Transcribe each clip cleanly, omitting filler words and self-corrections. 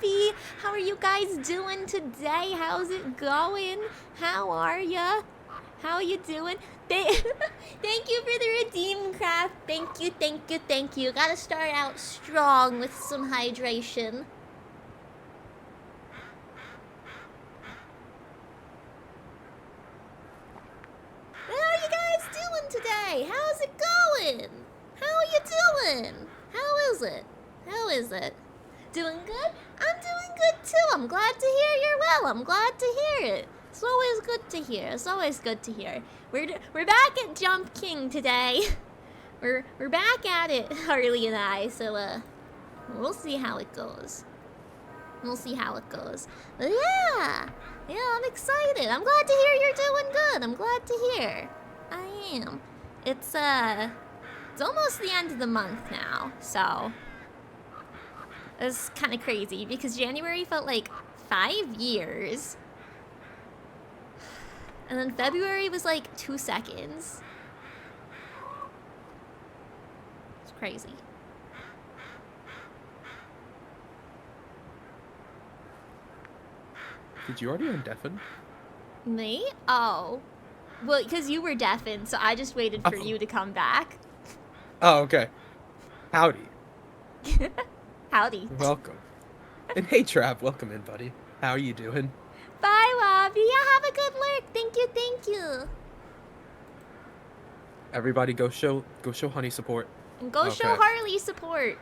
Bobby. How are you guys doing today? How's it going? How are ya? How are you doing? Thank you for the redeem craft. Thank you, thank you, thank you. Gotta start out strong with some hydration. How are you guys doing today? How's it going? How are you doing? How is it? How is it? Doing good? I'm doing good too. I'm glad to hear you're well. I'm glad to hear it. It's always good to hear. It's always good to hear. We're back at Jump King today. We're back at it, Harley and I. So we'll see how it goes. We'll see how it goes. But yeah, I'm excited. I'm glad to hear you're doing good. I'm glad to hear. I am. It's almost the end of the month now, so it's kind of crazy because January felt like 5 years. And then February was like 2 seconds. It's crazy. Did you already undeafen? Me? Oh. Well, because you were deafened, so I just waited for you to come back. Oh, okay. Howdy. Howdy. Welcome. And hey, Trav, welcome in, buddy. How are you doing? Bye, Bobby. Yeah, have a good lurk. Thank you, thank you. Everybody, go show Honey support. And go show Harley support.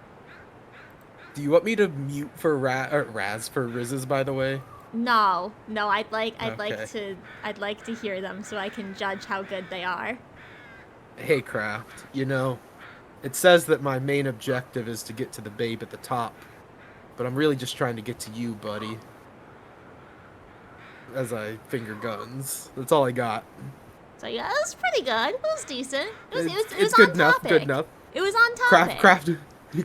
Do you want me to mute for Raz for Rizzes, by the way? No, I'd like to hear them so I can judge how good they are. Hey, Craft. You know, it says that my main objective is to get to the babe at the top, but I'm really just trying to get to you, buddy. As I finger guns. That's all I got. So yeah, it was pretty good. It was decent. It was good on enough. topic. Good enough. It was on topic.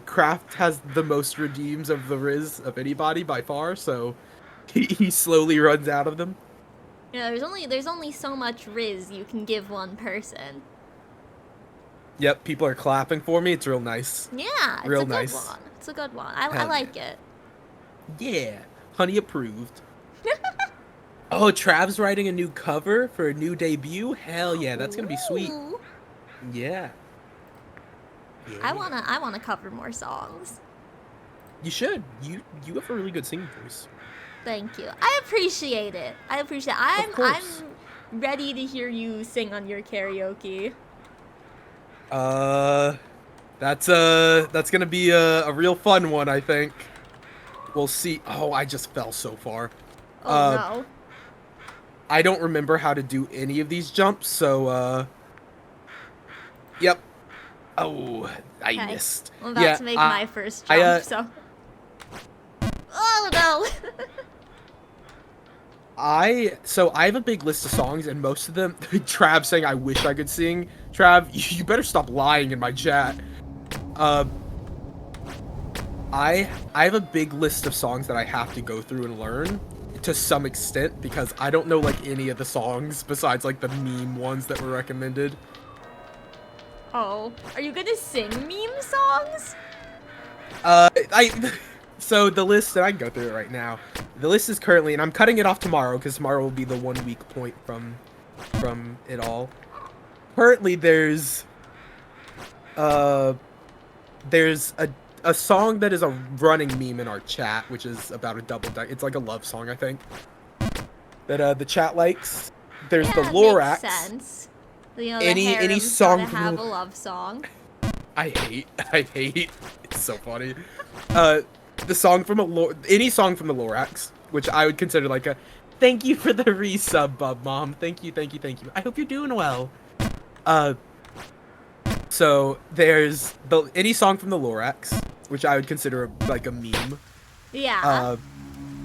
Craft has the most redeems of the Riz of anybody by far, so he slowly runs out of them. Yeah, there's only so much Riz you can give one person. Yep, people are clapping for me. It's real nice. Yeah, it's real a good nice one. It's a good one. I like it. Yeah, Honey approved. Oh, Trav's writing a new cover for a new debut? Hell yeah, that's gonna be sweet. Yeah. I wanna cover more songs. You should. You have a really good singing voice. Thank you. I appreciate it. I'm ready to hear you sing on your karaoke. That's gonna be a real fun one, I think. We'll see. Oh, I just fell so far. Oh no. I don't remember how to do any of these jumps, so yep. Oh, I missed. I'm about to make my first jump, so. Oh no. I have a big list of songs, and most of them, Trav saying I wish I could sing. Trav, you better stop lying in my chat. I have a big list of songs that I have to go through and learn to some extent because I don't know like any of the songs besides like the meme ones that were recommended. Oh, are you gonna sing meme songs? So the list, and I can go through it right now. The list is currently, and I'm cutting it off tomorrow because tomorrow will be the 1 week point from it all. Currently, there's a song that is a running meme in our chat, which is about a double deck. It's like a love song, I think. That the chat likes. There's the Lorax. Makes sense. You know, any song gotta have a love song. I hate. It's so funny. The song from any song from the Lorax, which I would consider like a thank you for the resub, Bub Mom. Thank you. I hope you're doing well. So there's any song from the Lorax, which I would consider like a meme. Yeah.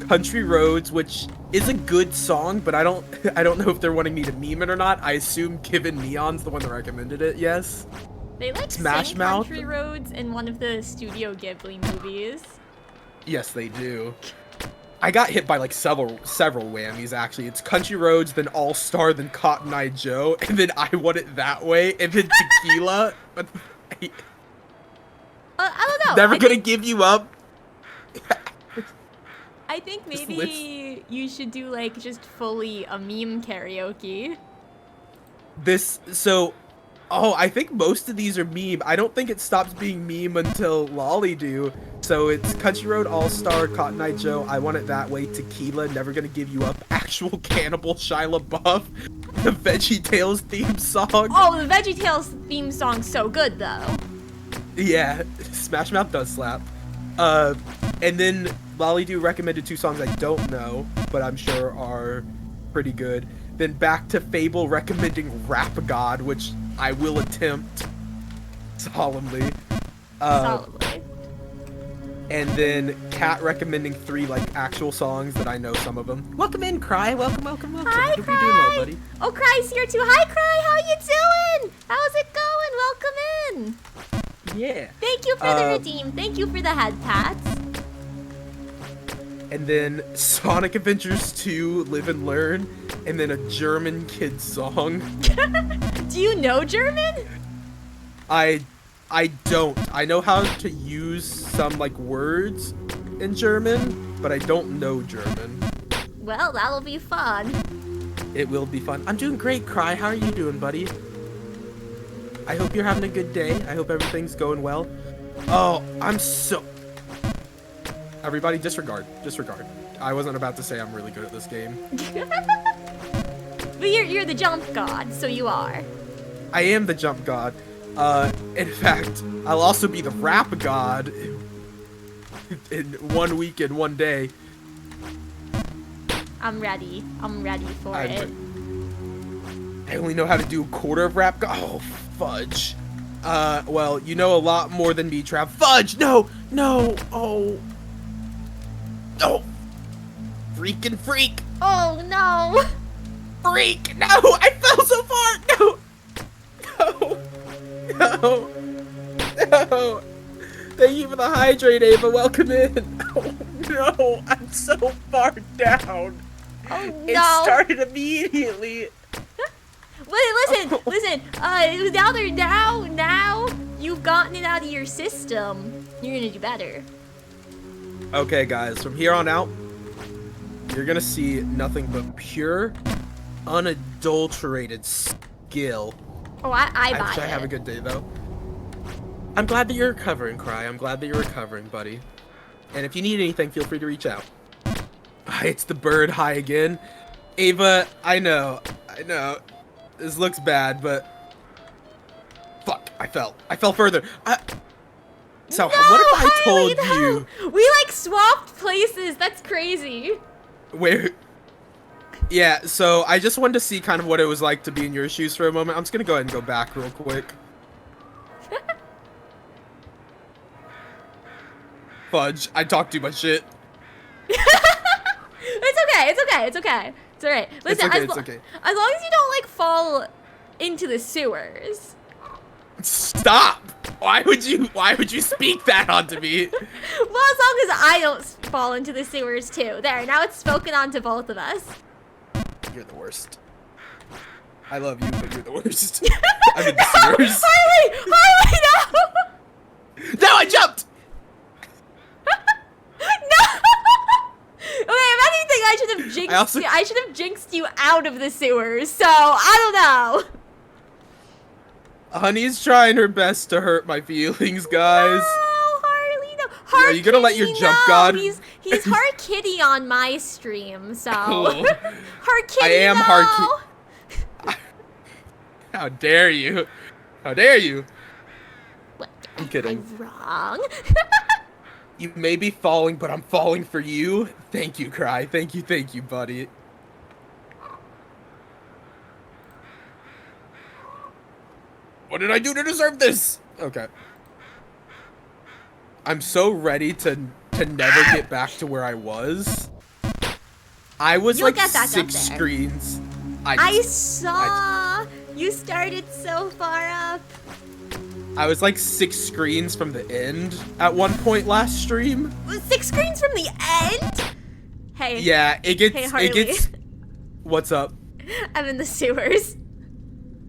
Country Roads, which is a good song, but I don't know if they're wanting me to meme it or not. I assume Kevin Neon's the one that recommended it. Yes. They like Smash sing Mouth. Country Roads in one of the Studio Ghibli movies. Yes, they do. I got hit by like several whammies actually. It's Country Roads, then All Star, then Cotton Eye Joe, and then I Want It That Way, and then Tequila. I don't know. Never gonna give you up. I think maybe you should do like just fully a meme karaoke. I think most of these are meme. I don't think it stops being meme until Lolly do. So it's Country Road All-Star, Cotton Eye Joe, I Want It That Way, Tequila, Never Gonna Give You Up, Actual Cannibal, Shia LaBeouf, the VeggieTales theme song. Oh, the VeggieTales theme song's so good though. Yeah, Smash Mouth does slap. And then Lolly do recommended 2 songs I don't know, but I'm sure are pretty good. Then back to Fable recommending Rap God, which I will attempt solemnly. Solemnly. And then Kat recommending 3 like actual songs that I know some of them. Welcome in, Cry. Welcome. Hi, Hope Cry. you're doing well, buddy. Oh, Cry's here too. Hi, Cry. How you doing? How's it going? Welcome in. Yeah. Thank you for the redeem. Thank you for the head pats. And then Sonic Adventures 2, Live and Learn, and then a German kid song. Do you know German? I don't. I know how to use some like words in German, but I don't know German. Well, that'll be fun. It will be fun. I'm doing great, Cry. How are you doing, buddy? I hope you're having a good day. I hope everything's going well. Oh, I'm so... Everybody, disregard. Disregard. I wasn't about to say I'm really good at this game. But you're the jump god, so you are. I am the jump god. In fact, I'll also be the rap god in 1 week and 1 day. I'm ready. I'm ready for it. I only know how to do a quarter of rap god. Oh, fudge. Well, you know a lot more than me, Trav. Fudge! No! No! Oh. Oh! Freaking freak! Oh, no! Freak! No! I fell so far! No! No! No! Thank you for the hydrate, Ava. Welcome in. Oh, no! I'm so far down. Oh, no! It started immediately. Listen. Now you've gotten it out of your system. You're gonna do better. Okay, guys. From here on out, you're gonna see nothing but pure, unadulterated skill. Oh, I buy it. I have a good day though. I'm glad that you're recovering, Cry. I'm glad that you're recovering, buddy. And if you need anything, feel free to reach out. It's the bird high again. Ava, I know. This looks bad, but fuck, I fell further. So No, what if I Harley, told you? We like swapped places. That's crazy. Where? Yeah, so I just wanted to see kind of what it was like to be in your shoes for a moment. I'm just gonna go ahead and go back real quick. Fudge, I talk too much shit. It's okay. It's alright. Listen, it's okay. As long as you don't like fall into the sewers. Stop! Why would you speak that onto me? Well, as long as I don't fall into the sewers too. There, now it's spoken on to both of us. You're the worst. I love you, but you're the worst. I'm in the sewers. Harley, no! No, I jumped! No! Okay, if anything, I should have jinxed you out of the sewers, so I don't know. Honey's trying her best to hurt my feelings, guys. No, Harley, no. Heart Are you gonna let your Kitty, jump no. god? He's Heart Kitty on my stream, so. Oh. Heart Kitty, I am no. Heart Kitty. How dare you? How dare you? What? I'm kidding. I'm wrong. You may be falling, but I'm falling for you. Thank you, Cry. Thank you, buddy. What did I do to deserve this? Okay. I'm so ready to never get back to where I was. I was You'll like get back up 6 there. screens. I saw you started so far up. I was like 6 screens from the end at one point last stream. 6 screens from the end? Hey. Yeah, it Harley. gets. What's up? I'm in the sewers.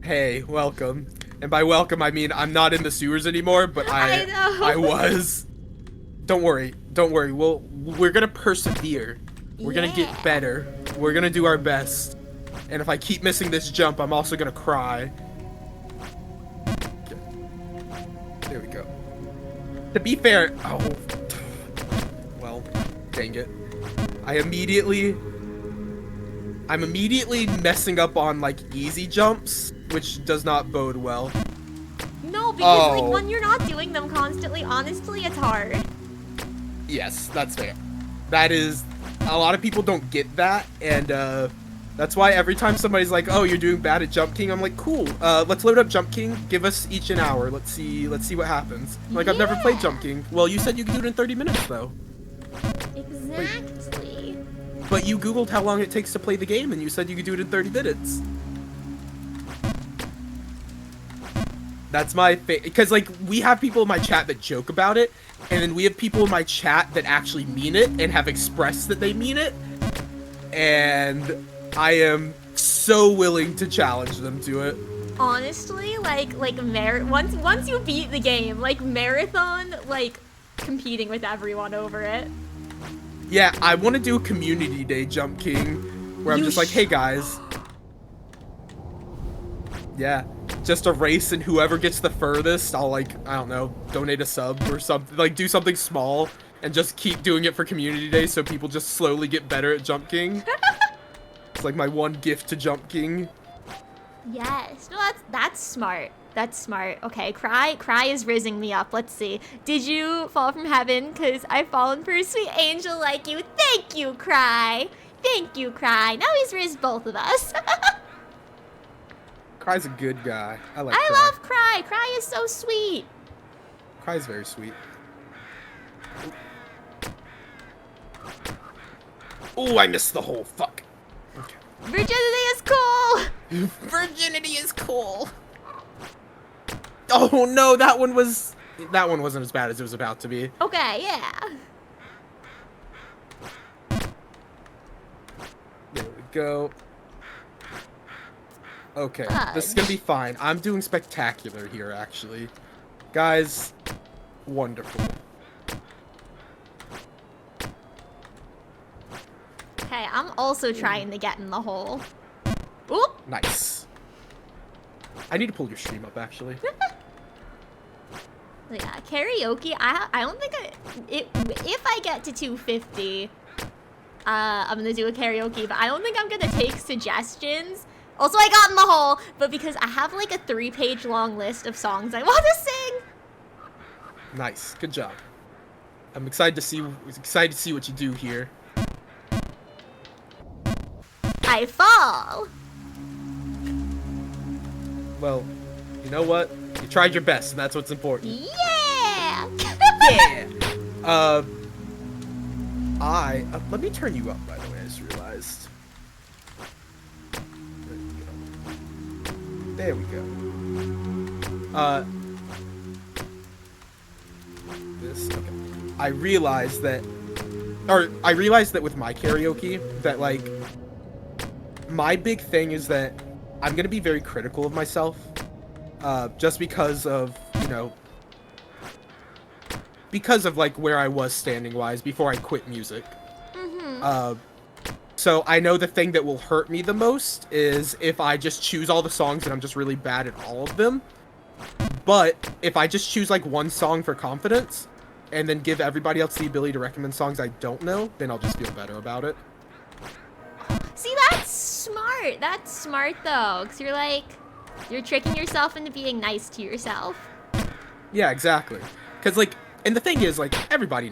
Hey, welcome. And by welcome, I mean I'm not in the sewers anymore, but I know. I was. Don't worry. Don't worry. We're gonna persevere. We're gonna get better. We're gonna do our best. And if I keep missing this jump, I'm also gonna cry. Okay. There we go. To be fair, oh, well, dang it. I'm immediately messing up on like easy jumps, which does not bode well. No, because like when you're not doing them constantly, honestly, it's hard. Yes, that's fair. That is, a lot of people don't get that, and that's why every time somebody's like, "Oh, you're doing bad at Jump King," I'm like, "Cool, let's load up Jump King. Give us each an hour. Let's see what happens." Like, I've never played Jump King. Well, you said you could do it in 30 minutes, though. Exactly. But you Googled how long it takes to play the game, and you said you could do it in 30 minutes. That's my because like we have people in my chat that joke about it, and then we have people in my chat that actually mean it and have expressed that they mean it, and I am so willing to challenge them to it. Honestly, once you beat the game, like marathon, like competing with everyone over it. Yeah, I want to do a community day Jump King, where I'm just like, hey guys. Yeah, just a race, and whoever gets the furthest, I'll like, I don't know, donate a sub or something, like do something small, and just keep doing it for community day so people just slowly get better at Jump King. It's like my one gift to Jump King. Yes, no, that's smart. That's smart. Okay, Cry is raising me up. Let's see. Did you fall from heaven? Cause I've fallen for a sweet angel like you. Thank you, Cry. Thank you, Cry. Now he's raised both of us. Cry's a good guy. I like I Cry. love Cry. Cry is so sweet. Cry's very sweet. Oh, I missed the hole. Fuck. Okay. Virginity is cool. Virginity is cool. Oh no, that one wasn't as bad as it was about to be. Okay, yeah. There we go. Okay, this is gonna be fine. I'm doing spectacular here, actually. Guys, wonderful. Okay, I'm also trying to get in the hole. Oop. Nice. I need to pull your stream up, actually. Yeah, karaoke. I don't think if I get to 250, I'm gonna do a karaoke. But I don't think I'm gonna take suggestions. Also, I got in the hole, but because I have like a 3-page long list of songs I want to sing. Nice, good job. I'm excited to see what you do here. I fall. Well, you know what? You tried your best, and that's what's important. Yeah. Yeah. Let me turn you up, by the way. I just realized. There we go. This. Okay. I realized that with my karaoke that like my big thing is that I'm gonna be very critical of myself, just because of like where I was standing wise before I quit music. So I know the thing that will hurt me the most is if I just choose all the songs and I'm just really bad at all of them. But if I just choose like one song for confidence and then give everybody else the ability to recommend songs I don't know, then I'll just feel better about it. See, that's smart. That's smart though, because you're tricking yourself into being nice to yourself. Yeah, exactly. Because like, and the thing is, like, everybody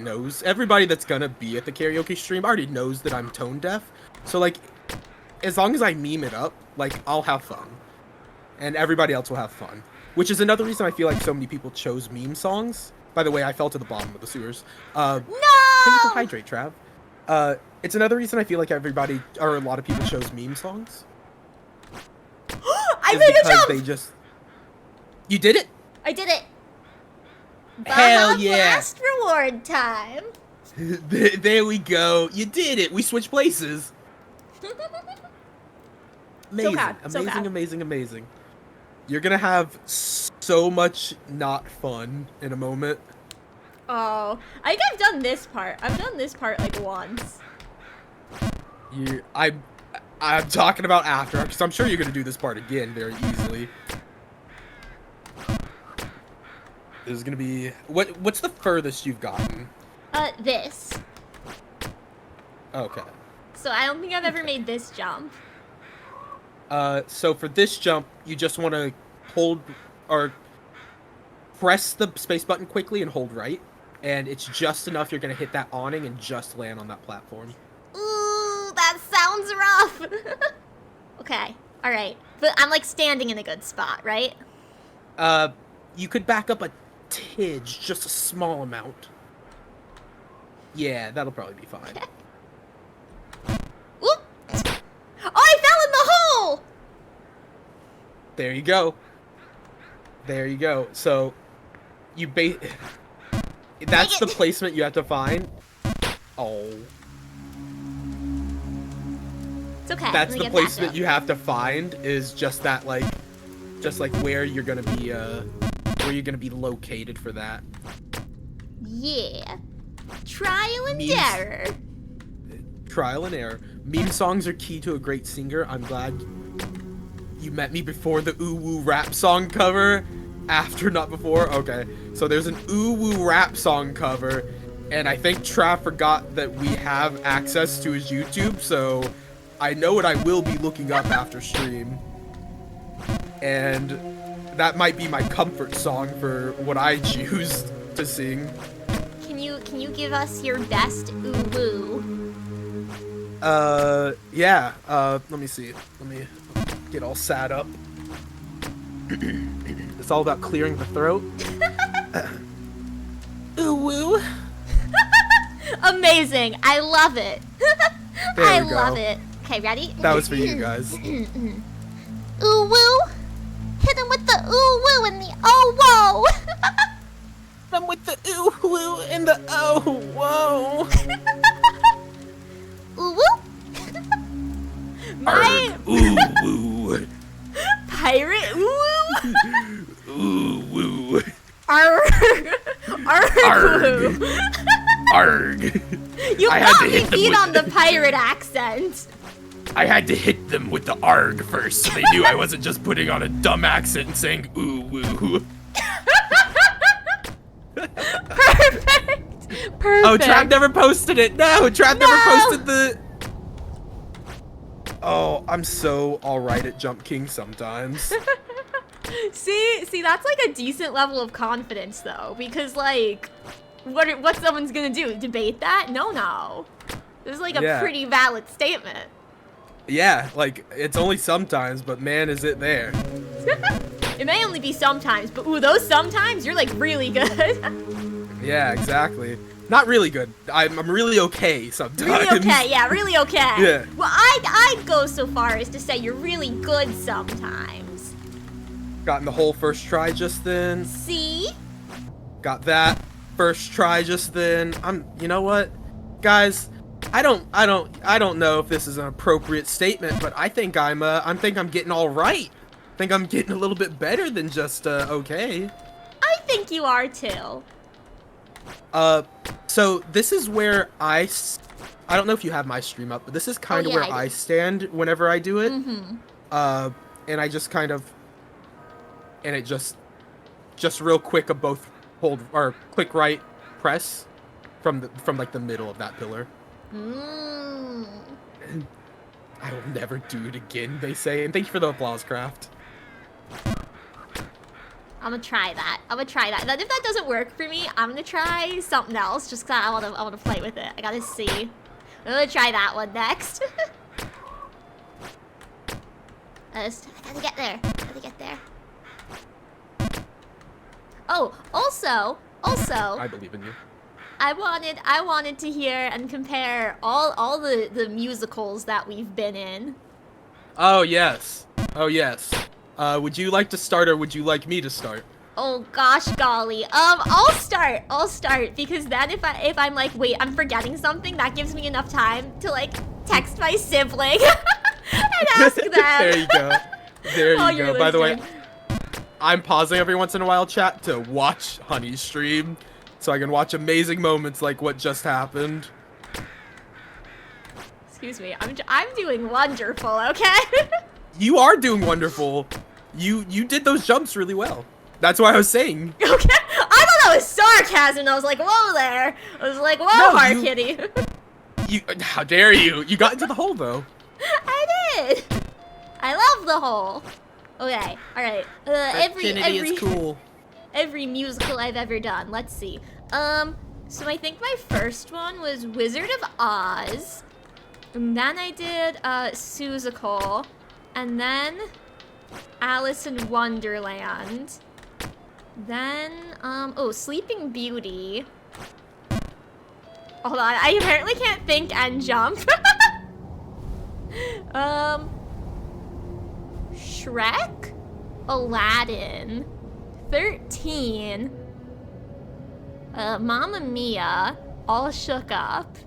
that's gonna be at the karaoke stream already knows that I'm tone deaf. So like, as long as I meme it up, like, I'll have fun. And everybody else will have fun. Which is another reason I feel like so many people chose meme songs. By the way, I fell to the bottom of the sewers. No! Thank you for hydrate, Trav. It's another reason I feel like a lot of people chose meme songs. I made a jump! You did it? I did it! Hell yeah! Last reward time! There we go. You did it! We switched places. Amazing. Amazing. You're gonna have so much not fun in a moment. Oh, I think I've done this part. I've done this part like once. I'm talking about after, because I'm sure you're gonna do this part again very easily. This is gonna be what's the furthest you've gotten? This. Okay. So I don't think I've ever made this jump. So for this jump, you just want to hold or press the space button quickly and hold right, and it's just enough. You're gonna hit that awning and just land on that platform. Ooh, that sounds rough. Okay, all right, but I'm like standing in a good spot, right? You could back up a tidge, just a small amount. Yeah, that'll probably be fine. Okay. Oop! Oh, I fell in the hole! There you go. There you go. So, that's the placement you have to find. Oh. It's okay. That's the placement you have to find, is just that, like, where you're gonna be located for that. Yeah. Trial and error. Trial and error. Meme songs are key to a great singer. I'm glad you met me before the ooh woo rap song cover. After, not before. Okay. So there's an ooh woo rap song cover, and I think Trav forgot that we have access to his YouTube, so I know what I will be looking up after stream. And that might be my comfort song for what I choose to sing. Can you give us your best ooh woo? Yeah. Let me see. Let me get all sad up. It's all about clearing the throat. Ooh woo. Amazing. I love it. I love it. Okay, ready? That was for you guys. Ooh woo. Hit him with the ooh woo and the oh whoa. I'm with the ooh woo and the oh whoa. Ooh woo. My ooh woo. Pirate ooh woo. Ooh woo. Arg. Arg. Arg. You got me beat on the pirate accent. I had to hit them with the arg first, so they knew I wasn't just putting on a dumb accent and saying ooh woo. Perfect. Oh, Trav never posted it. No, Trav never posted the. Oh, I'm so alright at Jump King sometimes. See, that's like a decent level of confidence though, because like, what someone's gonna do? Debate that? No. This is like a pretty valid statement. Yeah, like, it's only sometimes, but man, is it there. It may only be sometimes, but ooh, those sometimes, you're like really good. Yeah, exactly. Not really good. I'm really okay sometimes. Really okay, yeah, really okay. Yeah. Well, I'd go so far as to say you're really good sometimes. Gotten the whole first try just then. See? Got that first try just then. You know what? Guys, I don't know if this is an appropriate statement, but I think I'm getting all right. I think I'm getting a little bit better than just okay. I think you are too. So this is where I don't know if you have my stream up, but this is kind of where I stand whenever I do it. Mm-hmm. And I just kind of, and it just real quick of both hold or click right press from like the middle of that pillar. Mm. I will never do it again, they say. And thank you for the applause, Craft. I'm gonna try that. Then if that doesn't work for me, I'm gonna try something else. Just 'cause I wanna play with it. I gotta see. I'm gonna try that one next. I gotta get there. Oh, also. I believe in you. I wanted to hear and compare all the musicals that we've been in. Oh yes. Would you like to start, or would you like me to start? Oh gosh golly. I'll start because then if I'm like, wait, I'm forgetting something, that gives me enough time to like text my sibling and ask them. There you go. There you go. By the way, listening. I'm pausing every once in a while, chat, to watch Honey's stream. so I can watch amazing moments like what just happened. Excuse me. I'm doing wonderful. Okay. You are doing wonderful. You did those jumps really well. That's why I was saying. Okay. I thought that was sarcasm. I was like, whoa there. I was like, whoa, No, hard kitty. How dare you? You got into the hole though. I did. I love the hole. Okay. All right. Every is cool. every musical I've ever done. Let's see. So I think my first one was Wizard of Oz. And then I did Seussical. And then Alice in Wonderland. Then oh, Sleeping Beauty. Hold on, I apparently can't think and jump. Shrek, Aladdin, 13, Mamma Mia, All Shook Up,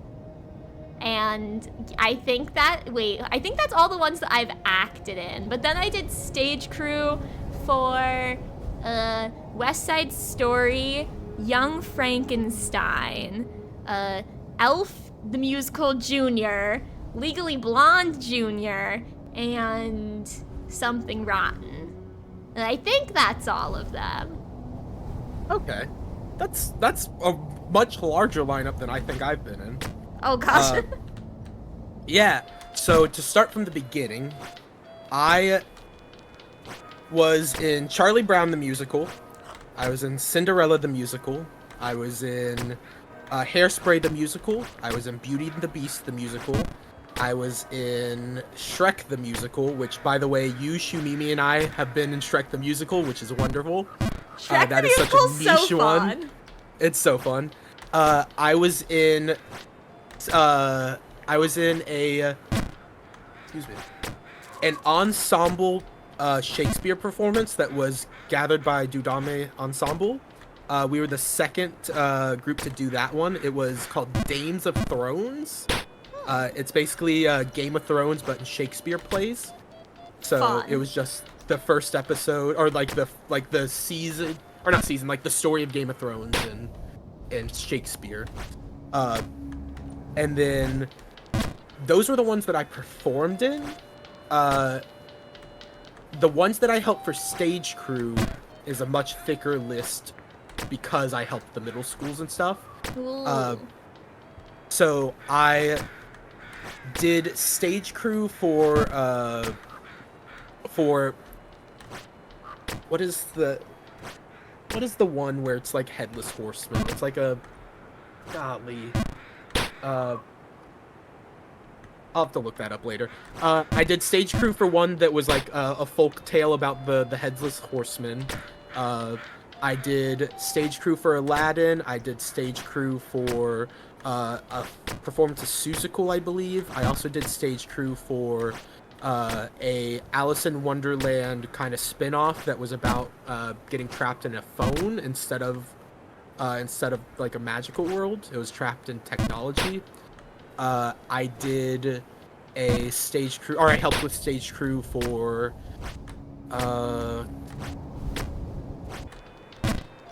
and I think that's all the ones that I've acted in. But then I did stage crew for West Side Story, Young Frankenstein, Elf the Musical Junior, Legally Blonde Junior, and Something Rotten. And I think that's all of them. Okay. That's a much larger lineup than I think I've been in. Oh gosh. Yeah. So to start from the beginning, I was in Charlie Brown the Musical. I was in Cinderella the Musical. I was in Hairspray the Musical. I was in Beauty and the Beast the Musical. I was in Shrek the Musical, which, by the way, you, Shumimi, and I have been in Shrek the Musical, which is wonderful. Shrek That the is such a Musical's niche so one. fun. It's so fun. I was in an ensemble Shakespeare performance that was gathered by Dudame Ensemble. We were the second group to do that one. It was called Dames of Thrones. It's basically Game of Thrones, but in Shakespeare plays. So Fun. it was just the first episode, or like the season, or not season, like the story of Game of Thrones and Shakespeare. And then those were the ones that I performed in. The ones that I helped for stage crew is a much thicker list because I helped the middle schools and stuff. Ooh. So I did stage crew for what is the one where it's like Headless Horseman? It's like a golly. I'll have to look that up later. I did stage crew for one that was like a folk tale about the Headless Horseman. I did stage crew for Aladdin. I did stage crew for a performance of Seussical, I believe. I also did stage crew for a Alice in Wonderland kind of spin-off that was about getting trapped in a phone instead of like a magical world. It was trapped in technology. I did a stage crew, or I helped with stage crew for I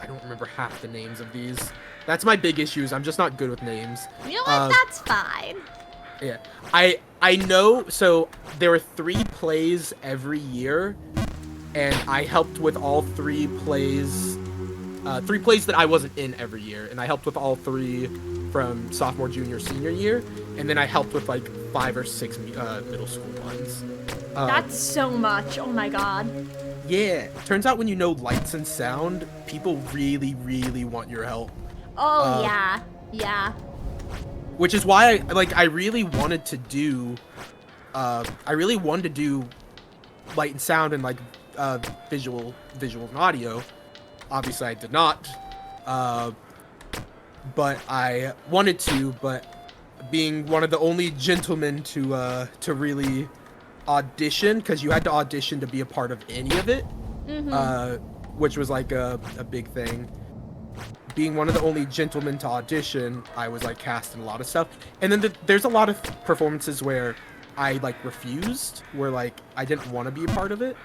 don't remember half the names of these. That's my big issues. I'm just not good with names. You know what? That's fine. Yeah. I know, so there were 3 plays every year, and I helped with all 3 plays. 3 plays that I wasn't in every year, and I helped with all 3 from sophomore, junior, senior year, and then I helped with like 5 or 6 middle school ones. That's so much. Oh my god. Yeah. Turns out when you know lights and sound, people really, really want your help. Oh yeah. Yeah. Which is why I really wanted to do light and sound and like visual and audio. Obviously I did not. But I wanted to, but being one of the only gentlemen to really audition, because you had to audition to be a part of any of it, which was like a big thing. Being one of the only gentlemen to audition, I was like cast in a lot of stuff. And then there's a lot of performances where I like refused, where like I didn't want to be a part of it.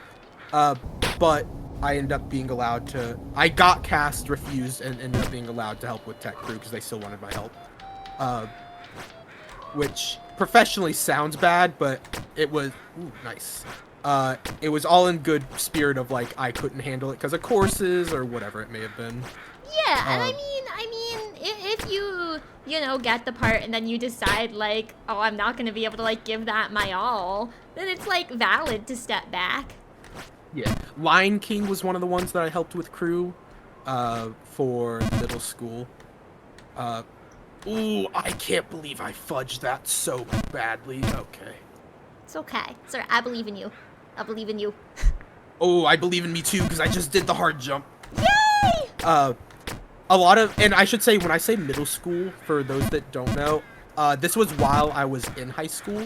But I ended up being allowed to. I got cast, refused, and ended up being allowed to help with tech crew because they still wanted my help. Which professionally sounds bad, but it was nice. It was all in good spirit of like I couldn't handle it because of courses or whatever it may have been. Yeah, and I mean, if you know, get the part and then you decide like, oh, I'm not gonna be able to like give that my all, then it's like valid to step back. Yeah, Lion King was one of the ones that I helped with crew, for middle school. Ooh, I can't believe I fudged that so badly. Okay. It's okay. Sir, I believe in you. I believe in you. Oh, I believe in me too because I just did the hard jump. Yay! A lot of, and I should say, when I say middle school, for those that don't know, this was while I was in high school.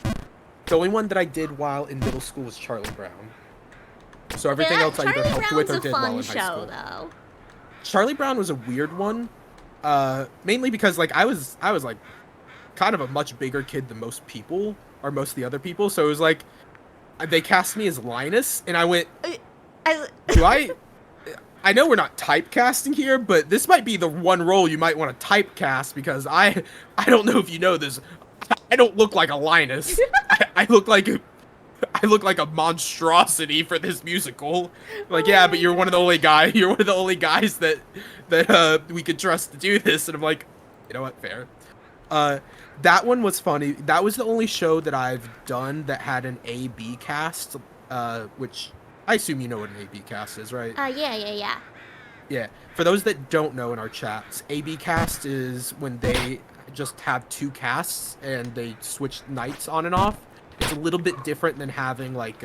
The only one that I did while in middle school was Charlie Brown. So everything else I either helped with or did while in high school. Though. Charlie Brown was a weird one, mainly because like I was like kind of a much bigger kid than most people, or most of the other people. So it was like they cast me as Linus, and I went, do I know we're not typecasting here, but this might be the one role you might want to typecast because I don't know if you know this. I don't look like a Linus. I look like a monstrosity for this musical. Like, yeah, but you're one of the only guys that we could trust to do this. And I'm like, you know what? Fair. That one was funny. That was the only show that I've done that had an A/B cast, which I assume you know what an A/B cast is, right? Yeah. Yeah. For those that don't know in our chats, A/B cast is when they just have two casts and they switch nights on and off. It's a little bit different than having like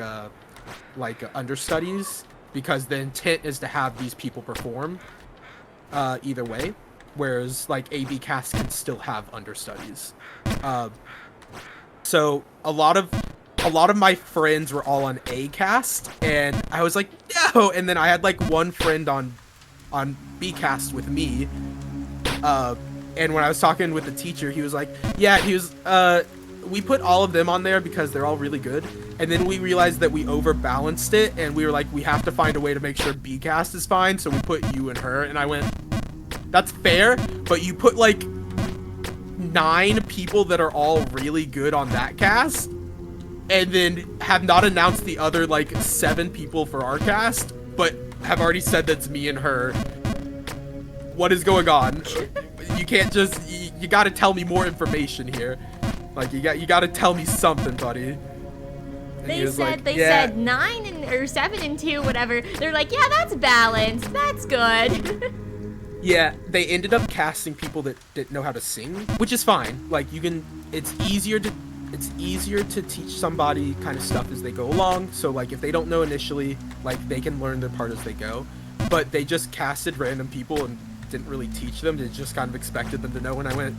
understudies because the intent is to have these people perform either way, whereas like A/B cast can still have understudies. So a lot of my friends were all on A cast, and I was like, no. And then I had like one friend on B cast with me. And when I was talking with the teacher, he was like, yeah, we put all of them on there because they're all really good. And then we realized that we overbalanced it, and we were like, we have to find a way to make sure B cast is fine. So we put you and her, and I went, that's fair, but you put like 9 people that are all really good on that cast, and then have not announced the other like 7 people for our cast, but have already said that's me and her. What is going on? You can't just, you gotta tell me more information here. Like, you gotta tell me something, buddy. And they said 9 or 7 and 2, whatever. They're like, yeah, that's balanced. That's good. Yeah, they ended up casting people that didn't know how to sing, which is fine. Like, it's easier to teach somebody kind of stuff as they go along. So like, if they don't know initially, like they can learn their part as they go. But they just casted random people and didn't really teach them. They just kind of expected them to know. And I went,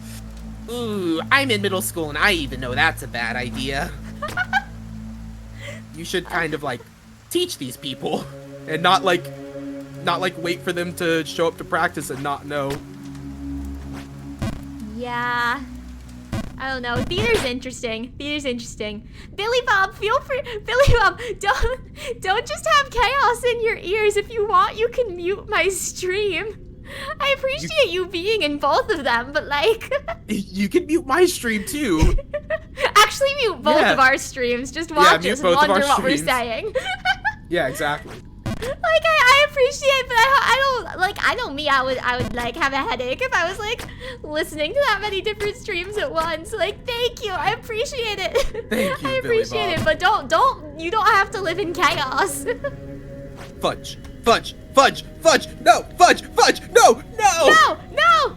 ooh, I'm in middle school and I even know that's a bad idea. You should kind of like teach these people and not like wait for them to show up to practice and not know. Yeah. I don't know. Theater's interesting. Billy Bob, don't just have chaos in your ears. If you want, you can mute my stream. I appreciate you being in both of them, but like... You can mute my stream too. Actually mute both of our streams. Just watch us and wonder what we're saying. Yeah, exactly. Like, I appreciate, but I know me, I would like have a headache if I was like listening to that many different streams at once. Like, thank you, I appreciate it. Thank you, I appreciate it, but you don't have to live in chaos. Fudge, no, no.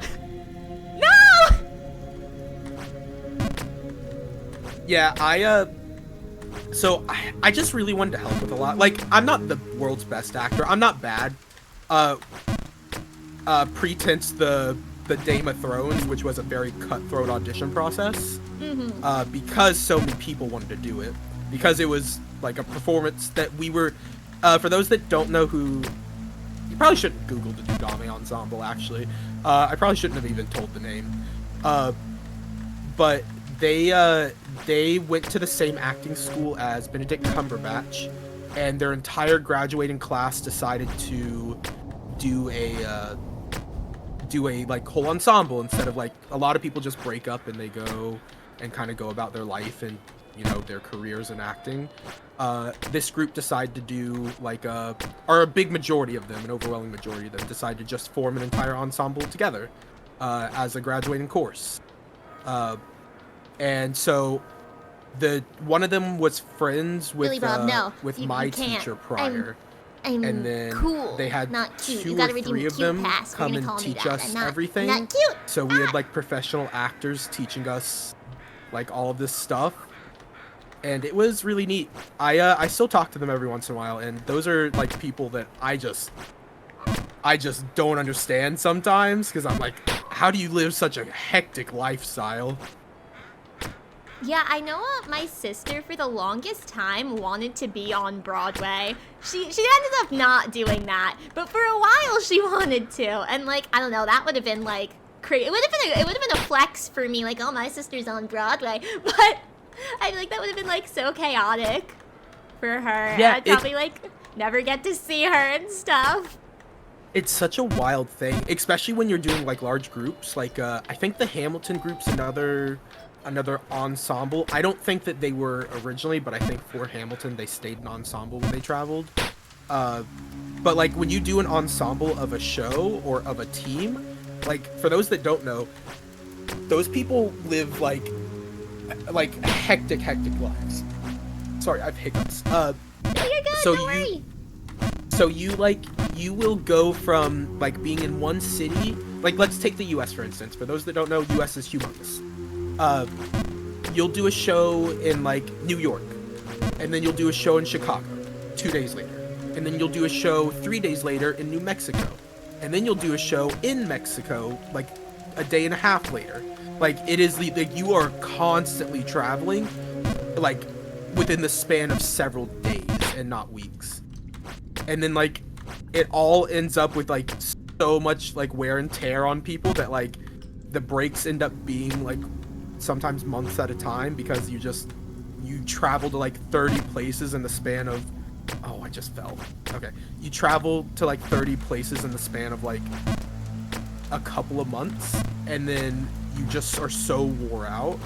Yeah, so I just really wanted to help with a lot. Like, I'm not the world's best actor. I'm not bad. Pretense the Game of Thrones, which was a very cutthroat audition process. Mm-hmm. Because so many people wanted to do it. Because it was like a performance that we were. For those that don't know who, you probably shouldn't Google the Dugami Ensemble. Actually, I probably shouldn't have even told the name. But they went to the same acting school as Benedict Cumberbatch, and their entire graduating class decided to do a like whole ensemble instead of like a lot of people just break up and they go and kind of go about their life and their careers in acting. This group decided to do like or a big majority of them, an overwhelming majority of them, decided to just form an entire ensemble together as a graduating course. And so one of them was friends with Billy Bob, no, with you my can't. teacher prior. I'm And then cool, they had not cute. two You gotta or redeem three the of cute them pass. You're come gonna and call me teach that. us I'm not, everything. I'm not cute. So we had like professional actors teaching us like all of this stuff, and it was really neat. I still talk to them every once in a while, and those are like people that I just don't understand sometimes, because I'm like, how do you live such a hectic lifestyle? Yeah, I know my sister for the longest time wanted to be on Broadway. She ended up not doing that, but for a while she wanted to. And like, I don't know, that would have been like crazy. It would have been a flex for me, like, oh, my sister's on Broadway. But I feel like that would have been like so chaotic for her. Yeah, I'd probably like never get to see her and stuff. It's such a wild thing, especially when you're doing like large groups. Like I think the Hamilton group's another ensemble. I don't think that they were originally, but I think for Hamilton they stayed an ensemble when they traveled. But like when you do an ensemble of a show or of a team, like for those that don't know, those people live like hectic lives. Sorry, I have hiccups. No, you're good, so don't worry. So you will go from like being in one city, like let's take the US for instance. For those that don't know, US is humongous. You'll do a show in like New York, and then you'll do a show in Chicago 2 days later, and then you'll do a show 3 days later in New Mexico, and then you'll do a show in Mexico like a day and a half later. Like it is like you are constantly traveling, like within the span of several days and not weeks. And then like it all ends up with like so much like wear and tear on people that like the breaks end up being like sometimes months at a time, because you travel to like 30 places in the span of I just fell. Okay. You travel to like 30 places in the span of like a couple of months, and then you just are so wore out.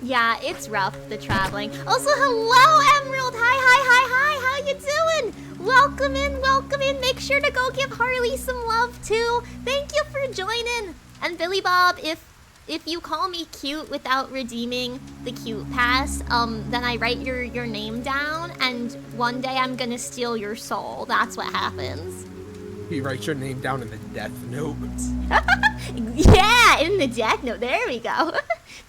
Yeah, it's rough, the traveling. Also, hello, Emerald! Hi, how you doing? Welcome in, make sure to go give Harley some love, too. Thank you for joining. And Billy Bob, if you call me cute without redeeming the cute pass, then I write your name down, and one day I'm gonna steal your soul. That's what happens. You write your name down in the death note. Yeah, in the death note. There we go.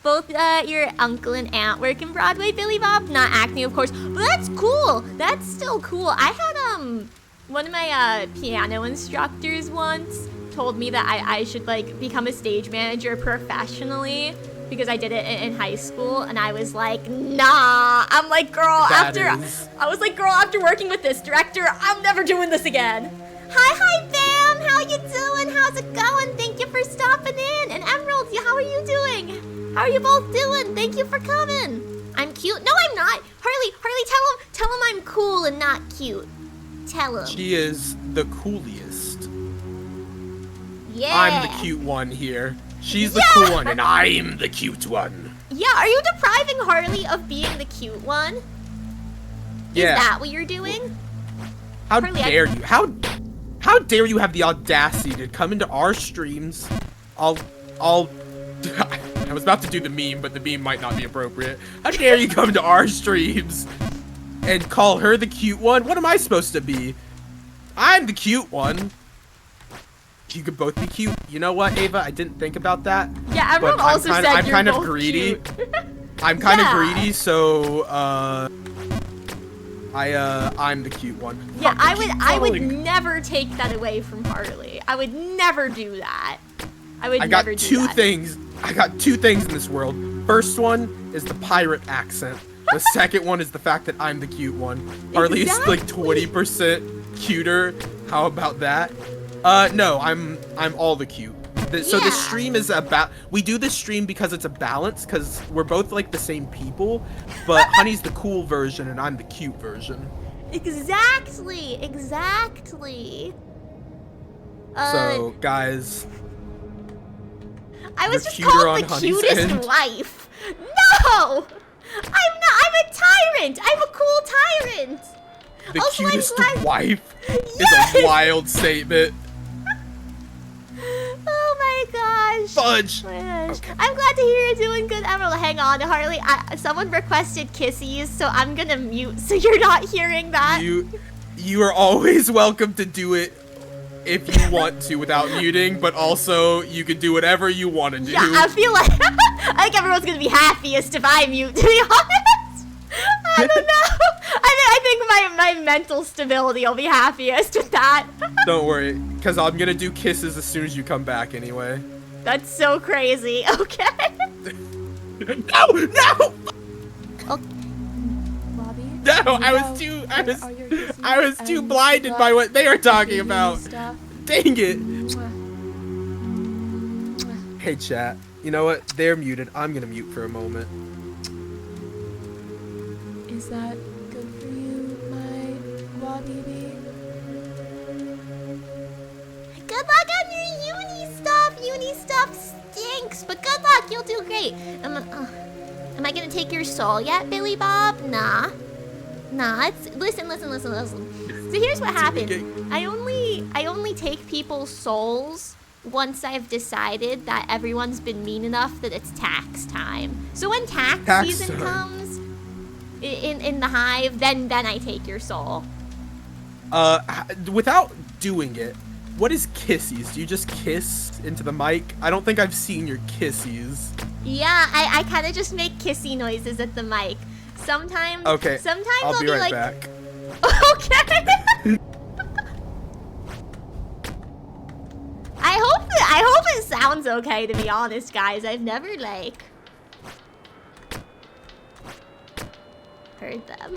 Both your uncle and aunt work in Broadway, Billy Bob. Not acting, of course, but that's cool. That's still cool. I had one of my piano instructors once told me that I should like become a stage manager professionally, because I did it in high school, and I was like, nah. I'm like, girl, after working with this director, I'm never doing this again. Hi, fam! How you doing? How's it going? Thank you for stopping in. And Emerald, how are you doing? How are you both doing? Thank you for coming. I'm cute. No, I'm not. Harley, tell him I'm cool and not cute. Tell him. She is the coolest. Yeah. I'm the cute one here. She's the cool one, and I'm the cute one. Yeah, are you depriving Harley of being the cute one? Yeah. Is that what you're doing? How Harley, dare you? How dare you have the audacity to come into our streams? I was about to do the meme, but the meme might not be appropriate. How dare you come to our streams and call her the cute one? What am I supposed to be? I'm the cute one. You could both be cute. You know what, Ava? I didn't think about that. Yeah, everyone also said I'm you're kind of both greedy. cute. I'm kind of greedy, so I'm the cute one. Yeah, I would never take that away from Harley. I would never do that. I got two things in this world. First one is the pirate accent. The second one is the fact that I'm the cute one. Harley is like 20% cuter. How about that? No, I'm all the cute. So Yeah. the stream is about. We do this stream because it's a balance, because we're both like the same people, but Honey's the cool version and I'm the cute version. Exactly. So guys, I was the just cuter called on the Honey's cutest end. wife. No! I'm not. I'm a tyrant. I'm a cool tyrant. The Also, I'm cutest glad- wife Yes! is a wild statement. Oh my gosh. Fudge. Oh my gosh. Okay. I'm glad to hear you're doing good, Emerald. Hang on, Harley. Someone requested kissies, so I'm gonna mute so you're not hearing that. You are always welcome to do it if you want to without muting, but also you can do whatever you want to do. Yeah, I feel like I think everyone's gonna be happiest if I mute, to be honest. I don't know. I think my mental stability will be happiest with that. Don't worry, because I'm gonna do kisses as soon as you come back anyway. That's so crazy. Okay. No! No! Bobby? No! I was too blinded by what they were talking about. Dang it! Hey chat, you know what? They're muted. I'm gonna mute for a moment. Is that good for you, my Wabibi? Good luck on your uni stuff. Uni stuff stinks, but good luck. You'll do great. Am I gonna take your soul yet, Billy Bob? Nah. Listen. So here's what happens. I only take people's souls once I've decided that everyone's been mean enough that it's tax time. So when tax season time. comes in the hive, then I take your soul. Without doing it, what is kissies? Do you just kiss into the mic? I don't think I've seen your kissies. Yeah, I kind of just make kissy noises at the mic. Sometimes. Okay. Sometimes I'll be right like, back. Okay. I hope it sounds okay, to be honest, guys. I've never like heard them.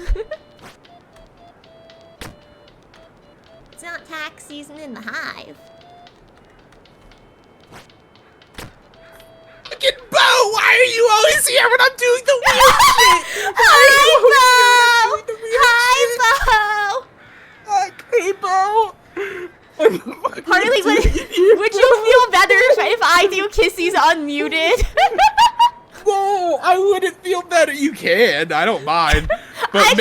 It's not tax season in the hive. Fucking Bo! Why are you always here when I'm doing the weird shit? Hi, Bo! Hey, Bo! Harley, would you feel better if I do kissies unmuted? No, I wouldn't feel better. You can. I don't mind. But I'm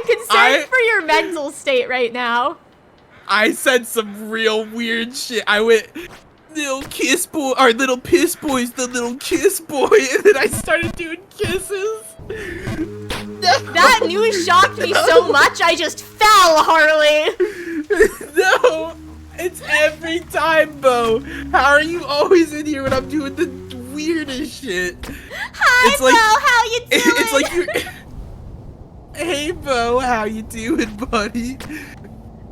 concerned I for your mental state right now. I said some real weird shit. I went, little kiss boy, or little piss boy's the little kiss boy, and then I started doing kisses. That news shocked me so much, I just fell, Harley. No, it's every time, Bo. How are you always in here when I'm doing the weirdest shit? Hi, It's Bo, like- how you doing? It's like you're. Hey, Bo, how you doing, buddy?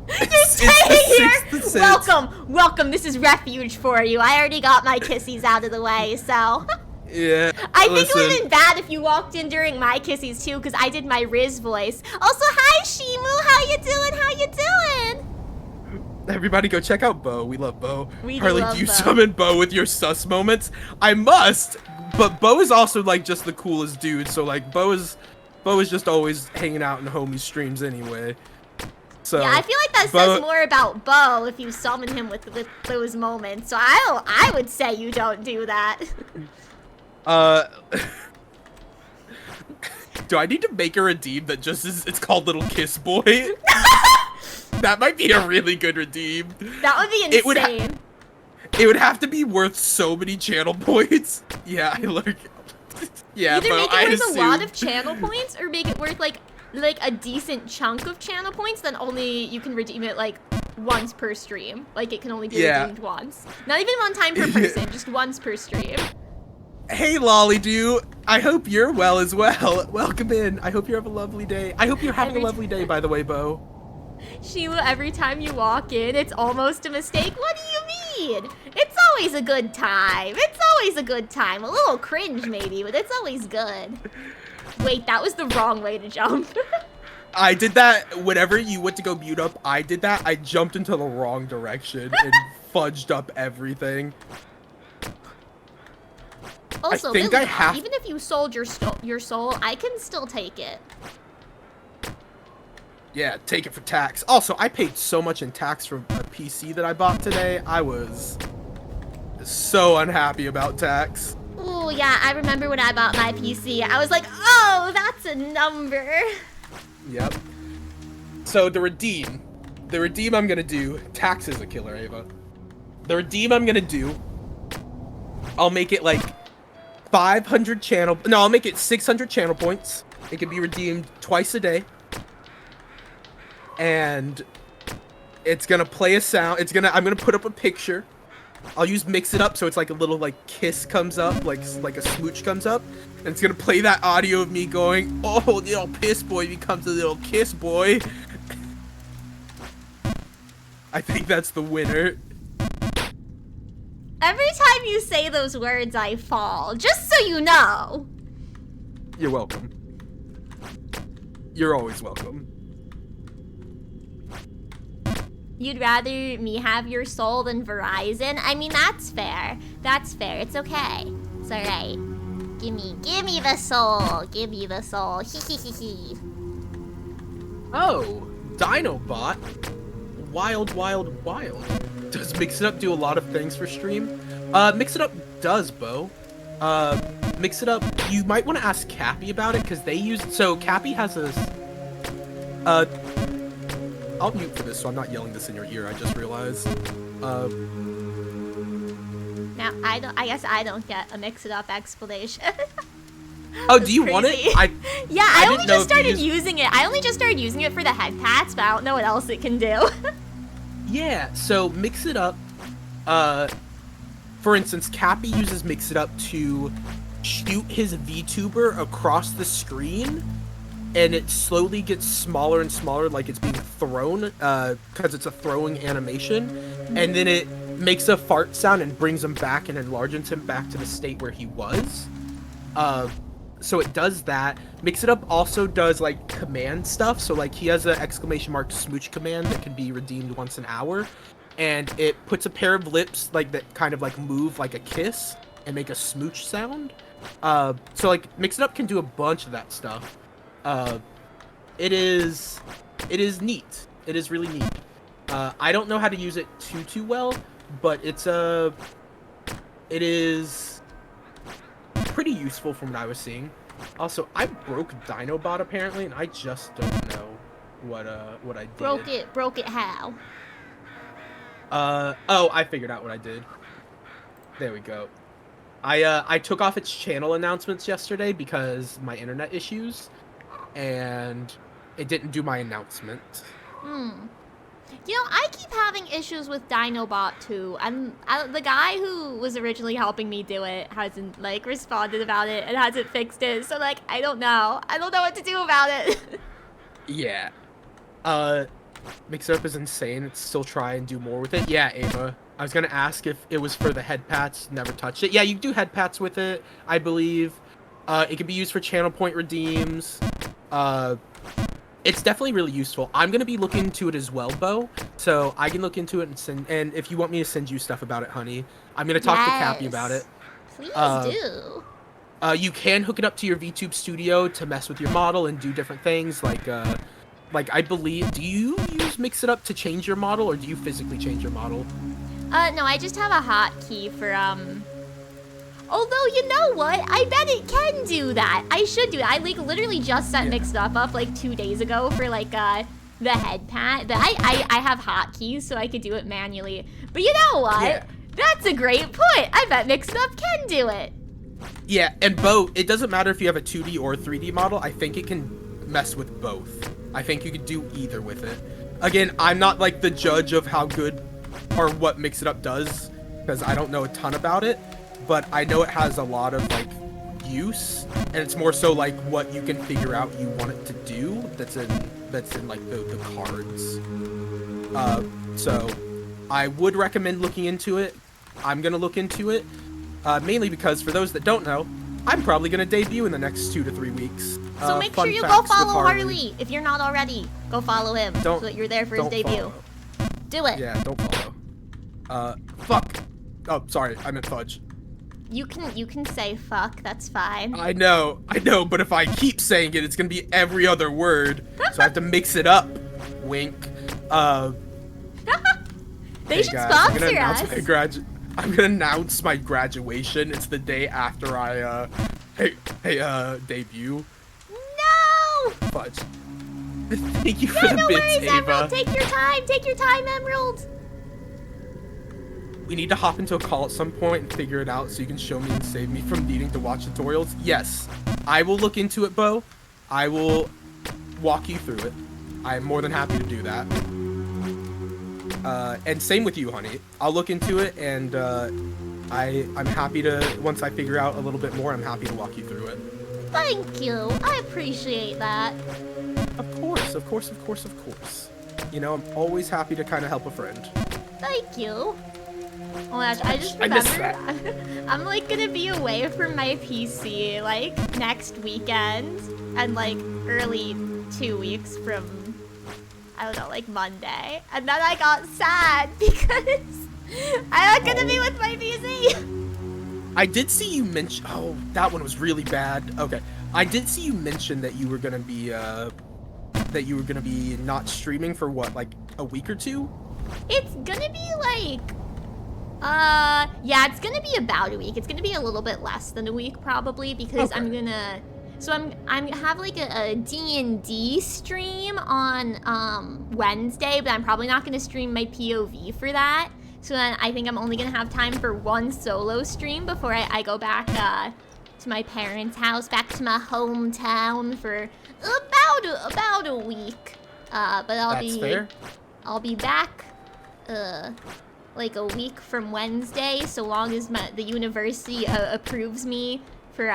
You're staying here. Sense. Welcome. This is refuge for you. I already got my kissies out of the way, so. Yeah. I think it would listen. have been bad if you walked in during my kissies too, because I did my Riz voice. Also, hi Shimu, how you doing? How you doing? Everybody go check out Bo. We love Bo. We do Harley, love do you Bo. summon Bo with your sus moments? I must, but Bo is also like just the coolest dude. So like Bo is just always hanging out in homie streams anyway. So Yeah, I feel like that says more about Bo if you summon him with those moments. So I would say you don't do that. Do I need to make a redeem that just is? It's called Little Kiss Boy. That might be a really good redeem. That would be insane. It would have to be worth so many channel points. Yeah, I learned. Yeah, Either Bo, make I it worth a lot of assumed. channel points, or make it worth like a decent chunk of channel points. Then only you can redeem it like once per stream. Like it can only be redeemed once. Not even one time per person, just once per stream. Hey, Lolly Doo. I hope you're well as well. Welcome in. I hope you have a lovely day. I hope you're having a lovely day, by the way, Bo. Sheila, every time you walk in, it's almost a mistake. What do you mean? It's always a good time. It's always a good time. A little cringe, maybe, but it's always good. Wait, that was the wrong way to jump. I did that whenever you went to go mute up. I did that. I jumped into the wrong direction and fudged up everything. Also, think Billy I have- even if you sold your soul, I can still take it. Yeah, take it for tax. Also, I paid so much in tax for a PC that I bought today. I was so unhappy about tax. Oh yeah, I remember when I bought my PC. I was like, oh, that's a number. Yep. So the redeem I'm gonna do. Tax is a killer, Ava. The redeem I'm gonna do. I'll make it like 500 channel. No, I'll make it 600 channel points. It can be redeemed twice a day. And it's gonna play a sound. I'm gonna put up a picture. I'll use Mix It Up so it's like a little like kiss comes up, like a smooch comes up, and it's gonna play that audio of me going, "Oh, little piss boy becomes a little kiss boy." I think that's the winner. Every time you say those words, I fall. Just so you know. You're welcome. You're always welcome. You'd rather me have your soul than Verizon? I mean, that's fair. That's fair. It's okay. It's alright. Give me the soul. Give me the soul. Hee. Oh, Dinobot. Wild. Does Mix It Up do a lot of things for stream? Mix It Up does, Bo. Mix It Up, you might want to ask Cappy about it, because they use... So, Cappy has this... I'll mute for this so I'm not yelling this in your ear, I just realized. Now, I guess I don't get a Mix It Up explanation. Oh, do you want it? Yeah, I only just started using using it. I only just started using it for the head pats, but I don't know what else it can do. Yeah, so Mix It Up, for instance, Cappy uses Mix It Up to shoot his VTuber across the screen, and it slowly gets smaller and smaller, like it's being thrown, because it's a throwing animation, and then it makes a fart sound and brings him back and enlarges him back to the state where he was. So it does that. Mix It Up also does like command stuff. So like he has an exclamation mark smooch command that can be redeemed once an hour, and it puts a pair of lips like that kind of like move like a kiss and make a smooch sound. So like Mix It Up can do a bunch of that stuff. It is neat. It is really neat. I don't know how to use it too well, but it is pretty useful from what I was seeing. Also, I broke Dinobot apparently, and I just don't know what I did. Broke it how? Oh, I figured out what I did. There we go. I took off its channel announcements yesterday because my internet issues, and it didn't do my announcement. You know, I keep having issues with Dinobot too, and the guy who was originally helping me do it hasn't like responded about it and hasn't fixed it. So like, I don't know what to do about it. Yeah. Mix It Up is insane. It's still try and do more with it. Yeah, Ava. I was gonna ask if it was for the head pats. Never touched it. Yeah, you can do head pats with it, I believe. It can be used for channel point redeems. It's definitely really useful. I'm gonna be looking into it as well, Bo. So I can look into it and send. And if you want me to send you stuff about it, honey, I'm gonna talk to Cappy about it. Please do. You can hook it up to your VTube studio to mess with your model and do different things. Like I believe. Do you use Mix It Up to change your model, or do you physically change your model? No, I just have a hotkey for Although, you know what? I bet it can do that. I should do it. I like literally just set Mix It Up like 2 days ago for like the head pat. But I have hotkeys so I could do it manually. But you know what? Yeah. That's a great point. I bet Mix It Up can do it. Yeah, and Bo, it doesn't matter if you have a 2D or 3D model. I think it can mess with both. I think you could do either with it. Again, I'm not like the judge of how good or what Mix It Up does, because I don't know a ton about it. But I know it has a lot of like use, and it's more so like what you can figure out you want it to do that's in like the cards. So I would recommend looking into it. I'm gonna look into it, mainly because for those that don't know, I'm probably gonna debut in the next 2 to 3 weeks. So make sure Fun you go facts with follow Harley. If you're not already, go follow him so that you're there for his debut. Follow. Do it. Yeah, don't follow. Fuck. Oh, sorry, I meant fudge. You can say fuck. That's fine. I know, but if I keep saying it, it's gonna be every other word, so I have to mix it up. Wink. They should sponsor us. I'm gonna announce my graduation. It's the day after I debut. No! Fudge. Thank you for Yeah, the no bits, worries, Ava. Emerald. Take your time. Take your time, Emerald. We need to hop into a call at some point and figure it out so you can show me and save me from needing to watch tutorials. Yes, I will look into it, Bo. I will walk you through it. I am more than happy to do that. And same with you, honey. I'll look into it, and I'm happy to, once I figure out a little bit more, I'm happy to walk you through it. Thank you. I appreciate that. Of course, of course, of course, of course. You know, I'm always happy to kind of help a friend. Thank you. Oh my gosh, I just I miss remembered I'm like gonna be away from my PC like next weekend and like early 2 weeks from, I don't know, like Monday. And then I got sad because I'm not gonna be with my PC. I did see you mention, oh, that one was really bad. Okay. I did see you mention that you were gonna be, not streaming for what, like a week or two? It's gonna be like, yeah, it's gonna be about a week. It's gonna be a little bit less than a week probably because Okay. I'm gonna have like a D&D stream on Wednesday, but I'm probably not gonna stream my POV for that. So then I think I'm only gonna have time for one solo stream before I go back to my parents' house, back to my hometown for about a week. But That's fair. I'll be back like a week from Wednesday, so long as the university approves me for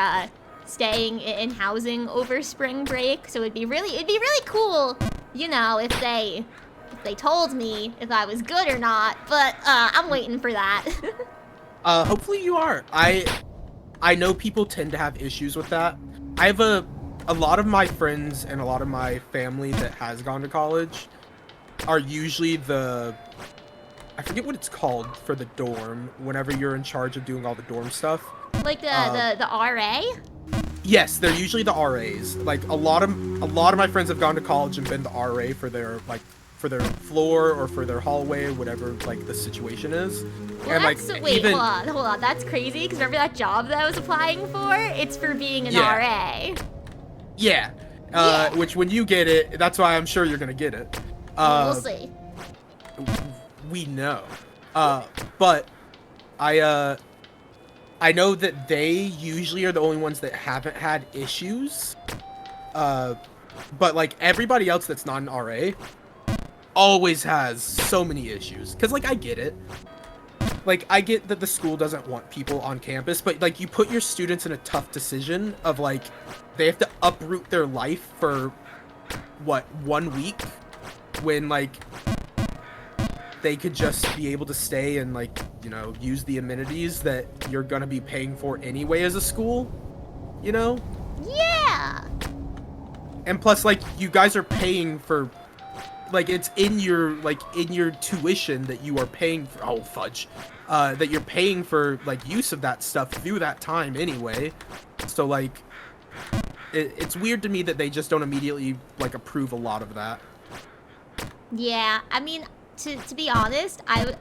staying in housing over spring break. So it'd be really cool, you know, if they told me if I was good or not. But I'm waiting for that. Hopefully you are. I know people tend to have issues with that. I have a lot of my friends and a lot of my family that has gone to college are usually I forget what it's called for the dorm, whenever you're in charge of doing all the dorm stuff. Like the RA? Yes, they're usually the RAs. Like a lot of my friends have gone to college and been the RA for their floor or for their hallway, whatever like the situation is. Well, and that's, like wait, even hold on, that's crazy, because remember that job that I was applying for? It's for being an Yeah. RA. yeah, Yeah. which when you get it, that's why I'm sure you're gonna get it. We'll see. We know, but I know that they usually are the only ones that haven't had issues. But like everybody else that's not an RA always has so many issues. Cause like I get it. Like I get that the school doesn't want people on campus, but like you put your students in a tough decision of like they have to uproot their life for what, 1 week when like they could just be able to stay and like, you know, use the amenities that you're gonna be paying for anyway as a school, you know? Yeah. And plus like you guys are paying for like it's in your tuition that you are paying for, oh fudge, that you're paying for like use of that stuff through that time anyway. So like it's weird to me that they just don't immediately like approve a lot of that. Yeah, I mean, to be honest, because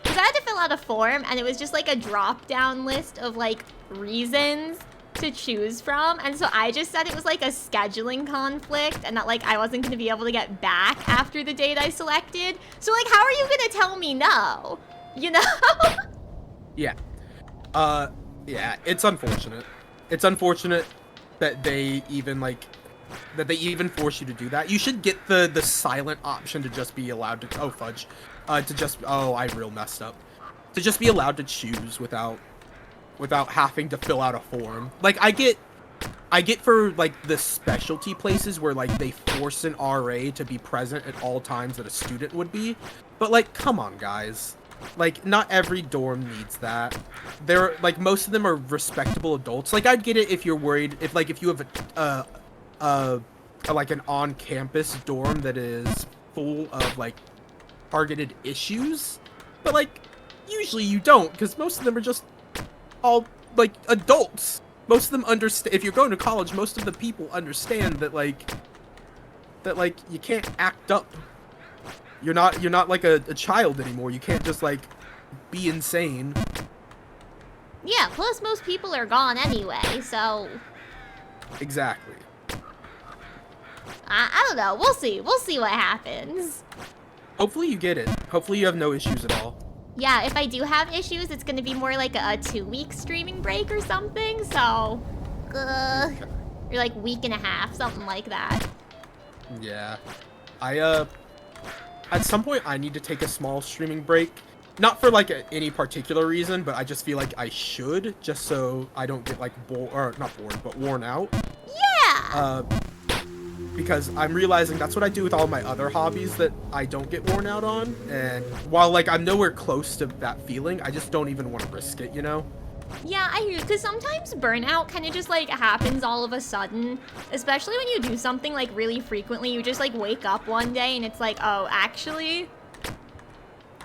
I had to fill out a form, and it was just like a drop-down list of like reasons to choose from, and so I just said it was like a scheduling conflict, and that like I wasn't going to be able to get back after the date I selected. So like, how are you going to tell me no? You know? Yeah. Yeah, it's unfortunate. It's unfortunate that they even force you to do that. You should get the silent option to just be allowed to, oh fudge, I real messed up. To just be allowed to choose without having to fill out a form. Like I get for like the specialty places where like they force an RA to be present at all times that a student would be. But like, come on guys. Like not every dorm needs that. They're like, most of them are respectable adults. Like I'd get it if you're worried, if you have like an on-campus dorm that is full of like targeted issues, but like usually you don't, because most of them are just all like adults. Most of them understand. If you're going to college, most of the people understand that like you can't act up. You're not like a child anymore. You can't just like be insane. Yeah, plus most people are gone anyway, so... Exactly. I don't know. We'll see. We'll see what happens. Hopefully you get it. Hopefully you have no issues at all. Yeah, if I do have issues, it's gonna be more like a 2-week streaming break or something, so... or like week and a half, something like that. Yeah. At some point I need to take a small streaming break. Not for like any particular reason, but I just feel like I should, just so I don't get like worn out. Yeah! Because I'm realizing that's what I do with all my other hobbies that I don't get worn out on. And while like I'm nowhere close to that feeling, I just don't even want to risk it, you know? Yeah, I hear, because sometimes burnout kind of just like happens all of a sudden, especially when you do something like really frequently. You just like wake up one day and it's like, oh, actually,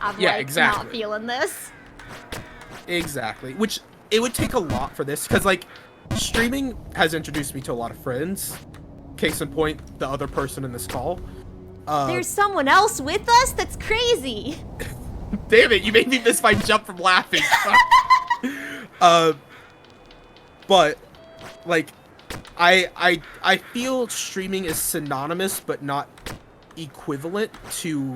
I'm not feeling this. Exactly. Which it would take a lot for this, because like streaming has introduced me to a lot of friends. Case in point, the other person in this call. There's someone else with us? That's crazy. Damn it, you made me miss my jump from laughing. But like I feel streaming is synonymous but not equivalent to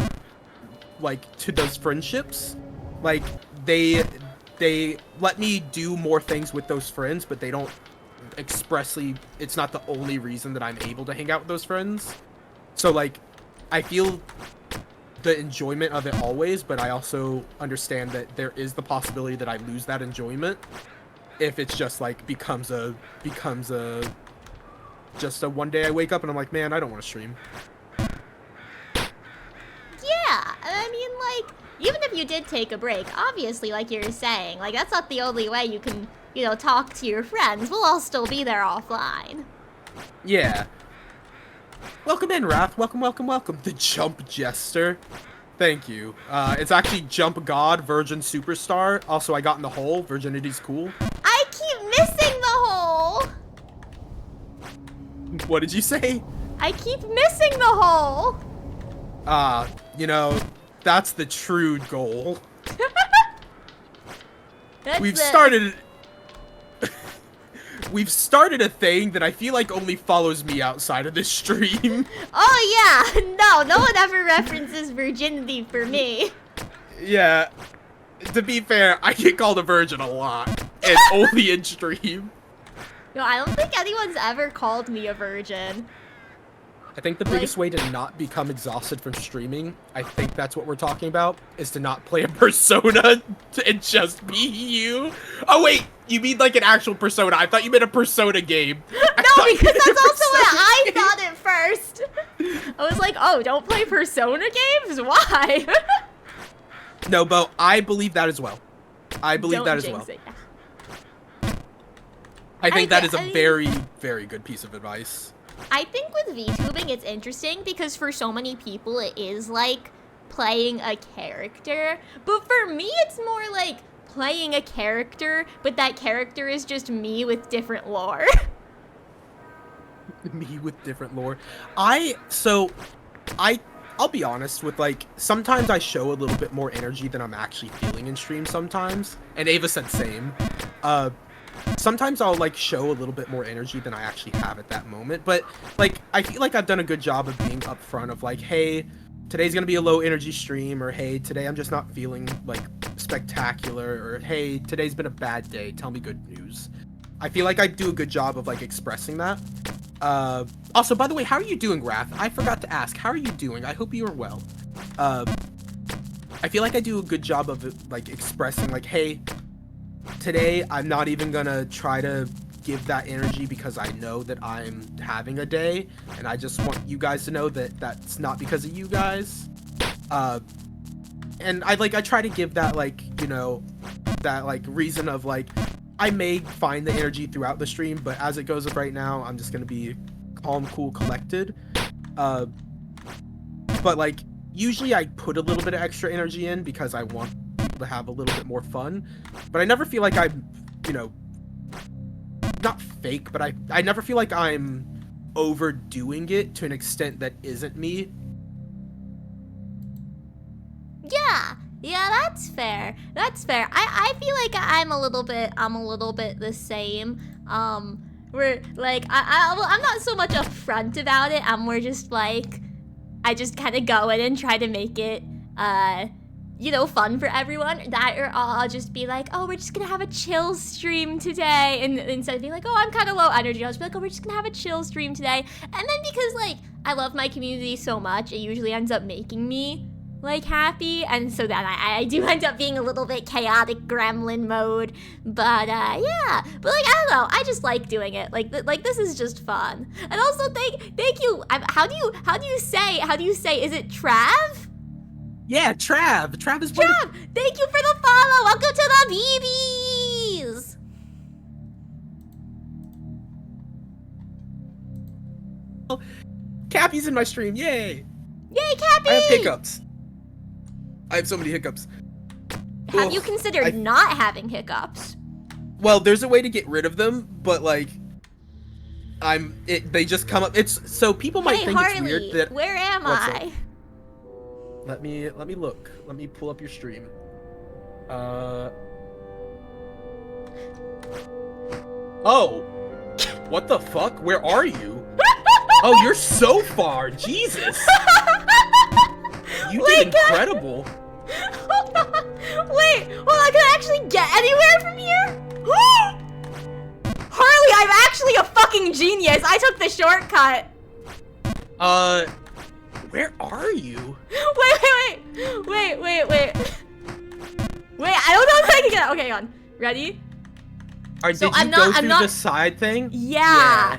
those friendships. Like they let me do more things with those friends, but they don't expressly, it's not the only reason that I'm able to hang out with those friends. So like I feel the enjoyment of it always, but I also understand that there is the possibility that I lose that enjoyment if it's just like becomes a just a one day I wake up and I'm like, man, I don't want to stream. Yeah, I mean, like, even if you did take a break, obviously, like you're saying, like, that's not the only way you can, you know, talk to your friends. We'll all still be there offline. Yeah. Welcome in, Wrath. Welcome, welcome, welcome. The Jump Jester. Thank you. It's actually Jump God, Virgin Superstar. Also, I got in the hole. Virginity's cool. I keep missing the hole! What did you say? I keep missing the hole! You know, that's the true goal. We've started a thing that I feel like only follows me outside of this stream. Oh yeah, no one ever references virginity for me. Yeah, to be fair, I get called a virgin a lot, and only in stream. No, I don't think anyone's ever called me a virgin. I think the biggest way to not become exhausted from streaming, I think that's what we're talking about, is to not play a persona and just be you. Oh wait, you mean like an actual persona? I thought you meant a persona game. No, because that's also what I thought at first. I was like, oh, don't play persona games? Why? No, Bo, I believe that as well. I believe that as well. I think that is a very, very good piece of advice. I think with VTubing, it's interesting because for so many people, it is like playing a character. But for me, it's more like playing a character, but that character is just me with different lore. Me with different lore. I'll be honest with, like, sometimes I show a little bit more energy than I'm actually feeling in stream sometimes. And Ava said same. Sometimes I'll, like, show a little bit more energy than I actually have at that moment. But, like, I feel like I've done a good job of being upfront of, like, hey, today's gonna be a low energy stream, or hey, today I'm just not feeling, like, spectacular, or hey, today's been a bad day, tell me good news. I feel like I do a good job of, like, expressing that. Also, by the way, how are you doing, Wrath? I forgot to ask, how are you doing? I hope you are well. I feel like I do a good job of, like, expressing, like, hey, today I'm not even gonna try to give that energy because I know that I'm having a day, and I just want you guys to know that that's not because of you guys. And I try to give that, like, you know, that, like, reason of, like, I may find the energy throughout the stream, but as it goes right now, I'm just gonna be calm, cool, collected. But, like, usually I put a little bit of extra energy in because I want people to have a little bit more fun, but I never feel like I'm, you know, not fake, but I never feel like I'm overdoing it to an extent that isn't me. Yeah, that's fair. That's fair. I feel like I'm a little bit the same. Where like I'm not so much upfront about it. I'm more just like I just kind of go in and try to make it you know, fun for everyone. That or I'll just be like, oh, we're just gonna have a chill stream today, and instead of being like, oh, I'm kind of low energy, I'll just be like, oh, we're just gonna have a chill stream today. And then because like I love my community so much, it usually ends up making me like happy, and so then I do end up being a little bit chaotic gremlin mode. But yeah, but like I don't know, I just like doing it. Like this is just fun. And also thank you. How do you say is it Trav? Yeah, Trav. Trav is Trav, thank you for the follow. Welcome to the BeeBees. Cappy's in my stream. Yay! Yay, Cappy! I have hiccups. I have so many hiccups. Have you considered not having hiccups? Well, there's a way to get rid of them, but like, they just come up. It's so people might think Harley, it's weird that. where am What's I? up? Let me look. Let me pull up your stream. Oh, what the fuck? Where are you? Oh, you're so far. Jesus. You did incredible. Hold on. Wait, well, I can actually get anywhere from here? Harley, I'm actually a fucking genius. I took the shortcut. Where are you? Wait, I don't know if I can get. Okay, on. Ready? Did you go through the side thing? Yeah.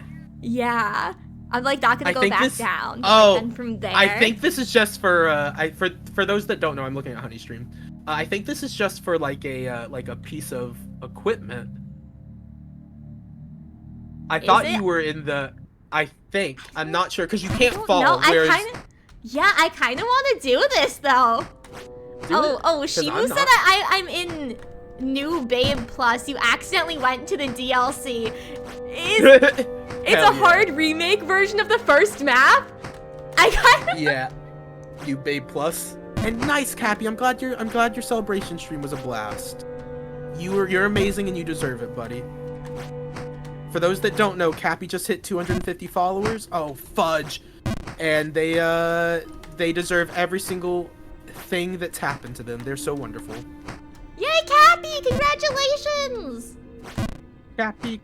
I'm like not gonna go back down. Oh, and from there. I think this is just for for those that don't know, I'm looking at Honey Stream. I think this is just for like a piece of equipment. I thought you were in the. I think I'm not sure because you can't fall. No, whereas... I kind of want to do this though. Shimu said I'm in New Babe Plus. You accidentally went to the DLC. It's a hard remake version of the first map. Yeah, New Babe Plus. And nice, Cappy. I'm glad your celebration stream was a blast. You're amazing and you deserve it, buddy. For those that don't know, Cappy just hit 250 followers. Oh, fudge. And they deserve every single thing that's happened to them. They're so wonderful. Yay, Cappy! Congratulations! Cappy.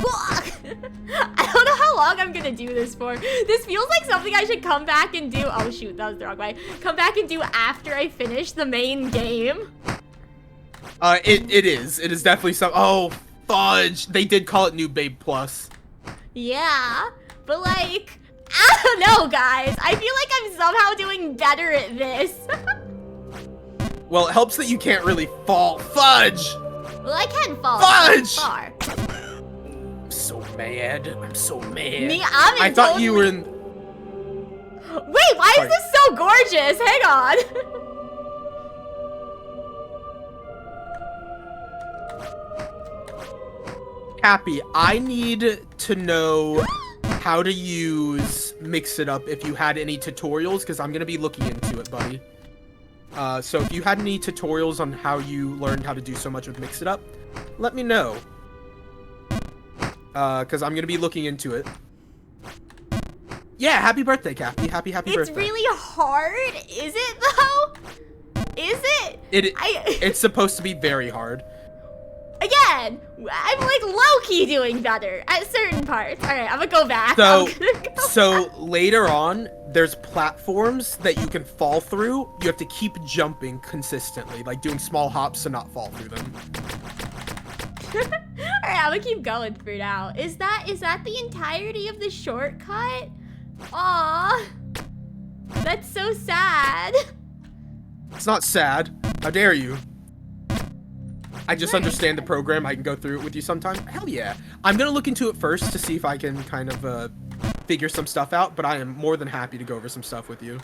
I don't know how long I'm gonna do this for. This feels like something I should come back and do. Oh shoot, that was the wrong way. Come back and do after I finish the main game. It is definitely some. Oh, fudge! They did call it New Babe Plus. Yeah, but like, I don't know, guys. I feel like I'm somehow doing better at this. Well, it helps that you can't really fall. Fudge! Well, I can fall. Fudge! Far. I'm so mad. Me, I thought you were in. Wait, why is this so gorgeous? Hang on. Cappy, I need to know how to use Mix It Up if you had any tutorials, because I'm going to be looking into it, buddy. So if you had any tutorials on how you learned how to do so much with Mix It Up, let me know. Because I'm going to be looking into it. Yeah, happy birthday, Cappy. Happy birthday. It's really hard, is it though? Is it? It's supposed to be very hard. Again, I'm like low-key doing better at certain parts. All right, I'm gonna go back. So later on, there's platforms that you can fall through. You have to keep jumping consistently, like doing small hops to not fall through them. All right, I'm gonna keep going for now. Is that the entirety of the shortcut? Aw, that's so sad. It's not sad. How dare you? I just understand the program. I can go through it with you sometime. Hell yeah. I'm going to look into it first to see if I can kind of figure some stuff out, but I am more than happy to go over some stuff with you.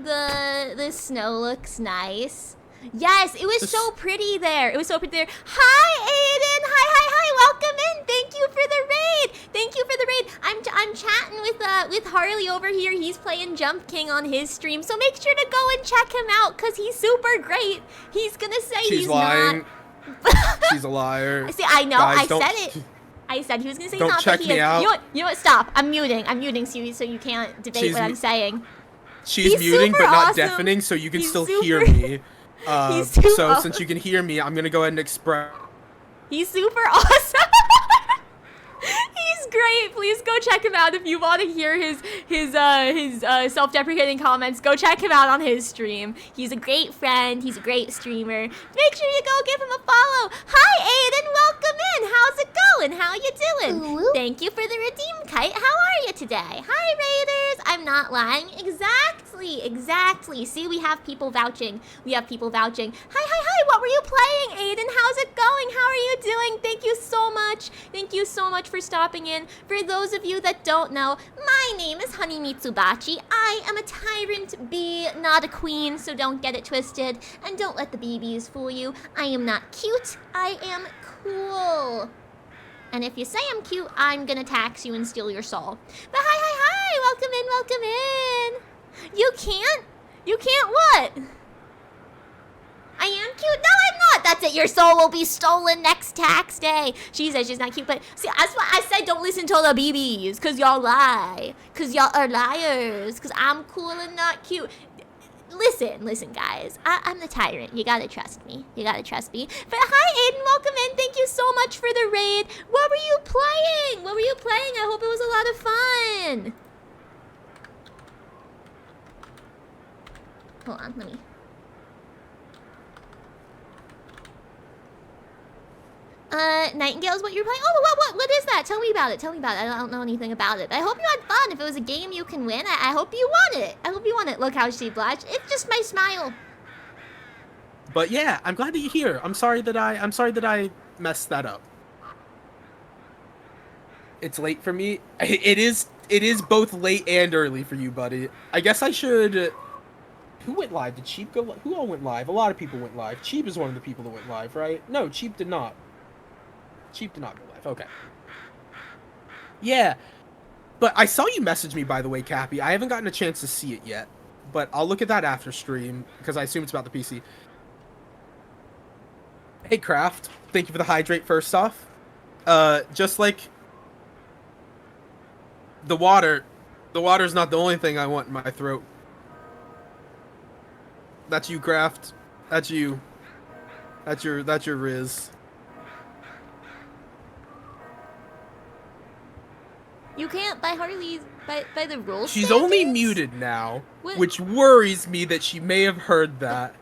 The snow looks nice. Yes, it was so pretty there. It was so pretty there. Hi, Aiden. Hi. Welcome in. Thank you for the raid. Thank you for the raid. I'm chatting with Harley over here. He's playing Jump King on his stream. So make sure to go and check him out because he's super great. He's gonna say he's lying. not. She's a liar. See, I know. Guys, I said it. I said he was gonna say don't not, check but he me is. out. You know what? Stop. I'm muting so you can't debate what I'm saying. She's He's muting super but not awesome. deafening, so you can He's still super- hear me. He's super So awesome. since you can hear me, I'm gonna go ahead and express. He's super awesome. He's great. Please go check him out if you want to hear his self-deprecating comments. Go check him out on his stream. He's a great friend. He's a great streamer. Make sure you go give him a follow. Hi, Aiden. Welcome in. How's it going? How you doing? Ooh. Thank you for the redeem kite. How are you today? Hi, Raiders. I'm not lying. Exactly. See, we have people vouching. Hi. What were you playing, Aiden? How's it going? How are you doing? Thank you so much. Thank you so much for stopping in. For those of you that don't know, my name is Honey Mitsubachi. I am a tyrant bee, not a queen, so don't get it twisted. And don't let the BeeBees fool you. I am not cute. I am cool. And if you say I'm cute, I'm gonna tax you and steal your soul. But hi. Welcome in. You can't what? I am cute? No, I'm not. That's it. Your soul will be stolen next tax day. She says she's not cute, but see, that's why I said don't listen to the BeeBees, because y'all lie. Because y'all are liars. Because I'm cool and not cute. Listen, guys. I'm the tyrant. You gotta trust me. But hi, Aiden. Welcome in. Thank you so much for the raid. What were you playing? I hope it was a lot of fun. Hold on, let me. Nightingale's what you're playing? Oh, what is that? Tell me about it. I don't know anything about it. I hope you had fun. If it was a game you can win, I hope you won it. Look how she blushed. It's just my smile. But yeah, I'm glad that you're here. I'm sorry that I messed that up. It's late for me. It is both late and early for you, buddy. I guess I should. Who went live? Did Cheap go? Who all went live? A lot of people went live. Cheap is one of the people that went live, right? No, Cheap did not. Cheap did not go live. Okay. Yeah. But I saw you message me, by the way, Cappy. I haven't gotten a chance to see it yet. But I'll look at that after stream, because I assume it's about the PC. Hey, Craft. Thank you for the hydrate first off. Just like the water's not the only thing I want in my throat. That's you, Craft. That's you. That's your Riz. You can't buy Harley's by the rules. She's only standards? muted now, What? which worries me that she may have heard that.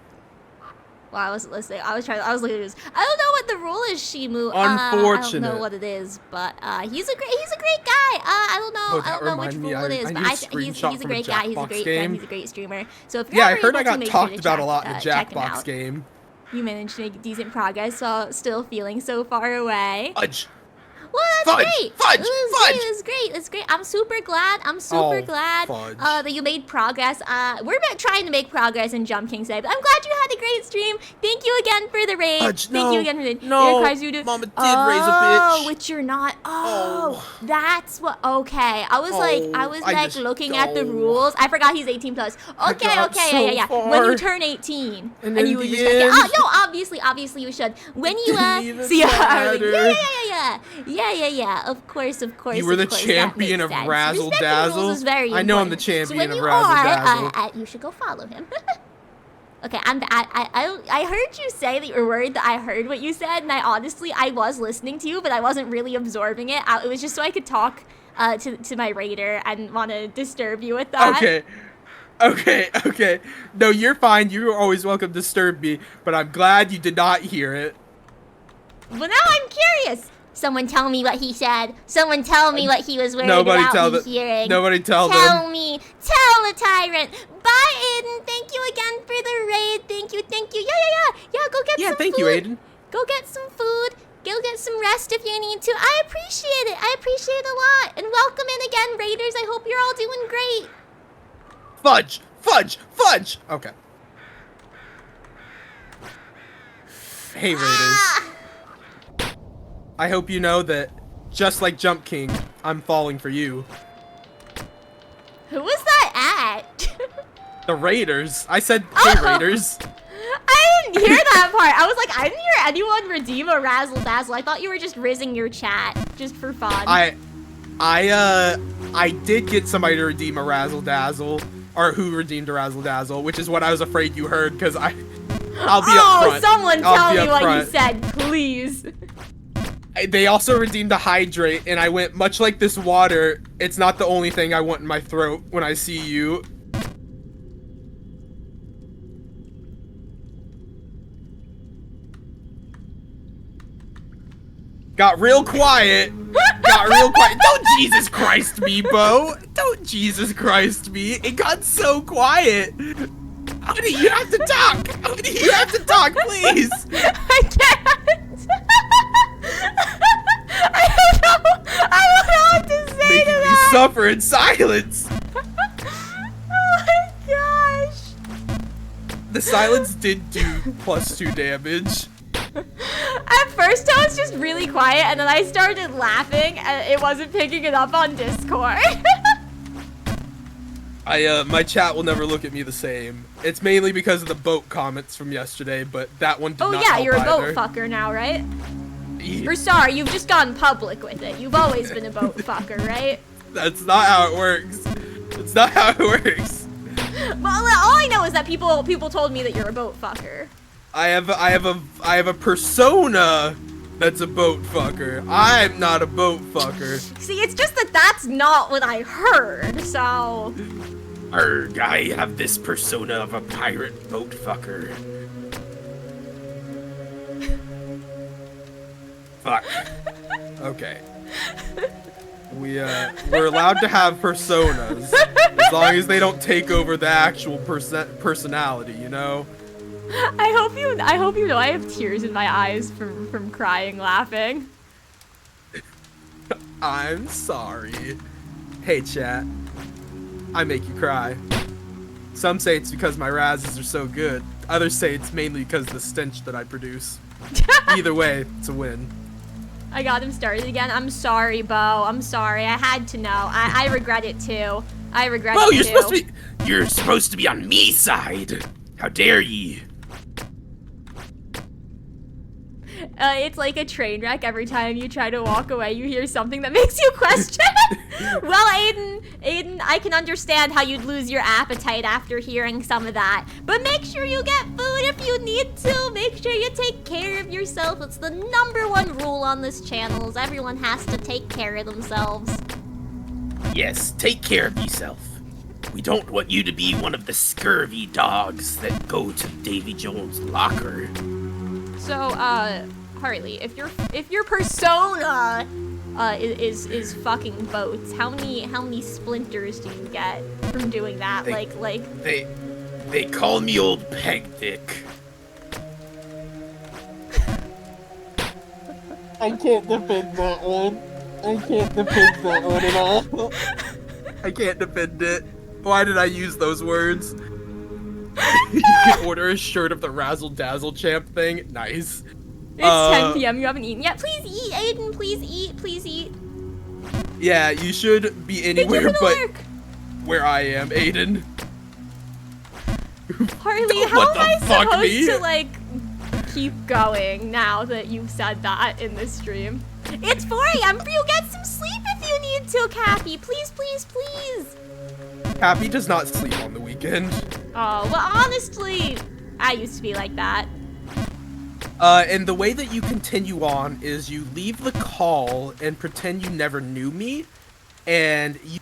Well, I wasn't listening. I was looking at this. I don't know what the rule is, Shimu. Unfortunate. I don't know what it is, but he's a great guy. I don't know. Oh, I that don't know which reminded me, rule it is, I but need a he's screenshot a from great a guy. He's a Jackbox great game. friend. He's a great streamer. So if you're Yeah, I ever heard I able to got make talked sure to about check, a lot in the check him Jackbox out. game. You managed to make decent progress while still feeling so far away. Fudge. Well, that's Fudge! great. Fudge! Fudge! That's great. I'm super glad. Fudge. That you made progress. We're trying to make progress in Jump King today, but I'm glad you had a great stream. Thank you again for the raid. Fudge, Thank you again for the no. Mama did Mama did raise a bitch. which you're not. Oh. That's what. Okay, I was I looking at the rules. I forgot he's 18 plus. Okay, got so yeah. When far. you turn 18, And and in you would the just end, no, obviously you should. When you didn't even see matter. yeah. Of course. You were the of course, champion that of makes sense. Razzle Respect the rules Dazzle. is very I know I'm the important. champion so when of you Razzle are, Dazzle. you should go follow him. Okay, I heard you say that you were worried that I heard what you said, and I was listening to you, but I wasn't really absorbing it. It was just so I could talk to my raider. I didn't want to disturb you with that. Okay. No, you're fine. You're always welcome to disturb me, but I'm glad you did not hear it. Well, now I'm curious. Someone tell me what he said. Someone tell me what he was worried Nobody about tell me them. hearing. Nobody tell them. Tell me. Tell the tyrant. Bye, Aiden. Thank you again for the raid. Thank you. Yeah, go get some food. Thank you, Aiden. Go get some food. Go get some rest if you need to. I appreciate it. A lot. And welcome in again, raiders. I hope you're all doing great. Fudge. Okay. Hey Raiders. Ah! I hope you know that, just like Jump King, I'm falling for you. Who was that at? The Raiders. I said, hey Oh. Raiders. I didn't hear that part. I was like, I didn't hear anyone redeem a razzle dazzle. I thought you were just rizzing your chat just for fun. I did get somebody to redeem a razzle dazzle, or who redeemed a razzle dazzle, which is what I was afraid you heard, because I'll be upfront. Oh, someone I'll tell be me what you upfront. said, please. They also redeemed a hydrate, and I went, much like this water, it's not the only thing I want in my throat when I see you. Got real quiet. Got real quiet. Don't Jesus Christ me, Bo. Don't Jesus Christ me. It got so quiet. Honey, you have to talk. Honey, you have to talk, please. I can't. I don't know what to say Making to me that. suffer in silence. Oh my gosh. The silence did do +2 damage. At first I was just really quiet and then I started laughing and it wasn't picking it up on Discord. My chat will never look at me the same. It's mainly because of the boat comments from yesterday, but that one did Oh not yeah, help you're a boat either. fucker now, right? Yeah, Or sorry, you've just gone public with it. You've always been a boat fucker, right? That's not how it works. That's not how it works. Well, all I know is that people told me that you're a boat fucker. I have a persona that's a boat fucker. I'm not a boat fucker. See, it's just that that's not what I heard, so... Arrgh, I have this persona of a pirate boat fucker. Fuck. Okay. We're allowed to have personas as long as they don't take over the actual personality, you know? I hope you know I have tears in my eyes from crying laughing. I'm sorry. Hey chat. I make you cry. Some say it's because my razzes are so good. Others say it's mainly because of the stench that I produce. Either way, it's a win. I got him started again. I'm sorry, Bo. I'm sorry. I had to know. I regret it too. I regret Bo, it too. you're supposed to be on me side. How dare ye? It's like a train wreck. Every time you try to walk away, you hear something that makes you question. Well, Aiden, I can understand how you'd lose your appetite after hearing some of that. But make sure you get food if you need to. Make sure you take care of yourself. It's the #1 rule on this channel is everyone has to take care of themselves. Yes, take care of yourself. We don't want you to be one of the scurvy dogs that go to Davy Jones' locker. So, Harley, if your persona is fucking boats, how many splinters do you get from doing that? They call me Old Peg Dick. I can't defend that one. I can't defend that one at all. I can't defend it. Why did I use those words? You can order a shirt of the Razzle Dazzle Champ thing. Nice. It's 10 p.m. You haven't eaten yet. Please eat, Aiden. Please eat. Please eat. Yeah, you should be Thank you anywhere for the but work. where I am, Aiden. Harley, how What am I the fuck, supposed me? to like keep going now that you've said that in this stream? It's 4 a.m. for you. Get some sleep if you need to, Cappy. Please, please, please. Happy does not sleep on the weekend. Oh, well, honestly, I used to be like that. And the way that you continue on is you leave the call and pretend you never knew me, and you...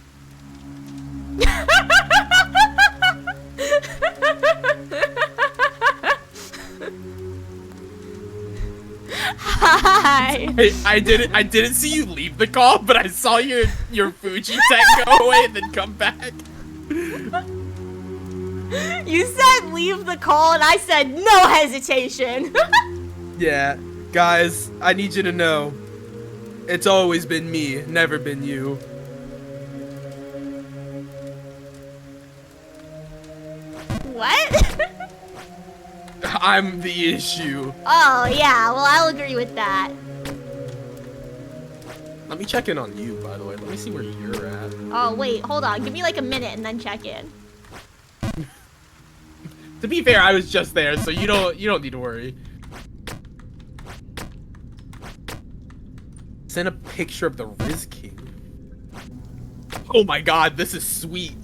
Hi. I didn't see you leave the call, but I saw your Fuji tech go away and then come back. You said leave the call, and I said no hesitation. Yeah, guys, I need you to know, it's always been me, never been you. What? I'm the issue. Oh, yeah, well, I'll agree with that. Let me check in on you, by the way. Let me see where you're at. Oh, wait, hold on. Give me like a minute and then check in. To be fair, I was just there, so you don't need to worry. Send a picture of the Riz King. Oh my god, this is sweet.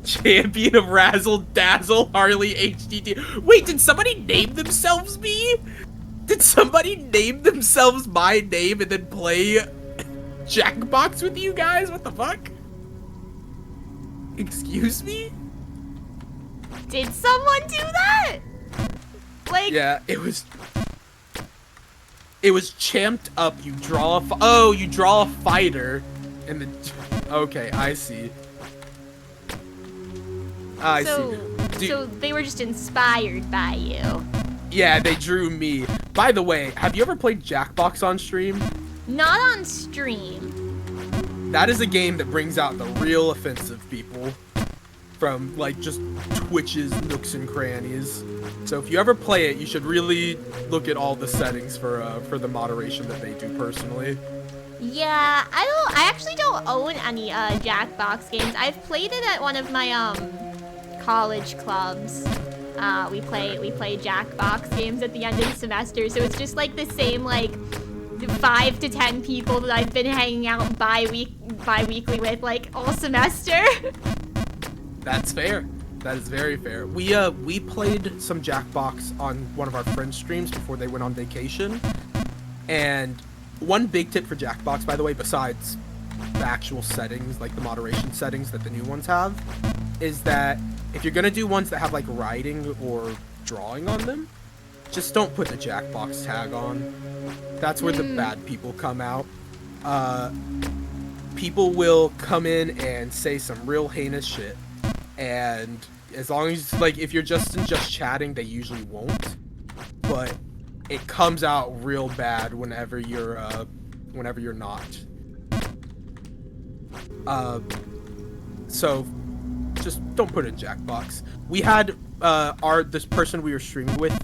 Champion of Razzle Dazzle Harley HDT. Wait, did somebody name themselves me? Did somebody name themselves my name and then play Jackbox with you guys? What the fuck? Excuse me? Did someone do that? Like, Yeah, it was champed up. You draw a you draw a fighter, and then okay, I see. I see. So they were just inspired by you. Yeah, they drew me. By the way, have you ever played Jackbox on stream? Not on stream. That is a game that brings out the real offensive people from like just Twitch's nooks and crannies. So if you ever play it, you should really look at all the settings for the moderation that they do personally. Yeah, I actually don't own any Jackbox games. I've played it at one of my college clubs. We play Jackbox games at the end of the semester, so it's just like the same like 5 to 10 people that I've been hanging out bi-weekly with like all semester. That's fair. That is very fair. We played some Jackbox on one of our friends' streams before they went on vacation. And one big tip for Jackbox, by the way, besides the actual settings, like the moderation settings that the new ones have, is that if you're gonna do ones that have like writing or drawing on them, just don't put the Jackbox tag on. That's where the bad people come out. People will come in and say some real heinous shit. And as long as, like, if you're just chatting, they usually won't. But it comes out real bad whenever you're not. So just don't put it in Jackbox. We had this person we were streaming with,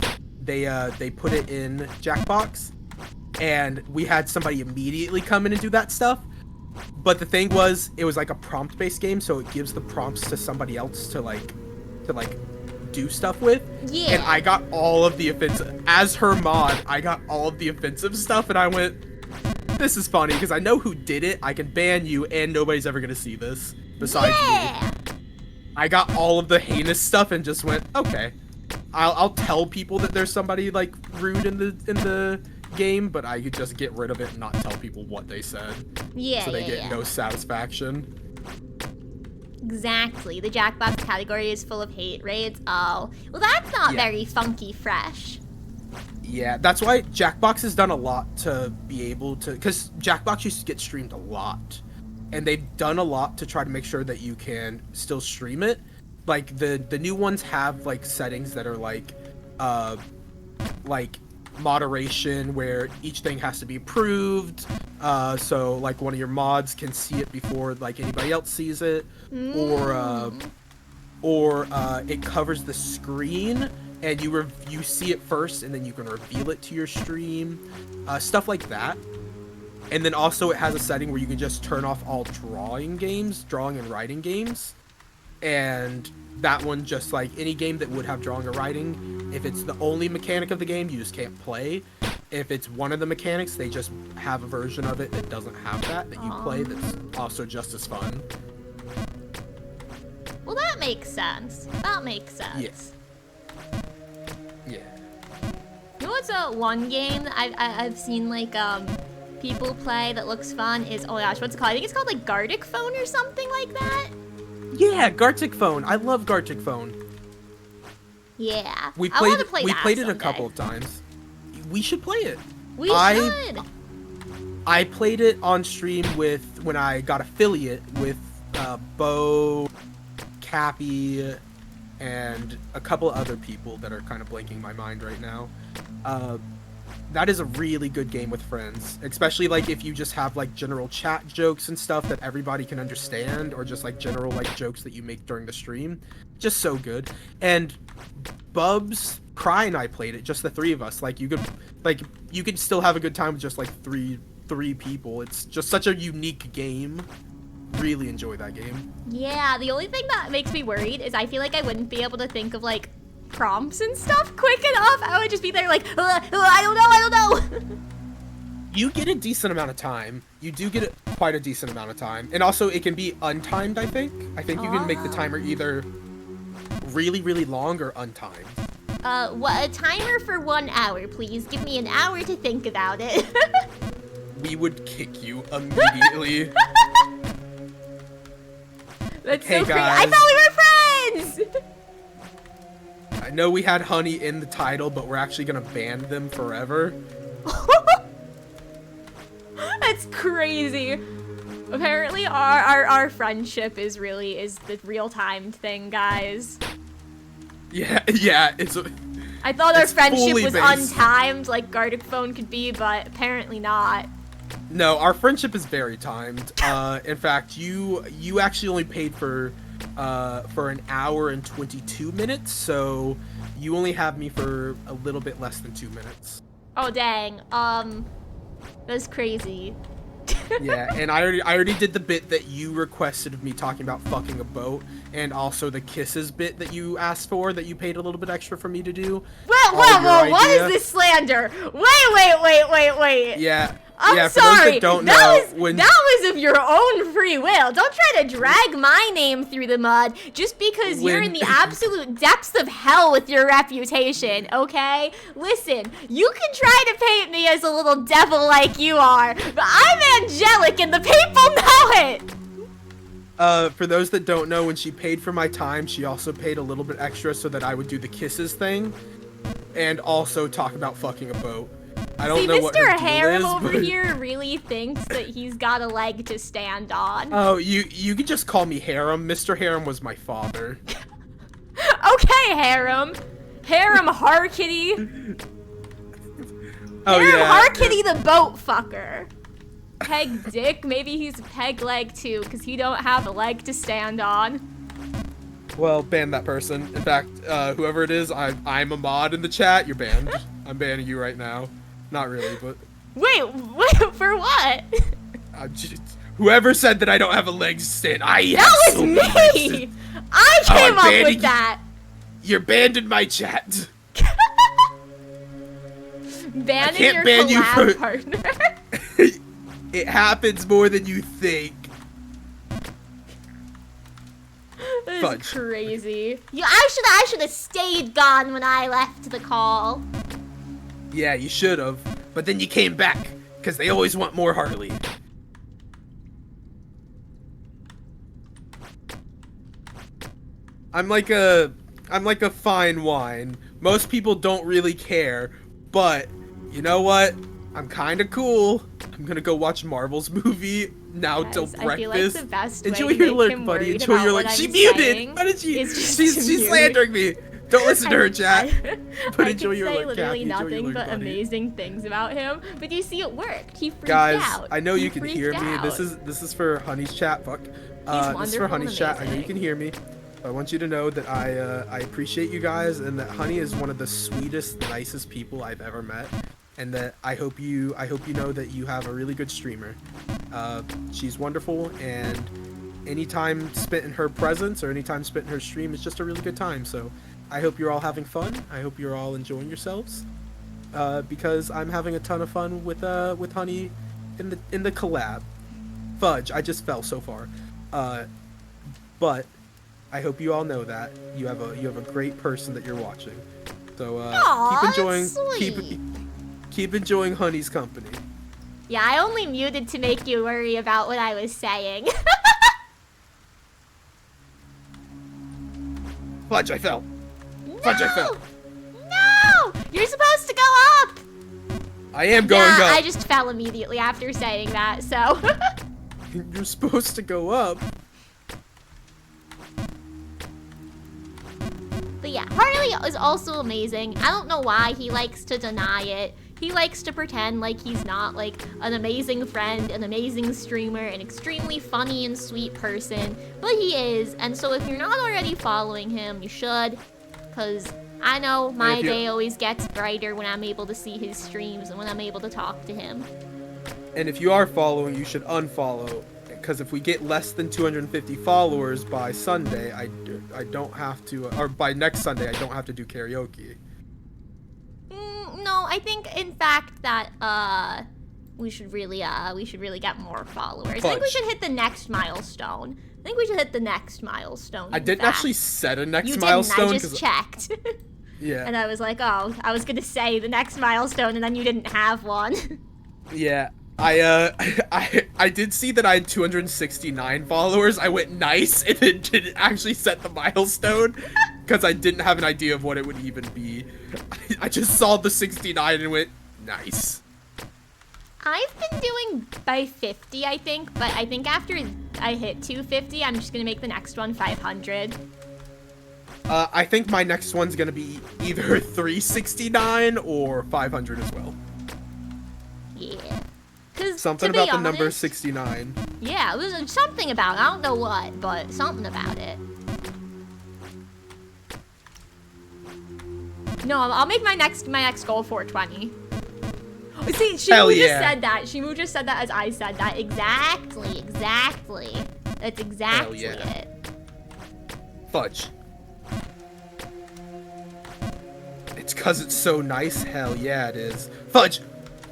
they put it in Jackbox, and we had somebody immediately come in and do that stuff. But the thing was, it was like a prompt-based game, so it gives the prompts to somebody else to do stuff with. Yeah. And I got all of the offensive, as her mod, I got all of the offensive stuff, and I went, this is funny, because I know who did it, I can ban you, and nobody's ever gonna see this, besides me. I got all of the heinous stuff and just went, okay. I'll tell people that there's somebody, like, rude in the game, but I could just get rid of it and not tell people what they said. Yeah, so they get no satisfaction. Exactly. The Jackbox category is full of hate raids. Oh, well, that's not very funky fresh. Yeah, that's why Jackbox has done a lot to be able to, because Jackbox used to get streamed a lot, and they've done a lot to try to make sure that you can still stream it. Like the new ones have like settings that are like moderation, where each thing has to be approved, so like one of your mods can see it before like anybody else sees it, or it covers the screen and you see it first and then you can reveal it to your stream, stuff like that. And then also it has a setting where you can just turn off all drawing and writing games, and that one, just like any game that would have drawing or writing, if it's the only mechanic of the game, you just can't play. If it's one of the mechanics, they just have a version of it that doesn't have that you play, that's also just as fun. Well, that makes sense. That makes sense. Yeah. You know what's one game that I've seen like people play that looks fun is, oh gosh, what's it called? I think it's called like Gartic Phone or something like that. Yeah, Gartic Phone. I love Gartic Phone. Yeah. We I want played to play we that played it a someday. couple of times. We should play it. We should. I played it on stream when I got affiliate with Bo, Cappy, and a couple other people that are kind of blanking my mind right now. that is a really good game with friends, especially like if you just have like general chat jokes and stuff that everybody can understand, or just like general like jokes that you make during the stream. Just so good. And Bubs, Cry, and I played it, just the three of us. Like you could still have a good time with just like three people. It's just such a unique game. Really enjoy that game. Yeah, the only thing that makes me worried is I feel like I wouldn't be able to think of like prompts and stuff quick enough. I would just be there like, I don't know. You get a decent amount of time. You do get quite a decent amount of time. And also it can be untimed, I think. I think you can make the timer either really, really long or untimed. What, a timer for 1 hour, please. Give me an hour to think about it. We would kick you immediately. That's Hey, so crazy. guys. I thought we were friends! I know we had Honey in the title, but we're actually gonna ban them forever. That's crazy. Apparently our friendship is the real-timed thing, guys. Yeah, it's I thought our It's friendship fully was based. untimed like Gartic Phone could be, but apparently not. no, our friendship is very timed. In fact, you actually only paid for an hour and 22 minutes, so you only have me for a little bit less than 2 minutes. Oh dang. That's crazy. Yeah, and I already did the bit that you requested of me talking about fucking a boat, and also the kisses bit that you asked for, that you paid a little bit extra for me to do. Whoa, what is this slander? Wait. Yeah. I'm yeah, sorry. For those that don't know, that was of your own free will. Don't try to drag my name through the mud just because you're in the absolute depths of hell with your reputation, okay? Listen, you can try to paint me as a little devil like you are, but I'm angelic and the people know it. For those that don't know, when she paid for my time, she also paid a little bit extra so that I would do the kisses thing, and also talk about fucking a boat. I don't know what her Mr. deal Harem is, over but... here really thinks that he's got a leg to stand on. Oh, you could just call me Harem. Mr. Harem was my father. Okay, Harem. Harem Harkitty. Oh, Harem yeah. Harkitty the boat fucker. Peg Dick, maybe he's a peg leg too, because he don't have a leg to stand on. Well, ban that person. In fact, whoever it is, I'm a mod in the chat. You're banned. I'm banning you right now. Not really, but... Wait, for what? Whoever said that I don't have a leg to stand, That was me! I came up with that! You're banned in my chat. Banning can't your ban you collab for- partner. It happens more than you think. This Fudge. is crazy. I should have stayed gone when I left the call. Yeah, you should have. But then you came back, because they always want more Harley. I'm like a fine wine. Most people don't really care, but you know what? I'm kind of cool. I'm gonna go watch Marvel's movie now till Guys, breakfast. I feel like the best Enjoy way to your make lurk, him buddy. worried Enjoy about your what lurk. I'm She muted. saying Why did she? is just She's mute. slandering me. Don't listen to her, chat. But I enjoy could your say lurk, literally Kathy. Enjoy your nothing lurk, but buddy. amazing things about him, but you see, it worked. He freaked Guys, out. I know He you can freaked hear me. out. This is for Honey's chat. Fuck. This is for wonderful Honey's and chat. I know you amazing. can hear me. I want you to know that I appreciate you guys, and that Honey is one of the sweetest, nicest people I've ever met, and that I hope you know that you have a really good streamer. She's wonderful, and any time spent in her presence or any time spent in her stream is just a really good time. So I hope you're all having fun. I hope you're all enjoying yourselves, because I'm having a ton of fun with Honey in the collab. Fudge, I just fell so far. But I hope you all know that you have a great person that you're watching. So Aw, keep enjoying sweet. keep enjoying Honey's company. Yeah, I only muted to make you worry about what I was saying. Fudge, I fell. Fudge, I fell. No! You're supposed to go up! I am going yeah, up. I just fell immediately after saying that, so... You're supposed to go up. But yeah, Harley is also amazing. I don't know why he likes to deny it. He likes to pretend like he's not like an amazing friend, an amazing streamer, an extremely funny and sweet person, but he is. And so if you're not already following him, you should, because I know my day always gets brighter when I'm able to see his streams and when I'm able to talk to him. And if you are following, you should unfollow, because if we get less than 250 followers by Sunday, I don't have to, or by next Sunday, I don't have to do karaoke. No, I think in fact that we should really get more followers. I think we should hit the next milestone. I didn't actually set a next you milestone. I just checked. Yeah. And I was like, oh, I was gonna say the next milestone, and then you didn't have one. Yeah. I did see that I had 269 followers. I went nice, and then didn't actually set the milestone because I didn't have an idea of what it would even be. I just saw the 69 and went nice. I've been doing by 50, I think, but I think after I hit 250, I'm just gonna make the next one 500. I think my next one's gonna be either 369 or 500 as well. Yeah. Cause something about the number 69. Yeah, it was something about it. I don't know what, but something about it. No, I'll make my next goal 420. See, Shimu just said that. Shimu just said that as I said that. Exactly. That's exactly it. Fudge. It's cause it's so nice. Hell yeah, it is. Fudge.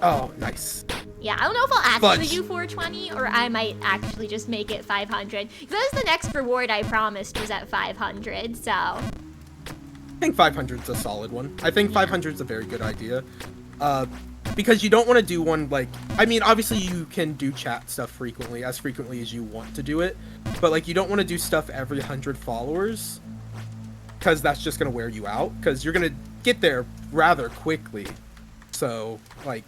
Oh, nice. Yeah, I don't know if I'll actually do 420 or I might actually just make it 500. Because that was the next reward I promised was at 500, so. I think 500's a solid one. I think 500's a very good idea. Because you don't want to do one like, I mean, obviously you can do chat stuff frequently as you want to do it. But like, you don't want to do stuff every 100 followers. Because that's just going to wear you out. Because you're going to get there rather quickly. So, like...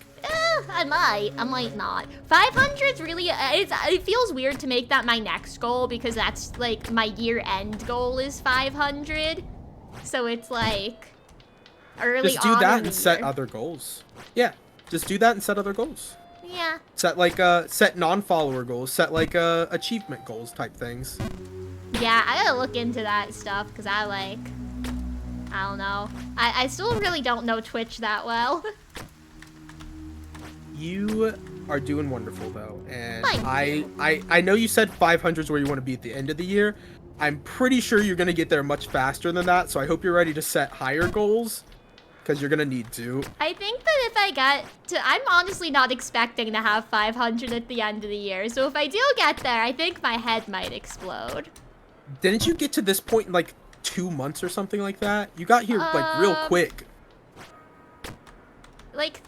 I might not. 500's really, it feels weird to make that my next goal because that's like my year-end goal is 500. So it's like early on. Just do that and set other goals. Yeah, just do that and set other goals. Yeah. Set like set non-follower goals, set like achievement goals type things. Yeah, I gotta look into that stuff because I don't know. I still really don't know Twitch that well. You are doing wonderful though, and I know you said 500 is where you want to be at the end of the year. I'm pretty sure you're gonna get there much faster than that, so I hope you're ready to set higher goals, because you're gonna need to. I think that if I get to, I'm honestly not expecting to have 500 at the end of the year, so if I do get there, I think my head might explode. Didn't you get to this point in like 2 months or something like that? You got here like real quick. Like.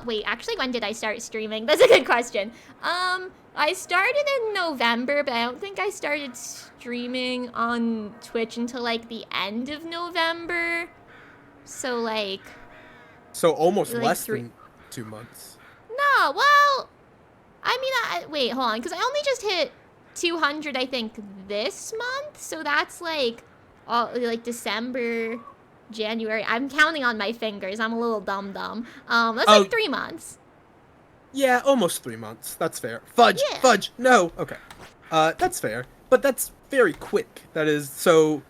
Wait, actually, when did I start streaming? That's a good question. I started in November, but I don't think I started streaming on Twitch until, like, the end of November. So, like... So, almost like less than 2 months. No, well... I mean, wait, hold on, because I only just hit 200, I think, this month. So that's, like December... January. I'm counting on my fingers. I'm a little dumb. That's like 3 months. Yeah, almost 3 months. That's fair. Fudge. Yeah. Fudge. No. Okay. That's fair. But that's very quick. That is, so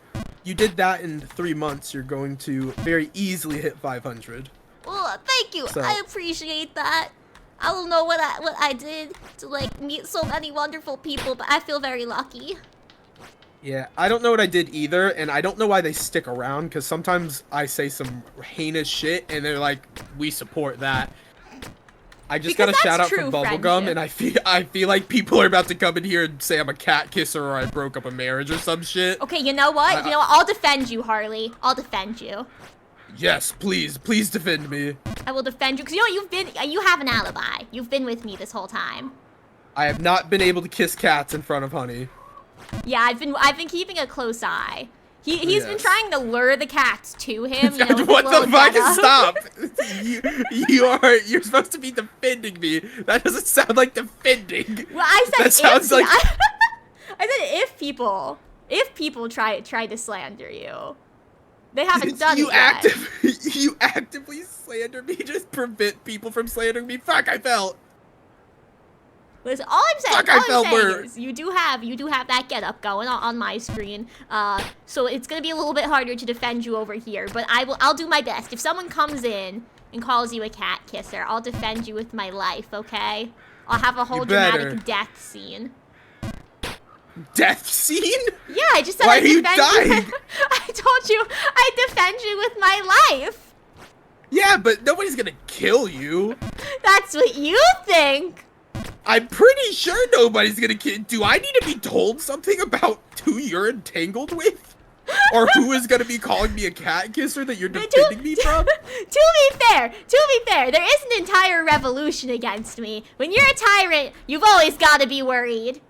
you did that in 3 months. You're going to very easily hit 500. Well, thank you. So, I appreciate that. I don't know what I did to like meet so many wonderful people, but I feel very lucky. Yeah, I don't know what I did either, and I don't know why they stick around, because sometimes I say some heinous shit, and they're like, we support that. I just got a shout out from Bubblegum, and I feel like people are about to come in here and say I'm a cat kisser or I broke up a marriage or some shit. Okay, you know what? I'll defend you, Harley. I'll defend you. Yes, please defend me. I will defend you, because you have an alibi. You've been with me this whole time. I have not been able to kiss cats in front of Honey. Yeah, I've been keeping a close eye. He's been trying to lure the cats to him. What the fuck? Stop! You're supposed to be defending me. That doesn't sound like defending. Well, I said that sounds like I said if people try to slander you. They haven't done you it yet. You actively slander me. Just prevent people from slandering me. Fuck, I fell. Listen, all I'm saying, Fuck, I fell where? is you do have that get up going on my screen. So it's gonna be a little bit harder to defend you over here, but I'll do my best. If someone comes in and calls you a cat kisser, I'll defend you with my life, okay? I'll have a whole dramatic death scene. Death scene? Yeah, I just said Why I'd are you defend dying? I told you I'd defend you with my life. Yeah, but nobody's gonna kill you. That's what you think. I'm pretty sure nobody's gonna kill. Do I need to be told something about who you're entangled with? Or who is gonna be calling me a cat kisser that you're defending me from? To be fair, there is an entire revolution against me. When you're a tyrant, you've always got to be worried.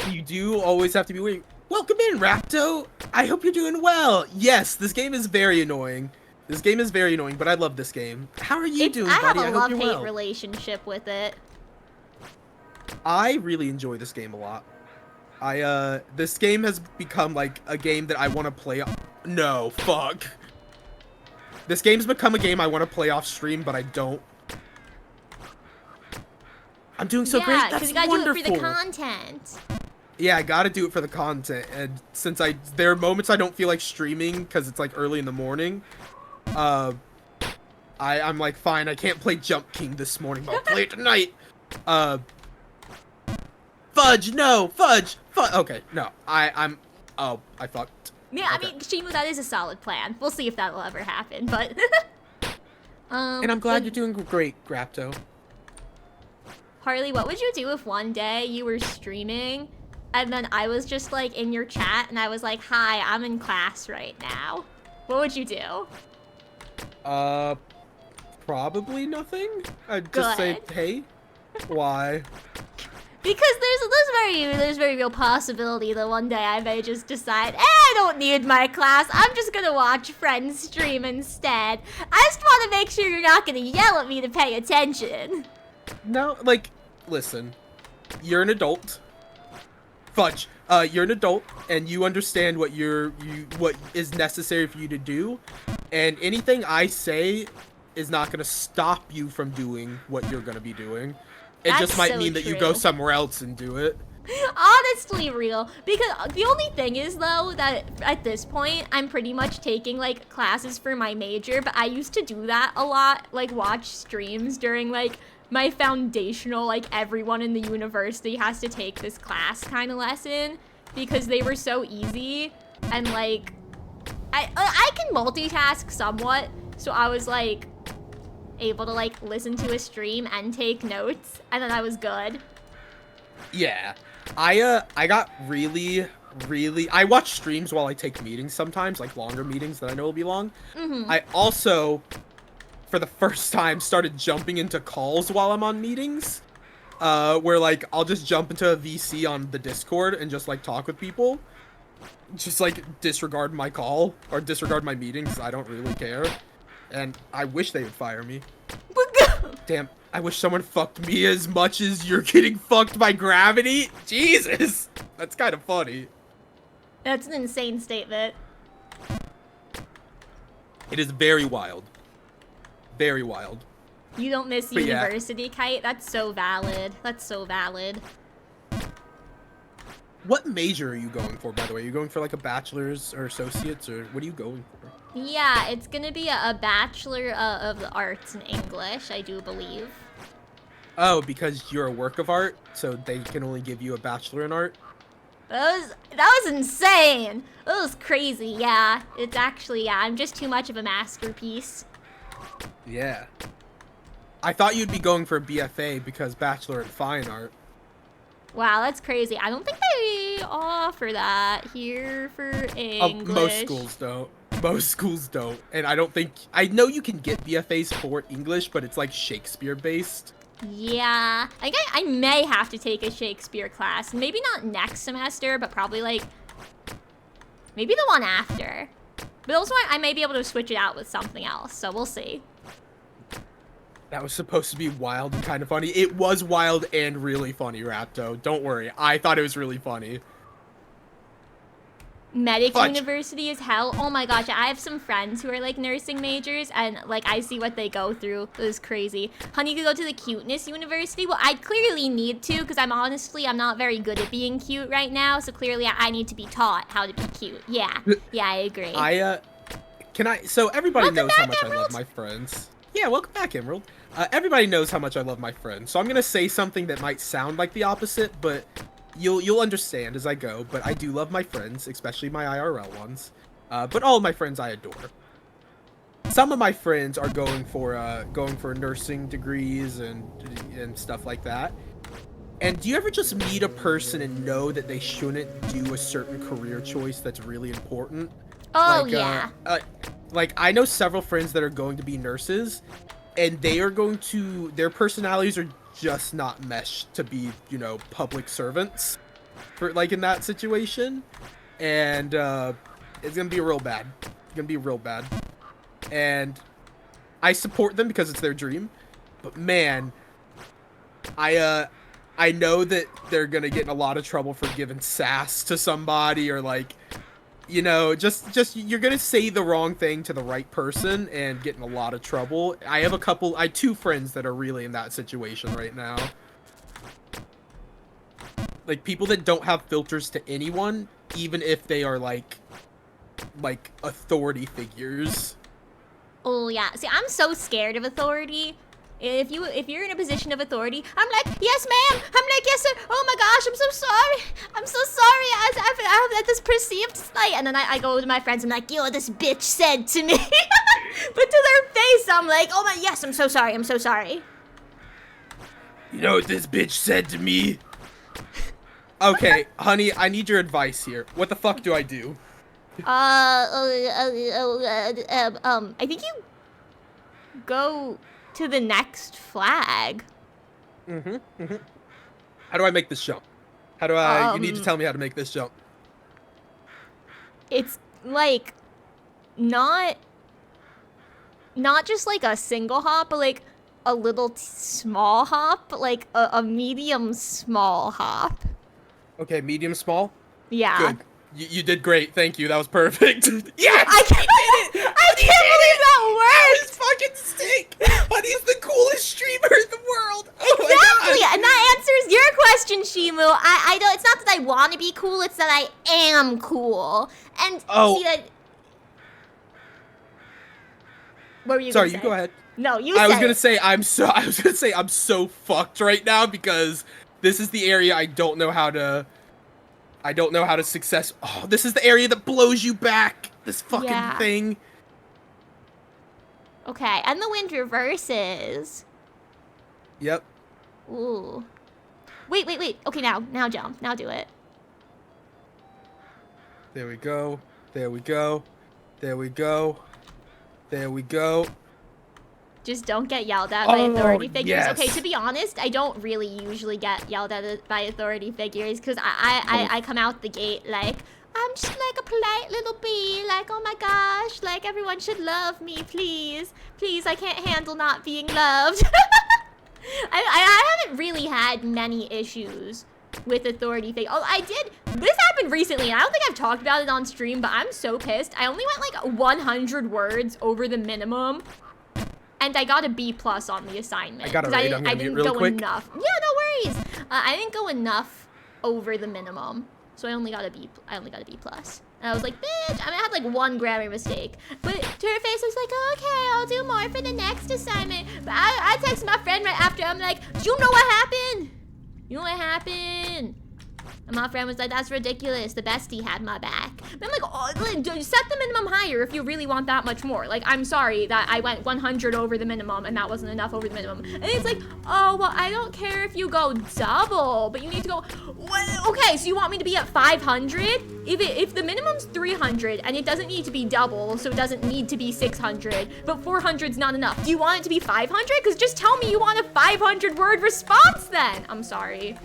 You do always have to be worried. Welcome in, Rapto. I hope you're doing well. Yes, this game is very annoying. This game is very annoying, but I love this game. How are you doing, I buddy? have a hope you're love-hate well. relationship with it. I really enjoy this game a lot. This game has become like a game that I want to play. No, fuck. This game's become a game I want to play off stream, but I don't. I'm doing so great. Yeah, That's you gotta wonderful. do it for the content. Yeah, I gotta do it for the content, and since there are moments I don't feel like streaming because it's like early in the morning, I'm like, fine, I can't play Jump King this morning, but I'll play it tonight. Fudge, no, fudge. Okay, no, I fucked. Yeah, Okay. I mean, Shimu, that is a solid plan. We'll see if that will ever happen, but... And I'm glad you're doing great, Grapto. Harley, what would you do if one day you were streaming and then I was just like in your chat and I was like, hi, I'm in class right now? What would you do? Probably nothing. I'd just say, hey, why? Because there's very real possibility that one day I may just decide, I don't need my class. I'm just gonna watch friends stream instead. I just want to make sure you're not gonna yell at me to pay attention. No, like, listen, you're an adult. Fudge. You're an adult, and you understand what what is necessary for you to do, and anything I say is not gonna stop you from doing what you're gonna be doing. It That's just might so mean that you true. go somewhere else and do it. Honestly real. Because the only thing is, though, that at this point, I'm pretty much taking, like, classes for my major, but I used to do that a lot, like, watch streams during, like, my foundational, like, everyone in the university has to take this class kind of lesson, because they were so easy, and, like, I can multitask somewhat, so I was, like, able to, like, listen to a stream and take notes, and then I was good. Yeah. I got really, I watch streams while I take meetings sometimes, like longer meetings that I know will be long. Mm-hmm. I also, for the first time, started jumping into calls while I'm on meetings. Where, like, I'll just jump into a VC on the Discord and just, like, talk with people. Just, like, disregard my call or disregard my meetings. I don't really care. And I wish they would fire me. Damn, I wish someone fucked me as much as you're getting fucked by gravity. Jesus! That's kind of funny. That's an insane statement. It is very wild. Very wild. You don't miss But yeah. university, Kite? That's so valid. That's so valid. What major are you going for, by the way? Are you going for, like, a bachelor's or associates, or what are you going for? Yeah, it's gonna be a Bachelor of the Arts in English, I do believe. Oh, because you're a work of art, so they can only give you a bachelor in art? That was insane! That was crazy, yeah. It's actually, yeah, I'm just too much of a masterpiece. Yeah. I thought you'd be going for a BFA because Bachelor in Fine Art. Wow, that's crazy. I don't think they offer that here for English. Most schools don't. Most schools don't. And I know you can get BFAs for English, but it's like Shakespeare based. Yeah, I think I may have to take a Shakespeare class. Maybe not next semester, but probably like, maybe the one after. But also I may be able to switch it out with something else, so we'll see. That was supposed to be wild and kind of funny. It was wild and really funny, Rapto. Don't worry. I thought it was really funny. medic Fudge. university is hell. Oh my gosh, I have some friends who are like nursing majors, and like I see what they go through. It is crazy. Honey could go to the cuteness university. Well, I clearly need to, because I'm not very good at being cute right now. So clearly I need to be taught how to be cute. Yeah, I agree. So everybody Welcome knows how back, much I Emerald. love my friends. Yeah, welcome back, Emerald. Everybody knows how much I love my friends, so I'm gonna say something that might sound like the opposite, but you'll understand as I go. But I do love my friends, especially my IRL ones. But all of my friends I adore. Some of my friends are going for nursing degrees and stuff like that. And do you ever just meet a person and know that they shouldn't do a certain career choice that's really important? Oh, Like, yeah. Like, I know several friends that are going to be nurses, and their personalities are just not meshed to be, public servants for, like, in that situation. And, it's gonna be real bad. It's gonna be real bad. And I support them because it's their dream. But, man, I know that they're gonna get in a lot of trouble for giving sass to somebody, or, like, just you're gonna say the wrong thing to the right person and get in a lot of trouble. I have two friends that are really in that situation right now. Like, people that don't have filters to anyone, even if they are like authority figures. Oh yeah. See, I'm so scared of authority. If you're in a position of authority, I'm like, yes, ma'am. I'm like, yes, sir. Oh my gosh, I'm so sorry. I'm so sorry. I have this perceived slight. And then I go to my friends. I'm like, yo, this bitch said to me. But to their face, I'm like, oh my, yes, I'm so sorry. I'm so sorry. You know what this bitch said to me? Okay, honey, I need your advice here. What the fuck do I do? I think you go to the next flag. How do I make this jump? How do I? You need to tell me how to make this jump. It's like not just like a single hop, but like a little small hop, like a medium small hop. Okay, medium, small. Yeah. Good. You did great. Thank you. That was perfect. Yes! I can't believe that worked. That was fucking sick. Buddy's the coolest streamer in the world. Oh my Exactly, God. and that answers your question, Shimu. I don't. It's not that I want to be cool. It's that I am cool. And see that. What were you? Sorry, gonna you say? go ahead. No, you. I was said gonna it. say I'm so fucked right now because this is the area I don't know how to success. Oh, this is the area that blows you back. This fucking thing. Okay, and the wind reverses. Yep. Ooh. Wait. Okay, now jump. Now do it. There we go. There we go. There we go. There we go. Just don't get yelled at by authority figures. Yes. Okay, to be honest, I don't really usually get yelled at by authority figures because I come out the gate like, I'm just like a polite little bee, like, oh my gosh, like everyone should love me, please. Please, I can't handle not being loved. I haven't really had many issues with authority figures. Oh, this happened recently, and I don't think I've talked about it on stream, but I'm so pissed. I only went like 100 words over the minimum. And I got a B+ on the assignment. I got a rate. I'm gonna I mute didn't really go quick. enough. Yeah, no worries. I didn't go enough over the minimum, so I only got a B+. And I was like, bitch. I had like one grammar mistake, but to her face, I was like, oh, okay, I'll do more for the next assignment. But I texted my friend right after. I'm like, do you know what happened? You know what happened? And my friend was like, that's ridiculous. The bestie had my back. But I'm like, oh, set the minimum higher if you really want that much more. Like, I'm sorry that I went 100 over the minimum and that wasn't enough over the minimum. And it's like, oh, well, I don't care if you go double, but you need to go, what? Okay, so you want me to be at 500? If the minimum's 300 and it doesn't need to be double, so it doesn't need to be 600, but 400's not enough. Do you want it to be 500? Because just tell me you want a 500 word response then. I'm sorry.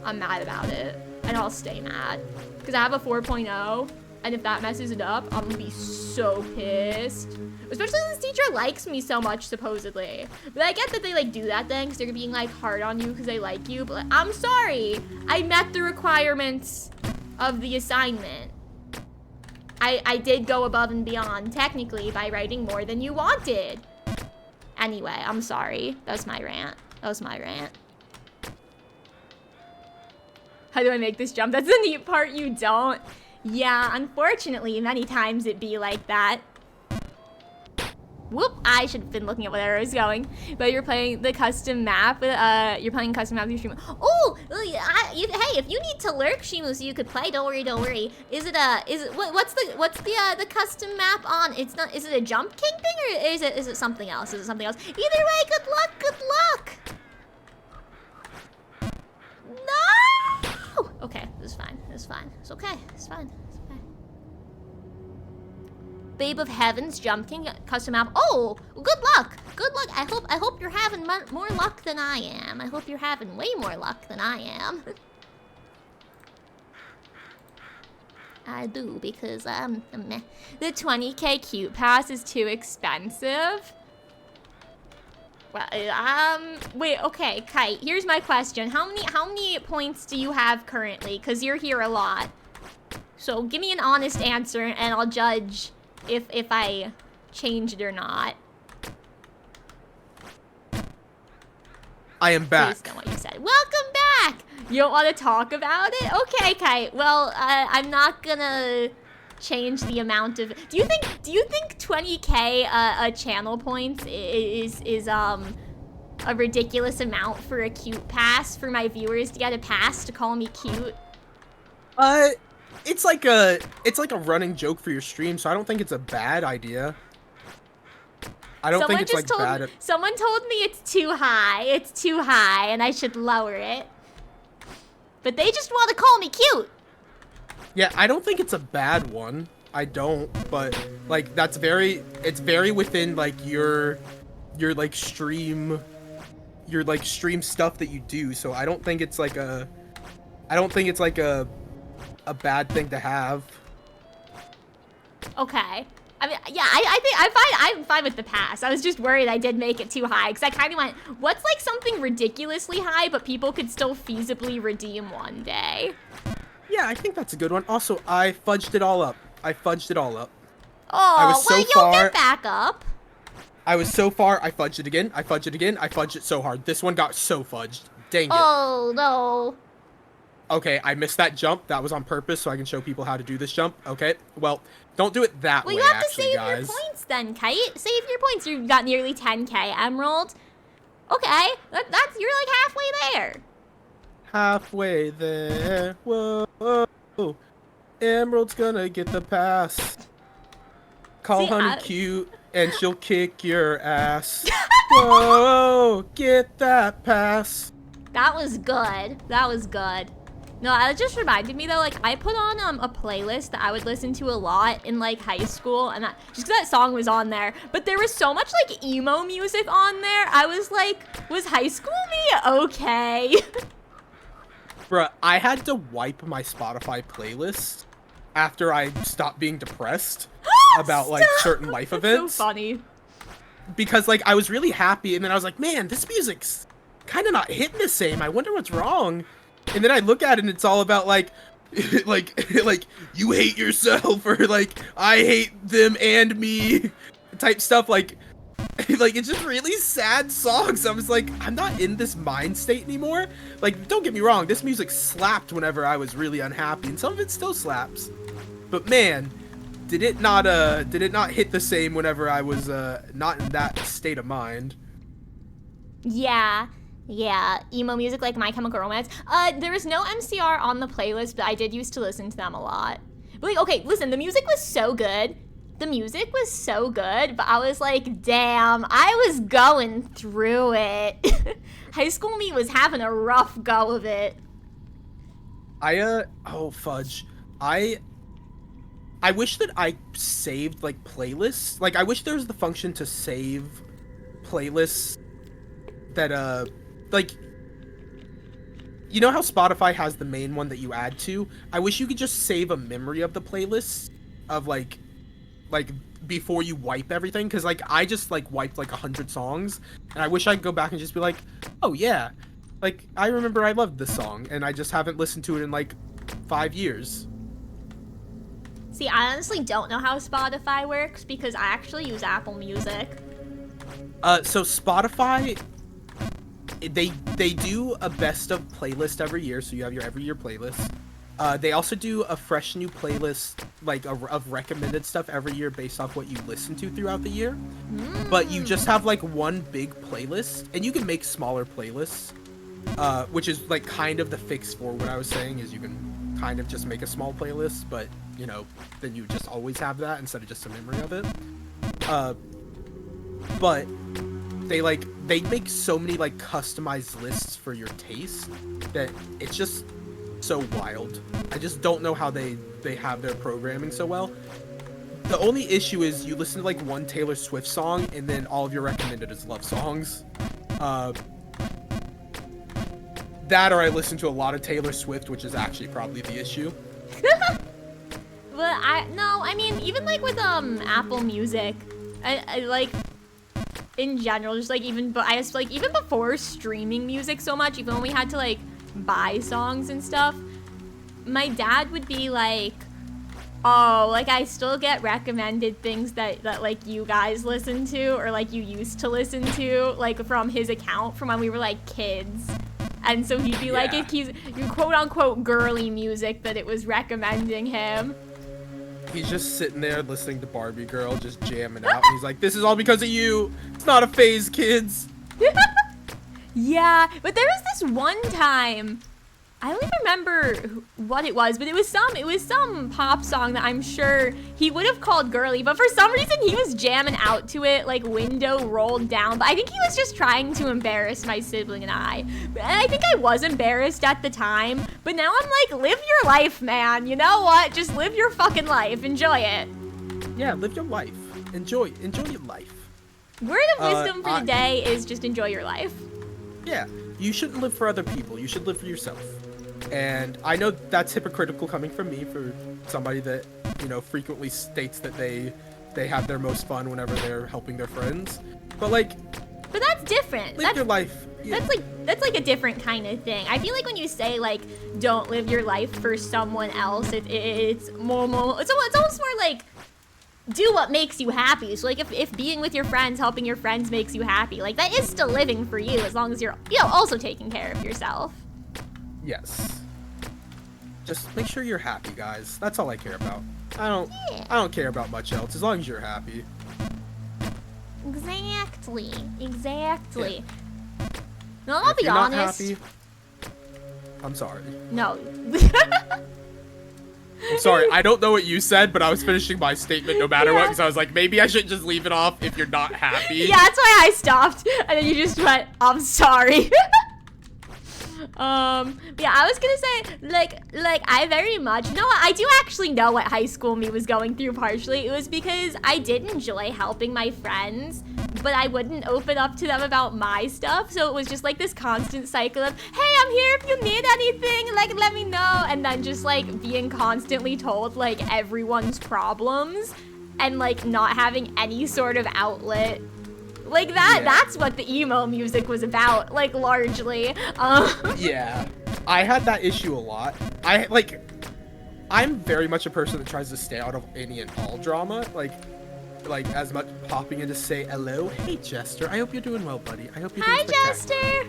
I'm mad about it, and I'll stay mad because I have a 4.0, and if that messes it up, I'm gonna be so pissed. Especially since this teacher likes me so much, supposedly. But I get that they like do that thing because they're being like hard on you because they like you. But like, I'm sorry, I met the requirements of the assignment. I did go above and beyond, technically, by writing more than you wanted. Anyway, I'm sorry. That was my rant. How do I make this jump? That's the neat part, you don't. Yeah, unfortunately, many times it be like that. Whoop, I should have been looking at where I was going. But you're playing the custom map, you're playing custom map with your stream. Oh, hey, if you need to lurk, Shimu, so you could play, don't worry. What's the custom map on? Is it a Jump King thing, or is it something else? Either way, good luck. No! Okay, it's fine. It's okay. Babe of Heaven's Jump King custom map. Oh, good luck. I hope you're having more luck than I am. I hope you're having way more luck than I am. I do, because meh. The 20k cute pass is too expensive. Well, wait, okay, Kite, here's my question. How many points do you have currently? Because you're here a lot. So give me an honest answer and I'll judge if I changed or not. I am back. Based on what you said. Welcome back! You don't want to talk about it? Okay, Kite. Well, I'm not gonna change the amount of... Do you think 20k channel points is a ridiculous amount for a cute pass for my viewers to get a pass to call me cute? It's like a running joke for your stream, so I don't think it's a bad idea. I don't think it's like bad. Someone told me it's too high, and I should lower it. But they just want to call me cute. Yeah, I don't think it's a bad one. I don't, but like it's very within like your like stream stuff that you do. So I don't think it's like a bad thing to have. Okay. I mean, yeah, I'm fine with the pass. I was just worried I did make it too high, because I kind of went, what's like something ridiculously high, but people could still feasibly redeem one day? Yeah, I think that's a good one. Also, I fudged it all up. Oh, well, you'll get back up. I was so far, I fudged it again, I fudged it so hard. This one got so fudged. Dang it. Oh, no. Okay, I missed that jump. That was on purpose, so I can show people how to do this jump. Okay, well, don't do it that way, Well, you have to actually, save guys. your points then, Kite. Save your points. You've got nearly 10k Emerald. Okay, you're like halfway there. Halfway there. Whoa. Emerald's gonna get the pass. Call honey cute, and she'll kick your ass. Whoa, get that pass. That was good. No, that just reminded me though, like I put on a playlist that I would listen to a lot in like high school, and just 'cause that song was on there, but there was so much like emo music on there. I was like, was high school me okay? Bruh, I had to wipe my Spotify playlist after I stopped being depressed about like certain life events. So funny. Because like I was really happy, and then I was like, man, this music's kind of not hitting the same. I wonder what's wrong. And then I look at it and it's all about like like you hate yourself, or like I hate them and me type stuff. Like it's just really sad songs. I was like, I'm not in this mind state anymore. Like, don't get me wrong, this music slapped whenever I was really unhappy, and some of it still slaps. But man, did it not hit the same whenever I was not in that state of mind. Yeah, emo music like My Chemical Romance. There was no MCR on the playlist, but I did used to listen to them a lot. But like, okay, listen, the music was so good. But I was like, damn, I was going through it. High School Me was having a rough go of it. Oh fudge. I wish that I saved like playlists. Like I wish there was the function to save playlists that like, you know how Spotify has the main one that you add to? I wish you could just save a memory of the playlist of like before you wipe everything, because like I just like wiped like 100 songs, and I wish I could go back and just be like, oh yeah, like I remember I loved this song, and I just haven't listened to it in like 5 years. See, I honestly don't know how Spotify works because I actually use Apple Music. So Spotify, they do a best of playlist every year, so you have your every year playlist. They also do a fresh new playlist, like of recommended stuff every year based off what you listen to throughout the year. But you just have like one big playlist, and you can make smaller playlists, which is like kind of the fix for what I was saying, is you can kind of just make a small playlist, but you know, then you just always have that instead of just a memory of it. But they make so many like customized lists for your taste that it's just so wild. I just don't know how they have their programming so well. The only issue is you listen to like one Taylor Swift song and then all of your recommended is love songs. That or I listen to a lot of Taylor Swift, which is actually probably the issue. But I mean, even like with Apple Music, I like in general, just like even even before streaming music so much, even when we had to like buy songs and stuff, my dad would be like, oh, like I still get recommended things that like you guys listen to or like you used to listen to, like from his account from when we were like kids. And so he'd be like, if he's quote unquote girly music that it was recommending him. He's just sitting there listening to Barbie Girl, just jamming out. And he's like, this is all because of you. It's not a phase, kids. Yeah, but there was this one time, I don't even remember what it was, but it was some pop song that I'm sure he would have called girly, but for some reason he was jamming out to it, like window rolled down. But I think he was just trying to embarrass my sibling and I. And I think I was embarrassed at the time, but now I'm like, live your life, man. You know what? Just live your fucking life. Enjoy it. Yeah, live your life. Enjoy your life. Word of wisdom for the day is just enjoy your life. Yeah, you shouldn't live for other people. You should live for yourself. And I know that's hypocritical coming from me, for somebody that, you know, frequently states that they have their most fun whenever they're helping their friends. But like, but that's different. Live your life. Yeah. That's like a different kind of thing. I feel like when you say like don't live your life for someone else, it's almost more like do what makes you happy. So like if being with your friends, helping your friends makes you happy, like that is still living for you as long as you're, you know, also taking care of yourself. Yes. Just make sure you're happy, guys. That's all I care about. I don't care about much else as long as you're happy. Exactly. Yeah. No, And I'll if be you're honest. Not happy, I'm sorry. No. I'm sorry. I don't know what you said, but I was finishing my statement no matter what, because I was like, maybe I should just leave it off if you're not happy. Yeah, that's why I stopped, and then you just went, I'm sorry. Yeah, I was gonna say, like, I very much, you know what, I do actually know what high school me was going through partially. It was because I did enjoy helping my friends, but I wouldn't open up to them about my stuff, so it was just like this constant cycle of, hey, I'm here if you need anything, like, let me know, and then just, like, being constantly told, like, everyone's problems, and, like, not having any sort of outlet. Like that's what the emo music was about, like largely. Yeah, I had that issue a lot. I'm very much a person that tries to stay out of any and all drama. Like as much popping in to say hello. Hey Jester, I hope you're doing well, buddy. I hope you're doing Hi, Jester.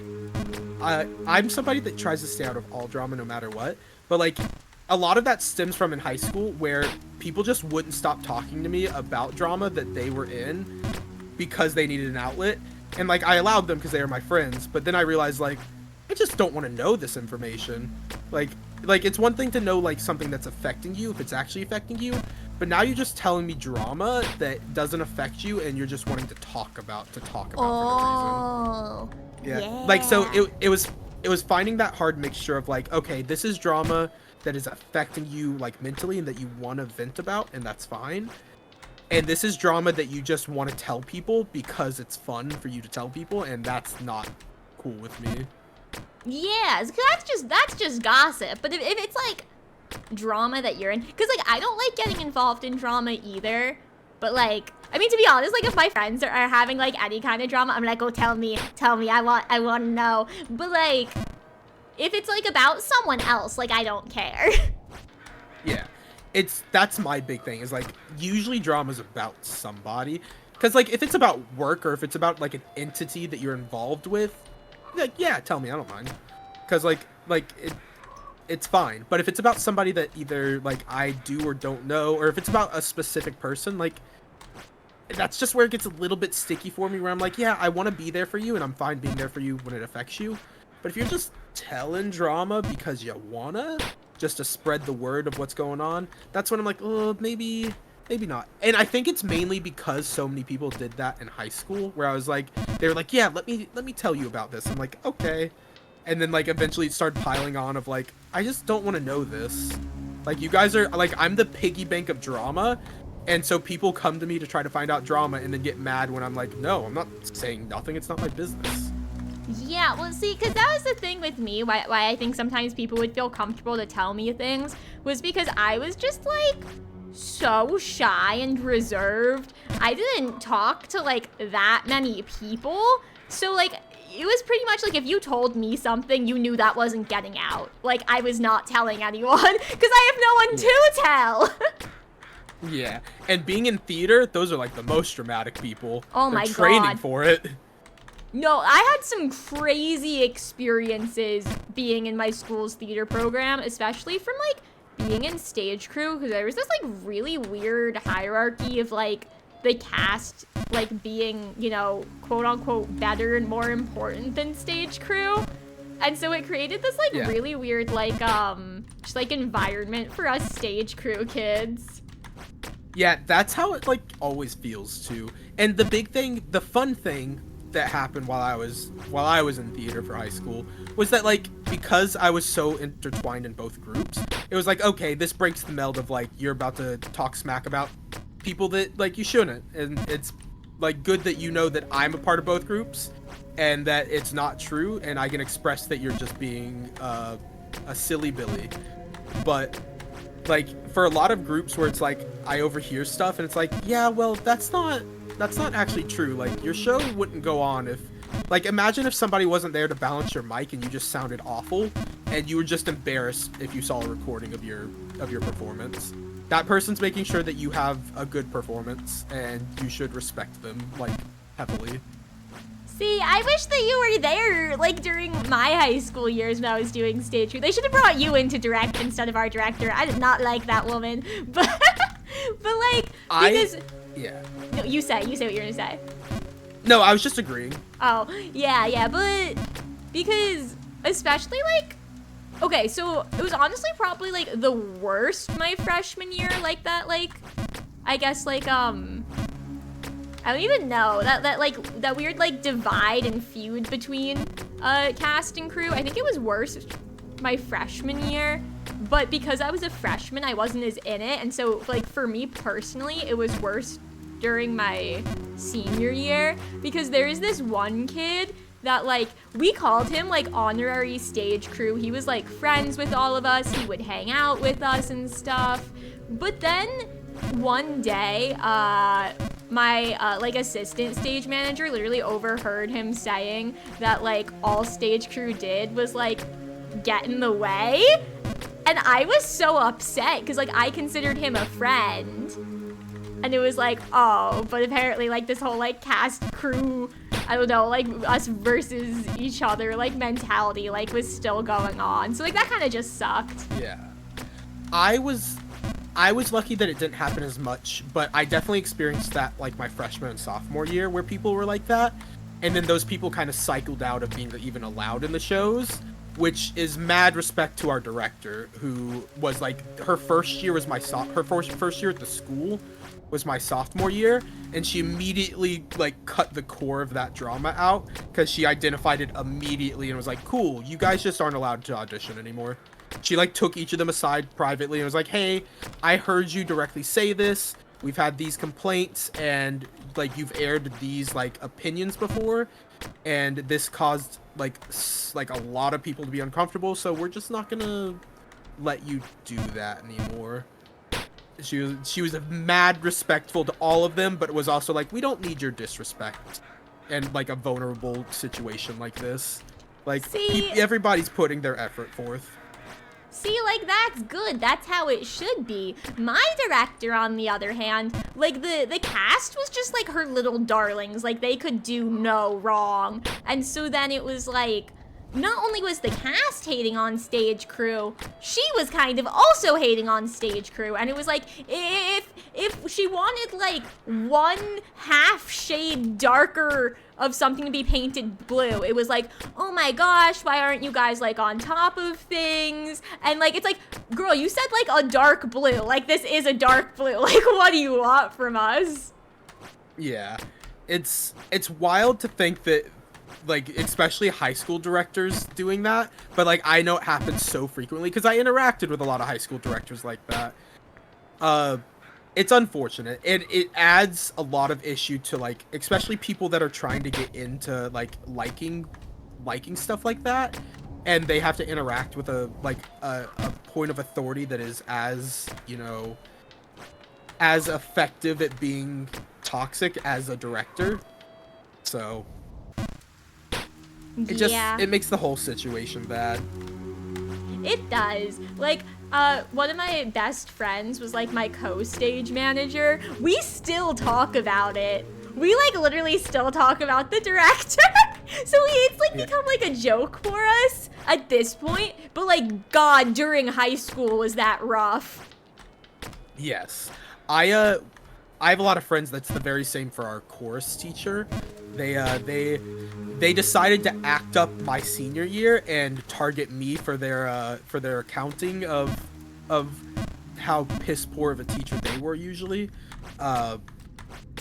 I'm somebody that tries to stay out of all drama no matter what. But like, a lot of that stems from in high school where people just wouldn't stop talking to me about drama that they were in, because they needed an outlet, and like I allowed them because they were my friends, but then I realized like I just don't want to know this information. Like it's one thing to know like something that's affecting you if it's actually affecting you, but now you're just telling me drama that doesn't affect you and you're just wanting to talk about for no reason. Yeah. Like so it was finding that hard mixture of like, okay, this is drama that is affecting you like mentally and that you want to vent about, and that's fine. And this is drama that you just want to tell people because it's fun for you to tell people, and that's not cool with me. Yeah, that's just gossip. But if it's like drama that you're in, because like I don't like getting involved in drama either. But like, I mean, to be honest, like if my friends are having like any kind of drama, I'm like, oh, tell me, I want to know. But like, if it's like about someone else, like I don't care. Yeah. that's my big thing is like usually drama's about somebody, because like if it's about work or if it's about like an entity that you're involved with, like yeah, tell me, I don't mind, because it's fine. But if it's about somebody that either like I do or don't know, or if it's about a specific person, like that's just where it gets a little bit sticky for me, where I'm like, yeah, I want to be there for you and I'm fine being there for you when it affects you. But if you're just telling drama because you wanna, just to spread the word of what's going on, that's when I'm like, oh, maybe not. And I think it's mainly because so many people did that in high school, where I was like, they were like, yeah, let me tell you about this. I'm like, okay. And then like eventually it started piling on of like, I just don't want to know this. Like you guys are like, I'm the piggy bank of drama. And so people come to me to try to find out drama and then get mad when I'm like, no, I'm not saying nothing. It's not my business. Yeah, well, see, because that was the thing with me, why I think sometimes people would feel comfortable to tell me things, was because I was just, like, so shy and reserved. I didn't talk to, like, that many people. So, like, it was pretty much like if you told me something, you knew that wasn't getting out. Like, I was not telling anyone, because I have no one to tell. Yeah, and being in theater, those are like the most dramatic people. Oh They're my training God. for it. No, I had some crazy experiences being in my school's theater program, especially from like being in stage crew, because there was this like really weird hierarchy of like the cast like being, you know, quote unquote better and more important than stage crew. And so it created this like really weird like just like environment for us stage crew kids. Yeah, that's how it like always feels too. And the big thing, the fun thing that happened while I was in theater for high school was that like because I was so intertwined in both groups, it was like, okay, this breaks the meld of like you're about to talk smack about people that like you shouldn't, and it's like good that you know that I'm a part of both groups and that it's not true, and I can express that you're just being a silly Billy. But like for a lot of groups where it's like I overhear stuff and it's like, yeah, well, that's not actually true. Like your show wouldn't go on if, like, imagine if somebody wasn't there to balance your mic and you just sounded awful and you were just embarrassed if you saw a recording of your performance. That person's making sure that you have a good performance and you should respect them like heavily. See, I wish that you were there, like, during my high school years when I was doing stage crew. They should have brought you in to direct instead of our director. I did not like that woman, but like, because... Yeah. No, you say what you're gonna say. No, I was just agreeing. Oh, yeah, but because, especially, like, okay, so it was honestly probably, like, the worst my freshman year, like, that, like, I guess, like, I don't even know, that weird, like, divide and feud between, cast and crew. I think it was worse my freshman year, but because I was a freshman, I wasn't as in it, and so, like, for me personally, it was worse during my senior year, because there is this one kid that, like, we called him, like, honorary stage crew. He was, like, friends with all of us. He would hang out with us and stuff, but then one day, my, like, assistant stage manager literally overheard him saying that, like, all stage crew did was, like, get in the way. And I was so upset, because, like, I considered him a friend. And it was like, oh, but apparently, like, this whole, like, cast crew, I don't know, like, us versus each other, like, mentality, like, was still going on. So, like, that kind of just sucked. Yeah. I was lucky that it didn't happen as much, but I definitely experienced that, like, my freshman and sophomore year where people were like that. And then those people kind of cycled out of being even allowed in the shows, which is mad respect to our director, who was, like, her first year was her first year at the school was my sophomore year, and she immediately, like, cut the core of that drama out because she identified it immediately and was like, cool, you guys just aren't allowed to audition anymore. She, like, took each of them aside privately and was like, hey, I heard you directly say this, we've had these complaints, and, like, you've aired these, like, opinions before, and this caused, like a lot of people to be uncomfortable, so we're just not gonna let you do that anymore. She was mad respectful to all of them, but it was also like, we don't need your disrespect in, like, a vulnerable situation like this. Like, See, everybody's putting their effort forth. See, like, that's good. That's how it should be. My director, on the other hand, like, the cast was just, like, her little darlings. Like, they could do no wrong. And so then it was, like, not only was the cast hating on stage crew, she was kind of also hating on stage crew. And it was like, if she wanted, like, 1/2 shade darker of something to be painted blue, it was like, oh my gosh, why aren't you guys, like, on top of things? And, like, it's like, girl, you said, like, a dark blue. Like, this is a dark blue. Like, what do you want from us? Yeah, it's wild to think that, like, especially high school directors doing that, but, like, I know it happens so frequently because I interacted with a lot of high school directors like that. It's unfortunate, and it adds a lot of issue to, like, especially people that are trying to get into, like, liking stuff like that, and they have to interact with a point of authority that is as, you know, as effective at being toxic as a director. So it makes the whole situation bad. It does. Like, one of my best friends was, like, my co-stage manager. We still talk about it. We, like, literally still talk about the director. So it's, like, become, like, a joke for us at this point. But, like, God, during high school was that rough. Yes. I have a lot of friends that's the very same for our chorus teacher. They decided to act up my senior year and target me for their accounting of how piss poor of a teacher they were usually.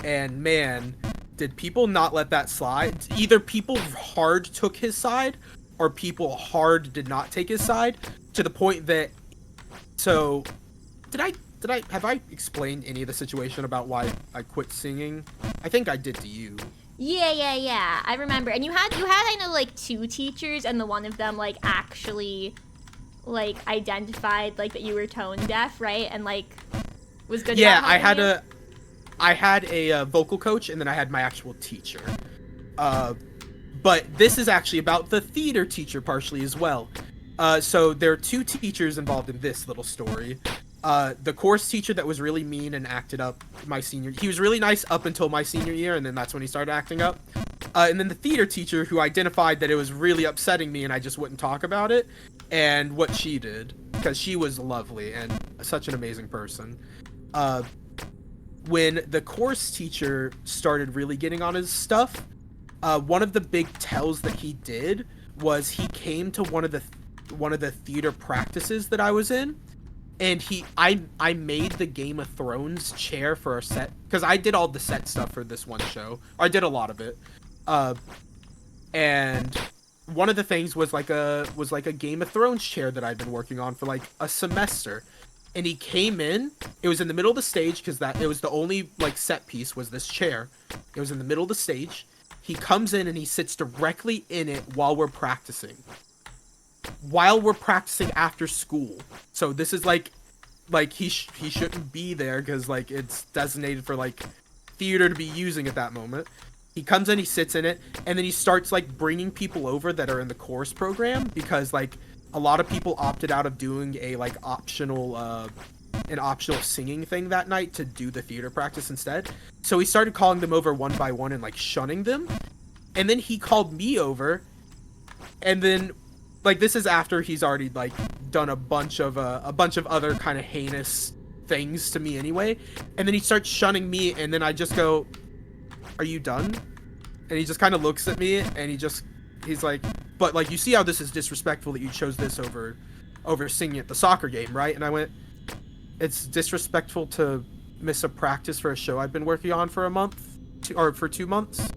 And man, did people not let that slide. Either people hard took his side or people hard did not take his side, to the point that, so have I explained any of the situation about why I quit singing? I think I did to you. Yeah. I remember. And you had, I know, like, 2 teachers, and the one of them, like, actually, like, identified, like, that you were tone deaf, right? And, like, was good. Yeah, about I had a vocal coach, and then I had my actual teacher. But this is actually about the theater teacher partially as well. So there are 2 teachers involved in this little story. The course teacher that was really mean and acted up my senior, he was really nice up until my senior year, and then that's when he started acting up. And then the theater teacher who identified that it was really upsetting me and I just wouldn't talk about it, and what she did, because she was lovely and such an amazing person. When the course teacher started really getting on his stuff, one of the big tells that he did was he came to one of the theater practices that I was in. And I made the Game of Thrones chair for our set, because I did all the set stuff for this one show. I did a lot of it. And one of the things was like a Game of Thrones chair that I'd been working on for like a semester. And he came in, it was in the middle of the stage, because it was the only, like, set piece was this chair. It was in the middle of the stage. He comes in and he sits directly in it while we're practicing. After school. So this is like he shouldn't be there, because, like, it's designated for, like, theater to be using at that moment. He comes in, he sits in it, and then he starts, like, bringing people over that are in the chorus program, because, like, a lot of people opted out of doing a, like, optional singing thing that night to do the theater practice instead. So he started calling them over one by one and, like, shunning them. And then he called me over, and then, like, this is after he's already, like, done a bunch of other kind of heinous things to me anyway. And then he starts shunning me, and then I just go, "Are you done?" And he just kind of looks at me, and he's like, "But, like, you see how this is disrespectful that you chose this over singing at the soccer game, right?" And I went, "It's disrespectful to miss a practice for a show I've been working on for a month, or for 2 months.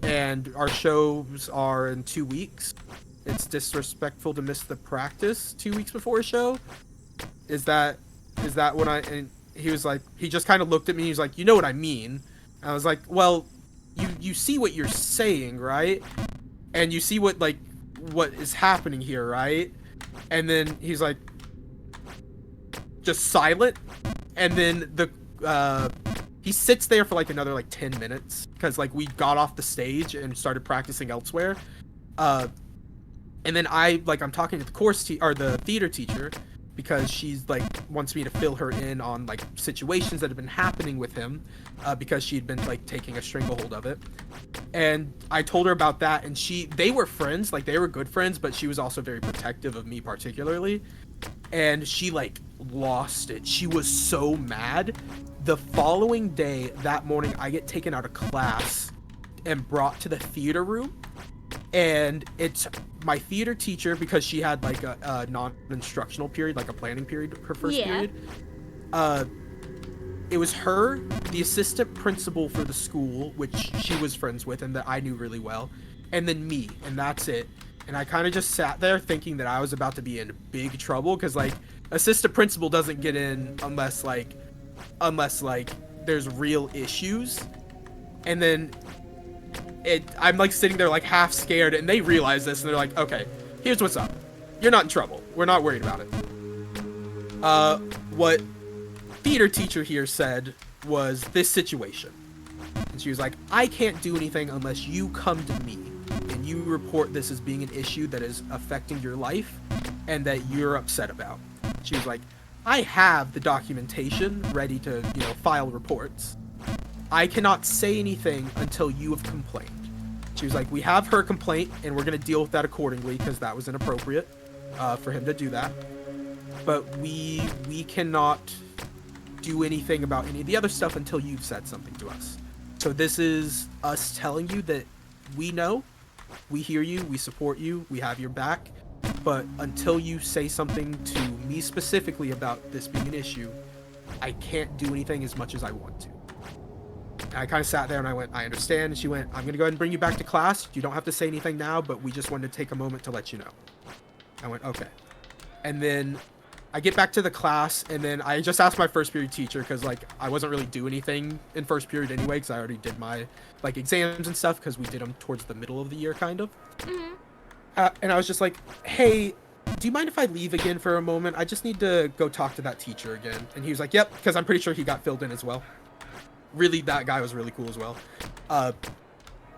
And our shows are in 2 weeks. It's disrespectful to miss the practice 2 weeks before a show. Is that what I..." And he was like, he just kind of looked at me. He was like, "You know what I mean?" And I was like, "Well, you see what you're saying, right? And you see what is happening here, right?" And then he's like, just silent. And then he sits there for, like, another, like, 10 minutes, because, like, we got off the stage and started practicing elsewhere. And then I'm talking to the theater teacher, because she's like wants me to fill her in on like situations that have been happening with him, because she'd been like taking a stranglehold of it. And I told her about that, and they were friends, like they were good friends, but she was also very protective of me particularly. And she like lost it. She was so mad. The following day, that morning, I get taken out of class and brought to the theater room. And it's my theater teacher, because she had like a non-instructional period, like a planning period, her first period. It was her, the assistant principal for the school, which she was friends with and that I knew really well, and then me, and that's it. And I kind of just sat there thinking that I was about to be in big trouble, because like assistant principal doesn't get in unless there's real issues. And then I'm like sitting there like half scared, and they realize this, and they're like, okay, here's what's up. You're not in trouble. We're not worried about it. What theater teacher here said was this situation. And she was like, I can't do anything unless you come to me and you report this as being an issue that is affecting your life and that you're upset about. She was like, I have the documentation ready to, file reports. I cannot say anything until you have complained. She was like, we have her complaint, and we're going to deal with that accordingly, because that was inappropriate for him to do that. But we cannot do anything about any of the other stuff until you've said something to us. So this is us telling you that we know, we hear you, we support you, we have your back, but until you say something to me specifically about this being an issue, I can't do anything as much as I want to. And I kind of sat there and I went, I understand. And she went, I'm going to go ahead and bring you back to class. You don't have to say anything now, but we just wanted to take a moment to let you know. I went, okay. And then I get back to the class, and then I just asked my first period teacher, because like I wasn't really doing anything in first period anyway, because I already did my like exams and stuff, because we did them towards the middle of the year kind of. Mm-hmm. And I was just like, hey, do you mind if I leave again for a moment? I just need to go talk to that teacher again. And he was like, yep, because I'm pretty sure he got filled in as well. Really, that guy was really cool as well.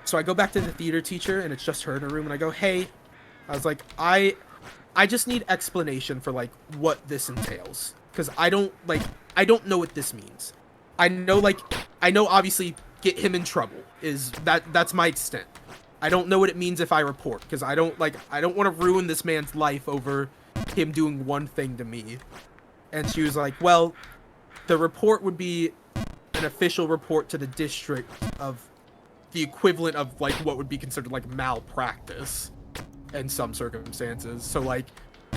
So I go back to the theater teacher, and it's just her in her room, and I go, hey, I was like, I just need explanation for like what this entails, because I don't know what this means. I know obviously get him in trouble is that's my extent. I don't know what it means if I report, because I don't want to ruin this man's life over him doing one thing to me. And she was like, well, the report would be an official report to the district of the equivalent of like what would be considered like malpractice in some circumstances. So like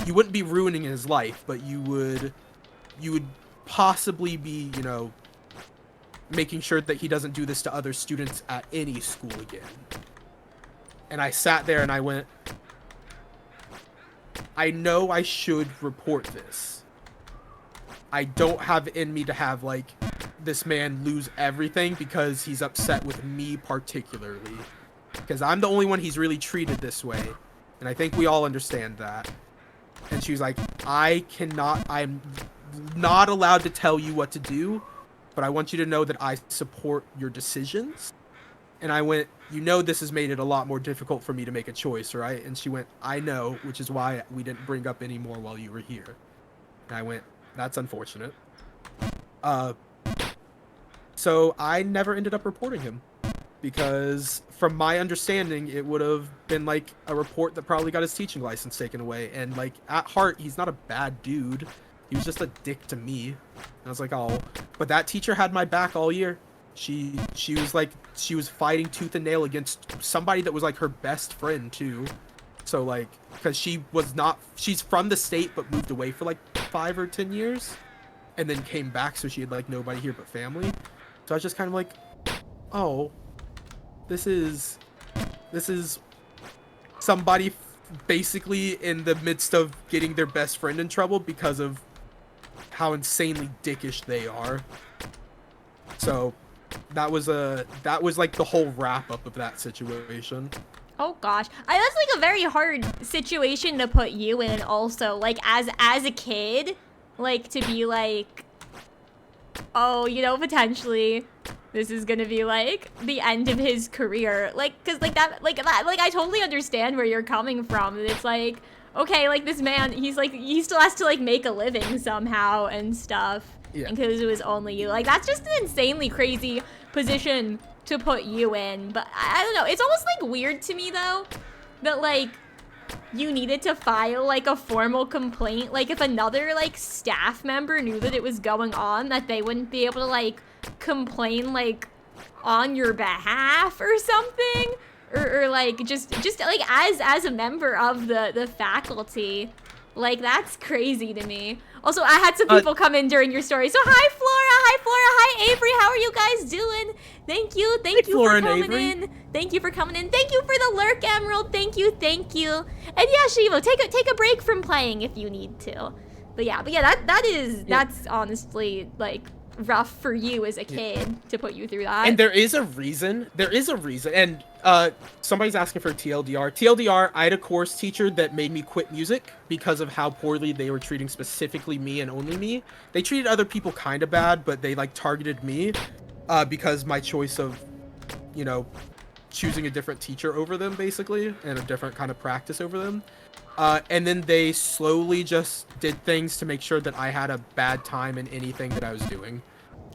you wouldn't be ruining his life, but you would possibly be, making sure that he doesn't do this to other students at any school again. And I sat there and I went, I know I should report this. I don't have it in me to have like this man lose everything because he's upset with me particularly, because I'm the only one he's really treated this way, and I think we all understand that. And she was like, I'm not allowed to tell you what to do, but I want you to know that I support your decisions. And I went, this has made it a lot more difficult for me to make a choice, right? And she went, I know, which is why we didn't bring up any more while you were here. And I went, that's unfortunate. So I never ended up reporting him, because from my understanding, it would have been like a report that probably got his teaching license taken away. And like at heart, he's not a bad dude. He was just a dick to me. And I was like, oh, but that teacher had my back all year. She was fighting tooth and nail against somebody that was like her best friend too. So like, because she's from the state but moved away for like 5 or 10 years and then came back, so she had like nobody here but family. So I was just kind of like, oh, this is somebody basically in the midst of getting their best friend in trouble because of how insanely dickish they are. So that was like the whole wrap up of that situation. Oh gosh, that's like a very hard situation to put you in. Also, like as a kid, like to be like, oh, potentially this is gonna be like the end of his career. Like, cause like that, like I totally understand where you're coming from. It's like, okay, like this man, he's like, he still has to like make a living somehow and stuff. Yeah. And cause it was only you. Like, that's just an insanely crazy position to put you in. But I don't know. It's almost like weird to me though, that like, you needed to file like a formal complaint. Like if another like staff member knew that it was going on, that they wouldn't be able to like complain like on your behalf or something, or like just like as a member of the faculty. Like, that's crazy to me. Also, I had some people come in during your story. So hi Flora, hi Avery, how are you guys doing? Thank you Flora for and coming Avery. in. Thank you for coming in. Thank you for the lurk, Emerald. Thank you. And yeah, Shivo, take a break from playing if you need to. But yeah, that's honestly like rough for you as a kid to put you through that. And there is a reason. And somebody's asking for TLDR. TLDR, I had a course teacher that made me quit music because of how poorly they were treating specifically me and only me. They treated other people kind of bad, but they like targeted me because my choice of, you know, choosing a different teacher over them basically, and a different kind of practice over them. And then they slowly just did things to make sure that I had a bad time in anything that I was doing.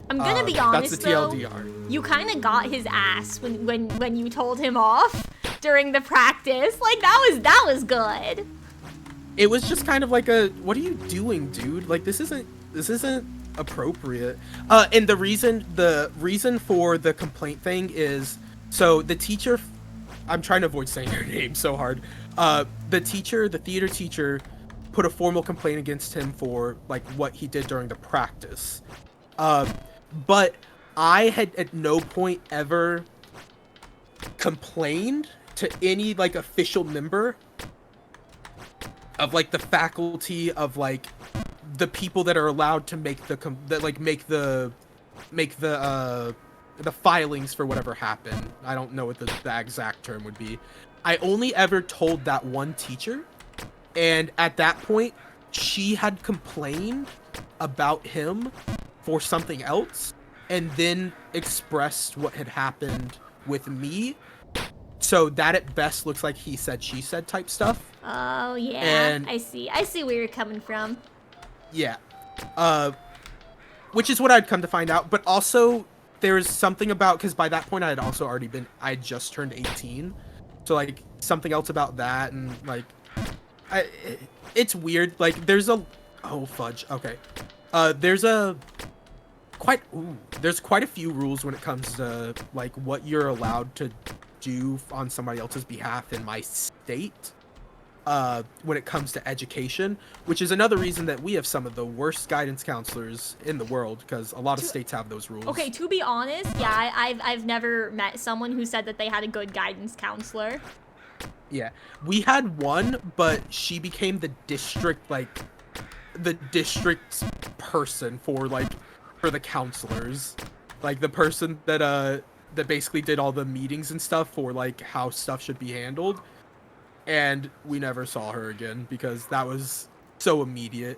I'm gonna be honest, that's the TLDR. though, you kind of got his ass when you told him off during the practice. Like, that was good. It was just kind of like a, what are you doing, dude? Like, this isn't appropriate. And the reason for the complaint thing is, so the teacher, I'm trying to avoid saying her name so hard. The theater teacher, put a formal complaint against him for like what he did during the practice. But I had at no point ever complained to any like official member of like the faculty, of like the people that are allowed to make the filings for whatever happened. I don't know what the exact term would be. I only ever told that one teacher, and at that point, she had complained about him for something else, and then expressed what had happened with me. So that at best looks like he said, she said type stuff. Oh yeah, And I see where you're coming from. Yeah. Which is what I'd come to find out, but also there's something about, because by that point I had just turned 18. So like something else about that, and like it's weird. Like there's quite a few rules when it comes to like what you're allowed to do on somebody else's behalf in my state. When it comes to education, which is another reason that we have some of the worst guidance counselors in the world, because a lot of states have those rules. Okay, to be honest, yeah, I've never met someone who said that they had a good guidance counselor. Yeah, we had one, but she became the district person for the counselors, like the person that basically did all the meetings and stuff for like how stuff should be handled. And we never saw her again because that was so immediate.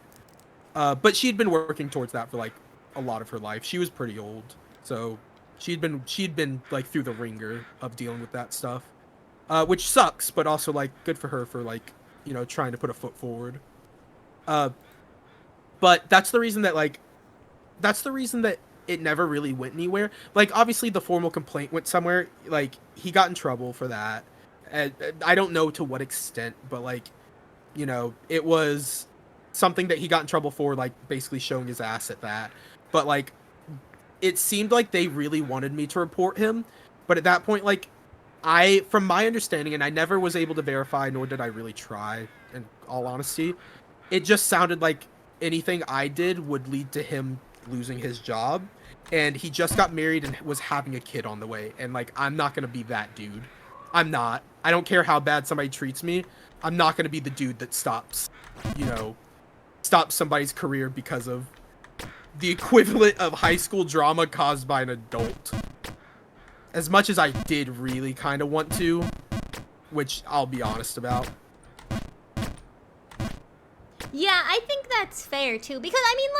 But she'd been working towards that for like a lot of her life. She was pretty old, so she'd been like through the ringer of dealing with that stuff, which sucks. But also like good for her for like, you know, trying to put a foot forward. But that's the reason that it never really went anywhere. Like obviously the formal complaint went somewhere. Like he got in trouble for that. I don't know to what extent, but like, you know, it was something that he got in trouble for, like basically showing his ass at that. But like, it seemed like they really wanted me to report him. But at that point, like, from my understanding, and I never was able to verify, nor did I really try, in all honesty, it just sounded like anything I did would lead to him losing his job. And he just got married and was having a kid on the way. And like, I'm not going to be that dude. I'm not. I don't care how bad somebody treats me. I'm not going to be the dude that stops somebody's career because of the equivalent of high school drama caused by an adult. As much as I did really kind of want to, which I'll be honest about. Yeah, I think that's fair too, because I mean,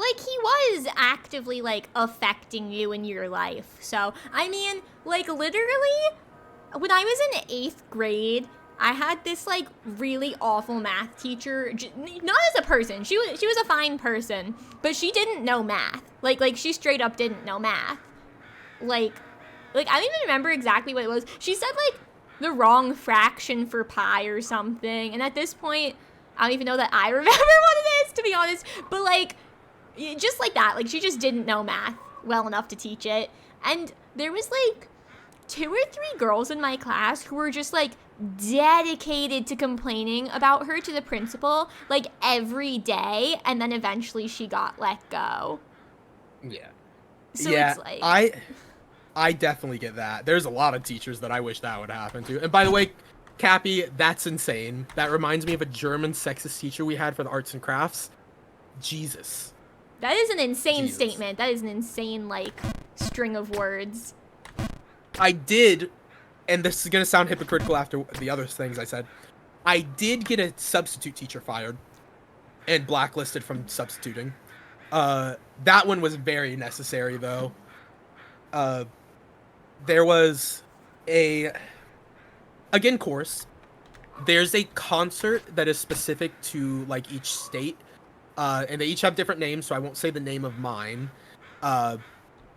like, he was actively, like, affecting you in your life. So, I mean, like, literally, when I was in 8th grade, I had this, like, really awful math teacher, not as a person, she was a fine person, but she didn't know math. Like, she straight up didn't know math. Like, I don't even remember exactly what it was. She said, like, the wrong fraction for pi or something, and at this point, I don't even know that I remember what it is, to be honest, but, like, just like that, like, she just didn't know math well enough to teach it, and there was, like, 2 or 3 girls in my class who were just, like, dedicated to complaining about her to the principal, like, every day, and then eventually she got let go. Yeah. So yeah, it's like... I definitely get that. There's a lot of teachers that I wish that would happen to. And by the way, Cappy, that's insane. That reminds me of a German sexist teacher we had for the arts and crafts. Jesus. That is an insane Jesus. statement. That is an insane, like, string of words. I did, and this is going to sound hypocritical after the other things I said, I did get a substitute teacher fired and blacklisted from substituting. That one was very necessary, though. There was again, course, there's a concert that is specific to, like, each state, and they each have different names, so I won't say the name of mine.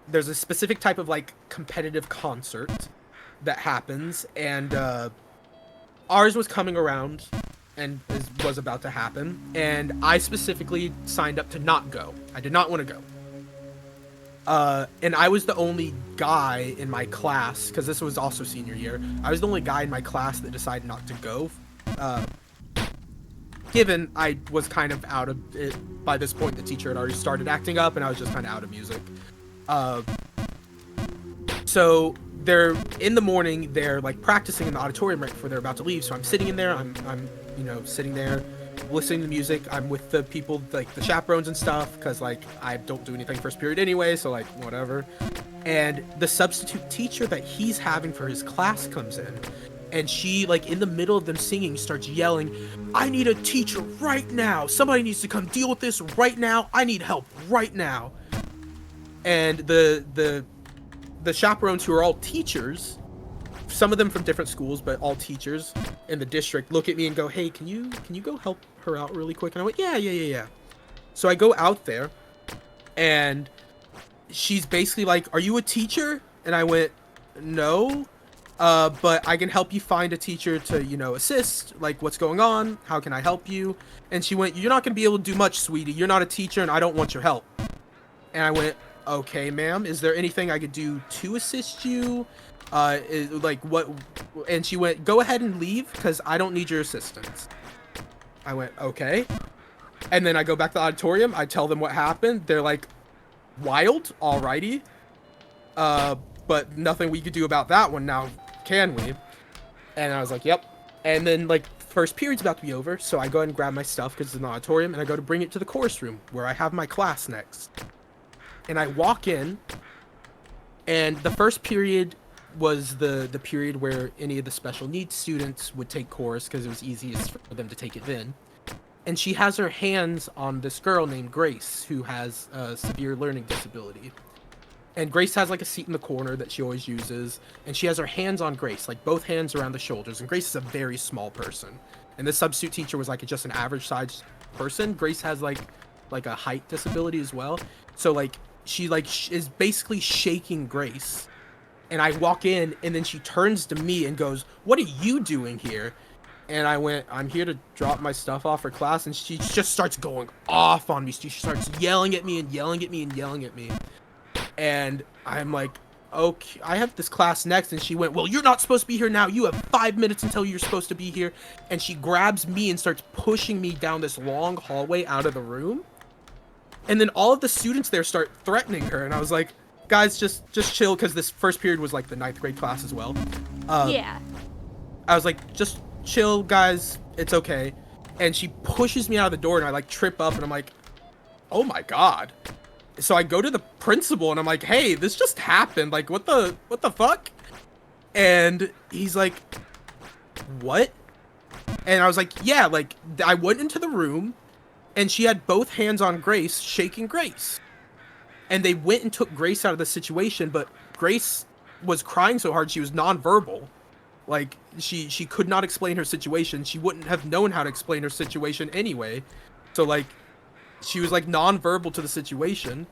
There's a specific type of, like, competitive concert that happens, and ours was coming around and was about to happen, and I specifically signed up to not go. I did not want to go. And I was the only guy in my class, because this was also senior year, I was the only guy in my class that decided not to go, given I was kind of out of it. By this point, the teacher had already started acting up, and I was just kind of out of music. So they're, in the morning, they're, like, practicing in the auditorium right before they're about to leave, so I'm sitting in there, I'm you know, sitting there, listening to music. I'm with the people, like, the chaperones and stuff, because, like, I don't do anything first period anyway, so, like, whatever. And the substitute teacher that he's having for his class comes in, and she, like, in the middle of them singing, starts yelling, "I need a teacher right now! Somebody needs to come deal with this right now! I need help right now!" And the chaperones, who are all teachers, some of them from different schools, but all teachers in the district, look at me and go, "Hey, can you go help her out really quick?" And I went, yeah. So I go out there, and she's basically like, "Are you a teacher?" And I went, "No, but I can help you find a teacher to, you know, assist. Like, what's going on? How can I help you?" And she went, "You're not gonna be able to do much, sweetie. You're not a teacher, and I don't want your help." And I went, "Okay, ma'am, is there anything I could do to assist you? Like, what?" And she went, "Go ahead and leave, because I don't need your assistance." I went, "Okay." And then I go back to the auditorium, I tell them what happened. They're like, "Wild, alrighty. But nothing we could do about that one now, can we?" And I was like, "Yep." And then, like, first period's about to be over, so I go ahead and grab my stuff, because it's in the auditorium, and I go to bring it to the chorus room, where I have my class next. And I walk in, and the first period was the period where any of the special needs students would take chorus, because it was easiest for them to take it then. And she has her hands on this girl named Grace, who has a severe learning disability. And Grace has, like, a seat in the corner that she always uses, and she has her hands on Grace, like, both hands around the shoulders, and Grace is a very small person. And the substitute teacher was, like, just an average sized person. Grace has, like a height disability as well. So, like, she, like, is basically shaking Grace. And I walk in, and then she turns to me and goes, "What are you doing here?" And I went, "I'm here to drop my stuff off for class." And she just starts going off on me. She starts yelling at me and yelling at me and yelling at me. And I'm like, "Okay, I have this class next." And she went, "Well, you're not supposed to be here now. You have 5 minutes until you're supposed to be here." And she grabs me and starts pushing me down this long hallway out of the room. And then all of the students there start threatening her. And I was like, "Guys, just chill," because this first period was, like, the 9th grade class as well. Yeah. I was like, "Just chill, guys. It's okay." And she pushes me out of the door, and I, like, trip up, and I'm like, "Oh my god." So I go to the principal, and I'm like, "Hey, this just happened. Like, what the fuck?" And he's like, "What?" And I was like, "Yeah, like, I went into the room, and she had both hands on Grace, shaking Grace. And they went and took Grace out of the situation, but Grace was crying so hard she was nonverbal. Like, she could not explain her situation. She wouldn't have known how to explain her situation anyway. So, like, she was, like, nonverbal to the situation.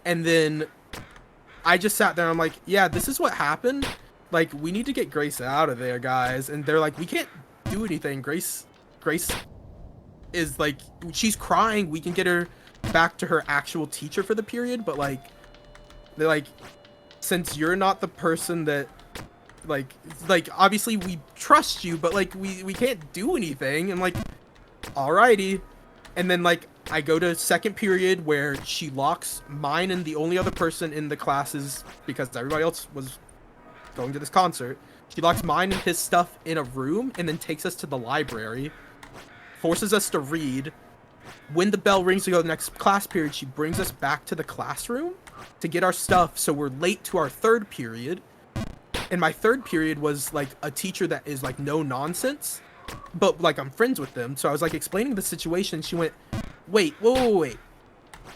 And then I just sat there and I'm like, yeah, this is what happened. Like, we need to get Grace out of there, guys. And they're like, we can't do anything. Grace is, like, she's crying. We can get her back to her actual teacher for the period. But, like, they're like, since you're not the person that, like obviously we trust you, but like we can't do anything. And like, alrighty. And then like I go to second period where she locks mine and the only other person in the classes, because everybody else was going to this concert, she locks mine and his stuff in a room and then takes us to the library, forces us to read. When the bell rings to go to the next class period, she brings us back to the classroom to get our stuff, so we're late to our third period. And my third period was like a teacher that is like no nonsense, but like I'm friends with them. So I was like explaining the situation. She went, wait.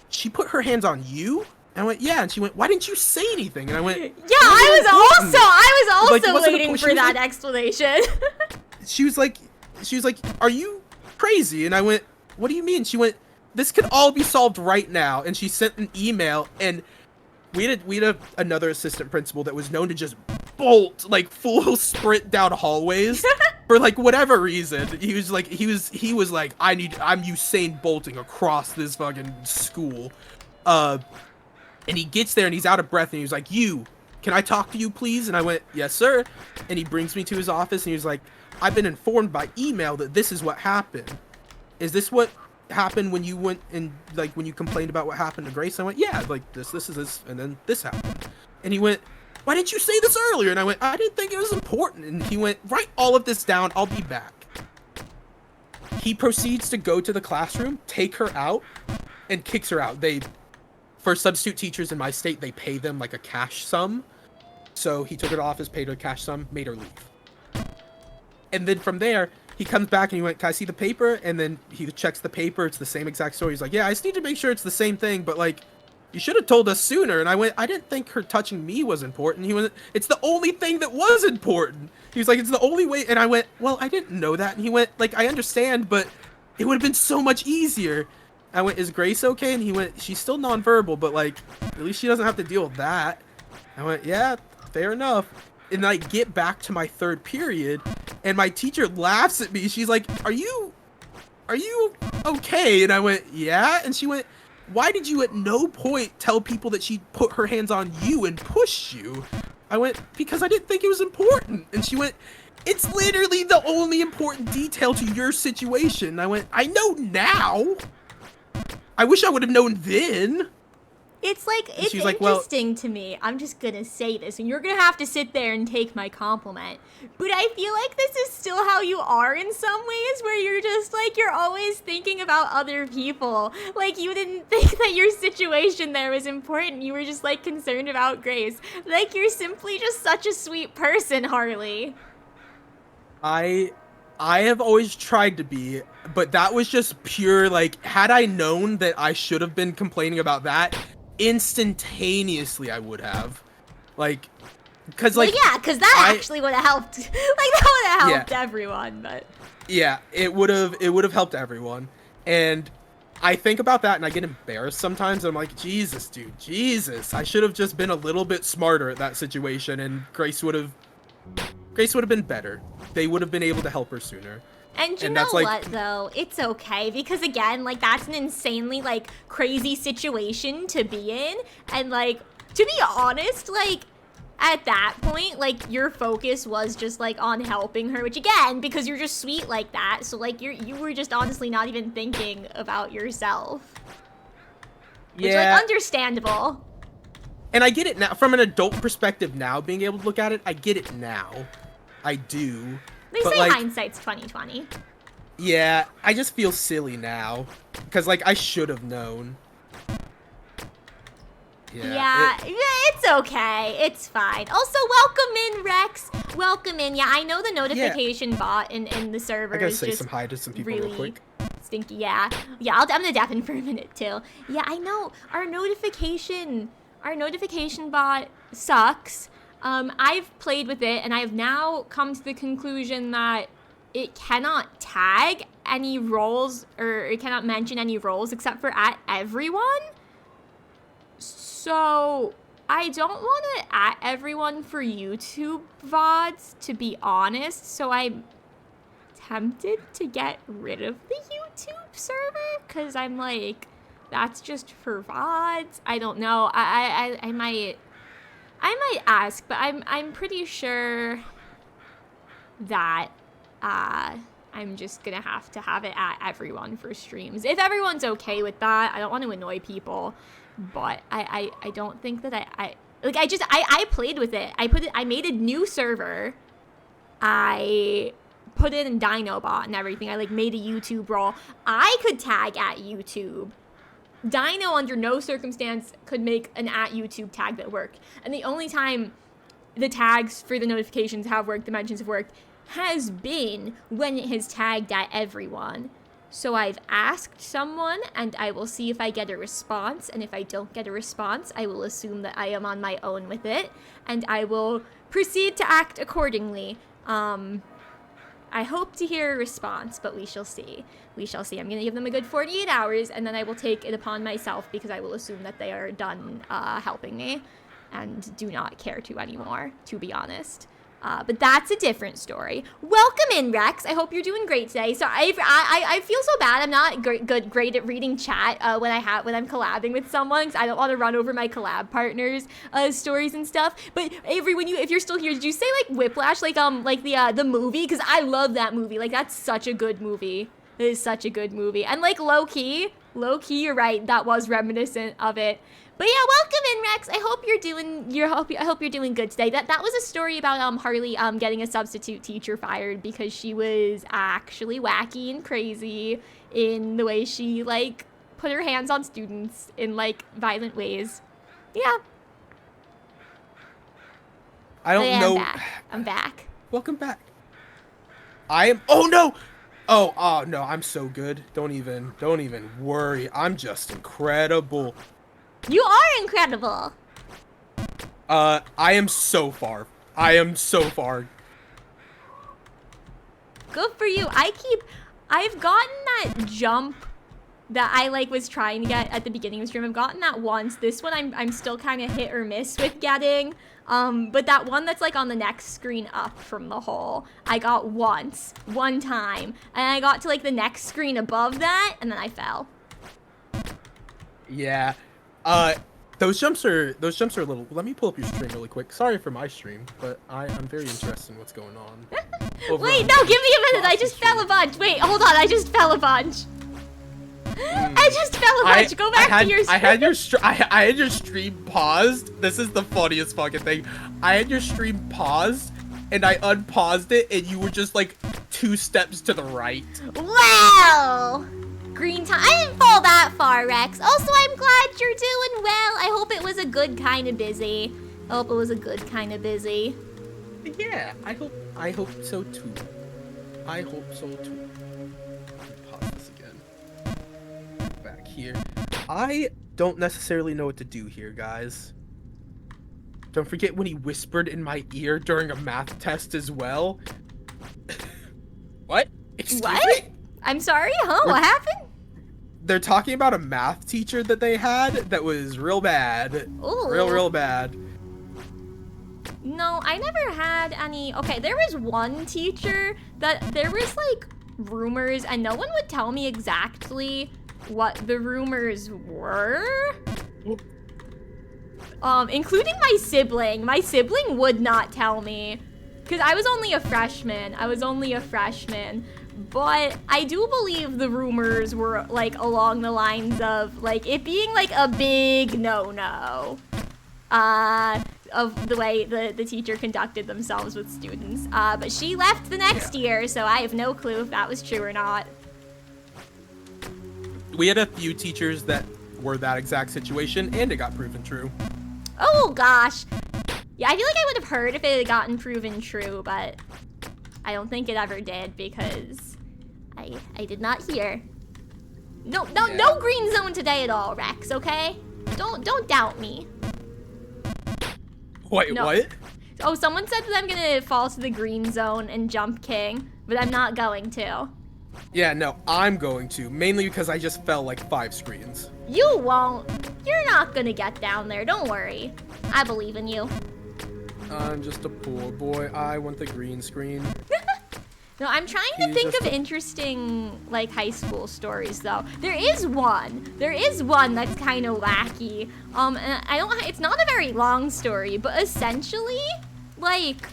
She put her hands on you? And I went, yeah. And she went, why didn't you say anything? And I went, yeah, I was also like, waiting for that explanation. She was like, are you crazy? And I went, what do you mean? She went, this could all be solved right now. And she sent an email, and we had another assistant principal that was known to just bolt, like full sprint down hallways for like whatever reason. He was like I'm Usain bolting across this fucking school. And he gets there and he's out of breath and he was like, can I talk to you please? And I went, yes sir. And he brings me to his office and he was like, I've been informed by email that this is what happened. Is this what happened when you went and like when you complained about what happened to Grace? I went, yeah, like this is this, and then this happened. And he went, why didn't you say this earlier? And I went, I didn't think it was important. And he went, write all of this down, I'll be back. He proceeds to go to the classroom, take her out, and kicks her out. For substitute teachers in my state, they pay them like a cash sum. So he took her to office, paid her a cash sum, made her leave. And then from there, he comes back and he went, can I see the paper? And then he checks the paper. It's the same exact story. He's like, yeah, I just need to make sure it's the same thing. But like, you should have told us sooner. And I went, I didn't think her touching me was important. He went, it's the only thing that was important. He was like, it's the only way. And I went, well, I didn't know that. And he went, like, I understand, but it would have been so much easier. I went, is Grace okay? And he went, she's still nonverbal, but like, at least she doesn't have to deal with that. I went, yeah, fair enough. And I get back to my third period, and my teacher laughs at me. She's like, are you okay? And I went, yeah. And she went, why did you at no point tell people that she put her hands on you and pushed you? I went, because I didn't think it was important. And she went, it's literally the only important detail to your situation. And I went, I know now. I wish I would have known then. It's like, it's like, interesting to me. I'm just gonna say this, and you're gonna have to sit there and take my compliment. But I feel like this is still how you are in some ways, where you're just like, you're always thinking about other people. Like, you didn't think that your situation there was important. You were just like concerned about Grace. Like, you're simply just such a sweet person, Harley. I have always tried to be, but that was just pure, like, had I known that I should have been complaining about that, instantaneously I would have. Like, because, like... Well, yeah, because that actually would have helped. Like, that would have helped everyone, but... Yeah, it would have helped everyone. And I think about that and I get embarrassed sometimes. I'm like, Jesus, dude, Jesus. I should have just been a little bit smarter at that situation, and Grace would have been better. They would have been able to help her sooner. And you know what, though? It's okay, because again, like, that's an insanely, like, crazy situation to be in. And, like, to be honest, like, at that point, like, your focus was just, like, on helping her, which, again, because you're just sweet like that, so, like, you were just honestly not even thinking about yourself. Which, like, understandable. And I get it now, from an adult perspective now, being able to look at it, I get it now. I do. They say, like, hindsight's 20/20. Yeah, I just feel silly now, because, like, I should have known. Yeah, it's okay. It's fine. Also, welcome in, Rex. Welcome in. Yeah, I know the notification bot in the server. I gotta say some hi to some people real quick. Stinky, yeah. Yeah, I'm gonna dap in for a minute too. Yeah, I know. Our notification bot sucks. I've played with it and I've now come to the conclusion that it cannot tag any roles or it cannot mention any roles except for at everyone. So I don't want to at everyone for YouTube VODs, to be honest. So I'm tempted to get rid of the YouTube server because I'm like, that's just for VODs. I don't know. I might ask, but I'm pretty sure that I'm just gonna have to have it at everyone for streams. If everyone's okay with that, I don't want to annoy people, but I don't think that I played with it. I made a new server. I put it in Dinobot and everything. I like made a YouTube role. I could tag at YouTube. Dino under no circumstance could make an at YouTube tag that worked. And the only time the tags for the notifications have worked, the mentions have worked, has been when it has tagged at everyone. So I've asked someone and I will see if I get a response. And if I don't get a response, I will assume that I am on my own with it. And I will proceed to act accordingly. I hope to hear a response, but we shall see. We shall see. I'm going to give them a good 48 hours, and then I will take it upon myself because I will assume that they are done helping me and do not care to anymore, to be honest. But that's a different story. Welcome in, Rex. I hope you're doing great today. So I feel so bad. I'm not great at reading chat when I'm collabing with someone because I don't want to run over my collab partners' stories and stuff. But Avery, if you're still here, did you say like Whiplash, like the movie? Because I love that movie. Like that's such a good movie. It is such a good movie. And like low key, you're right. That was reminiscent of it. But yeah, welcome in, Rex. I hope you're doing good today. That was a story about Harley getting a substitute teacher fired because she was actually wacky and crazy in the way she like put her hands on students in like violent ways. Yeah. I don't know. I'm back. Welcome back. I am. Oh no. Oh no. I'm so good. Don't even worry. I'm just incredible. You are incredible. I am so far. Good for you. I've gotten that jump that I like was trying to get at the beginning of the stream. I've gotten that once. This one I'm still kind of hit or miss with getting. But that one that's like on the next screen up from the hole, I got one time. And I got to like the next screen above that, and then I fell. Yeah. Those jumps are a little. Let me pull up your stream really quick. Sorry for my stream, but I'm very interested in what's going on. Wait, no, give me a minute. I just fell a bunch. Wait, hold on. I just fell a bunch. I just fell a bunch. Go back to your stream. I had your stream paused. This is the funniest fucking thing. I had your stream paused, and I unpaused it, and you were just like 2 steps to the right. Wow. Green time. I didn't fall that far, Rex. Also, I'm glad you're doing well. I hope it was a good kind of busy. Yeah, I hope so too. Pause this again. Back here. I don't necessarily know what to do here, guys. Don't forget when he whispered in my ear during a math test as well. What? Excuse me? I'm sorry, huh? What happened? They're talking about a math teacher that they had that was real bad. Ooh. Real bad. No, I never had any. Okay, there was one teacher that there was like rumors and no one would tell me exactly what the rumors were. Including my sibling. My sibling would not tell me because I was only a freshman. But I do believe the rumors were like along the lines of like it being like a big no-no of the way the teacher conducted themselves with students. But she left the next year, so I have no clue if that was true or not. We had a few teachers that were that exact situation, and it got proven true. Oh gosh. Yeah, I feel like I would have heard if it had gotten proven true, but I don't think it ever did because I did not hear. No green zone today at all, Rex, okay? Don't doubt me. Wait, No. what? Oh, someone said that I'm gonna fall to the green zone and jump king, but I'm not going to. Yeah, no, I'm going to. Mainly because I just fell like 5 screens. You won't. You're not gonna get down there, don't worry. I believe in you. I'm just a poor boy. I want the green screen. No, I'm trying to He's think just of interesting, like, high school stories, though. There is one that's kind of wacky. And it's not a very long story, but essentially, like,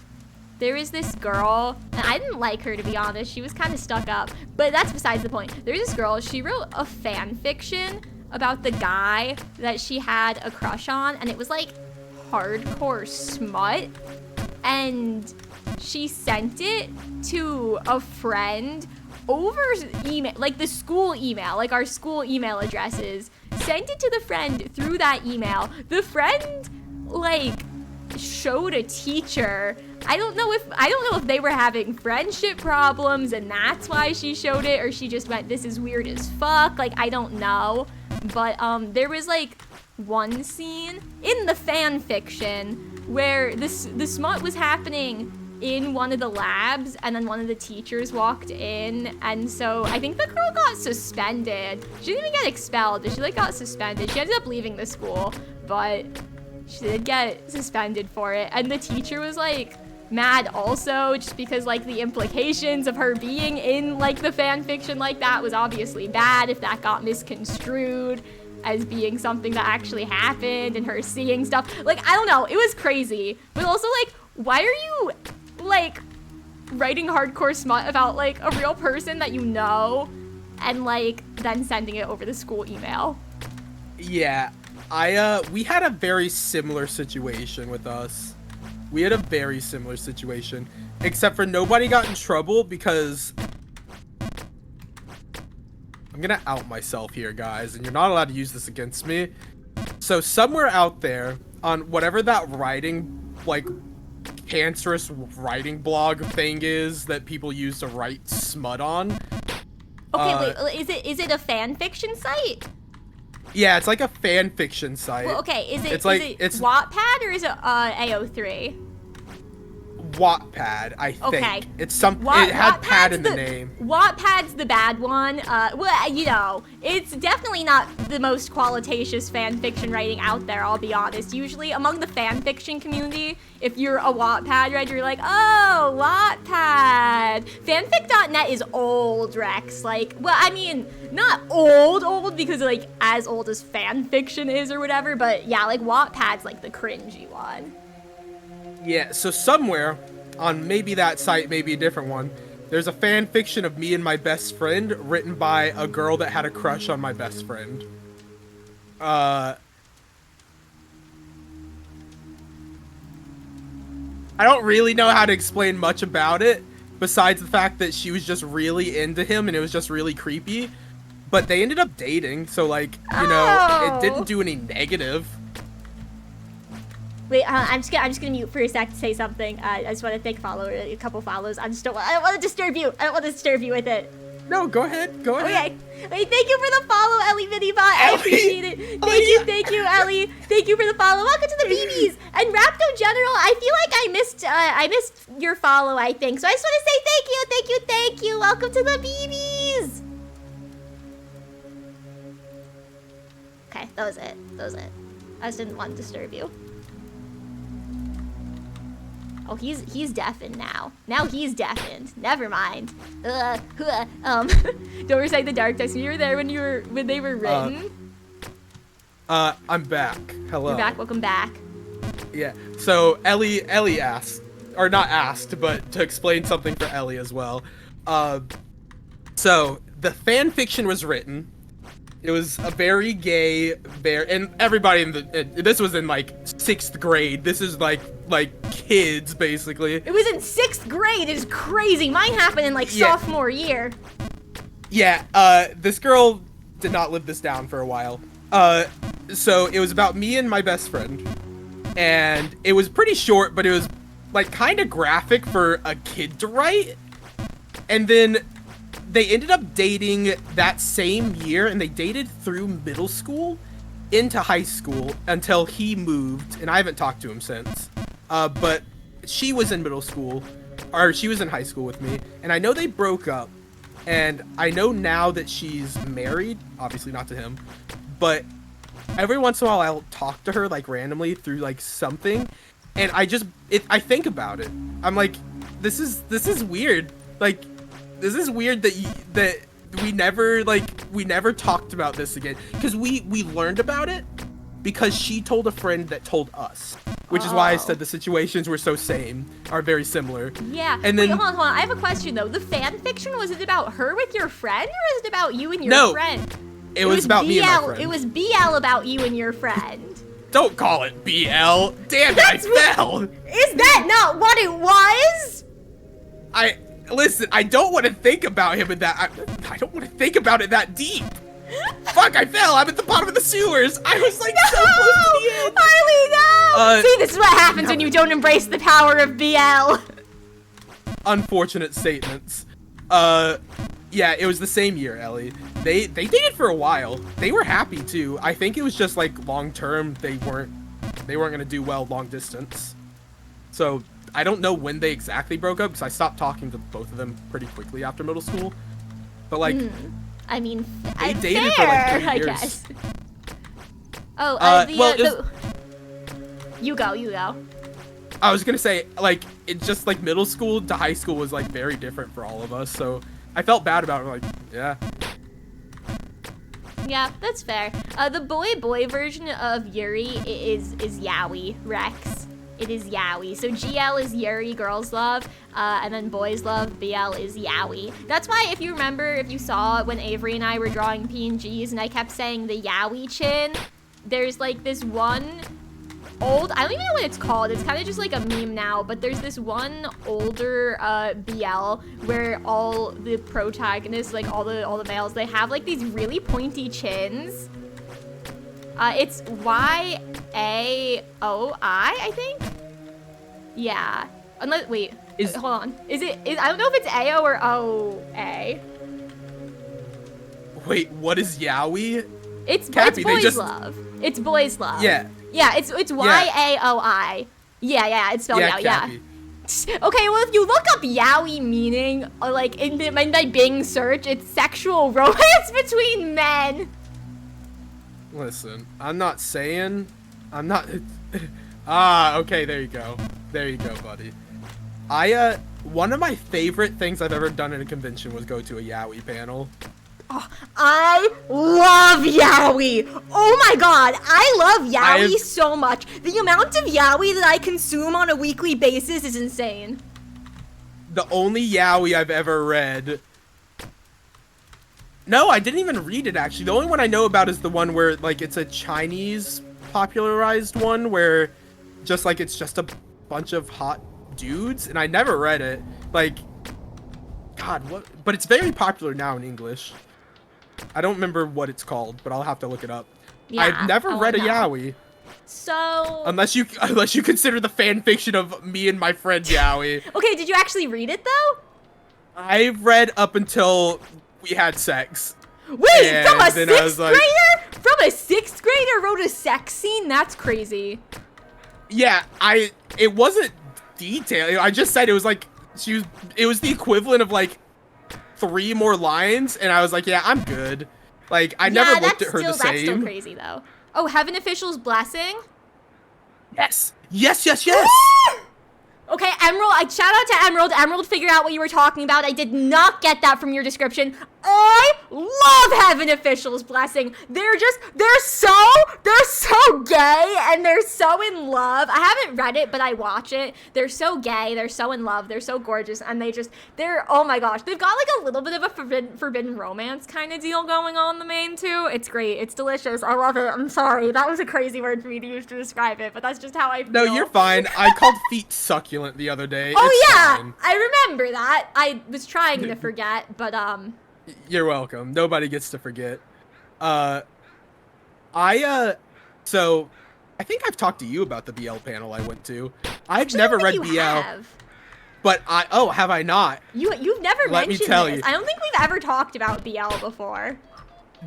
there is this girl, and I didn't like her, to be honest. She was kind of stuck up, but that's besides the point. There's this girl, she wrote a fan fiction about the guy that she had a crush on, and it was, like, hardcore smut, and she sent it to a friend over email, like the school email, like our school email addresses. Sent it to the friend through that email. The friend, like, showed a teacher. I don't know if they were having friendship problems and that's why she showed it, or she just went, this is weird as fuck. Like, I don't know. But there was like one scene in the fan fiction where the smut was happening in one of the labs, and then one of the teachers walked in, and so I think the girl got suspended. She didn't even get expelled, but she like got suspended. She ended up leaving the school, but she did get suspended for it. And the teacher was like mad also, just because like the implications of her being in like the fan fiction like that was obviously bad if that got misconstrued as being something that actually happened, and her seeing stuff. Like, I don't know, it was crazy. But also, like, why are you like writing hardcore smut about like a real person that you know and like then sending it over the school email? Yeah, we had a very similar situation with us. We had a very similar situation, except for nobody got in trouble because I'm gonna out myself here, guys, and you're not allowed to use this against me. So somewhere out there on whatever that writing, like, cancerous writing blog thing is that people use to write smut on. Okay, wait, is it a fan fiction site? Yeah, it's like a fan fiction site. Well, okay, is it It's Wattpad or is it AO3? Wattpad, I think. Okay. It's it had pad in the name. Wattpad's the bad one. Well, you know, it's definitely not the most qualitative fan fiction writing out there, I'll be honest. Usually among the fan fiction community, if you're a Wattpad writer, you're like, oh, Wattpad. Fanfic.net is old, Rex. Like, well, I mean, not old because like as old as fan fiction is or whatever, but yeah, like Wattpad's like the cringy one. Yeah, so somewhere on maybe that site, maybe a different one, there's a fan fiction of me and my best friend written by a girl that had a crush on my best friend. I don't really know how to explain much about it, besides the fact that she was just really into him and it was just really creepy. But they ended up dating, so like, you know, it didn't do any negative. Wait, I'm just gonna mute for a sec to say something. I just want to thank a couple follows. I don't want to disturb you. I don't want to disturb you with it. No, go ahead. Go ahead. Okay. Wait, thank you for the follow, Ellie Minibot. I appreciate it. Thank you, Ellie. Thank you for the follow. Welcome to the BeeBees and Rapto General. I feel like I missed your follow, I think. So I just want to say thank you. Welcome to the BeeBees. Okay, that was it. I just didn't want to disturb you. Oh, he's deafened now. Now he's deafened. Never mind. Don't recite the dark text. You were there when they were written. I'm back. Hello. You're back. Welcome back. Yeah. So Ellie asked, or not asked, but to explain something for Ellie as well. So the fan fiction was written. It was a very gay, and everybody this was in like 6th grade. This is like kids basically. It was in 6th grade. It is crazy. Mine happened in like sophomore year. Yeah. This girl did not live this down for a while. So it was about me and my best friend, and it was pretty short, but it was like kind of graphic for a kid to write. And then they ended up dating that same year, and they dated through middle school into high school until he moved, and I haven't talked to him since. But she was in middle school, or she was in high school with me, and I know they broke up, and I know now that she's married, obviously not to him, but every once in a while I'll talk to her like randomly through like something, and I think about it. I'm like, this is weird. Like, this is weird that we never talked about this again, because we learned about it because she told a friend that told us, which is why I said the situations were are very similar. Yeah. And then, wait, hold on. I have a question though. The fan fiction, was it about her with your friend, or is it about you and your friend? It was about me and my friend. It was BL about you and your friend. Don't call it BL. Damn it, I fell. Is that not what it was? Listen, I don't want to think about him in that. I don't want to think about it that deep. Fuck, I fell. I'm at the bottom of the sewers. I was like so close to the end. Harley, no! See, this is what happens when you don't embrace the power of BL. Unfortunate statements. Yeah, it was the same year, Ellie. They dated for a while. They were happy too. I think it was just like long term. They weren't gonna do well long distance. So I don't know when they exactly broke up, because I stopped talking to both of them pretty quickly after middle school. But like, I mean, they dated for like 3 years. I guess. Oh, you go. I was gonna say, like, it just like middle school to high school was like very different for all of us, so I felt bad about it. Like, yeah. Yeah, that's fair. The boy version of Yuri is Yaoi, Rex. It is Yaoi. So GL is Yuri, girls love, and then boys love, BL is Yaoi. That's why, if you remember, if you saw when Avery and I were drawing PNGs and I kept saying the Yaoi chin, there's like this one old, I don't even know what it's called, it's kind of just like a meme now, but there's this one older BL where all the protagonists, like all the males, they have like these really pointy chins. It's YAOI, I think? Yeah. Unless, wait, hold on. I don't know if it's AO or OA. Wait, what is Yaoi? It's Cappy, boys love. It's boys love. Yeah. Yeah, it's YAOI. Yeah, it's spelled out, yeah. Okay, well, if you look up yaoi meaning, like, in my Bing search, it's sexual romance between men. Listen, I'm not... okay, there you go. There you go, buddy. One of my favorite things I've ever done in a convention was go to a yaoi panel. Oh, I love yaoi. Oh my god, I love yaoi so much. The amount of yaoi that I consume on a weekly basis is insane. The only yaoi I've ever read... No, I didn't even read it, actually. The only one I know about is the one where, like, it's a Chinese popularized one where just, like, it's just a bunch of hot dudes, and I never read it. Like, God, what? But it's very popular now in English. I don't remember what it's called, but I'll have to look it up. Yeah, I've never read a yaoi. So... Unless you consider the fan fiction of me and my friend yaoi. Okay, did you actually read it, though? I've read up until we had sex. Wait, from a 6th grader? From a 6th grader wrote a sex scene? That's crazy. Yeah, it wasn't detailed. I just said it was like, it was the equivalent of like 3 more lines, and I was like, yeah, I'm good. Like, I never looked at her the same. That's still crazy, though. Oh, Heaven Official's Blessing? Yes. Yes. Okay, Emerald, shout out to Emerald. Emerald figured out what you were talking about. I did not get that from your description. I love Heaven Official's Blessing. They're so gay, and they're so in love. I haven't read it, but I watch it. They're so gay, they're so in love, they're so gorgeous, and they're, oh my gosh. They've got like a little bit of a forbidden romance kind of deal going on in the main, too. It's great, it's delicious, I love it. I'm sorry, that was a crazy word for me to use to describe it, but that's just how I feel. No, you're fine. I called feet succulent the other day. Oh, it's yeah, fine. I remember that. I was trying to forget, but You're welcome. Nobody gets to forget. So I think I've talked to you about the BL panel I went to. I've never read BL. But have I not? You've never Let me mentioned tell this. you. I don't think we've ever talked about BL before.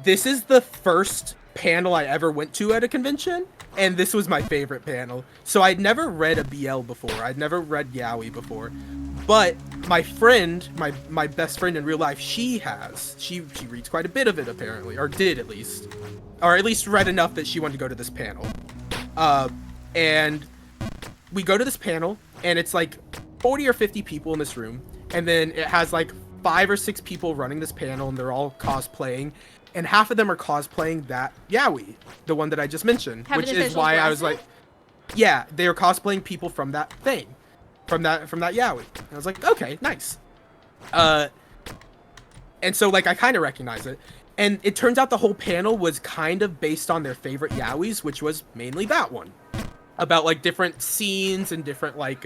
This is the first panel I ever went to at a convention, and this was my favorite panel. So I'd never read a BL before. I'd never read yaoi before. But my friend, my best friend in real life, she has. She reads quite a bit of it, apparently. Or did, at least. Or at least read enough that she wanted to go to this panel. And we go to this panel, and it's like 40 or 50 people in this room. And then it has like 5 or 6 people running this panel, and they're all cosplaying. And half of them are cosplaying that yaoi, the one that I just mentioned. Which is why I was like, yeah, they are cosplaying people from that thing. From that yaoi. And I was like, okay, nice. And so like I kind of recognize it. And it turns out the whole panel was kind of based on their favorite yaois, which was mainly that one. About like different scenes and different like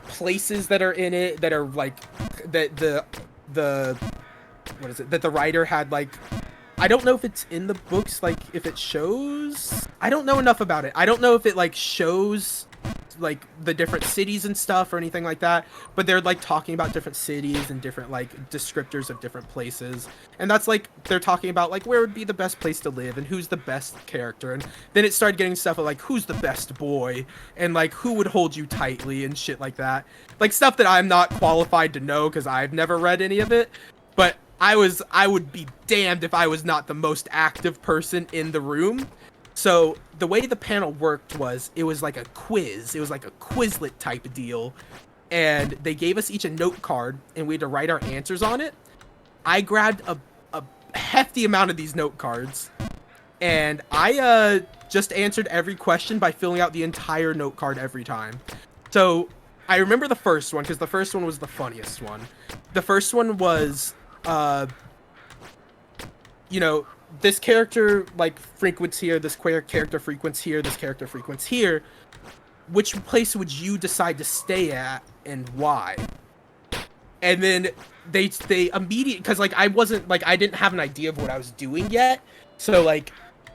places that are in it that are like that the what is it that the writer had like. I don't know if it's in the books, like if it shows. I don't know enough about it. I don't know if it like shows like the different cities and stuff or anything like that, but they're like talking about different cities and different like descriptors of different places, and that's like they're talking about like where would be the best place to live and who's the best character, and then it started getting stuff like who's the best boy and like who would hold you tightly and shit like that, like stuff that I'm not qualified to know because I've never read any of it, but I would be damned if I was not the most active person in the room. So the way the panel worked was it was like a quiz. It was like a Quizlet type of deal. And they gave us each a note card and we had to write our answers on it. I grabbed a hefty amount of these note cards and I just answered every question by filling out the entire note card every time. So I remember the first one because the first one was the funniest one. The first one was, you know, this character like frequents here, this character frequents here, this character frequents here. Which place would you decide to stay at and why? And then they immediately, because like I wasn't like I didn't have an idea of what I was doing yet, so like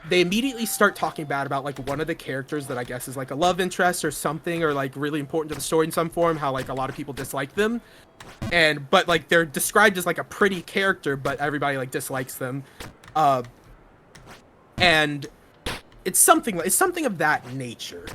they immediately start talking bad about like one of the characters that I guess is like a love interest or something, or like really important to the story in some form, how like a lot of people dislike them, but like they're described as like a pretty character, but everybody like dislikes them. And it's something of that nature.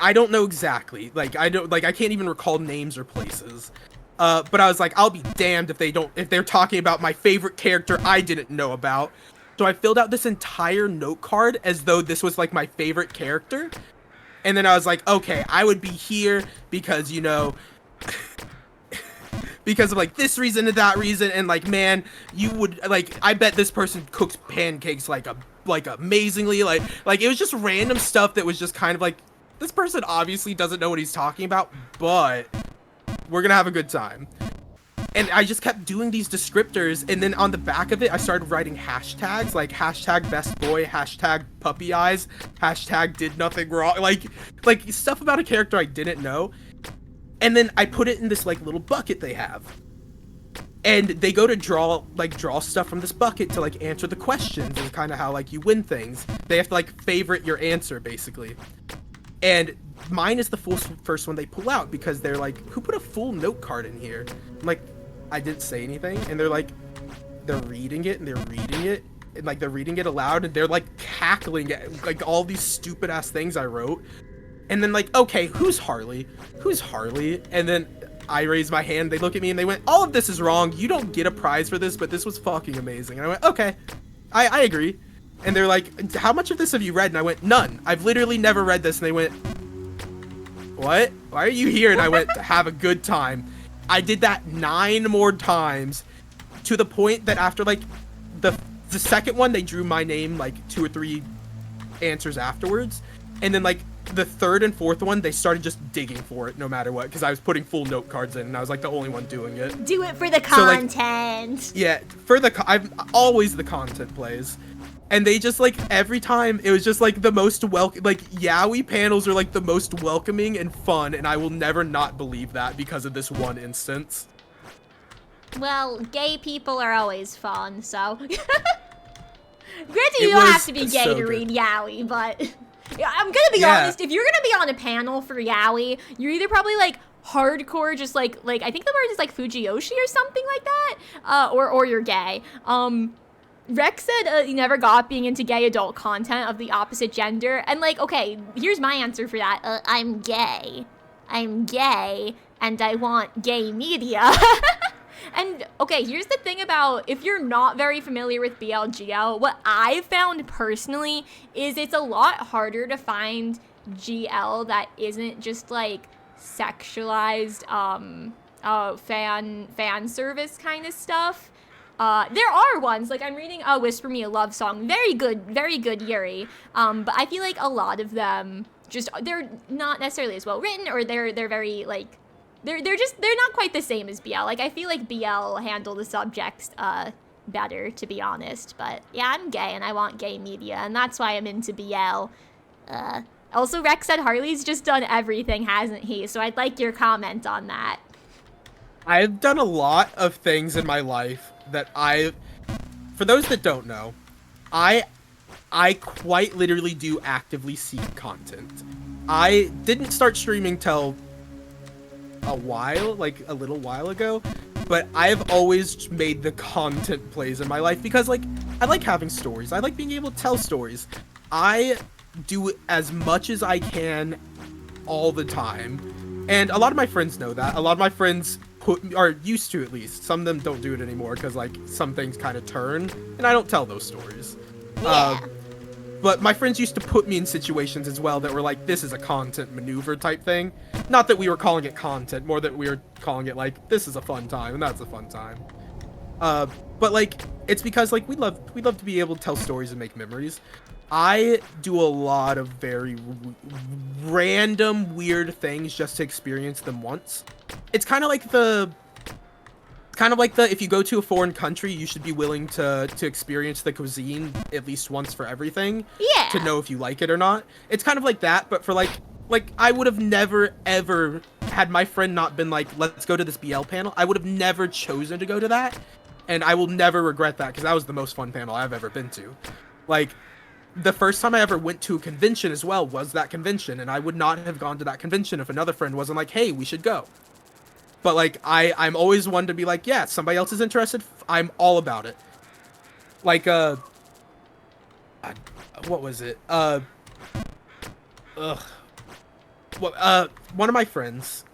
I don't know exactly. Like I can't even recall names or places. But I was like, I'll be damned if they're talking about my favorite character I didn't know about. So I filled out this entire note card as though this was like my favorite character. And then I was like, okay, I would be here because, you know, because of like this reason and that reason, and like, man, you would like, I bet this person cooks pancakes like amazingly, like it was just random stuff that was just kind of like, this person obviously doesn't know what he's talking about, but we're gonna have a good time. And I just kept doing these descriptors, and then on the back of it I started writing hashtags like hashtag best boy, hashtag puppy eyes, hashtag did nothing wrong, like stuff about a character I didn't know. And then I put it in this like little bucket they have. And they go to draw stuff from this bucket to like answer the questions, and kind of how like you win things. They have to like favorite your answer basically. And mine is the first one they pull out because they're like, who put a full note card in here? I'm like, I didn't say anything. And they're like, they're reading it and they're reading it. And like they're reading it aloud and they're like cackling at like all these stupid ass things I wrote. And then like, okay, who's Harley? Who's Harley? And then I raised my hand, they look at me and they went, all of this is wrong. You don't get a prize for this, but this was fucking amazing. And I went, okay, I agree. And they're like, how much of this have you read? And I went, none. I've literally never read this. And they went, what? Why are you here? And I went, to have a good time. I did that 9 more times to the point that after like the second one, they drew my name like 2 or 3 answers afterwards. And then like the third and fourth one, they started just digging for it no matter what, because I was putting full note cards in and I was like the only one doing it. Do it for the content. So, like, yeah, I'm always the content plays. And they just like every time it was just like the most like yaoi panels are like the most welcoming and fun, and I will never not believe that because of this one instance. Well, gay people are always fun, so granted you don't have to be gay to read yaoi, but yeah, I'm gonna be honest, if you're gonna be on a panel for yaoi, you're either probably like hardcore, just like I think the word is like Fujiyoshi or something like that, or you're gay. Rex said he never got being into gay adult content of the opposite gender, and like, okay, here's my answer for that. I'm gay. I'm gay, and I want gay media. And okay, here's the thing about, if you're not very familiar with BLGL, what I've found personally is it's a lot harder to find GL that isn't just like sexualized fan service kind of stuff. There are ones, like I'm reading Whisper Me a Love Song, very good Yuri, but I feel like a lot of them just, they're not necessarily as well written, or they're very like, they're not quite the same as BL. Like, I feel like BL handle the subjects better, to be honest. But yeah, I'm gay and I want gay media, and that's why I'm into BL. Also, Rex said Harley's just done everything, hasn't he? So I'd like your comment on that. I've done a lot of things in my life that for those that don't know, I quite literally do actively seek content. I didn't start streaming till a little while ago, but I've always made the content plays in my life because, like, I like having stories. I like being able to tell stories. I do as much as I can all the time, and a lot of my friends know that. A lot of my friends are used to, at least. Some of them don't do it anymore because, like, some things kind of turn, and I don't tell those stories. Yeah. But my friends used to put me in situations as well that were like, this is a content maneuver type thing. Not that we were calling it content, more that we were calling it like, this is a fun time, and that's a fun time. But like, it's because like we love to be able to tell stories and make memories. I do a lot of very random, weird things just to experience them once. It's kind of like if you go to a foreign country, you should be willing to experience the cuisine at least once for everything. Yeah. To know if you like it or not. It's kind of like that, but for like I would have never ever, had my friend not been like, let's go to this BL panel, I would have never chosen to go to that, and I will never regret that because that was the most fun panel I've ever been to. Like, the first time I ever went to a convention as well was that convention, and I would not have gone to that convention if another friend wasn't like, hey, we should go. But like, I'm always one to be like, yeah, somebody else is interested, I'm all about it. Like, what was it? One of my friends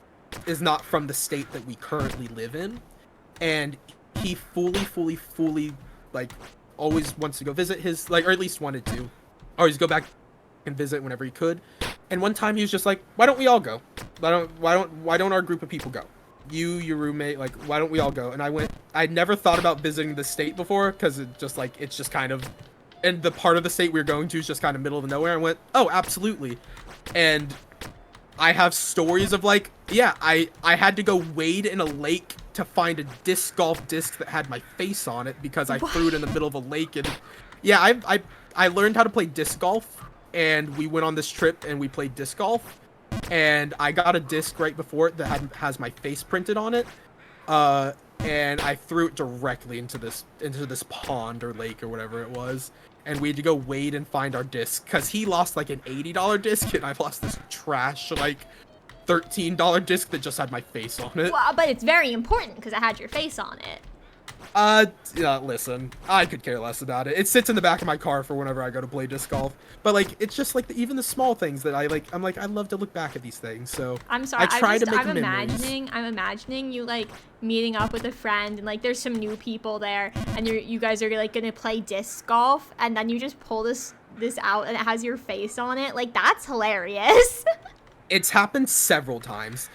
is not from the state that we currently live in, and he fully, like, always wants to go visit his, like, or at least wanted to, always go back and visit whenever he could. And one time he was just like, why don't we all go? Why don't our group of people go? You, your roommate, like, why don't we all go? And I went, I'd never thought about visiting the state before, because it's just kind of, and the part of the state we were going to is just kind of middle of nowhere. I went, oh, absolutely. And I have stories of, like, yeah, I had to go wade in a lake to find a disc golf disc that had my face on it because I threw it in the middle of a lake. And yeah, I learned how to play disc golf, and we went on this trip and we played disc golf. And I got a disc right before it that has my face printed on it, and I threw it directly into this pond or lake or whatever it was, and we had to go wade and find our disc because he lost like an $80 disc and I lost this trash like $13 disc that just had my face on it. Well, but it's very important because it had your face on it. Yeah, listen, I could care less about it. It sits in the back of my car for whenever I go to play disc golf. But like, it's just like even the small things that I like. I'm like, I love to look back at these things. So I'm sorry. I try to make I'm memories. imagining you like meeting up with a friend and like there's some new people there and you guys are like gonna play disc golf and then you just pull this out and it has your face on it. Like, that's hilarious. It's happened several times.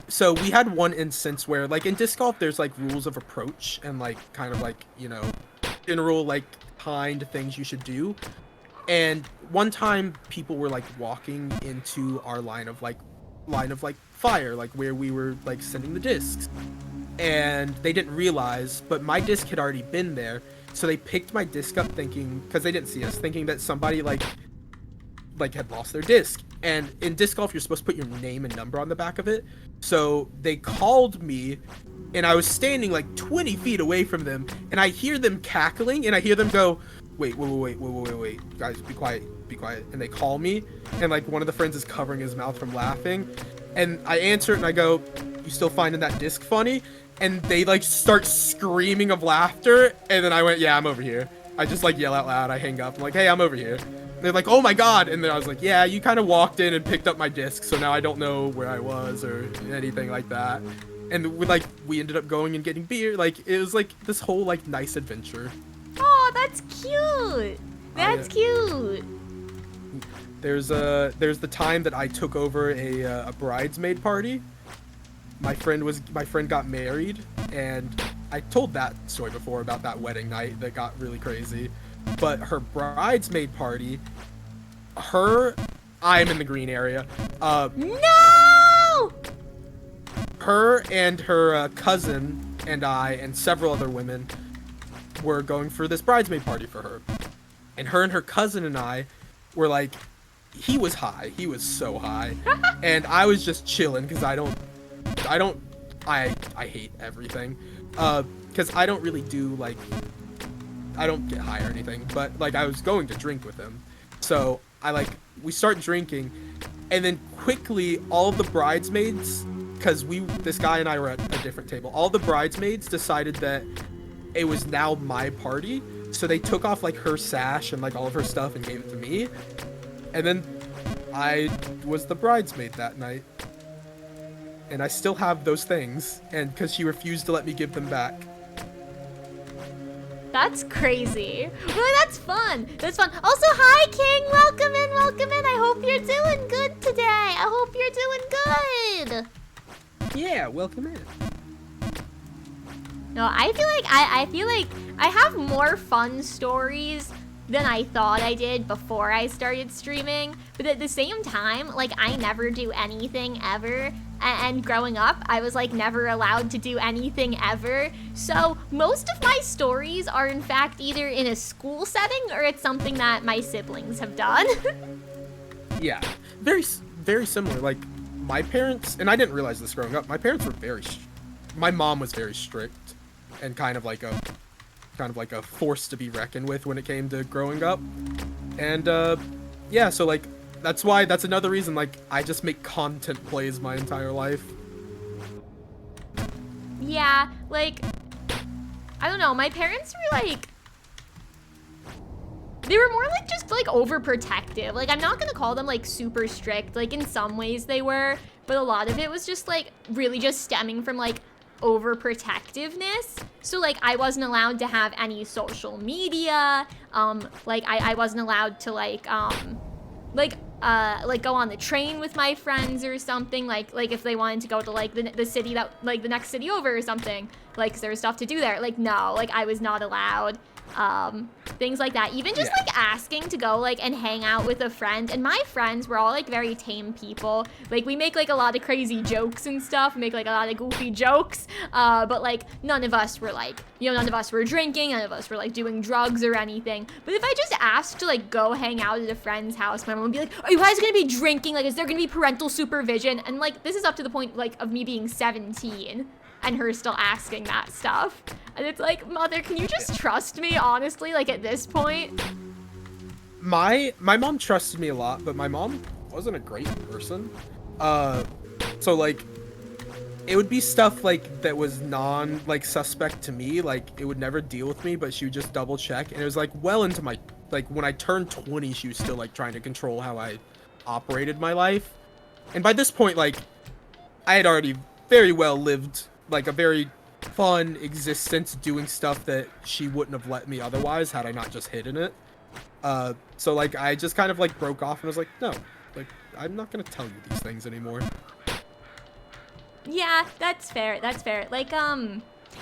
So we had one instance where, like, in disc golf, there's like rules of approach and like kind of like, you know, general like kind things you should do. And one time people were like walking into our line of fire, like where we were like sending the discs, and they didn't realize, but my disc had already been there. So they picked my disc up thinking, because they didn't see us, thinking that somebody like had lost their disc. And in disc golf, you're supposed to put your name and number on the back of it. So they called me, and I was standing like 20 feet away from them, and I hear them cackling, and I hear them go, wait, guys, be quiet. And they call me, and like one of the friends is covering his mouth from laughing, And I answer it and I go, "You still finding that disc funny?" And they like start screaming of laughter. And then I went, "Yeah, I'm over here." I just like yell out loud. I hang up. I'm like, "Hey, I'm over here." They're like, "Oh my god!" And then I was like, "Yeah, you kind of walked in and picked up my disc, so now I don't know where I was or anything like that." And we ended up going and getting beer. Like it was like this whole like nice adventure. Oh, that's cute. That's cute. There's the time that I took over a bridesmaid party. My friend got married, and I told that story before about that wedding night that got really crazy. But her bridesmaid party, I'm in the green area. No! Her and her cousin and I and several other women were going for this bridesmaid party for her. And her cousin and I were like, he was high. He was so high. And I was just chilling because I hate everything. Because I don't really do like, I don't get high or anything, but like I was going to drink with him. So we start drinking, and then quickly all of the bridesmaids, because this guy and I were at a different table, all the bridesmaids decided that it was now my party. So they took off like her sash and like all of her stuff and gave it to me. And then I was the bridesmaid that night. And I still have those things, and because she refused to let me give them back. That's crazy. Really, that's fun. That's fun. Also, hi, King. Welcome in, welcome in. I hope you're doing good today. I hope you're doing good. Yeah, welcome in. No, I feel like I have more fun stories than I thought I did before I started streaming. But at the same time, like, I never do anything ever. And growing up, I was like never allowed to do anything ever. So most of my stories are in fact either in a school setting or it's something that my siblings have done. Yeah, very similar. Like my parents, and I didn't realize this growing up. My parents were my mom was very strict and kind of like a force to be reckoned with when it came to growing up. And yeah, so like that's another reason like I just make content plays my entire life. Yeah, like, I don't know, my parents were like, they were more like just like overprotective. Like, I'm not gonna call them like super strict. Like, in some ways they were, but a lot of it was just like really just stemming from like overprotectiveness. So like I wasn't allowed to have any social media. Like I wasn't allowed to like go on the train with my friends or something, like if they wanted to go to like the city that like the next city over or something, like 'cause there was stuff to do there. Like no, like I was not allowed. Things like that. Even just like asking to go like and hang out with a friend. And my friends were all like very tame people. Like we make like a lot of crazy jokes and stuff. We make like a lot of goofy jokes. But like none of us were like, none of us were drinking. None of us were like doing drugs or anything. But if I just asked to like go hang out at a friend's house, my mom would be like, are you guys gonna be drinking? Like, is there gonna be parental supervision? And like this is up to the point like of me being 17. And her still asking that stuff. And it's like, mother, can you just trust me, honestly, like at this point? My mom trusted me a lot, but my mom wasn't a great person. So like, it would be stuff like that was like suspect to me, like it would never deal with me, but she would just double check. And it was like well into my, like when I turned 20, she was still like trying to control how I operated my life. And by this point, like, I had already very well lived like a very fun existence doing stuff that she wouldn't have let me otherwise had I not just hidden it. So like I just kind of like broke off and was like, no, like I'm not gonna tell you these things anymore. Yeah, that's fair. That's fair. Like I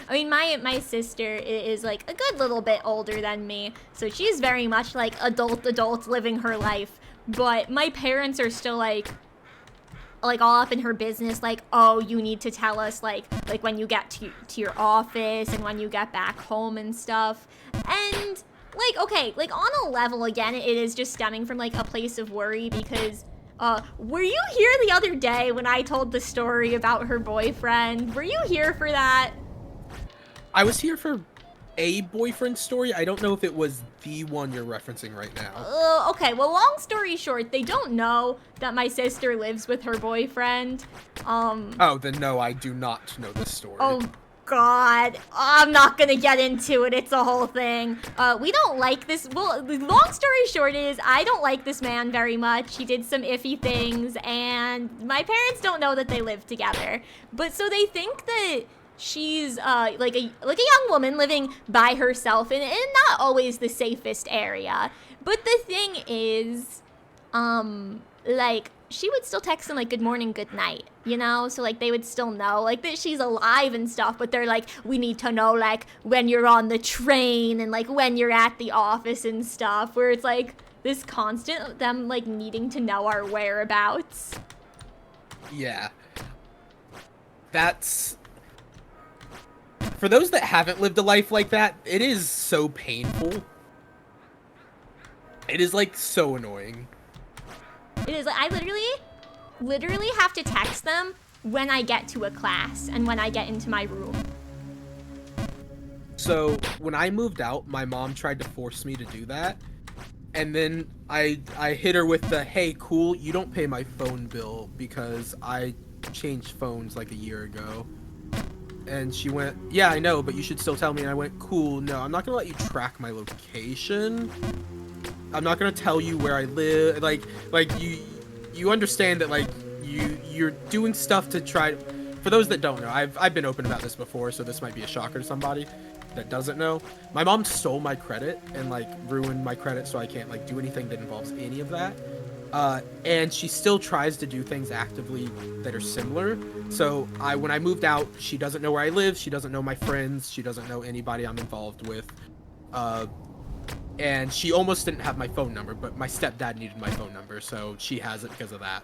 mean my sister is like a good little bit older than me, so she's very much like adult living her life. But my parents are still like all up in her business, like, oh, you need to tell us like when you get to your office and when you get back home and stuff. And like, okay, like on a level, again, it is just stemming from like a place of worry because were you here the other day when I told the story about her boyfriend? Were you here for that? I was here for a boyfriend story. I don't know if it was the one you're referencing right now. Okay, well, long story short, they don't know that my sister lives with her boyfriend. Oh, then no, I do not know this story. Oh, God. I'm not gonna get into it. It's a whole thing. We don't like this. Well, the long story short is I don't like this man very much. He did some iffy things, and my parents don't know that they live together. But so they think that she's like a young woman living by herself in not always the safest area. But the thing is, like, she would still text him like good morning, good night, you know? So like they would still know like that she's alive and stuff, but they're like, we need to know like when you're on the train and like when you're at the office and stuff, where it's like this constant them like needing to know our whereabouts. Yeah. That's... For those that haven't lived a life like that, it is so painful. It is like so annoying. It is like I literally have to text them when I get to a class and when I get into my room. So when I moved out, my mom tried to force me to do that. And then I hit her with the, hey, cool, you don't pay my phone bill because I changed phones like a year ago. And she went, yeah, I know, but you should still tell me. And I went, cool, no, I'm not gonna let you track my location. I'm not gonna tell you where I live. Like you understand that like you're doing stuff to try. For those that don't know, I've been open about this before, so this might be a shocker to somebody that doesn't know. My mom stole my credit and like ruined my credit, so I can't like do anything that involves any of that. And she still tries to do things actively that are similar. So when I moved out, she doesn't know where I live. She doesn't know my friends. She doesn't know anybody I'm involved with. And she almost didn't have my phone number, but my stepdad needed my phone number, so she has it because of that.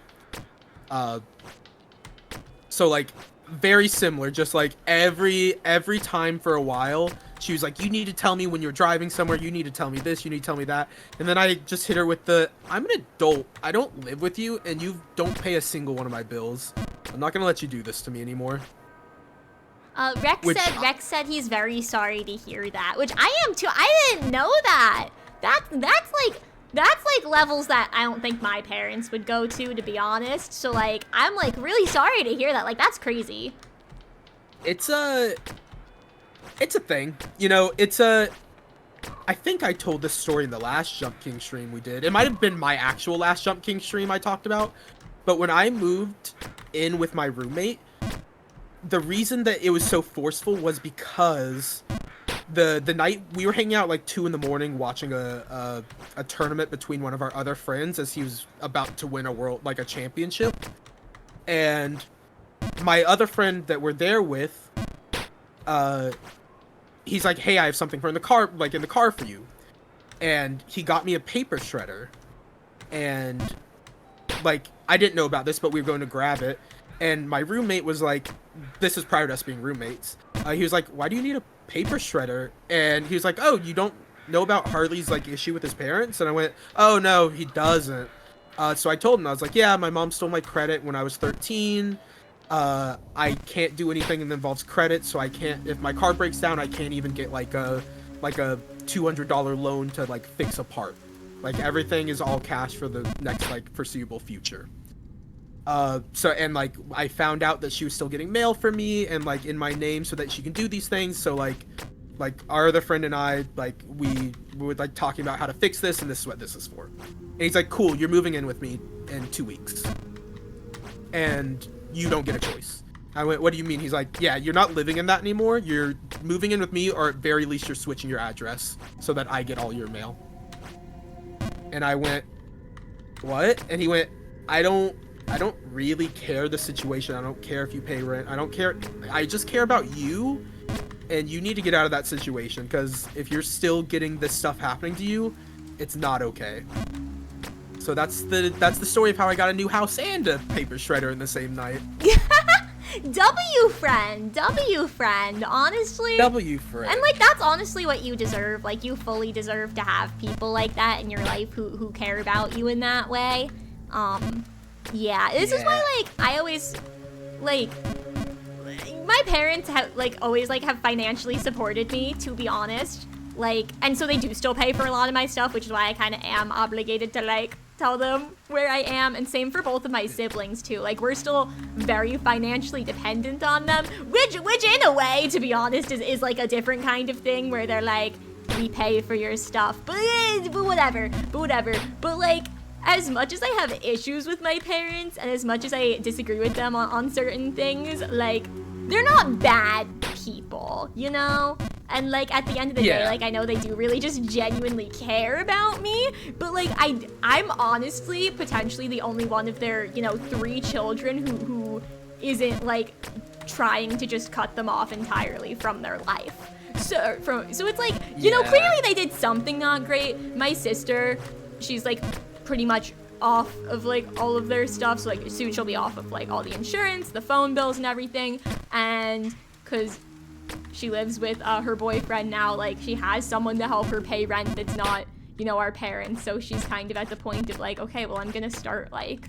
So like very similar, just like every time for a while, she was like, you need to tell me when you're driving somewhere, you need to tell me this, you need to tell me that. And then I just hit her with the, I'm an adult, I don't live with you, and you don't pay a single one of my bills. I'm not gonna let you do this to me anymore. Rex said he's very sorry to hear that, which I am too. I didn't know that. That's like levels that I don't think my parents would go to be honest. So like, I'm like really sorry to hear that. Like, that's crazy. It's a thing, you know. I think I told this story in the last Jump King stream we did. It might have been my actual last Jump King stream I talked about, but when I moved in with my roommate, the reason that it was so forceful was because the night we were hanging out like 2 in the morning watching a tournament between one of our other friends as he was about to win a championship, and my other friend that we're there with, he's like, hey, I have something in the car for you, and he got me a paper shredder, and like I didn't know about this, but we were going to grab it. And my roommate was like, this is prior to us being roommates. He was like, why do you need a paper shredder? And he was like, oh, you don't know about Harley's like issue with his parents? And I went, oh no, he doesn't. So I told him, I was like, yeah, my mom stole my credit when I was 13. I can't do anything that involves credit, so I can't, if my car breaks down, I can't even get like a $200 loan to like fix a part. Like everything is all cash for the next like foreseeable future. So, and like, I found out that she was still getting mail from me and like in my name so that she can do these things. So like our other friend and I, like, we were like talking about how to fix this and this is what this is for. And he's like, cool, you're moving in with me in 2 weeks. And you don't get a choice. I went, what do you mean? He's like, yeah, you're not living in that anymore. You're moving in with me, or at very least you're switching your address so that I get all your mail. And I went, what? And he went, I don't really care the situation. I don't care if you pay rent. I don't care. I just care about you, and you need to get out of that situation, because if you're still getting this stuff happening to you, it's not okay. So that's the story of how I got a new house and a paper shredder in the same night. W friend, honestly. W friend. And like, that's honestly what you deserve. Like, you fully deserve to have people like that in your life who care about you in that way. Yeah, this is why, like, I always, like, my parents have like always like have financially supported me, to be honest. Like, and so they do still pay for a lot of my stuff, which is why I kind of am obligated to like tell them where I am. And same for both of my siblings too. Like, we're still very financially dependent on them, which in a way, to be honest, is like a different kind of thing where they're like, we pay for your stuff, but whatever. But like, as much as I have issues with my parents and as much as I disagree with them on certain things, like, they're not bad people, you know? And like, at the end of the day, like, I know they do really just genuinely care about me, but like, I'm honestly potentially the only one of their, you know, 3 children who isn't like trying to just cut them off entirely from their life. So it's like, you know, clearly they did something not great. My sister, she's like pretty much off of like all of their stuff, so like soon she'll be off of like all the insurance, the phone bills and everything, and because she lives with her boyfriend now, like she has someone to help her pay rent that's not, you know, our parents, so she's kind of at the point of like, okay, well, I'm gonna start like,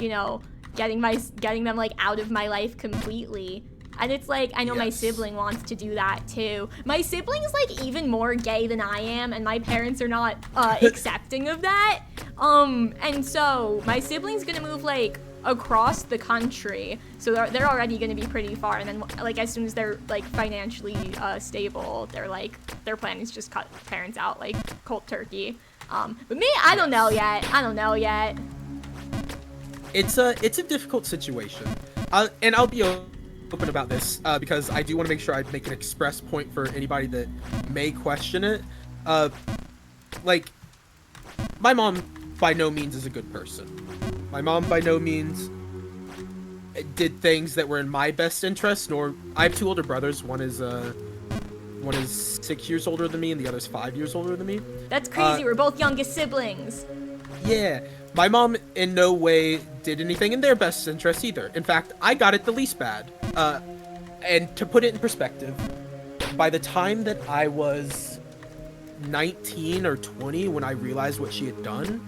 you know, getting them like out of my life completely. And it's like, I know my sibling wants to do that too. My sibling's like even more gay than I am, and my parents are not accepting of that. And so my sibling's gonna move like across the country, so they're already gonna be pretty far. And then like as soon as they're like financially stable, they're like, their plan is just cut parents out like cold turkey. But me, I don't know yet. It's a difficult situation, and I'll be open about this because I do want to make sure I make an express point for anybody that may question it. Like, my mom by no means is a good person. My mom by no means did things that were in my best interest, nor I have 2 older brothers. One is 6 years older than me and the other's 5 years older than me. That's crazy. We're both youngest siblings. Yeah, my mom in no way did anything in their best interest either. In fact, I got it the least bad. And to put it in perspective, by the time that I was 19 or 20 when I realized what she had done,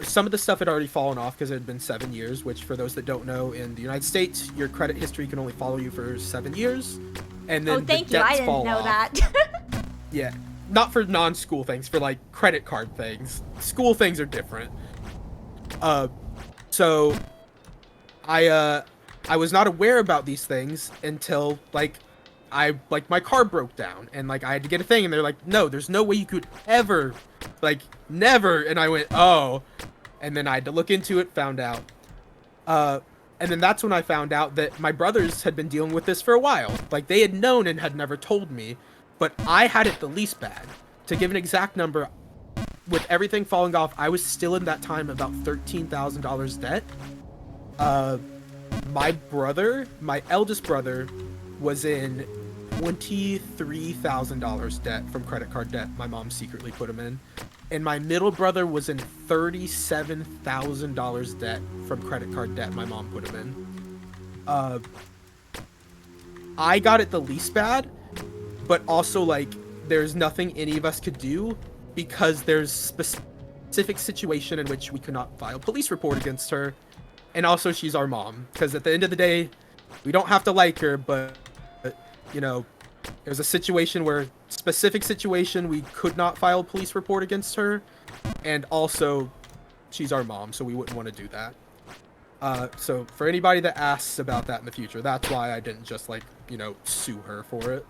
some of the stuff had already fallen off because it had been 7 years, which for those that don't know, in the United States, your credit history can only follow you for 7 years. And then thank you. I didn't know that. Yeah. Not for non-school things, for like credit card things. School things are different. So I was not aware about these things until like my car broke down and like I had to get a thing, and they're like, no, there's no way you could ever, like, never. And I went, oh, and then I had to look into it, found out. And then that's when I found out that my brothers had been dealing with this for a while. Like, they had known and had never told me, but I had it the least bad. To give an exact number, with everything falling off, I was still in that time about $13,000 debt. My eldest brother was in $23,000 debt from credit card debt my mom secretly put him in. And my middle brother was in $37,000 debt from credit card debt my mom put him in. I got it the least bad, but also, like, there's nothing any of us could do because there's specific situation in which we could not file a police report against her. And also, she's our mom. Because at the end of the day, we don't have to like her, but you know, there's a situation where, specific situation, we could not file a police report against her. And also, she's our mom, so we wouldn't want to do that. So for anybody that asks about that in the future, that's why I didn't just, like, you know, sue her for it.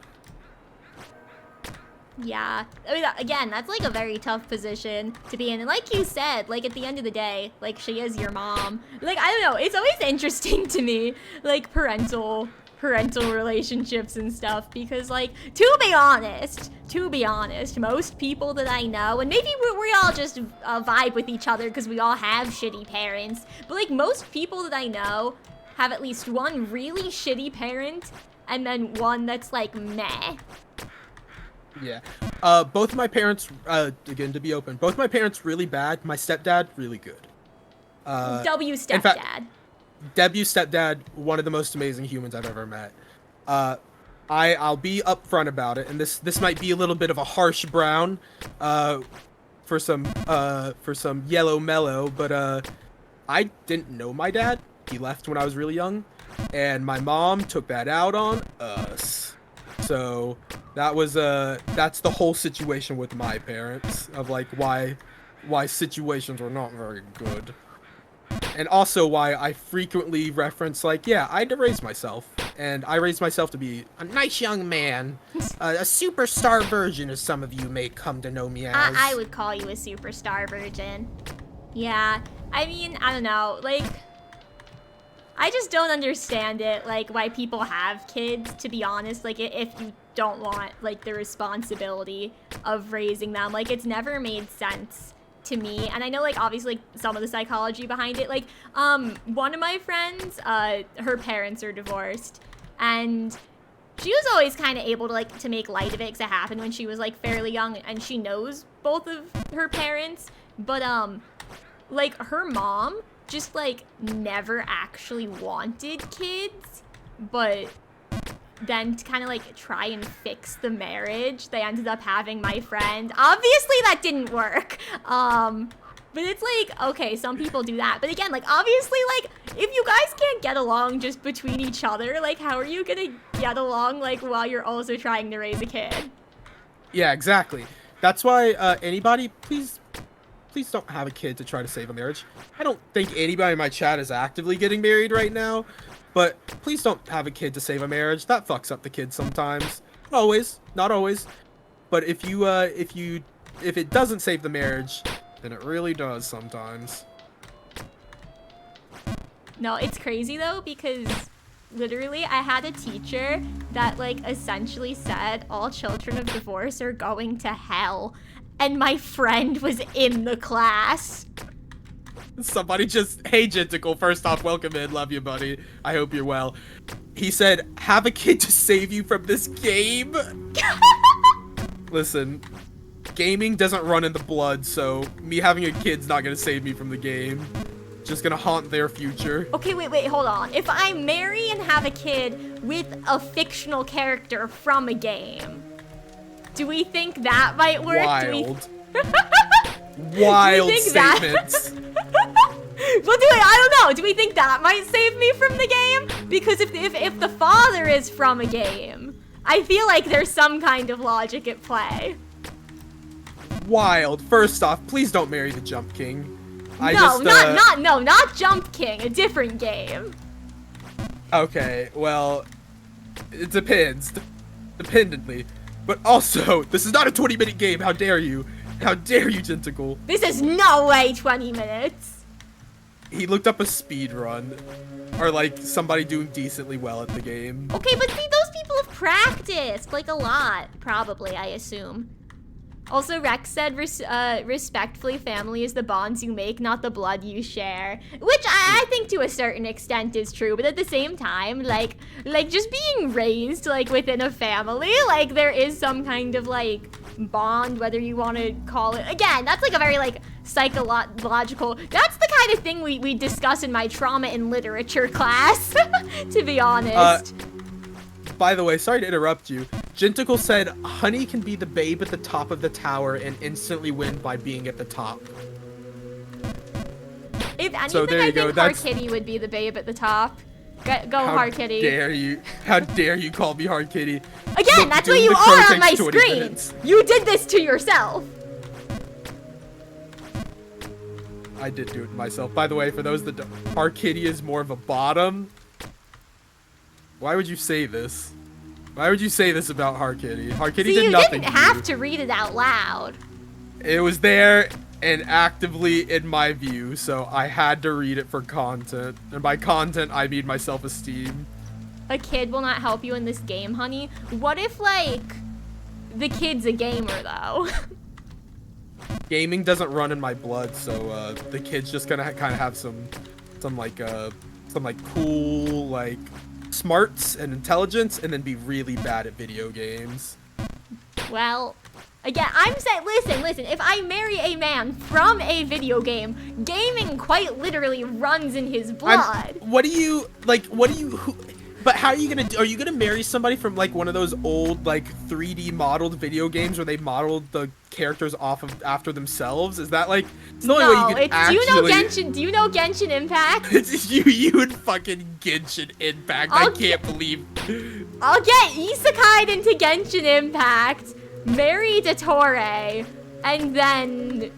Yeah, I mean, again, that's like a very tough position to be in. And like you said, like at the end of the day, like she is your mom. Like, I don't know, it's always interesting to me, like parental relationships and stuff, because like, to be honest, most people that I know, and maybe we all just vibe with each other because we all have shitty parents, but like most people that I know have at least one really shitty parent and then one that's like meh. Yeah. Both my parents, again, to be open, both my parents really bad. My stepdad, really good. W stepdad. In fact, W stepdad, one of the most amazing humans I've ever met. I'll be upfront about it, and this might be a little bit of a harsh brown, for some yellow mellow, but I didn't know my dad. He left when I was really young. and my mom took that out on us. So that's the whole situation with my parents of like why situations were not very good. And also why I frequently reference like, yeah, I had to raise myself. And I raised myself to be a nice young man. A superstar virgin, as some of you may come to know me as. I would call you a superstar virgin. Yeah, I mean, I don't know, like, I just don't understand it, like, why people have kids, to be honest, like, if you don't want, like, the responsibility of raising them, like, it's never made sense to me. And I know, like, obviously, like, some of the psychology behind it, like, one of my friends, her parents are divorced, and she was always kind of able to, like, to make light of it because it happened when she was, like, fairly young, and she knows both of her parents, but, like, her mom just, like, never actually wanted kids, but then to kind of, like, try and fix the marriage, they ended up having my friend. Obviously, that didn't work. But it's like, okay, some people do that. But again, like, obviously, like, if you guys can't get along just between each other, like, how are you gonna get along, like, while you're also trying to raise a kid? Yeah, exactly. That's why, anybody, please don't have a kid to try to save a marriage. I don't think anybody in my chat is actively getting married right now, but please don't have a kid to save a marriage. That fucks up the kid sometimes. Not always. But if it doesn't save the marriage, then it really does sometimes. No, it's crazy though, because literally I had a teacher that, like, essentially said all children of divorce are going to hell. And my friend was in the class. Somebody just, hey Genticle, first off, welcome in, love you, buddy. I hope you're well. He said, have a kid to save you from this game. Listen, gaming doesn't run in the blood, so me having a kid's not gonna save me from the game. Just gonna haunt their future. Okay, wait, hold on. If I marry and have a kid with a fictional character from a game, do we think that might work? Wild. Wild statements. Well, I don't know. Do we think that might save me from the game? Because if the father is from a game, I feel like there's some kind of logic at play. Wild. First off, please don't marry the Jump King. Not Jump King. A different game. Okay, well, it depends. Dependently. But also, this is not a 20-minute game. How dare you? How dare you, Genticle? This is no way 20 minutes. He looked up a speed run. Or, like, somebody doing decently well at the game. Okay, but see, those people have practiced, like, a lot, probably, I assume. Also, Rex said, respectfully, family is the bonds you make, not the blood you share. Which I think to a certain extent is true, but at the same time, like just being raised, like, within a family, like, there is some kind of, like, bond, whether you want to call it, again, that's, like, a very, like, psychological, that's the kind of thing we discuss in my trauma and literature class, to be honest. By the way, sorry to interrupt you. Genticle said, honey can be the babe at the top of the tower and instantly win by being at the top. If anything, so there you I go. think That's... Hard Kitty would be the babe at the top. Go Hard Kitty. How dare you call me Hard Kitty? Again, Look, that's what you are on my screen. Minutes. You did this to yourself. I did do it myself. By the way, for those that don't, Hard Kitty is more of a bottom. Why would you say this? Why would you say this about Hard Kitty? Hard Kitty did nothing. You didn't have to read it out loud. It was there and actively in my view, so I had to read it for content. And by content, I mean my self-esteem. A kid will not help you in this game, honey. What if, like, the kid's a gamer, though? Gaming doesn't run in my blood, so the kid's just gonna kind of have some cool, like, smarts and intelligence, and then be really bad at video games. Well, again, I'm saying, listen, if I marry a man from a video game, gaming quite literally runs in his blood. By But how are you gonna are you gonna marry somebody from like one of those old like 3D modeled video games where they modeled the characters off of after themselves? Is that like it's the only way you can actually? Do you know Genshin Impact? you and fucking Genshin Impact. I can't believe. I'll get isekai'd into Genshin Impact, marry Dottore, and then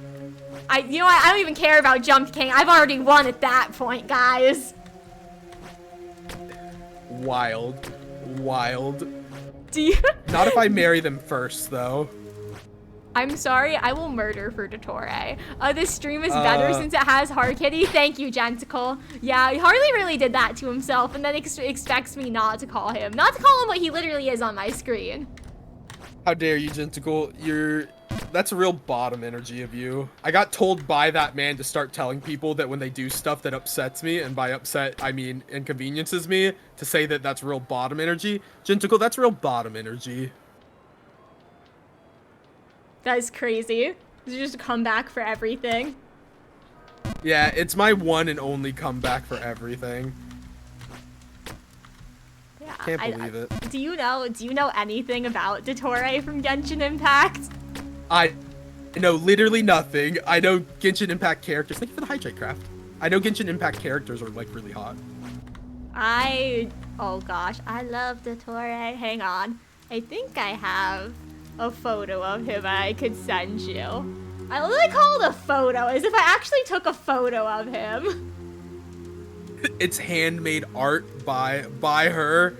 I don't even care about Jump King. I've already won at that point, guys. Wild. Do you? Not if I marry them first, though. I'm sorry, I will murder for Dottore. This stream is better since it has Hard Kitty. Thank you, Genticle. Yeah, Harley really did that to himself and then expects me not to call him. Not to call him what he literally is on my screen. How dare you, Genticle? That's a real bottom energy of you. I got told by that man to start telling people that when they do stuff that upsets me, and by upset, I mean inconveniences me, to say that that's real bottom energy. Genticle, that's real bottom energy. That is crazy. It's just a comeback for everything. Yeah, it's my one and only comeback for everything. Yeah, Can't believe it. Do you know anything about Dottore from Genshin Impact? I know literally nothing. I know Genshin Impact characters. Thank you for the hydrate craft. I know Genshin Impact characters are like really hot. Oh gosh, I love Dottore. Hang on. I think I have a photo of him I could send you. I literally call it a photo, as if I actually took a photo of him. It's handmade art by her.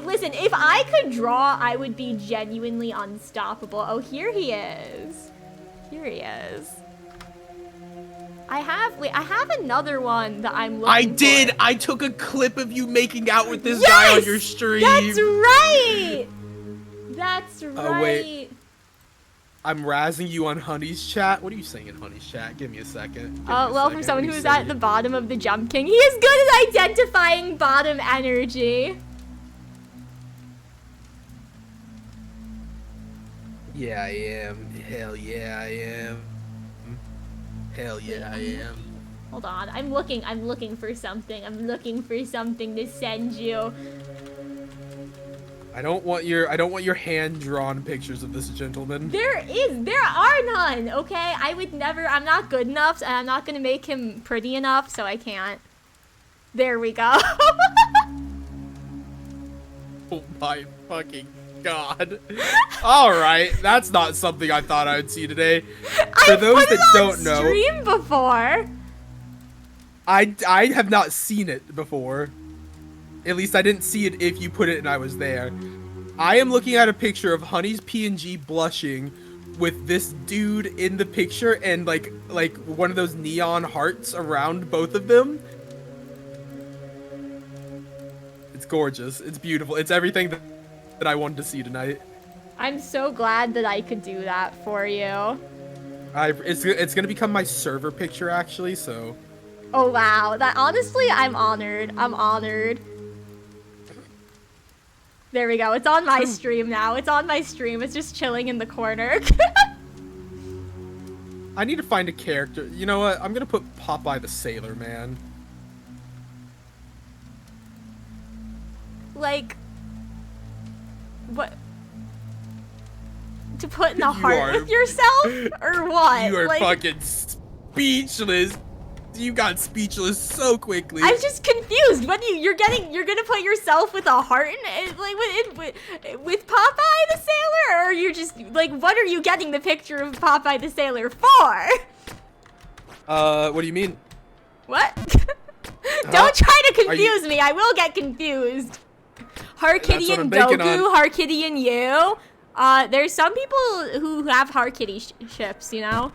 Listen, if I could draw, I would be genuinely unstoppable. Oh, here he is. Here he is. I have another one that I'm looking for. I took a clip of you making out with this guy on your stream. That's right. That's right. Oh, wait. I'm razzing you on Honey's chat. What are you saying in Honey's chat? Give me a second. Well, from someone who's at the bottom of the Jump King. He is good at identifying bottom energy. Yeah, I am. Hell yeah, I am. Hell yeah, I am. Hold on. I'm looking for something. I'm looking for something to send you. I don't want your hand-drawn pictures of this gentleman. There are none, okay? I'm not good enough, and I'm not gonna make him pretty enough, so I can't. There we go. Oh my fucking god. Alright, that's not something I thought I would see today. For those that don't know, stream before. I have not seen it before. At least I didn't see it if you put it and I was there. I am looking at a picture of Honey's PNG blushing with this dude in the picture and like one of those neon hearts around both of them. It's gorgeous. It's beautiful. It's everything that I wanted to see tonight. I'm so glad that I could do that for you. It's gonna become my server picture actually, so. Oh wow, honestly, I'm honored. I'm honored. There we go. It's on my stream now. It's on my stream. It's just chilling in the corner. I need to find a character. You know what? I'm gonna put Popeye the Sailor Man. Like, what? To put in the heart with yourself, or what? You are like, fucking speechless. You got speechless so quickly. I'm just confused. What do you're gonna put yourself with a heart with Popeye the Sailor, or you're just like, what are you getting the picture of Popeye the Sailor for? What do you mean? What? Don't try to confuse me. I will get confused. Harkitty and Goku, Harkitty and you. There's some people who have Harkitty ships, you know?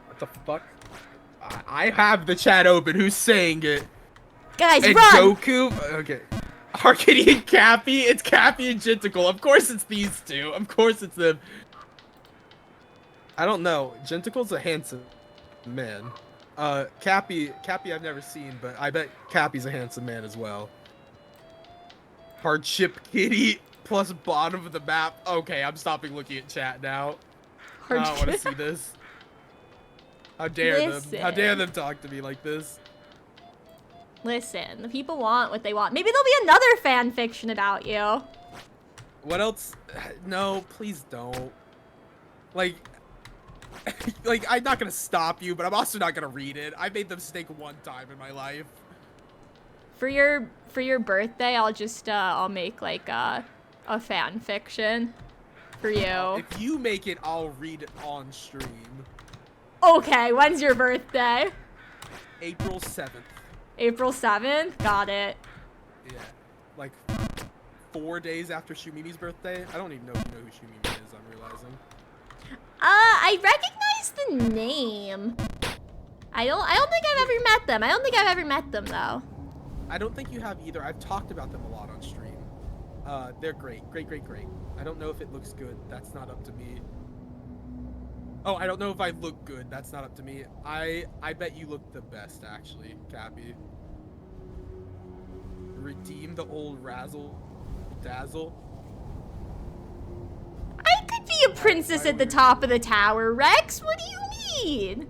What the fuck? I have the chat open. Who's saying it? Guys, and run! Goku? Okay. Harkitty and Cappy? It's Cappy and Genticle. Of course it's these two. Of course it's them. I don't know. Genticle's a handsome man. Cappy I've never seen, but I bet Cappy's a handsome man as well. Hardship Kitty plus bottom of the map. Okay, I'm stopping looking at chat now. I don't want to see this. How dare them? How dare them talk to me like this? Listen, the people want what they want. Maybe there'll be another fan fiction about you. What else? No, please don't. Like, like I'm not gonna stop you, but I'm also not gonna read it. I made the mistake one time in my life. For your birthday, I'll just I'll make like a fan fiction for you. If you make it, I'll read it on stream. Okay, when's your birthday? April 7th. April 7th? Got it. Yeah, like 4 days after Shumimi's birthday. I don't even know if you know who Shumimi is, I'm realizing. I recognize the name. I don't think I've ever met them. I don't think I've ever met them though. I don't think you have either. I've talked about them a lot on stream. They're great. Great. I don't know if it looks good. That's not up to me. Oh, I don't know if I look good. That's not up to me. I bet you look the best, actually, Cappy. Redeem the old razzle dazzle. I could be a princess at the top of the tower, Rex. What do you mean?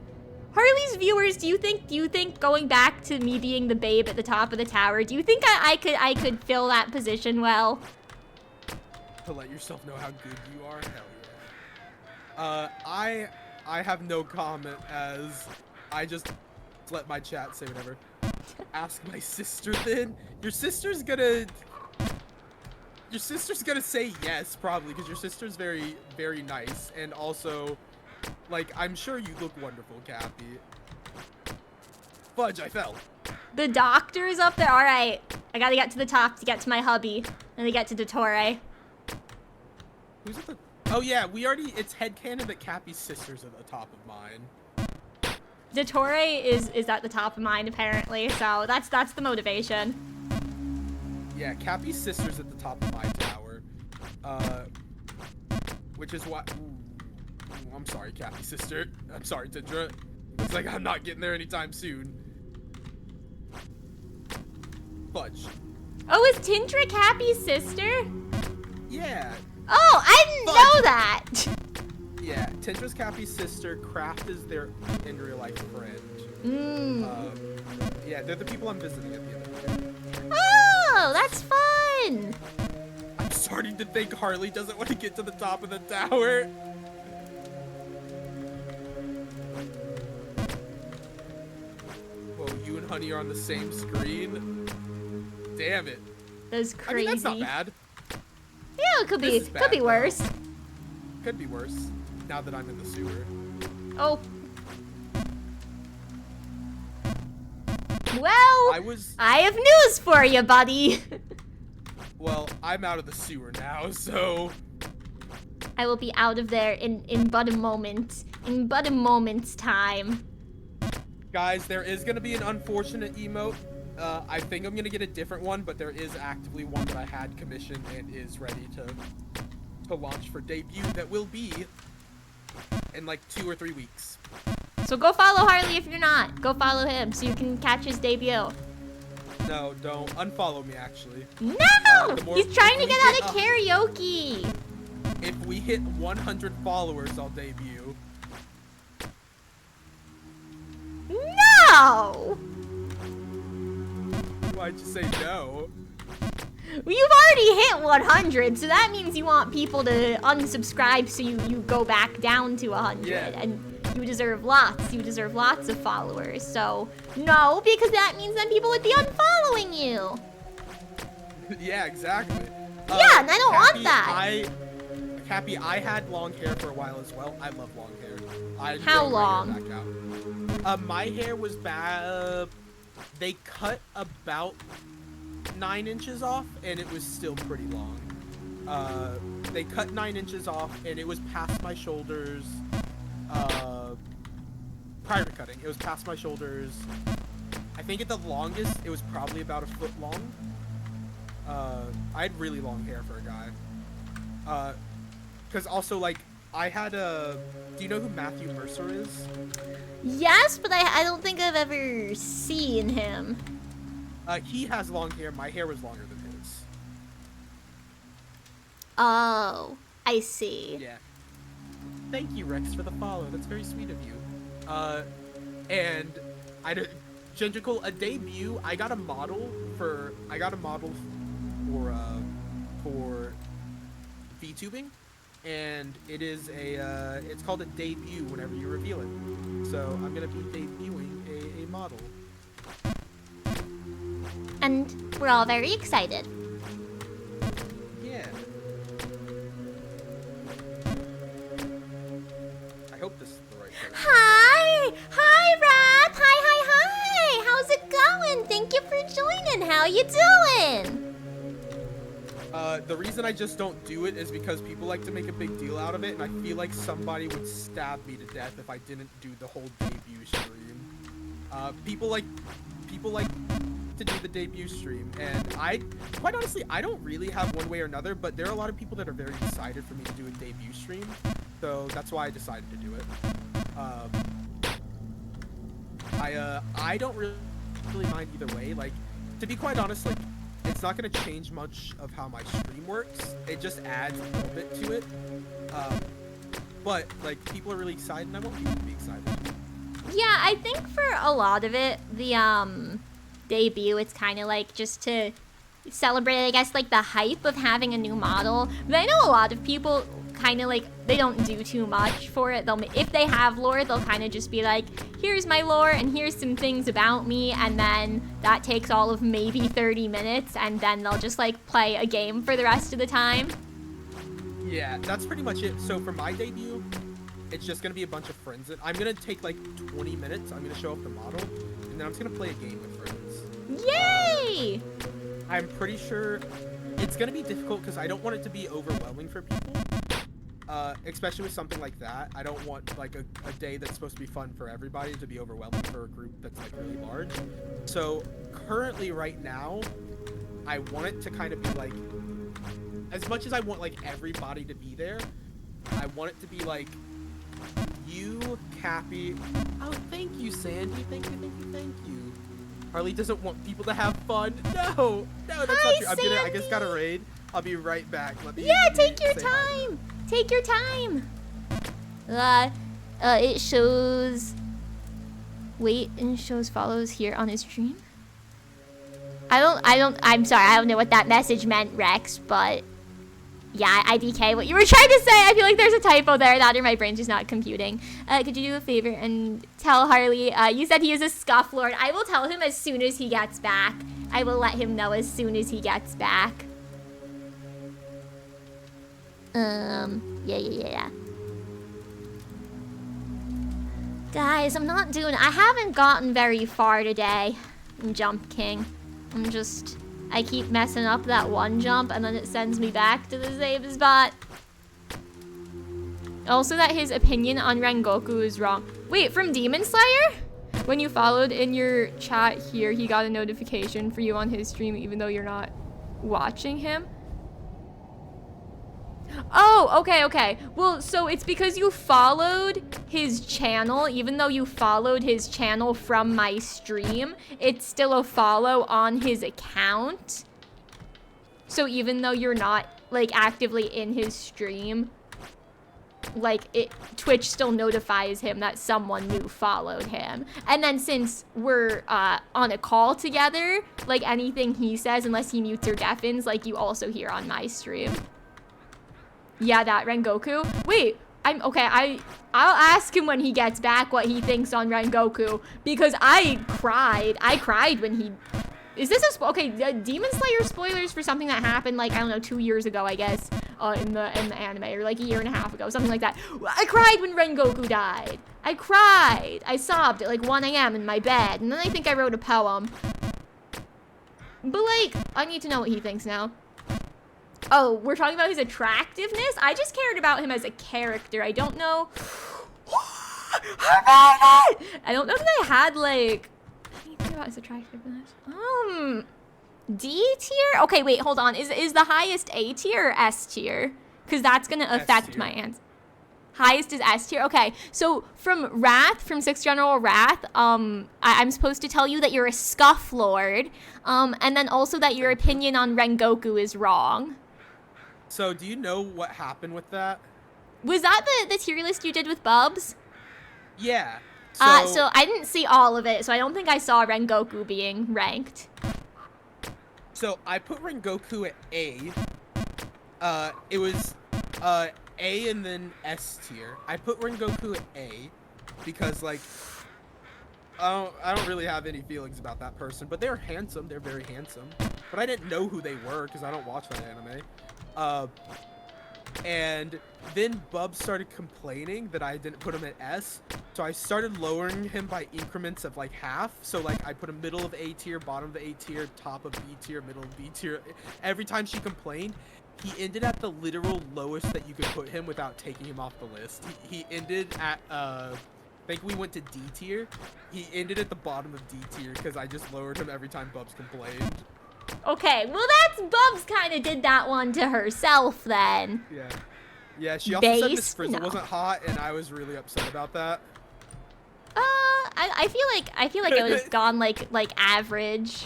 Harley's viewers, do you think going back to me being the babe at the top of the tower, do you think I could fill that position well? To let yourself know how good you are? Hell yeah. I have no comment, as I just let my chat say whatever. Ask my sister then. Your sister's gonna say yes, probably, because your sister's very, very nice, and also, like, I'm sure you look wonderful, Cappy. Fudge, I fell. The doctor's up there. All right, I gotta get to the top to get to my hubby, and to get to Dottore. Who's at the... Oh yeah, it's headcanon that Cappy's sister's at the top of mine. Dottore is at the top of mine apparently, so that's the motivation. Yeah, Cappy's sister's at the top of my tower. Which is why... Ooh, I'm sorry, Cappy's sister. I'm sorry, Tindra. Looks like I'm not getting there anytime soon. Fudge. Oh, is Tindra Cappy's sister? Yeah. Oh, I didn't know that. Yeah, Tindra's Cappy's sister. Kraft is their in real life friend. Yeah, they're the people I'm visiting at the end of the day. Oh, that's fun. I'm starting to think Harley doesn't want to get to the top of the tower. Whoa, you and Honey are on the same screen? Damn it. That's crazy. I mean, that's not bad. Yeah, it could be worse. Could be worse, now that I'm in the sewer. Oh. Well, I have news for you, buddy. Well, I'm out of the sewer now, so... I will be out of there in but a moment. In but a moment's time. Guys, there is going to be an unfortunate emote. I think I'm going to get a different one, but there is actively one that I had commissioned and is ready to launch for debut that will be in like 2 or 3 weeks. So go follow Harley if you're not. Go follow him so you can catch his debut. No, don't. Unfollow me, actually. No! He's trying to get out of karaoke. If we hit 100 followers, I'll debut. No! Why'd you say no? Well, you've already hit 100, so that means you want people to unsubscribe so you go back down to 100. Yeah. And you deserve lots. You deserve lots of followers. So, no, because that means then people would be unfollowing you. Yeah, exactly. Yeah, and I don't want that. Cappy, I had long hair for a while as well. I love long hair. How long? My hair back out. My hair was bad. They cut about 9 inches off, and it was still pretty long. They cut 9 inches off, and it was past my shoulders. Prior to cutting, it was past my shoulders. I think at the longest, it was probably about 1 foot long. I had really long hair for a guy. Because also, like, I had a... Do you know who Matthew Mercer is? Yes, but I don't think I've ever seen him. He has long hair. My hair was longer than his. Oh, I see. Yeah. Thank you, Rex, for the follow. That's very sweet of you. And Gingercool, a debut. I got a model for for VTubing, and it is it's called a debut whenever you reveal it. So I'm gonna be debuting a model. And we're all very excited. Yeah. I hope this is the right person. Hi! Hi, Wrath! Hi! How's it going? Thank you for joining. How you doing? The reason I just don't do it is because people like to make a big deal out of it, and I feel like somebody would stab me to death if I didn't do the whole debut stream. People like to do the debut stream, and quite honestly, I don't really have one way or another, but there are a lot of people that are very excited for me to do a debut stream, so that's why I decided to do it. I don't really mind either way. Like, to be quite honest, like, it's not going to change much of how my stream works. It just adds a little bit to it. But, like, people are really excited, and I want people to be excited. Yeah, I think for a lot of it, the debut, it's kind of like just to celebrate, I guess, like the hype of having a new model. But I know a lot of people kind of like, they don't do too much for it. If they have lore, they'll kind of just be like, here's my lore and here's some things about me, and then that takes all of maybe 30 minutes, and then they'll just like play a game for the rest of the time. Yeah, that's pretty much it. So for my debut, it's just gonna be a bunch of friends. I'm gonna take like 20 minutes. I'm gonna show off the model, and then I'm just gonna play a game with friends. Yay! I'm pretty sure it's gonna be difficult because I don't want it to be overwhelming for people. Especially with something like that. I don't want like a day that's supposed to be fun for everybody to be overwhelming for a group that's like really large. So currently right now, I want it to kind of be like, as much as I want like everybody to be there, I want it to be like you, Cappy. Oh, thank you, Sandy. Thank you. Harley doesn't want people to have fun. No, that's Hi, not true. I just got a Sandy. raid. I'll be right back. Take your time. Take your time. It shows. Wait, and shows follows here on his stream. I'm sorry, I don't know what that message meant, Rex, but yeah, IDK what you were trying to say. I feel like there's a typo there. That or my brain's just not computing. Could you do a favor and tell Harley, you said he is a scufflord. I will tell him as soon as he gets back. I will let him know as soon as he gets back. Yeah. Guys, I haven't gotten very far today in Jump King. I keep messing up that one jump, and then it sends me back to the save spot. Also that his opinion on Rengoku is wrong. Wait, from Demon Slayer? When you followed in your chat here, he got a notification for you on his stream even though you're not watching him? Oh, okay. Well, so it's because you followed his channel. Even though you followed his channel from my stream, it's still a follow on his account. So even though you're not, like, actively in his stream, like, Twitch still notifies him that someone new followed him. And then since we're on a call together, like, anything he says, unless he mutes or deafens, like, you also hear on my stream. Yeah, that Rengoku. Wait, I'll ask him when he gets back what he thinks on Rengoku, because I cried when he. Is this okay? Demon Slayer spoilers for something that happened like, I don't know, 2 years ago, I guess, in the anime, or like a year and a half ago, something like that. I cried when Rengoku died. I cried. I sobbed at like 1 a.m. in my bed, and then I think I wrote a poem. But like, I need to know what he thinks now. Oh, we're talking about his attractiveness? I just cared about him as a character. I don't know. I don't know that I had, like, anything about his attractiveness. D tier? Okay, wait, hold on. Is the highest A tier or S tier? Because that's going to affect my answer. Highest is S tier? Okay, so from Wrath, from 6th General Wrath, I'm supposed to tell you that you're a scufflord, and then also that your opinion on Rengoku is wrong. So, do you know what happened with that? Was that the tier list you did with Bubs? Yeah. So I didn't see all of it, so I don't think I saw Rengoku being ranked. So I put Rengoku at A. It was A and then S tier. I put Rengoku at A because like I don't really have any feelings about that person, but they're handsome. They're very handsome. But I didn't know who they were because I don't watch that anime. And then Bub started complaining that I didn't put him at S, so I started lowering him by increments of like half. So like I put him middle of A tier, bottom of A tier, top of B tier, middle of B tier. Every time she complained, he ended at the literal lowest that you could put him without taking him off the list. He ended at I think we went to D tier. He ended at the bottom of D tier because I just lowered him every time Bubs complained. Okay, well that's Bubs kind of did that one to herself then. Yeah. Yeah, she also said Miss Based? Frizzle No. wasn't hot, and I was really upset about that. I feel like it would have gone like average.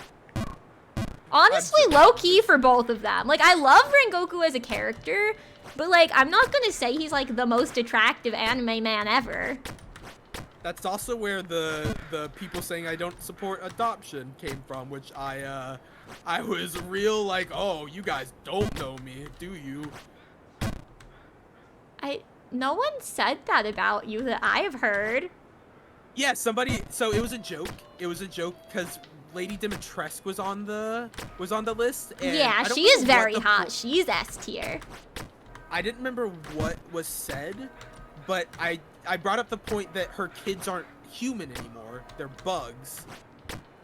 Honestly, low key for both of them. Like I love Rengoku as a character, but like I'm not gonna say he's like the most attractive anime man ever. That's also where the people saying I don't support adoption came from, which I was real like, oh, you guys don't know me, do you? No one said that about you that I have heard. Yeah, somebody. So it was a joke. It was a joke because Lady Dimitrescu was on the list. And Yeah, I don't she is remember what very the hot. She's S tier. I didn't remember what was said, but I brought up the point that her kids aren't human anymore. They're bugs.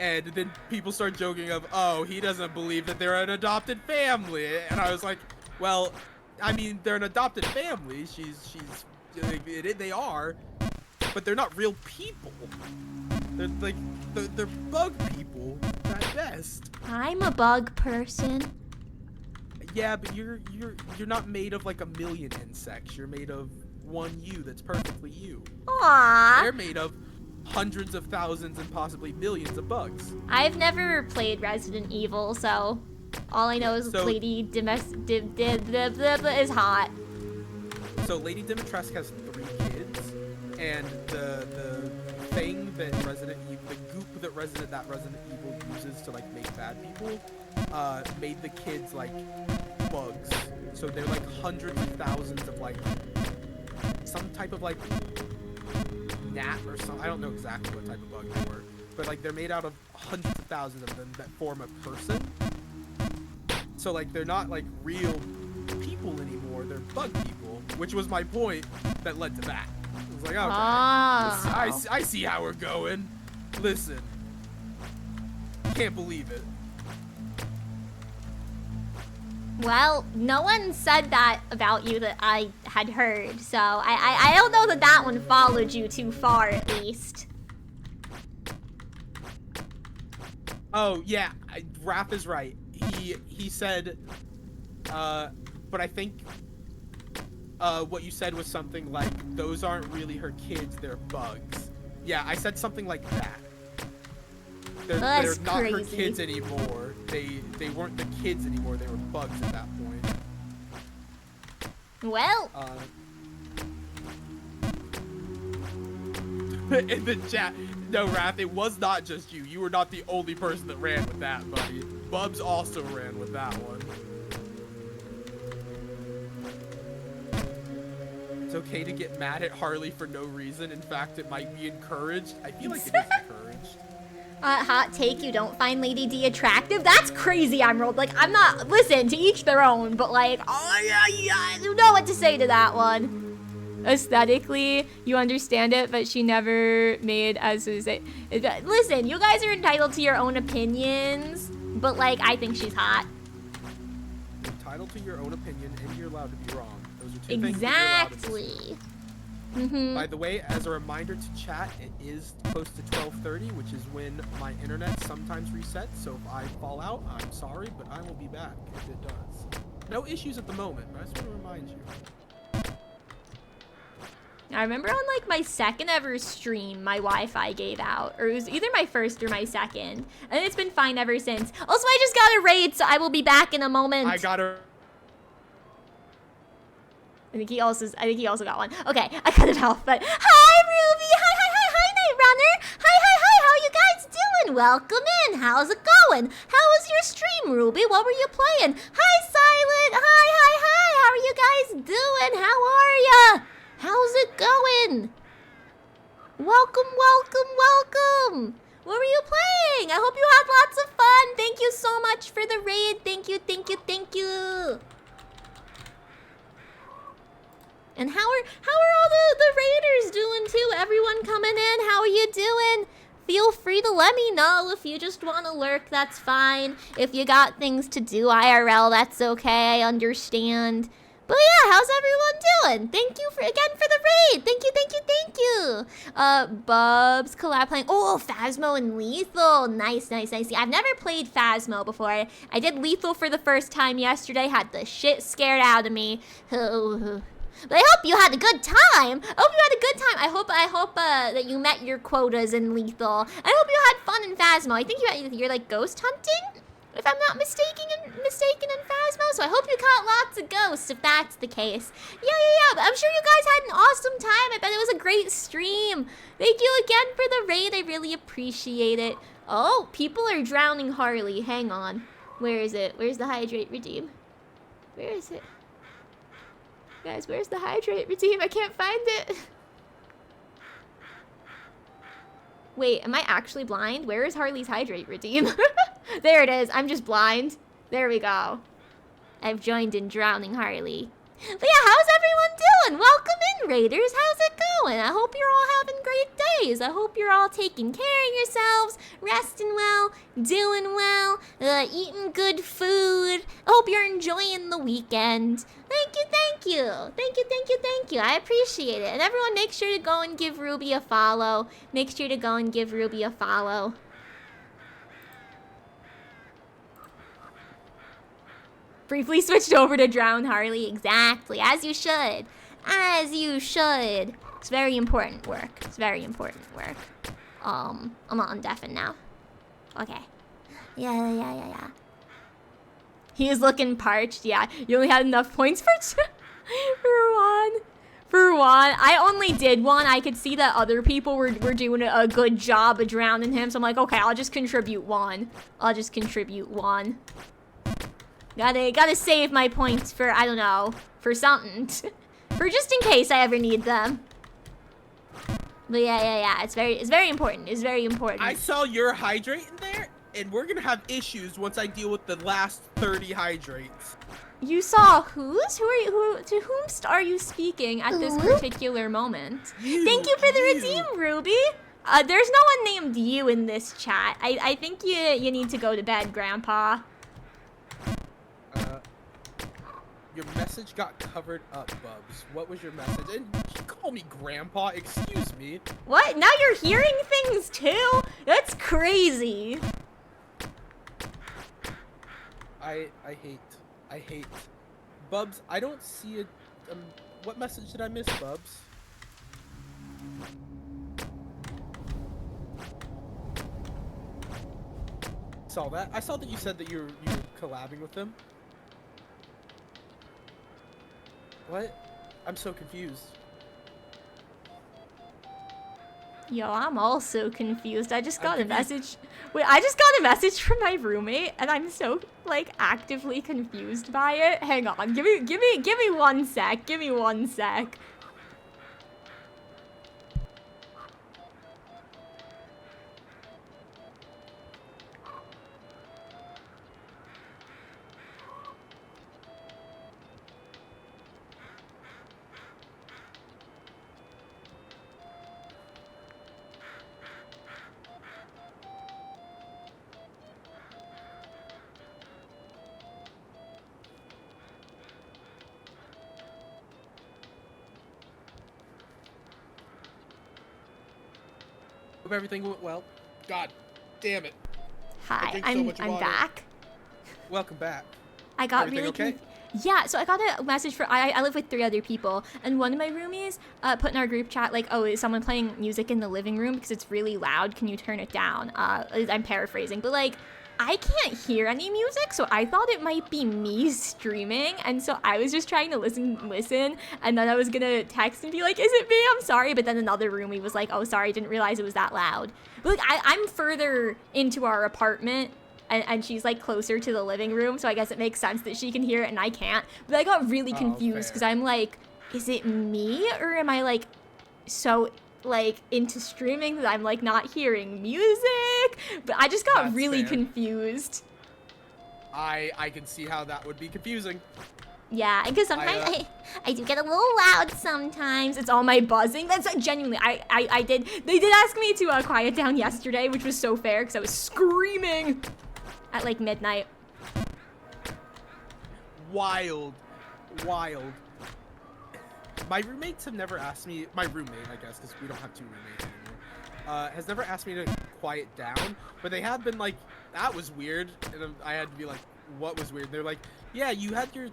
And then people start joking of, oh, he doesn't believe that they're an adopted family. And I was like, well, I mean, they're an adopted family. They are, but they're not real people. They're like, they're bug people at best. I'm a bug person. Yeah, but you're not made of like a million insects. You're made of one you that's perfectly you. Aww. They're made of hundreds of thousands and possibly millions of bugs. I've never played Resident Evil, so all I know is Lady is hot. So Lady Dimitrescu has 3 kids, and the thing that Resident Evil, the goop that Resident Evil uses to like make bad people, made the kids like bugs. So they're like hundreds of thousands of like some type of like gnat or something. I don't know exactly what type of bug they were, but like they're made out of hundreds of thousands of them that form a person. So like they're not like real people anymore, they're bug people, which was my point that led to that. I was like, okay, I see how we're going. Listen, can't believe it. Well, no one said that about you that I had heard, so I don't know that that one followed you too far, at least. Oh yeah, Raph is right. He said, but I think what you said was something like, those aren't really her kids, they're bugs. Yeah, I said something like that. They're not crazy. her kids anymore. They weren't the kids anymore, they were bugs at that point. Well, In the chat, no, Raph, it was not just you. You were not the only person that ran with that, buddy. Bubs also ran with that one. It's okay to get mad at Harley for no reason. In fact, it might be encouraged. I feel like it is encouraged. hot take, you don't find Lady D attractive? That's crazy, Emerald. Like, I'm not, listen, to each their own, but like, oh yeah, I don't know what to say to that one. Aesthetically, you understand it, but she never made as listen, you guys are entitled to your own opinions, but like, I think she's hot. You're entitled to your own opinion, and you're allowed to be wrong. Those are two things that you're allowed to do. Exactly. Mm-hmm. By the way, as a reminder to chat, it is close to 12:30, which is when my internet sometimes resets. So if I fall out, I'm sorry, but I will be back if it does. No issues at the moment, but I just want to remind you. I remember on like my second ever stream, my Wi-Fi gave out, or it was either my first or my second, and it's been fine ever since. Also, I just got a raid, so I will be back in a moment. I got her. I think he also got one. Okay, I cut it off, but hi Ruby, hi welcome in. How's it going? How was your stream, Ruby? What were you playing? Hi, Silent. Hi. How are you guys doing? How are ya? How's it going? Welcome. What were you playing? I hope you had lots of fun. Thank you so much for the raid. Thank you. And how are all the raiders doing too? Everyone coming in, how are you doing? Feel free to let me know if you just want to lurk, that's fine. If you got things to do IRL, that's okay, I understand. But yeah, how's everyone doing? Thank you again for the raid. Thank you. Bubs collab playing. Oh, Phasmo and Lethal. Nice. See, I've never played Phasmo before. I did Lethal for the first time yesterday. Had the shit scared out of me. But I hope you had a good time. I hope that you met your quotas in Lethal. I hope you had fun in Phasmo. I think you're like ghost hunting, if I'm not mistaken in Phasmo. So I hope you caught lots of ghosts, if that's the case. Yeah. But I'm sure you guys had an awesome time. I bet it was a great stream. Thank you again for the raid. I really appreciate it. Oh, people are drowning Harley. Hang on. Where is it? Where's the hydrate redeem? Where is it? Guys, where's the hydrate redeem? I can't find it. Wait, am I actually blind? Where is Harley's hydrate redeem? There it is. I'm just blind. There we go. I've joined in drowning Harley. But yeah, how's everyone doing? Welcome in, Raiders. How's it going? I hope you're all having great days. I hope you're all taking care of yourselves, resting well, doing well, eating good food. I hope you're enjoying the weekend. Thank you. I appreciate it. And everyone, make sure to go and give Ruby a follow. Briefly switched over to Drown Harley. Exactly. As you should. It's very important work. I'm on deafen now. Okay. Yeah. He is looking parched. Yeah. You only had enough points for one. I only did one. I could see that other people were doing a good job of drowning him. So I'm like, okay, I'll just contribute one. Gotta save my points for, I don't know, for something. For just in case I ever need them. But yeah. It's very important. I saw your hydrate in there, and we're gonna have issues once I deal with the last 30 hydrates. You saw whose? To whom are you speaking at this particular moment? Thank you for the redeem, Ruby. There's no one named you in this chat. I think you need to go to bed, Grandpa. Your message got covered up, Bubs. What was your message? And you call me Grandpa? Excuse me. What? Now you're hearing things too? That's crazy. I hate. Bubs, I don't see a... what message did I miss, Bubs? Saw that. I saw that you said that you were collabing with them. What? I'm so confused. Yo, I'm also confused. I just got a message. Wait, I just got a message from my roommate, and I'm so like actively confused by it. Hang on, give me 1 sec. Give me 1 sec. Hope everything went well. God damn it. Hi, I'm back. Welcome back. I got Everything really okay? Yeah, so I got a message for I live with 3 other people, and one of my roomies put in our group chat like, oh, is someone playing music in the living room because it's really loud? Can you turn it down? I'm paraphrasing, but like, I can't hear any music, so I thought it might be me streaming, and so I was just trying to listen, and then I was gonna text and be like, is it me? I'm sorry, but then another roomie was like, oh, sorry, didn't realize it was that loud. But like, I'm further into our apartment, and she's like closer to the living room, so I guess it makes sense that she can hear it and I can't. But I got really confused, because I'm like, is it me, or am I like so like into streaming that I'm like not hearing music? But I just got really confused. I can see how that would be confusing. Yeah, because sometimes I do get a little loud sometimes. It's all my buzzing. That's genuinely, they did ask me to quiet down yesterday, which was so fair because I was screaming at like midnight. Wild. My roommates have never asked me, my roommate, I guess, because we don't have two roommates anymore, has never asked me to quiet down, but they have been like, that was weird, and I had to be like, what was weird? They're like, yeah, you had your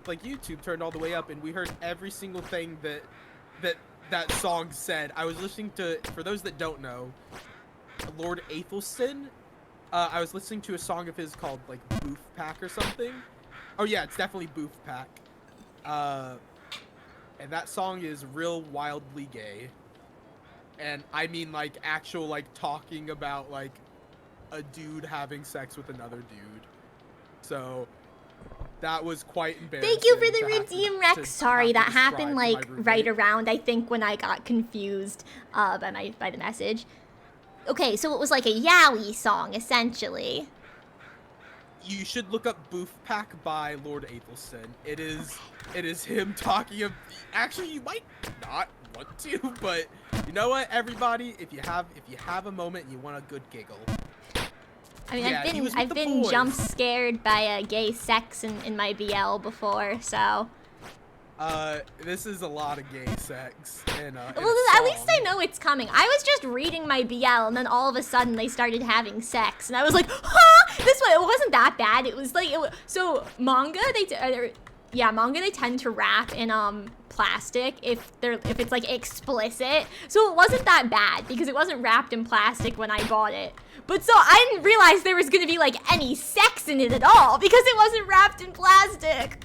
like YouTube turned all the way up, and we heard every single thing that song said. I was listening to, for those that don't know, Lord Aethelston. I was listening to a song of his called like Boof Pack or something. Oh yeah, it's definitely Boof Pack. And that song is real wildly gay. And I mean like actual like talking about like a dude having sex with another dude. So that was quite embarrassing. Thank you for the redeem, Rex. Sorry, that happened like right around, I think, when I got confused by the message. Okay, so it was like a yaoi song, essentially. You should look up Boof Pack by Lord Aethelston. It is him talking of, actually you might not want to, but you know what, everybody, if you have a moment and you want a good giggle. I mean, yeah, I've been jump scared by gay sex in my BL before, so. This is a lot of gay sex in well, at least I know it's coming. I was just reading my BL, and then all of a sudden they started having sex, and I was like, huh? This one, it wasn't that bad. It was like, so manga, they tend to wrap in plastic if it's like explicit. So it wasn't that bad because it wasn't wrapped in plastic when I bought it. But so I didn't realize there was gonna be like any sex in it at all because it wasn't wrapped in plastic.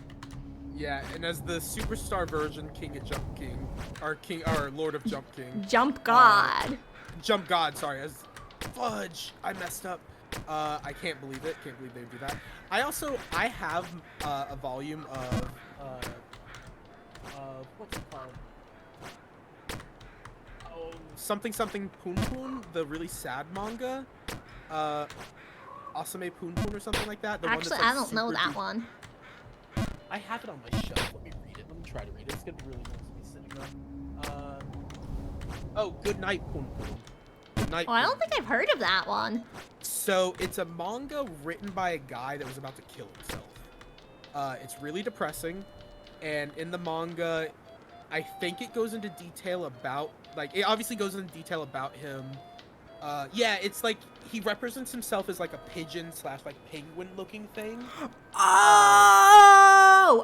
Yeah, and as the superstar version King of Jump King, or Lord of Jump King. Jump God. Jump God, sorry, as fudge, I messed up. I can't believe it. Can't believe they would do that. I have a volume of what's it called? Oh, something Poon Poon, the really sad manga. Asame Poon Poon or something like that. The Actually, one that's, like, I don't know that one. I have it on my shelf. Let me read it. Let me try to read it. It's gonna be really nice to be sitting up. Oh, Good Night Poon Poon. Good Night. Oh, I don't think I've heard of that one. So it's a manga written by a guy that was about to kill himself. It's really depressing, and in the manga, I think it goes into detail about, like, it obviously goes into detail about him. Yeah, it's like he represents himself as like a pigeon / like penguin looking thing. Oh,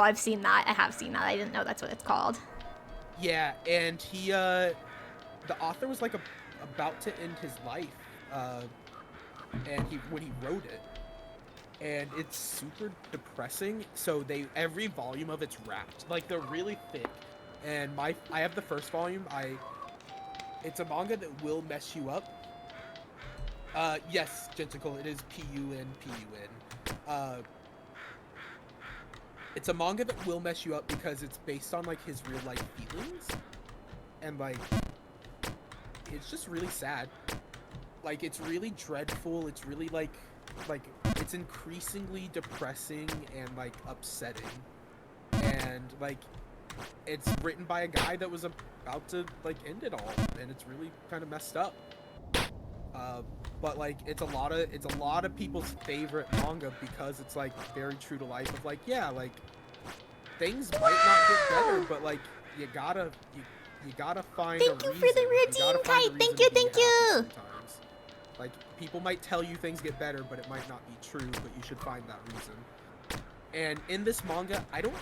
I've seen that. I have seen that. I didn't know that's what it's called. Yeah, and he, the author was like about to end his life, and when he wrote it, and it's super depressing. So every volume of it's wrapped, like they're really thick, and I have the first volume. It's a manga that will mess you up. Yes, Genticle, it is P-U-N-P-U-N. It's a manga that will mess you up because it's based on like his real life feelings, and like it's just really sad. Like it's really dreadful. It's really like it's increasingly depressing and like upsetting, and like it's written by a guy that was about to like end it all, and it's really kind of messed up. But like it's a lot of people's favorite manga because it's like very true to life of like, yeah, like things might not get better, but like you gotta find Thank you for the routine, Kite. Thank you. Sometimes. Like people might tell you things get better, but it might not be true, but you should find that reason. And in this manga, I don't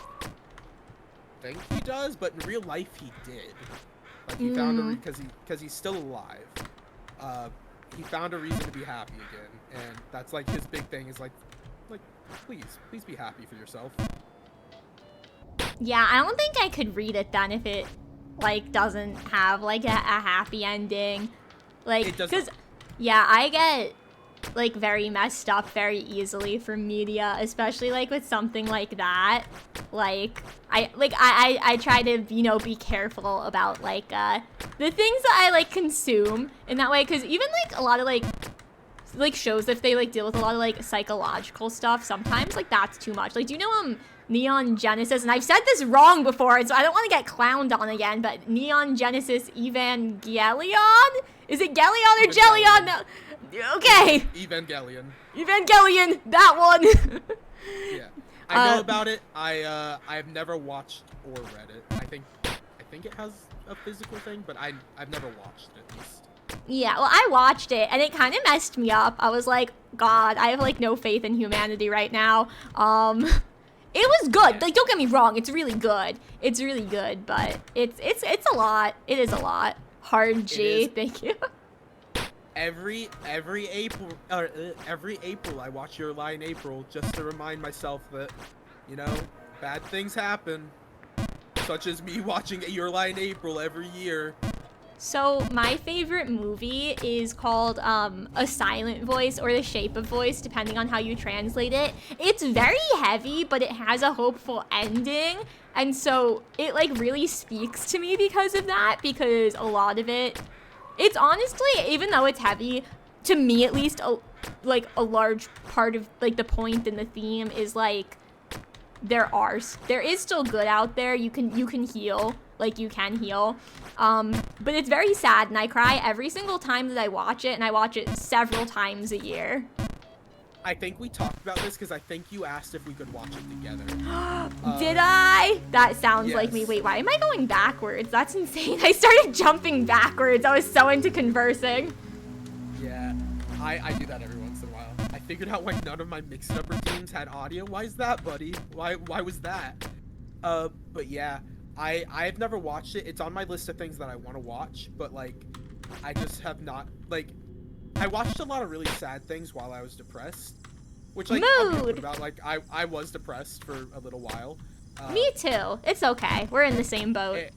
think he does, but in real life he did. Like he found a because he's still alive. he found a reason to be happy again, and that's like his big thing is like please be happy for yourself. Yeah, I don't think I could read it then if it like doesn't have like a happy ending. Like, It does cause not. yeah, I get like very messed up very easily from media, especially like with something like that. Like I try to, you know, be careful about like the things that I like consume in that way, because even like a lot of like shows, if they like deal with a lot of like psychological stuff, sometimes like that's too much. Like, do you know Neon Genesis? And I've said this wrong before, and so I don't want to get clowned on again, but Neon Genesis Evangelion? Is it Gelion or Gelion? No. Okay. Evangelion, that one. Yeah, I know about it. I've never watched or read it. I think it has a physical thing, but I've never watched it at least. Yeah, well, I watched it, and it kind of messed me up. I was like, God, I have, like, no faith in humanity right now. It was good. Like, don't get me wrong. It's really good. It's really good, but it's a lot. It is a lot. Hard G. Thank you. Every April, I watch Your Lie in April just to remind myself that, you know, bad things happen. Such as me watching Your Lie in April every year. So my favorite movie is called A Silent Voice or The Shape of Voice, depending on how you translate it. It's very heavy, but it has a hopeful ending. And so it like really speaks to me because of that, because a lot of it's honestly, even though it's heavy, to me at least, a large part of like the point and the theme is like, there is still good out there. You can heal. Like, you can heal. But it's very sad, and I cry every single time that I watch it, and I watch it several times a year. I think we talked about this because I think you asked if we could watch it together. Did I? That sounds like me. Yes. Wait, why am I going backwards? That's insane. I started jumping backwards. I was so into conversing. Yeah, I do that every once in a while. I figured out why none of my mixed-up routines had audio. Why is that, buddy? Why was that? But yeah. I've never watched it. It's on my list of things that I want to watch, but like, I just have not, like, I watched a lot of really sad things while I was depressed, which like, I'm Mood. joking about, like, I was depressed for a little while. Me too. It's okay. We're in the same boat.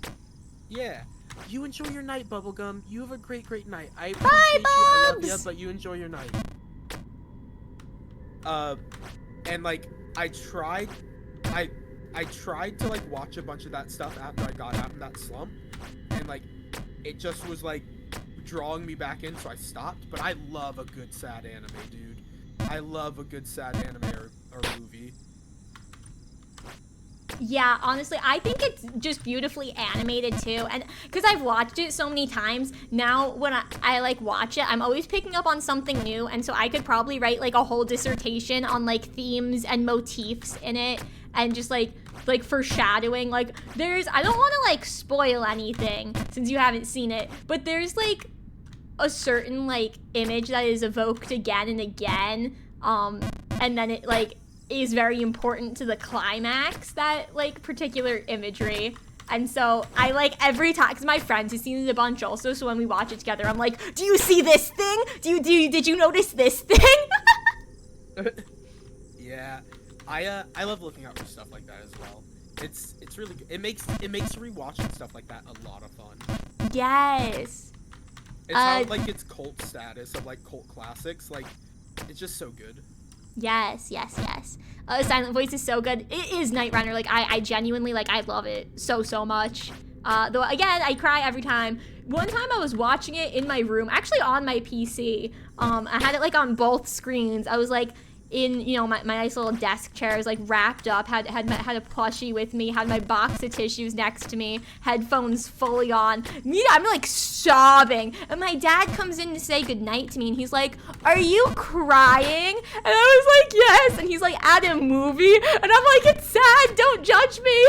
Yeah. You enjoy your night, Bubblegum. You have a great night. I appreciate Bye, you. I love Bubs! you, but you enjoy your night. And like, I tried to like watch a bunch of that stuff after I got out of that slump, and like it just was like drawing me back in, so I stopped. But I love a good sad anime, dude. I love a good sad anime or movie. Yeah, honestly, I think it's just beautifully animated too, and because I've watched it so many times, now when I like watch it, I'm always picking up on something new, and so I could probably write like a whole dissertation on like themes and motifs in it, and just like foreshadowing. Like, I don't want to like spoil anything since you haven't seen it, but there's like a certain like image that is evoked again and again, and then it like is very important to the climax, that like particular imagery. And so I like every time, because my friends have seen it a bunch also, so when we watch it together, I'm like, do you see this thing? Did you notice this thing? Yeah, I love looking out for stuff like that as well. It's really good. It makes rewatching stuff like that a lot of fun. Yes. It's how like its cult status of like cult classics, like it's just so good. Yes. Silent Voice is so good. It is Night Runner. Like, I genuinely, like, I love it so much. Though, again, I cry every time. One time I was watching it in my room, actually on my PC. I had it, like, on both screens. I was, like, in, you know, my nice little desk chair. I was, like, wrapped up, had a plushie with me, had my box of tissues next to me, headphones fully on. I'm, like, sobbing. And my dad comes in to say goodnight to me, and he's like, "Are you crying?" And I was like, "Yes." And he's like, "At a movie?" And I'm like, "It's sad. Don't judge me."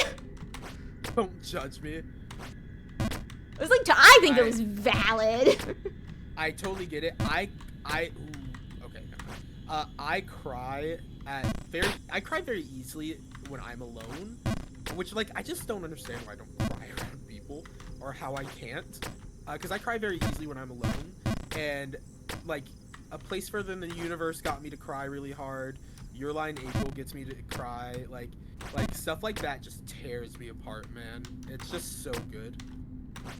Don't judge me. I was like, I think it was valid. I totally get it. I cry very easily when I'm alone, which like I just don't understand why I don't cry around people or how I can't, because I cry very easily when I'm alone, and like A Place Further in the Universe got me to cry really hard. Your Lie in April gets me to cry. Like stuff like that just tears me apart, man. It's just so good.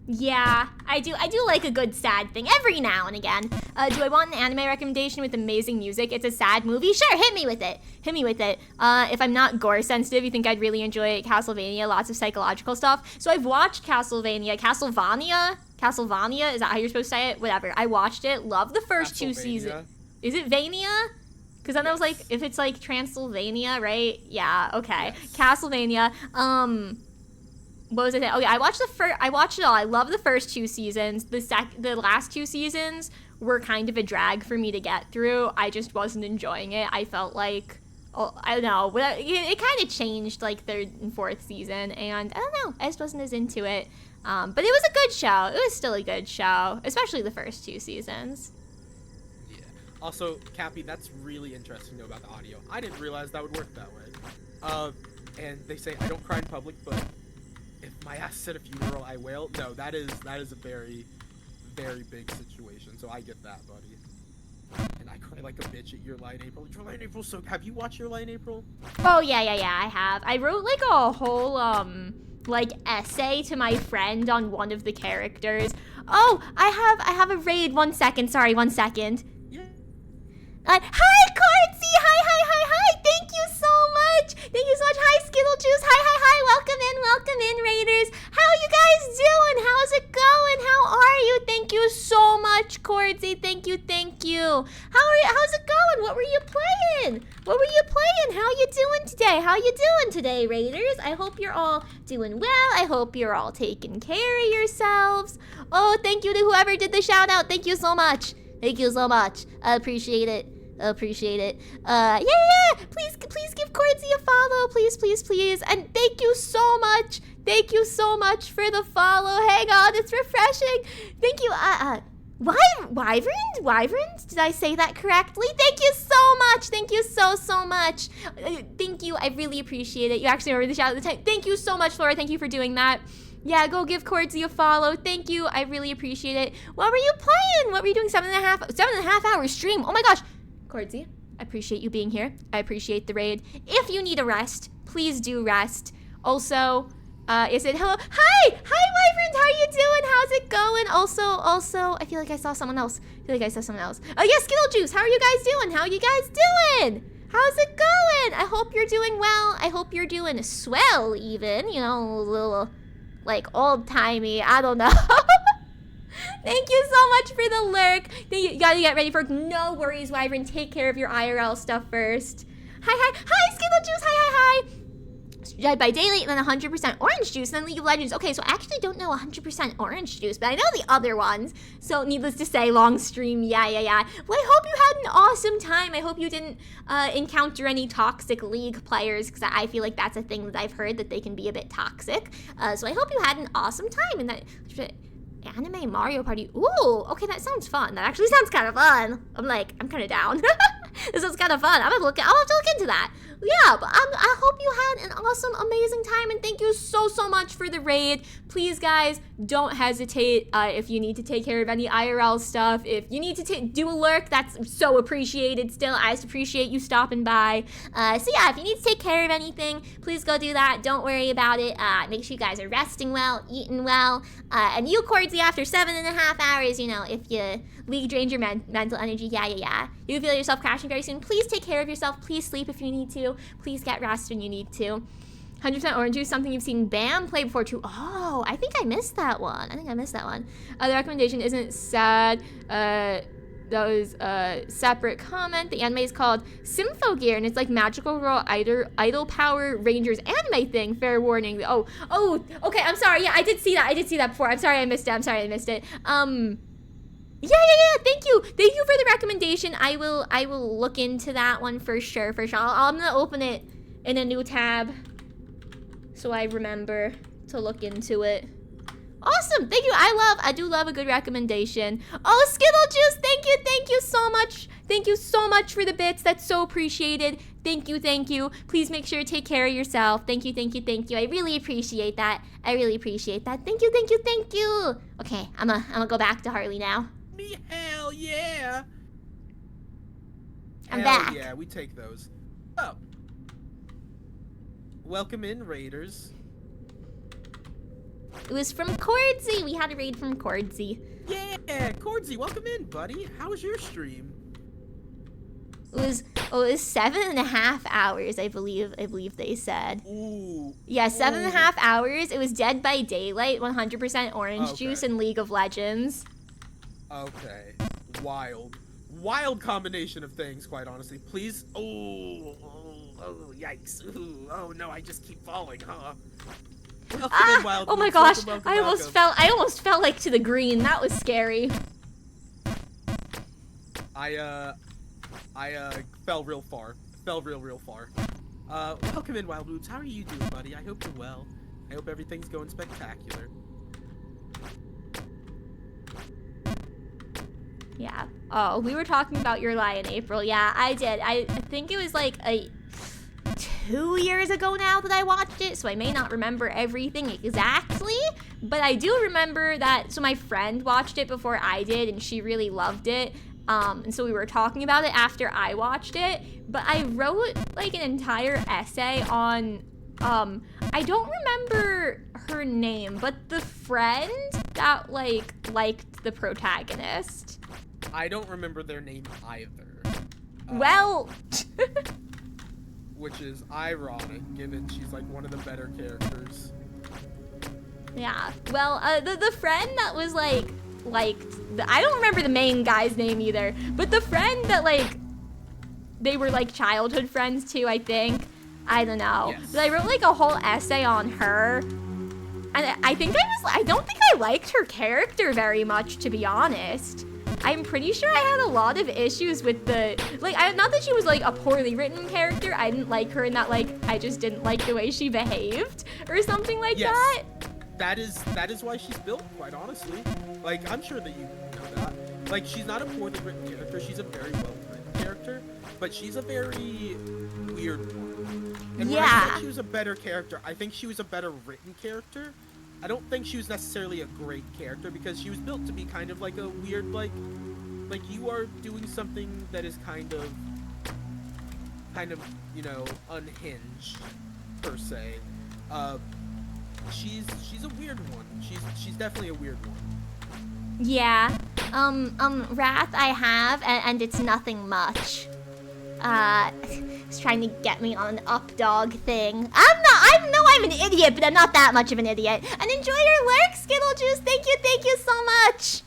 Yeah, I do like a good sad thing every now and again. Do I want an anime recommendation with amazing music? It's a sad movie? Sure, hit me with it. If I'm not gore sensitive, you think I'd really enjoy Castlevania, lots of psychological stuff. So I've watched Castlevania, is that how you're supposed to say it? Whatever, I watched it, love the first 2 seasons. Is it Vania? Because then I was like, if it's like Transylvania, right? Yeah, okay. Yes. Castlevania, what was it? Oh yeah, I watched it all. I love the first 2 seasons. The last 2 seasons were kind of a drag for me to get through. I just wasn't enjoying it. I felt like, I don't know, it kind of changed like 3rd and 4th season, and I don't know, I just wasn't as into it. But it was a good show. It was still a good show, especially the first 2 seasons. Yeah. Also, Cappy, that's really interesting to know about the audio. I didn't realize that would work that way. And they say I don't cry in public, but if my ass is at a funeral, I wail. No, that is a very, very big situation. So I get that, buddy. And I cry like a bitch at Your Lie in April. Your Lie in April. So have you watched Your Lie in April? Oh yeah, I have. I wrote like a whole like essay to my friend on one of the characters. Oh, I have a raid. 1 second. Sorry, 1 second. Yeah. Hi, Cordsy! Hi! Thank you so much! Hi, Skittlejuice! Hi! Welcome in, Raiders! How are you guys doing? How's it going? How are you? Thank you so much, Cordsy. Thank you. How's it going? What were you playing? How you doing today, Raiders? I hope you're all doing well. I hope you're all taking care of yourselves. Oh, thank you to whoever did the shout out. Thank you so much. I appreciate it. Yeah. Please give Cordsy a follow. Please. And thank you so much. For the follow. Hang on, it's refreshing. Thank you. Wyverns? Did I say that correctly? Thank you so much. Thank you so much. Thank you. I really appreciate it. You actually remember the shout out at the time. Thank you so much, Laura. Thank you for doing that. Yeah, go give Cordsy a follow. Thank you. I really appreciate it. What were you playing? What were you doing? 7.5 hour stream. Oh my gosh. Cordsy, I appreciate you being here. I appreciate the raid. If you need a rest, please do rest. Also, is it hello? Hi, Wyvern. How you doing? How's it going? Also, I feel like I saw someone else. Oh yes, Skittlejuice. How are you guys doing? How's it going? I hope you're doing well. I hope you're doing swell even. You know, a little like old-timey. I don't know. Thank you so much for the lurk. You gotta get ready for no worries, Wyvern. Take care of your IRL stuff first. Hi, Skittlejuice. Hi. Judged by Daily, and then 100% Orange Juice, and then League of Legends. Okay, so I actually don't know 100% Orange Juice, but I know the other ones. So needless to say, long stream, yeah. Well, I hope you had an awesome time. I hope you didn't encounter any toxic League players, because I feel like that's a thing that I've heard, that they can be a bit toxic. So I hope you had an awesome time, and that... Anime Mario Party. Ooh, okay, that sounds fun. That actually sounds kind of fun. I'm kind of down. This is kind of fun. I'll have to look into that. Yeah, but I hope you had an awesome, amazing time, and thank you so much for the raid. Please, guys, don't hesitate if you need to take care of any IRL stuff. If you need to do a lurk, that's so appreciated still. I just appreciate you stopping by. So yeah, if you need to take care of anything, please go do that. Don't worry about it. Make sure you guys are resting well, eating well, and you, Cordsy, after 7.5 hours, you know, if you League drained your mental energy, yeah. You feel yourself crashing very soon. Please take care of yourself. Please sleep if you need to. Please get rest when you need to. 100% Orange Juice, something you've seen Bam play before too. Oh, I think I missed that one. The recommendation isn't sad. That was a separate comment. The anime is called Symphogear, and it's like Magical Girl Idol Power Rangers anime thing. Fair warning. Oh, okay, I'm sorry. Yeah, I did see that before. I'm sorry I missed it. Yeah. Thank you for the recommendation. I will look into that one for sure. I'm gonna open it in a new tab so I remember to look into it. Awesome. Thank you. I do love a good recommendation. Oh, Skittlejuice, thank you so much. Thank you so much for the bits. That's so appreciated. Thank you. Please make sure to take care of yourself. Thank you. I really appreciate that. Thank you. Okay, I'm gonna go back to Harley now. Hell Hell yeah! I'm Hell back. yeah, we take those. Oh. Welcome in, Raiders. It was from Cordsy. We had a raid from Cordsy. Yeah, Cordsy, welcome in, buddy. How was your stream? It was 7.5 hours, I believe they said. Ooh. Yeah, 7.5 hours. It was Dead by Daylight, 100% orange juice, and League of Legends. Okay. Wild combination of things, quite honestly. Please. Oh, yikes. Ooh, oh no, I just keep falling, huh? Welcome in, Wild Oh my Moves. gosh, Welcome, I almost fell like to the green. That was scary. I fell real far. Real far. Welcome in, Wild Moves. How are you doing, buddy? I hope you're well. I hope everything's going spectacular. Yeah. Oh, we were talking about your lie in April. Yeah, I did. I think it was like 2 years ago now that I watched it, so I may not remember everything exactly, but I do remember that. So my friend watched it before I did, and she really loved it. And so we were talking about it after I watched it, but I wrote like an entire essay on, I don't remember her name, but the friend that liked the protagonist. I don't remember their name either. Well, Which is ironic, given she's like one of the better characters. yeah. Well, the friend that was liked I don't remember the main guy's name either, but the friend that they were like childhood friends too, I think. I don't know. Yes. But I wrote like a whole essay on her, and I don't think I liked her character very much, to be honest. I'm pretty sure I had a lot of issues with not that she was like a poorly written character. I didn't like her in that I just didn't like the way she behaved or something like that. That is why she's built, quite honestly. Like, I'm sure that you know that. Like, she's not a poorly written character. She's a very well written character, but she's a very weird one. And when I said she was a better character, I think she was a better written character. I don't think she was necessarily a great character, because she was built to be kind of like a weird, like you are doing something that is kind of, you know, unhinged, per se. She's a weird one. She's definitely a weird one. Yeah. Wrath I have, and it's nothing much. He's trying to get me on an up dog thing. I know I'm an idiot, but I'm not that much of an idiot. And enjoy your lurk, Skittle Juice. Thank you so much.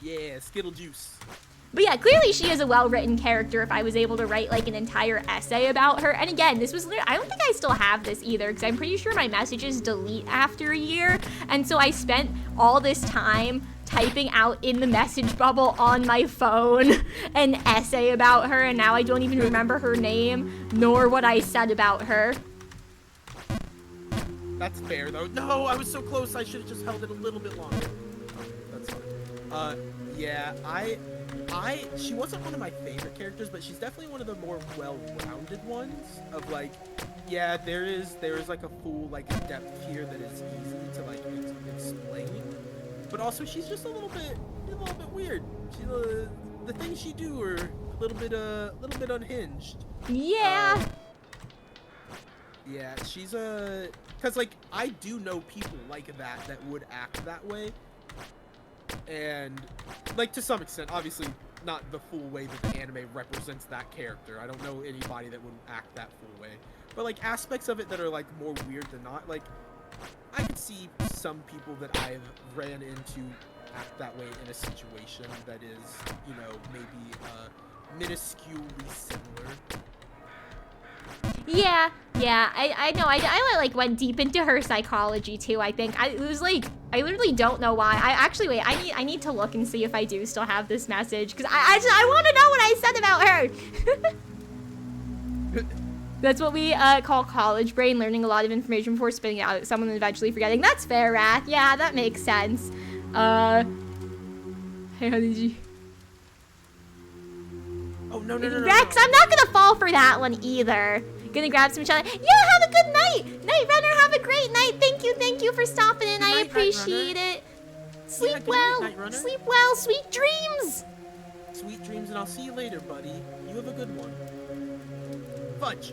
Yeah, Skittle Juice. But yeah, clearly she is a well-written character if I was able to write like an entire essay about her. And again, this was, I don't think I still have this either, because I'm pretty sure my messages delete after a year. And so I spent all this time typing out in the message bubble on my phone an essay about her, and now I don't even remember her name, nor what I said about her. That's fair, though. No, I was so close. I should have just held it a little bit longer. Okay, that's fine. Yeah, she wasn't one of my favorite characters, but she's definitely one of the more well-rounded ones. Of like, yeah, there is like a full like depth here that is easy to like explain, but also she's just a little bit weird. She the things she do are a little bit unhinged. Yeah. Yeah, she's cause like I do know people like that would act that way. And, like, to some extent, obviously not the full way that the anime represents that character. I don't know anybody that would act that full way. But, like, aspects of it that are, like, more weird than not, like, I could see some people that I've ran into act that way in a situation that is, you know, maybe, minusculely similar. Yeah, I know. I like went deep into her psychology too. I think it was like I literally don't know why. I need to look and see if I do still have this message, because I want to know what I said about her. That's what we call college brain, learning a lot of information before spitting it out at someone and eventually forgetting. That's fair, Wrath. Yeah, that makes sense. Hey, how did you? Oh no! Rex, I'm not gonna fall for that one either. Gonna grab some chocolate. Yeah, have a good night. Night Runner, have a great night. Thank you for stopping in. I appreciate it. Sleep good well. night, Runner. Sleep well. Sweet dreams. Sweet dreams, and I'll see you later, buddy. You have a good one. Fudge.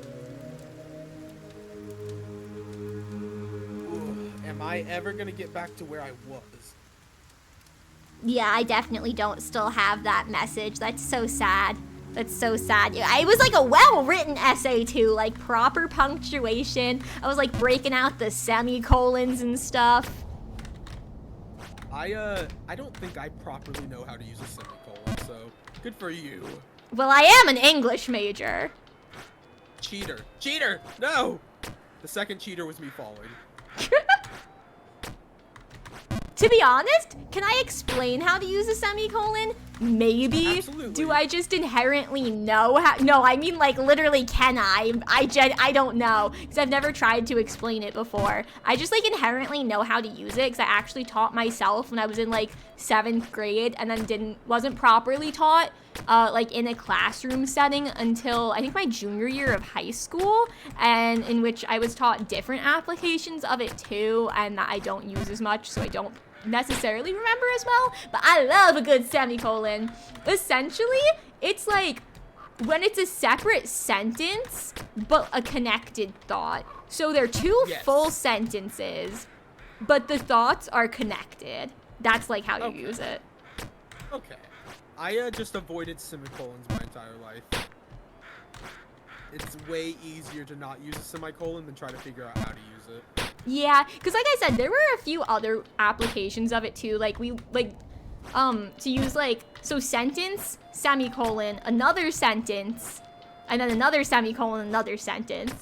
Ooh, am I ever gonna get back to where I was? Yeah, I definitely don't still have that message. That's so sad. That's so sad. It was like a well-written essay too, like proper punctuation. I was like breaking out the semicolons and stuff. I don't think I properly know how to use a semicolon, so good for you. Well, I am an English major. Cheater. Cheater! No! The second cheater was me falling. To be honest, can I explain how to use a semicolon? Maybe. Absolutely. Do I just inherently know how? No, I mean like literally can I? I don't know because I've never tried to explain it before. I just like inherently know how to use it because I actually taught myself when I was in like 7th grade and then wasn't properly taught like in a classroom setting until I think my junior year of high school, and in which I was taught different applications of it too, and that I don't use as much, so I don't necessarily remember as well, but I love a good semicolon. Essentially, it's like when it's a separate sentence, but a connected thought. So they're two full sentences, but the thoughts are connected. That's like how you use it. Okay. I just avoided semicolons my entire life. It's way easier to not use a semicolon than try to figure out how to use it. Yeah, because like I said, there were a few other applications of it too. Like to use like, so sentence, semicolon, another sentence, and then another semicolon, another sentence.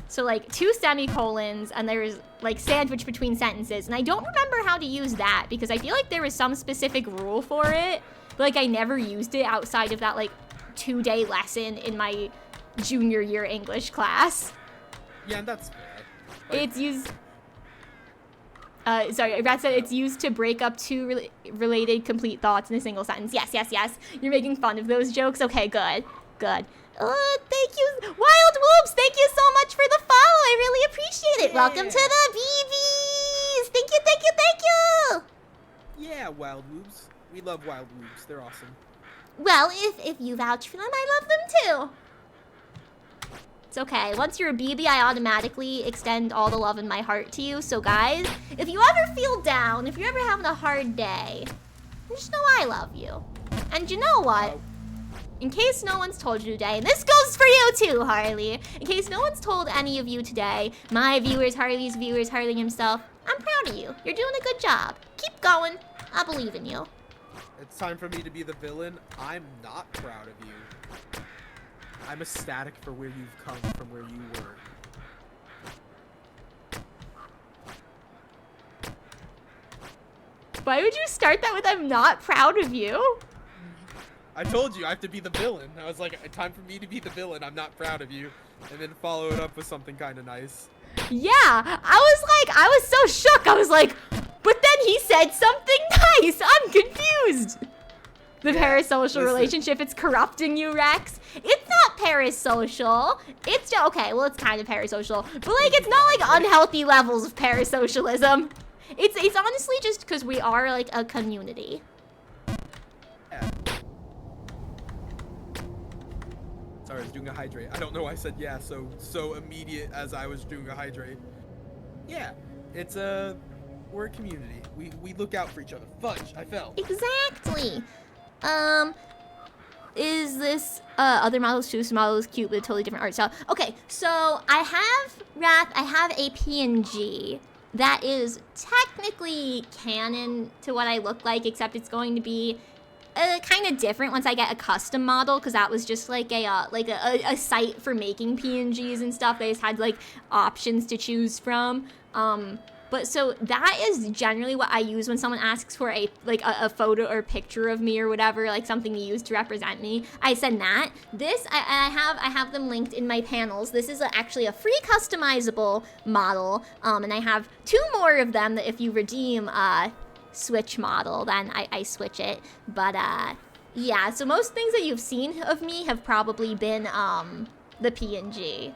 So like 2 semicolons, and there's like sandwich between sentences. And I don't remember how to use that because I feel like there was some specific rule for it, but like I never used it outside of that like 2-day lesson in my junior year English class. Yeah, and that's bad. It's used. Sorry, Rat said it's used to break up 2 related complete thoughts in a single sentence. Yes. You're making fun of those jokes? Okay, good. Thank you. Wild Whoops, thank you so much for the follow. I really appreciate it. Yeah. Welcome to the BeeBees. Thank you. Yeah, Wild Woobs. We love Wild Woobs. They're awesome. Well, if you vouch for them, I love them too. It's okay. Once you're a BeeBee, I automatically extend all the love in my heart to you. So guys, if you ever feel down, if you're ever having a hard day, just know I love you. And you know what? In case no one's told you today, and this goes for you too, Harley. In case no one's told any of you today, my viewers, Harley's viewers, Harley himself, I'm proud of you. You're doing a good job. Keep going. I believe in you. It's time for me to be the villain. I'm not proud of you. I'm ecstatic for where you've come from where you were. Why would you start that with I'm not proud of you? I told you I have to be the villain. I was like, time for me to be the villain. I'm not proud of you. And then follow it up with something kind of nice. Yeah, I was so shook. I was like, but then he said something nice. I'm confused. The parasocial relationship, it's corrupting you, Rex. It's not parasocial. It's just, okay, well, it's kind of parasocial. But, like, it's not, like, unhealthy levels of parasocialism. It's honestly just because we are, like, a community. Yeah. Sorry, I was doing a hydrate. I don't know why I said yeah so immediate as I was doing a hydrate. Yeah, it's we're a community. We look out for each other. Fudge, I fell. Exactly. Is this other models, choose models, cute with a totally different art style? Okay, so I have a PNG that is technically canon to what I look like, except it's going to be kind of different once I get a custom model, because that was just like a site for making PNGs and stuff. They just had like options to choose from. But so that is generally what I use when someone asks for a photo or picture of me or whatever, like something to use to represent me. I send that. This I have them linked in my panels. This is actually a free customizable model, and I have 2 more of them that if you redeem switch model, then I switch it. But yeah, so most things that you've seen of me have probably been the PNG.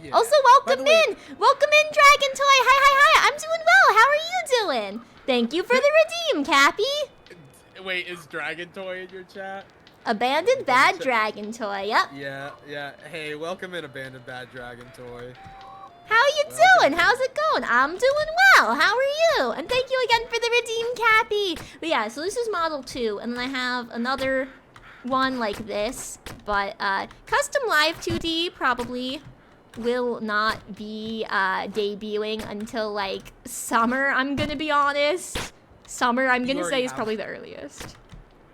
Yeah. Also, welcome in, Dragon Toy. Hi. I'm doing well. How are you doing? Thank you for the redeem, Cappy. Wait, is Dragon Toy in your chat? Abandoned bad dragon toy. Yep. Yeah. Hey, welcome in, Abandoned Bad Dragon Toy. How you doing? How's it going? I'm doing well. How are you? And thank you again for the redeem, Cappy. But yeah, so this is model 2, and then I have another one like this. But custom live 2D probably will not be debuting until like summer. I'm gonna be honest. Summer, I'm gonna say, is probably the earliest.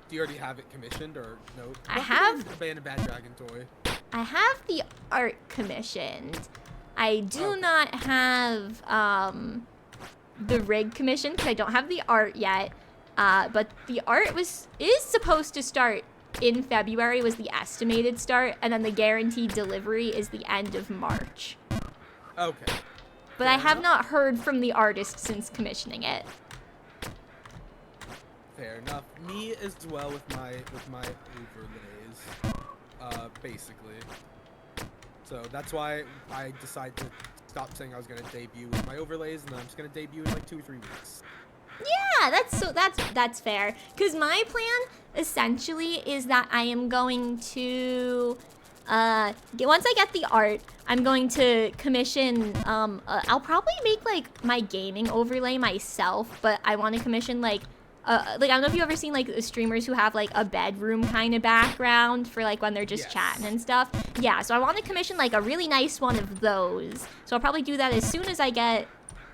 Do you already have it commissioned or no? I have Abandoned Bad Dragon Toy. I have the art commissioned. I do not have the rig commissioned because I don't have the art yet. But the art is supposed to start in February, was the estimated start, and then the guaranteed delivery is the end of March. Okay. But I have not heard from the artist since commissioning it. Fair enough. Me as well with my overlays, basically. So that's why I decided to stop saying I was gonna debut with my overlays, and then I'm just gonna debut in like 2 or 3 weeks. Yeah, that's fair. Cause my plan essentially is that I am going to once I get the art, I'm going to commission I'll probably make like my gaming overlay myself, but I want to commission like I don't know if you've ever seen like streamers who have like a bedroom kind of background for like when they're just chatting and stuff. Yeah, so I want to commission like a really nice one of those. So I'll probably do that as soon as I get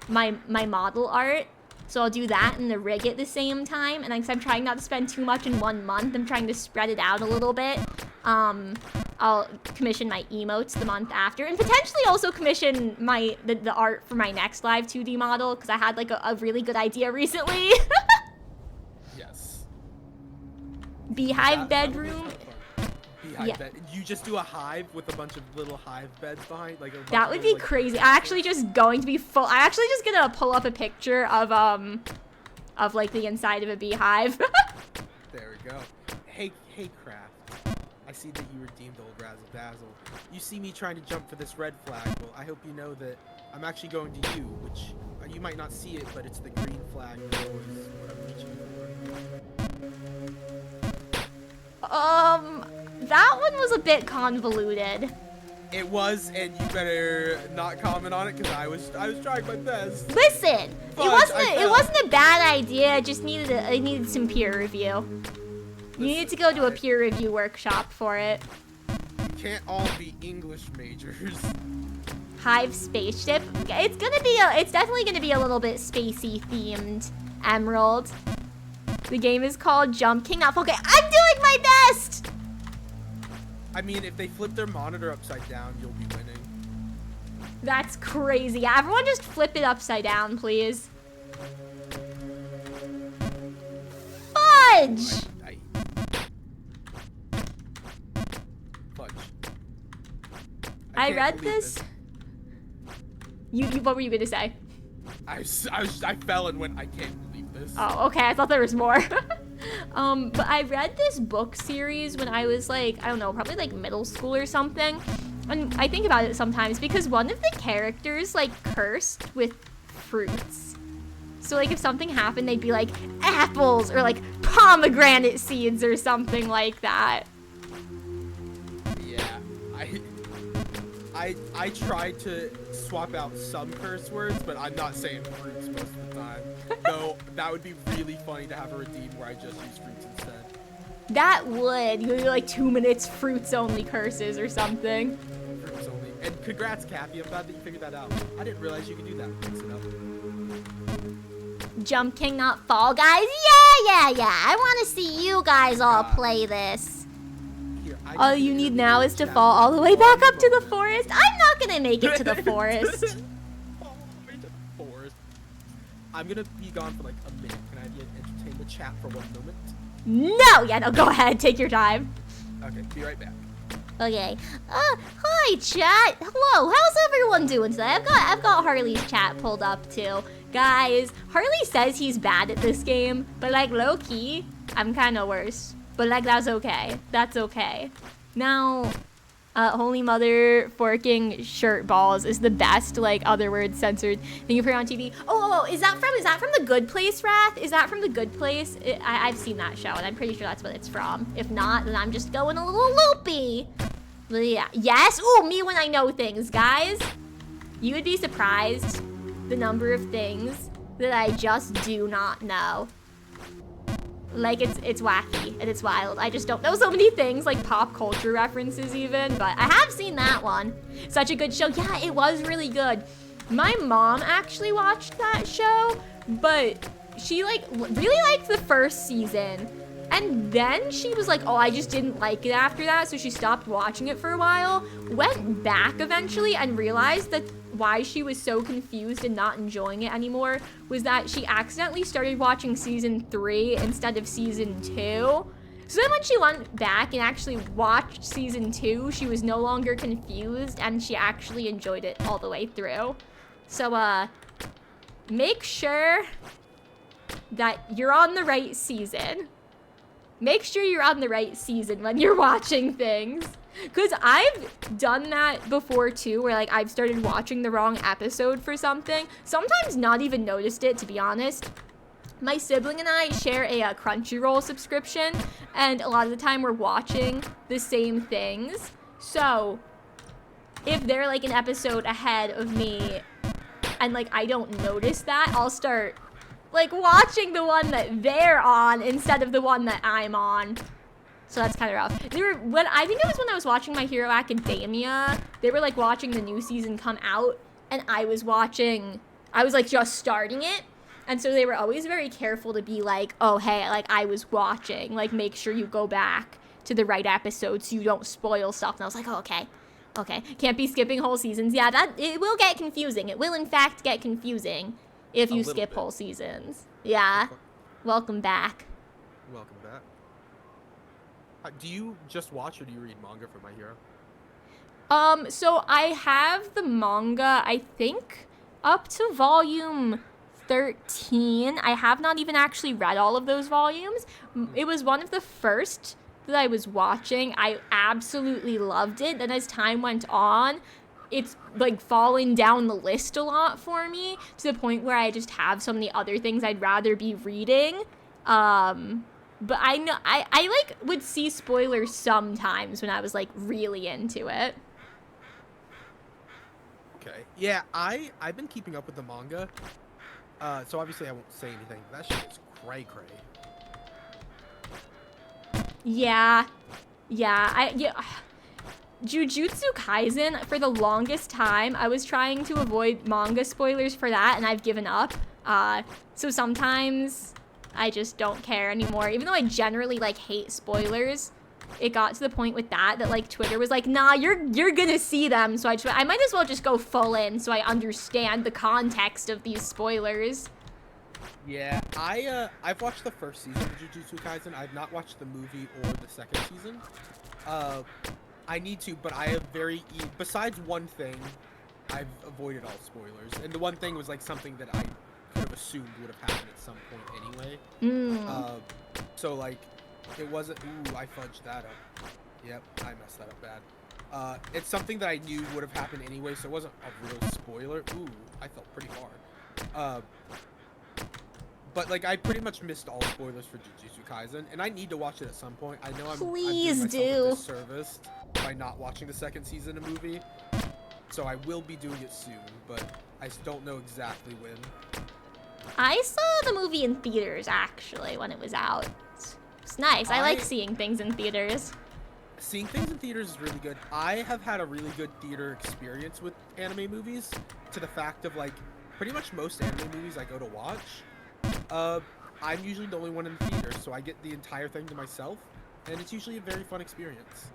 my model art. So I'll do that and the rig at the same time. And I'm trying not to spend too much in 1 month. I'm trying to spread it out a little bit. I'll commission my emotes the month after, and potentially also commission the art for my next live 2D model, because I had like a really good idea recently. Yes. Beehive bedroom. Beehive bed. You just do a hive with a bunch of little hive beds behind, like. That would be crazy. I'm actually just going to be full. I'm actually just gonna pull up a picture of like the inside of a beehive. There we go. Hey, Craft. I see that you redeemed old Razzle Dazzle. You see me trying to jump for this red flag. Well, I hope you know that I'm actually going to you, which you might not see it, but it's the green flag. That was what I'm reaching for. That one was a bit convoluted. It was, and you better not comment on it because I was trying my best. Listen, Fudge, it wasn't a bad idea. It just needed some peer review. You need to go to a peer review workshop for it. Can't all be English majors. Hive spaceship. It's definitely gonna be a little bit spacey themed. Emerald. The game is called Jump King Up. Okay, I'm doing my best. I mean, if they flip their monitor upside down, you'll be winning. That's crazy. Yeah, everyone just flip it upside down, please. Fudge! Fudge. I read this. What were you gonna say? I fell and went, I can't believe this. Oh, okay. I thought there was more. But I read this book series when I was like, I don't know, probably like middle school or something. And I think about it sometimes because one of the characters like cursed with fruits. So like if something happened, they'd be like apples or like pomegranate seeds or something like that. Yeah, I tried to swap out some curse words, but I'm not saying fruits most of the time. Though that would be really funny to have a redeem where I just use fruits instead. That would. You do like 2 minutes fruits only curses or something. Fruits only. And congrats, Cappy. I'm glad that you figured that out. I didn't realize you could do that. Mix it up. Jump King, not Fall Guys. Yeah. I want to see you guys all play this. Here, All you need now is to fall all the way back up to the forest. I'm not gonna make it to the forest. All the way to the forest. I'm gonna be gone for like a minute. Can I entertain the chat for 1 moment? No, go ahead, take your time. Okay, be right back. Okay. Hi chat. Hello. How's everyone doing today? I've got Harley's chat pulled up too. Guys, Harley says he's bad at this game, but like low key, I'm kind of worse. But like that's okay. That's okay. Now, Holy Mother forking shirt balls is the best, like, other words censored thing you've heard on TV. Oh, is that from The Good Place, Wrath? Is that from The Good Place? I've seen that show, and I'm pretty sure that's what it's from. If not, then I'm just going a little loopy. But yeah, yes. Ooh, me when I know things, guys. You would be surprised the number of things that I just do not know. Like, it's wacky and it's wild. I just don't know so many things, like pop culture references even, but I have seen that one. Such a good show. Yeah, it was really good. My mom actually watched that show, but she, like, really liked the first season. And then she was like, oh, I just didn't like it after that, so she stopped watching it for a while, went back eventually and realized that why she was so confused and not enjoying it anymore was that she accidentally started watching season 3 instead of season 2. So then when she went back and actually watched season 2, she was no longer confused and she actually enjoyed it all the way through. So, make sure that you're on the right season. Make sure you're on the right season when you're watching things. Because I've done that before too, where like I've started watching the wrong episode for something. Sometimes not even noticed it, to be honest. My sibling and I share a Crunchyroll subscription, and a lot of the time we're watching the same things. So if they're like an episode ahead of me and like I don't notice that, I'll start like watching the one that they're on instead of the one that I'm on. So that's kind of rough. I think it was when I was watching My Hero Academia, they were like watching the new season come out, and I was like just starting it. And so they were always very careful to be like, oh, hey, like I was watching, like make sure you go back to the right episode so you don't spoil stuff. And I was like, oh, okay. Can't be skipping whole seasons. Yeah, it will get confusing. It will in fact get confusing if you skip whole seasons. Yeah. Welcome back. Welcome back. Do you just watch or do you read manga for My Hero? So I have the manga, I think, up to volume 13. I have not even actually read all of those volumes. It was one of the first that I was watching. I absolutely loved it. Then as time went on, it's like fallen down the list a lot for me to the point where I just have so many other things I'd rather be reading. But I know I like would see spoilers sometimes when I was like really into it. Okay. Yeah, I've been keeping up with the manga. So obviously I won't say anything. That shit is cray. Yeah. Jujutsu Kaisen, for the longest time, I was trying to avoid manga spoilers for that, and I've given up. So sometimes I just don't care anymore. Even though I generally like hate spoilers, it got to the point with that like Twitter was like, nah, you're gonna see them. So I might as well just go full in so I understand the context of these spoilers. Yeah, I've watched the first season of Jujutsu Kaisen. I've not watched the movie or the second season. I need to, but I have besides one thing, I've avoided all spoilers. And the one thing was like something that I could have assumed would have happened at some point anyway. So like, it wasn't, I fudged that up. Yep, I messed that up bad. It's something that I knew would have happened anyway, so it wasn't a real spoiler. I felt pretty hard. But like, I pretty much missed all spoilers for Jujutsu Kaisen, and I need to watch it at some point. I know I'm doing myself a disservice by not watching the second season of the movie, so I will be doing it soon, but I don't know exactly when. I saw the movie in theaters, actually, when it was out. It's nice. I like seeing things in theaters. Seeing things in theaters is really good. I have had a really good theater experience with anime movies, to the fact of, like, pretty much most anime movies I go to watch, I'm usually the only one in the theater, so I get the entire thing to myself, and it's usually a very fun experience.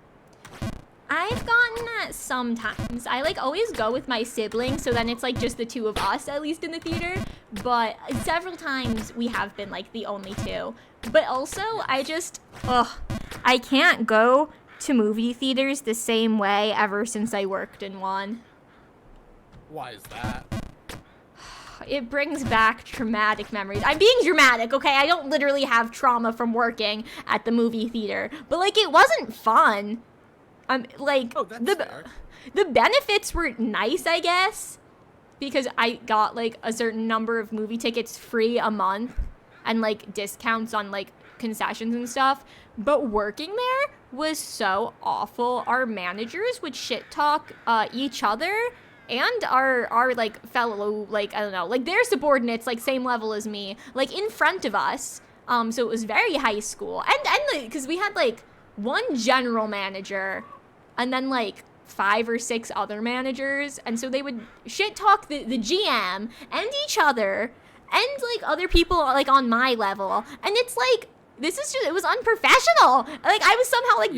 I've gotten that sometimes. I like always go with my siblings, so then it's like just the two of us, at least in the theater. But several times we have been like the only two. But also, I can't go to movie theaters the same way ever since I worked in one. Why is that? It brings back traumatic memories. I'm being dramatic, okay? I don't literally have trauma from working at the movie theater. But like, it wasn't fun. Like Oh, that's fair. the benefits were nice, I guess, because I got like a certain number of movie tickets free a month and like discounts on like concessions and stuff. But working there was so awful. Our managers would shit talk each other and our like fellow, like, I don't know, like their subordinates, like same level as me, like in front of us. So it was very high school. And because we had like one general manager and then like 5 or 6 other managers. And so they would shit talk the GM and each other and like other people like on my level. And it's like, this is just, it was unprofessional. Like I was somehow like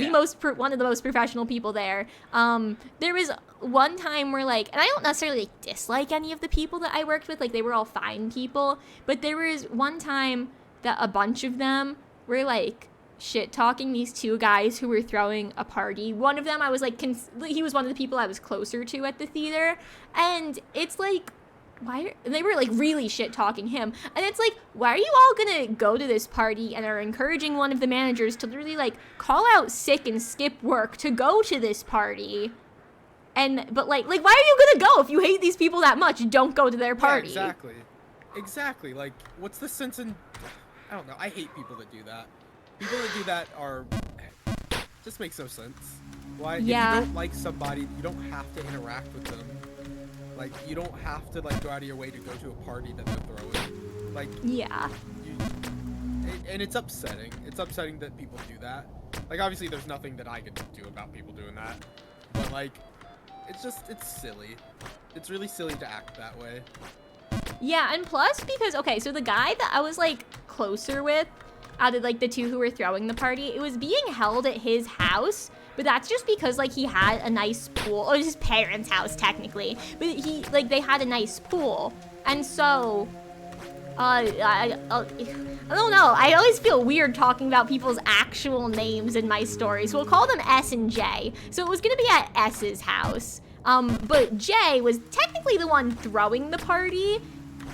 one of the most professional people there. There was one time where like, and I don't necessarily like, dislike any of the people that I worked with, like they were all fine people, but there was one time that a bunch of them were like shit talking these 2 guys who were throwing a party. One of them I was like, he was one of the people I was closer to at the theater, and it's like, why? And they were like really shit talking him, and it's like, why are you all gonna go to this party and are encouraging one of the managers to literally like call out sick and skip work to go to this party? But like why are you gonna go if you hate these people that much? Don't go to their party. Yeah, exactly. Like, what's the sense in? I don't know. I hate people that do that. People that do that are just makes no sense. Why? Yeah. If you don't like somebody, you don't have to interact with them. Like, you don't have to like go out of your way to go to a party that they're throwing. Like, Yeah. And it's upsetting. It's upsetting that people do that. Like, obviously, there's nothing that I can do about people doing that. But like, it's silly. It's really silly to act that way. Yeah, and plus because, okay, so the guy that I was like closer with out of like the 2 who were throwing the party, it was being held at his house, but that's just because like he had a nice pool. Or it was his parents' house technically, but they had a nice pool, and so I don't know. I always feel weird talking about people's actual names in my stories. So we'll call them S and J. So it was gonna be at S's house. But J was technically the one throwing the party,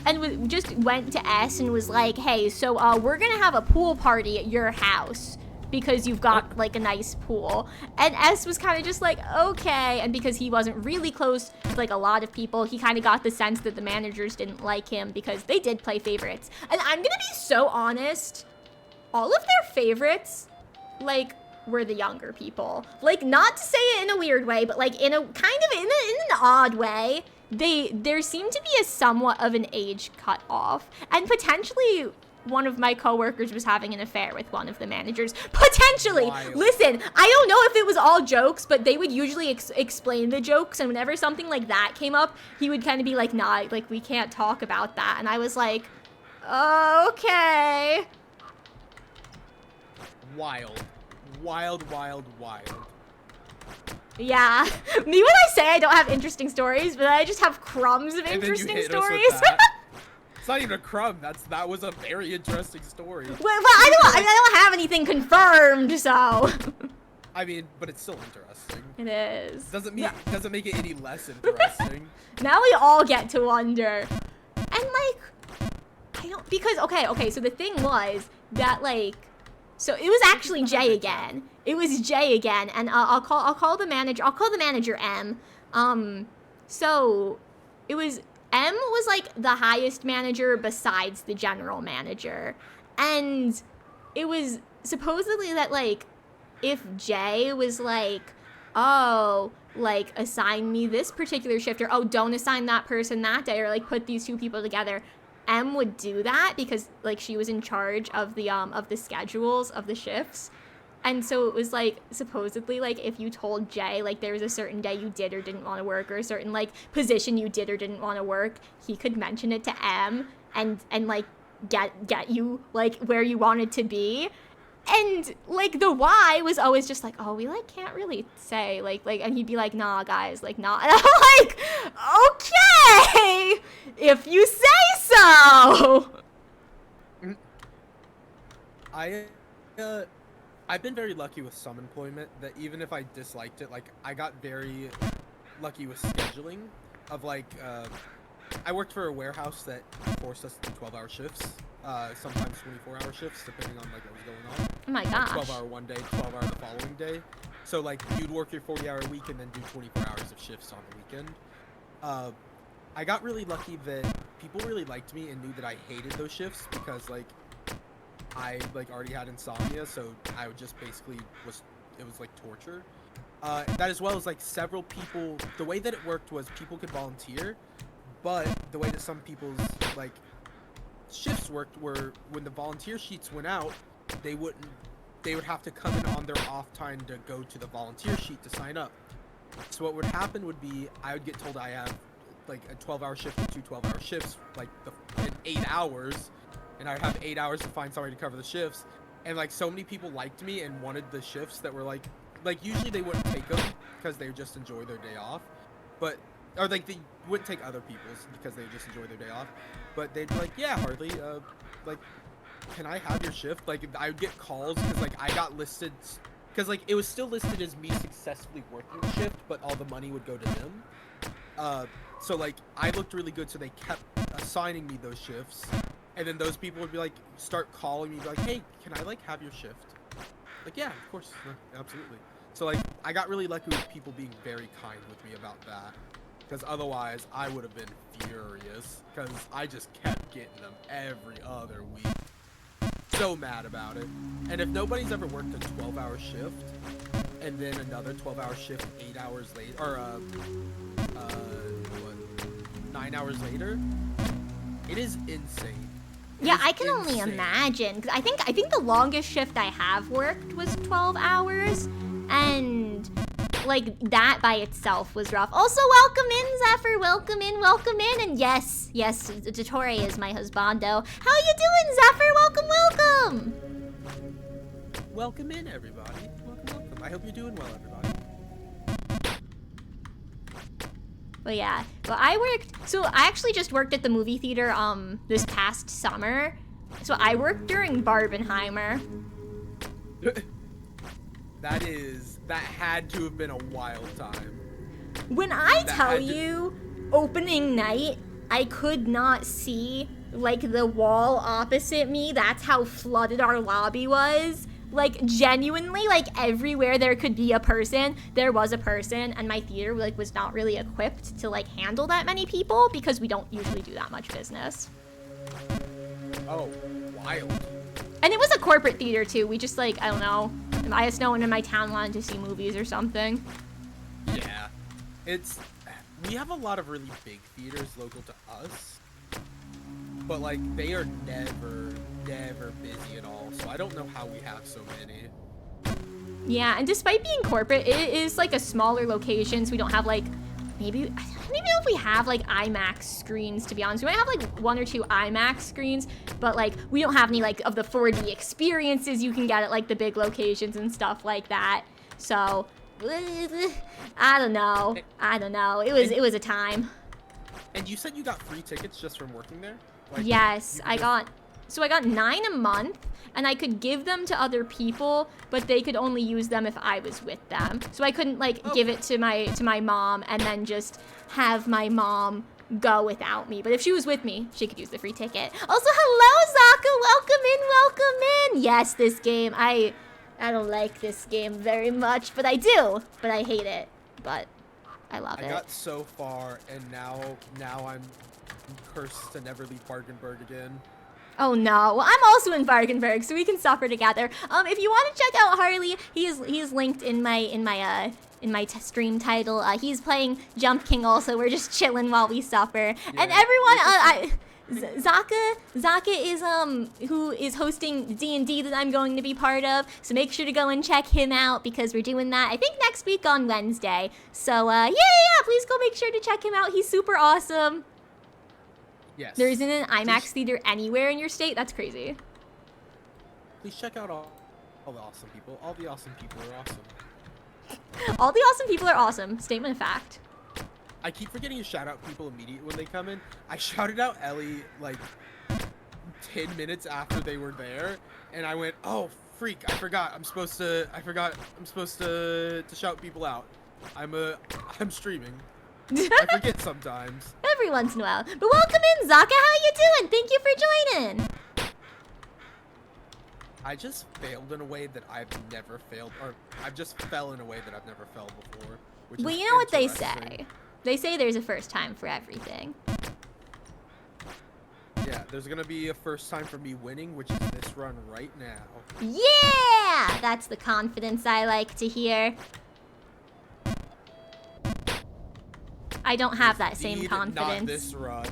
and just went to S and was like, hey, so we're gonna have a pool party at your house because you've got like a nice pool. And S was kind of just like, okay. And because he wasn't really close to like a lot of people, he kind of got the sense that the managers didn't like him because they did play favorites. And I'm gonna be so honest, all of their favorites, like, were the younger people. Like, not to say it in a weird way, but like in a kind of in an odd way. There seemed to be a somewhat of an age cut off, and potentially one of my coworkers was having an affair with one of the managers. Potentially. Wild. Listen, I don't know if it was all jokes, but they would usually explain the jokes, and whenever something like that came up, he would kind of be like, nah, like we can't talk about that. And I was like, okay. Wild. Yeah. Me when I say I don't have interesting stories, but I just have crumbs of And then you interesting hit us with stories. that. It's not even a crumb. That was a very interesting story. Well, I don't have anything confirmed, so. I mean, but it's still interesting. It is. Doesn't make it any less interesting. Now we all get to wonder. And like, I don't, because, okay, so the thing was that like, so it was actually Jay again. It was Jay again, and I'll call the manager M. So it was, M was like the highest manager besides the general manager. And it was supposedly that like, if Jay was like, oh, like assign me this particular shift, or oh, don't assign that person that day, or like put these 2 people together, M would do that because like she was in charge of the schedules of the shifts. And so it was like, supposedly, like, if you told Jay, like, there was a certain day you did or didn't want to work, or a certain, like, position you did or didn't want to work, he could mention it to M and like, get you, like, where you wanted to be. And, like, the Y was always just like, oh, we, like, can't really say, like, and he'd be like, nah, guys, like, nah. And I'm like, okay, if you say so. I've been very lucky with some employment that even if I disliked it, like, I got very lucky with scheduling of, like, I worked for a warehouse that forced us to do 12-hour shifts, sometimes 24-hour shifts, depending on, like, what was going on. Oh my gosh. 12-hour one day, 12-hour the following day. So like you'd work your 40-hour week and then do 24 hours of shifts on the weekend. I got really lucky that people really liked me and knew that I hated those shifts because like I like already had insomnia, so I would just basically it was like torture. That as well as like several people, the way that it worked was people could volunteer, but the way that some people's like shifts worked were when the volunteer sheets went out, they would have to come in on their off time to go to the volunteer sheet to sign up. So what would happen would be I would get told I have like a 12-hour shift or 2 12-hour shifts like in 8 hours, and I'd have 8 hours to find somebody to cover the shifts. And like so many people liked me and wanted the shifts that were like usually they wouldn't take them because they would just enjoy their day off, or like they wouldn't take other people's because they just enjoy their day off, but they'd be like, yeah, Harley, like, can I have your shift? Like I would get calls because like I got listed because like it was still listed as me successfully working the shift, but all the money would go to them. So like I looked really good, so they kept assigning me those shifts, and then those people would be like start calling me like, hey, can I like have your shift? Like, yeah, of course, absolutely. So like I got really lucky with people being very kind with me about that, because otherwise I would have been furious because I just kept getting them every other week. So mad about it. And if nobody's ever worked a 12-hour shift and then another 12-hour shift 8 hours later, or 9 hours later, it is insane. Yeah, I can only imagine. 'Cause I think the longest shift I have worked was 12 hours, and like that by itself was rough. Also, welcome in, Zephyr. Welcome in. And yes, Dottore is my husbando. How you doing, Zephyr? Welcome. Welcome in, everybody. Welcome. I hope you're doing well, everybody. But yeah, but I actually just worked at the movie theater this past summer. So I worked during Barbenheimer. That had to have been a wild time. When I tell you, opening night, I could not see like the wall opposite me. That's how flooded our lobby was. Like genuinely, like everywhere there could be a person, there was a person, and my theater like was not really equipped to like handle that many people because we don't usually do that much business. Oh, wild. And it was a corporate theater too. We just like, I don't know, I guess no one in my town wanted to see movies or something. Yeah, we have a lot of really big theaters local to us, but like they are never busy at all, so I don't know how we have so many. Yeah, and despite being corporate, it is like a smaller location, so we don't have like, maybe, I don't even know if we have like IMAX screens, to be honest. We might have like 1 or 2 IMAX screens, but like we don't have any like of the 4D experiences you can get at like the big locations and stuff like that. So, I don't know. It was a time. And you said you got free tickets just from working there? Like, Yes, I got 9 a month, and I could give them to other people, but they could only use them if I was with them. So I couldn't like give it to my mom and then just have my mom go without me. But if she was with me, she could use the free ticket. Also, hello, Zaka. Welcome in. Yes, this game. I don't like this game very much, but I do. But I hate it. But I love it. I got so far, and now I'm cursed to never leave Bargenberg again. Oh no, well, I'm also in Bargenberg, so we can suffer together. If you want to check out Harley, he's linked in my stream title. He's playing Jump King also. We're just chilling while we suffer. Yeah. And everyone, Zaka is who is hosting D&D that I'm going to be part of. So make sure to go and check him out because we're doing that I think next week on Wednesday. So yeah, please go make sure to check him out. He's super awesome. Yes. There isn't an IMAX theater anywhere in your state? That's crazy. Please check out all the awesome people. All the awesome people are awesome. All the awesome people are awesome. Statement of fact. I keep forgetting to shout out people immediately when they come in. I shouted out Ellie like 10 minutes after they were there, and I went, "Oh, freak! I forgot. I'm supposed to shout people out. I'm streaming. I forget sometimes." Every once in a while. But welcome in, Zaka. How you doing? Thank you for joining. I just failed in a way that I've never failed, or I've just fell in a way that I've never fell before. Which Well, is you know what they interesting. say. They say there's a first time for everything. Yeah, there's gonna be a first time for me winning, which is this run right now. Yeah! That's the confidence I like to hear. I don't have that same Indeed, confidence. Not this run.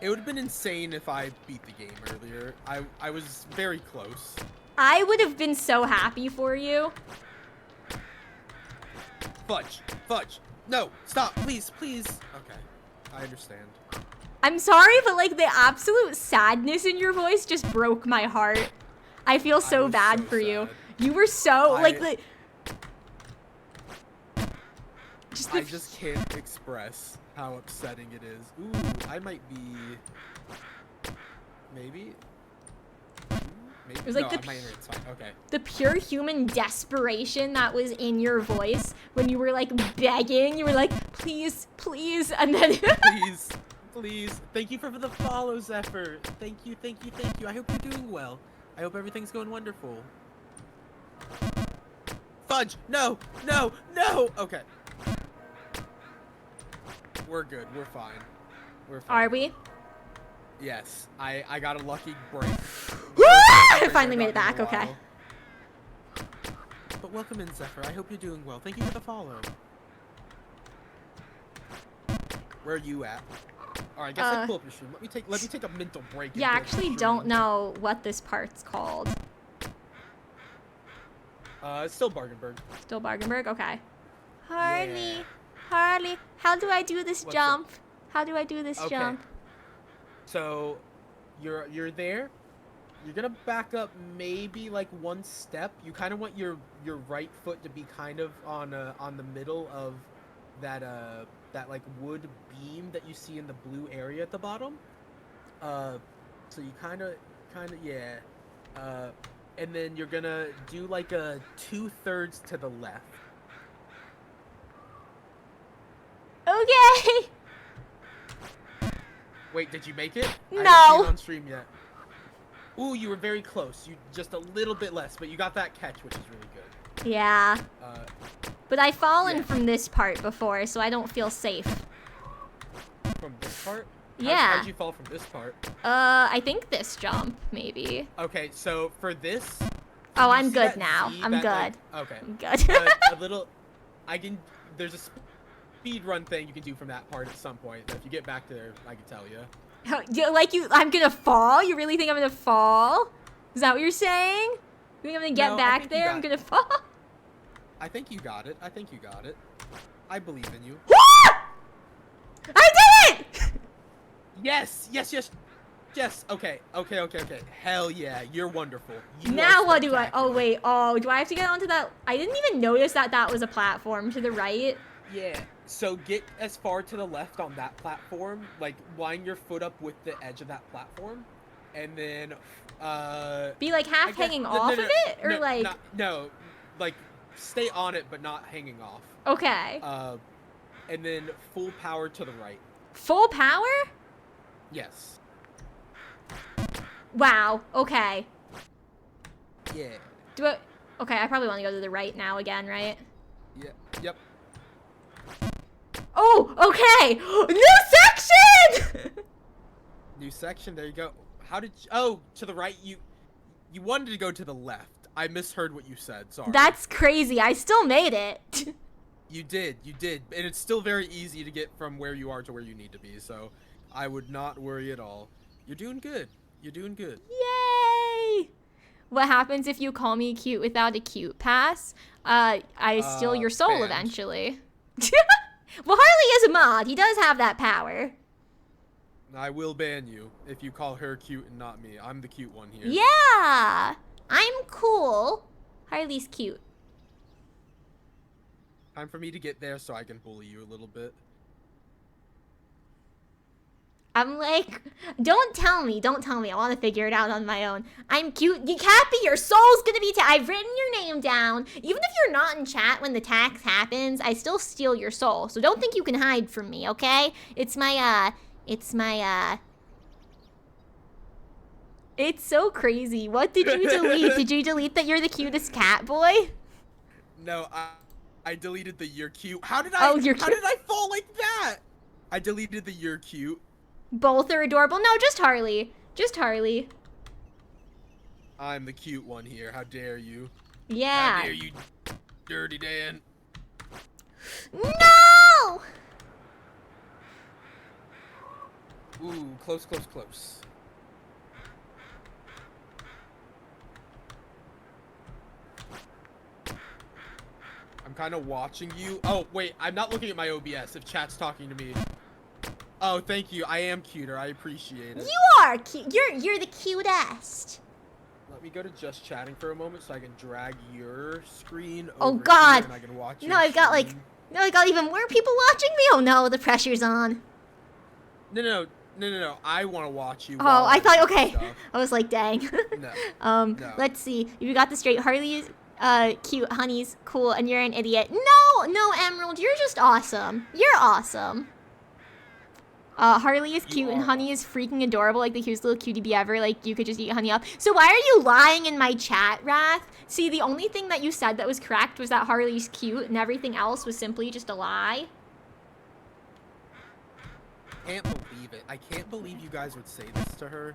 It would have been insane if I beat the game earlier. I was very close. I would have been so happy for you. Fudge! Fudge! No! Stop! Please! Please! Okay. I understand. I'm sorry, but like the absolute sadness in your voice just broke my heart. I feel so was bad so for you. sad. You were so like the. I just can't express how upsetting it is. Ooh, I might be... Maybe? Maybe? It was like no, the my internet's fine. Okay. the pure human desperation that was in your voice when you were like begging. You were like, please, please, and then. Please, please. Thank you for the follow, Zephyr. Thank you, thank you, thank you. I hope you're doing well. I hope everything's going wonderful. Fudge! No! No! No! Okay. We're good. We're fine. We're fine. Are we? Yes. I got a lucky break. I finally made it back. Okay. But welcome in, Zephyr. I hope you're doing well. Thank you for the follow. Where are you at? Alright, I guess I pull up your stream. Let me take a mental break. Yeah, and actually stream. don't know what this part's called. It's still Bargainburg. Still Bargainburg? Okay. Harley. Yeah. Harley. How do I do this What's jump? up? How do I do this Okay. jump? So, you're there. You're gonna back up maybe like one step. You kind of want your right foot to be kind of on the middle of that that like wood beam that you see in the blue area at the bottom. So you kind of yeah. And then you're gonna do like a 2/3 to the left. Okay. Wait, did you make it? No. I haven't seen it on stream yet. Ooh, you were very close. You just a little bit less, but you got that catch, which is really good. Yeah. But I've fallen yeah. from this part before, so I don't feel safe. From this part? Yeah. How'd you fall from this part? I think this jump, maybe. Okay, so for this... Oh, you I'm see good that now. Z, I'm that, good. like- okay. I'm good. A little... There's a speed run thing you can do from that part at some point. If you get back there, I can tell you. I'm gonna fall? You really think I'm gonna fall? Is that what you're saying? You think I'm gonna get No, I back think you there? got I'm it. gonna fall? I think you got it. I think you got it. I believe in you. I did it! Yes! Yes, yes! Yes! Okay. Okay, okay, okay. Hell yeah. You're wonderful. You Now are what do I... spectacular. Oh, wait. Oh, do I have to get onto that? I didn't even notice that that was a platform to the right. Yeah, so get as far to the left on that platform, like line your foot up with the edge of that platform, and then Be like I half guess- hanging no, off no, of it? Or no, like... no, like stay on it but not hanging off. Okay. And then full power to the right. Full power? Yes. Wow. Okay. Yeah. Okay, I probably want to go to the right now again, right? Yeah. Yep. Oh, okay! New section! New section. There you go. How did you, oh, to the right. You wanted to go to the left. I misheard what you said. Sorry. That's crazy. I still made it. You did, and it's still very easy to get from where you are to where you need to be, so I would not worry at all. You're doing good. You're doing good. Yay! What happens if you call me cute without a cute pass? I steal your soul banned. eventually. Well, Harley is a mod. He does have that power. I will ban you if you call her cute and not me. I'm the cute one here. Yeah! I'm cool. Harley's cute. Time for me to get there so I can bully you a little bit. I'm like, don't tell me. I want to figure it out on my own. I'm cute. You Cappy, your soul's gonna be I've written your name down. Even if you're not in chat when the tax happens, I still steal your soul. So don't think you can hide from me, okay? It's my It's so crazy. What did you delete? Did you delete that you're the cutest cat boy? No, I deleted the you're cute. How did I? Oh, you're How cute. did I fall like that? I deleted the you're cute. Both are adorable. No, just Harley. Just Harley. I'm the cute one here. How dare you? Yeah. How dare you, Dirty Dan? No! Ooh, close, close, close. I'm kind of watching you. Oh, wait, I'm not looking at my OBS if chat's talking to me. Oh, thank you. I am cuter. I appreciate it. You are cute. You're the cutest. Let me go to just chatting for a moment so I can drag your screen Oh, over God. here and I can watch No, your I've got like, screen. no, I got even more people watching me. Oh no, the pressure's on. No. I want to watch you. Oh, while I thought, do okay. stuff. I was like, dang. No. Let's see. You got the straight. Harley's cute, Honey's cool, and you're an idiot. No, Emerald, you're just awesome. You're awesome. Harley is cute and are Honey is freaking adorable, like the cutest little cutie bee ever. Like, you could just eat Honey up. So why are you lying in my chat, Wrath? See, the only thing that you said that was correct was that Harley's cute, and everything else was simply just a lie. Can't believe it. I can't believe you guys would say this to her.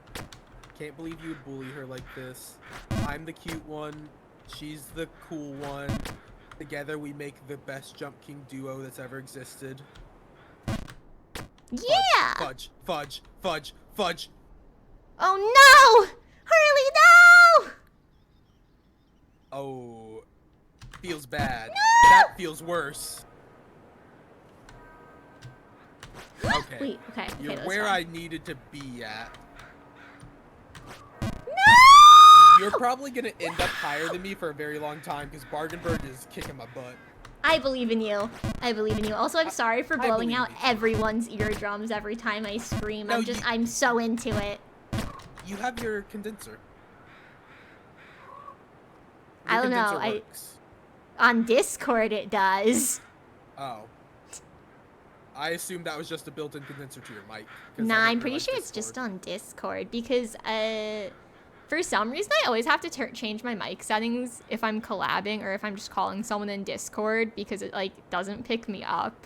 Can't believe you would bully her like this. I'm the cute one. She's the cool one. Together we make the best Jump King duo that's ever existed. Yeah! Fudge. Oh no! Harley, no! Oh, feels bad. No! That feels worse. Okay. Wait, okay, You're that's where fine. I needed to be at. No! You're probably gonna end up higher than me for a very long time because Bargenberg is kicking my butt. I believe in you. I believe in you. Also, I'm sorry for I blowing believe out in you. everyone's eardrums every time I scream. No, I'm so into it. You have your condenser. I don't know, condenser works. On Discord, it does. Oh. I assumed that was just a built-in condenser to your mic. 'cause Nah, I I'm never pretty liked sure it's just Discord. on Discord because, for some reason, I always have to change my mic settings if I'm collabing or if I'm just calling someone in Discord because it, like, doesn't pick me up.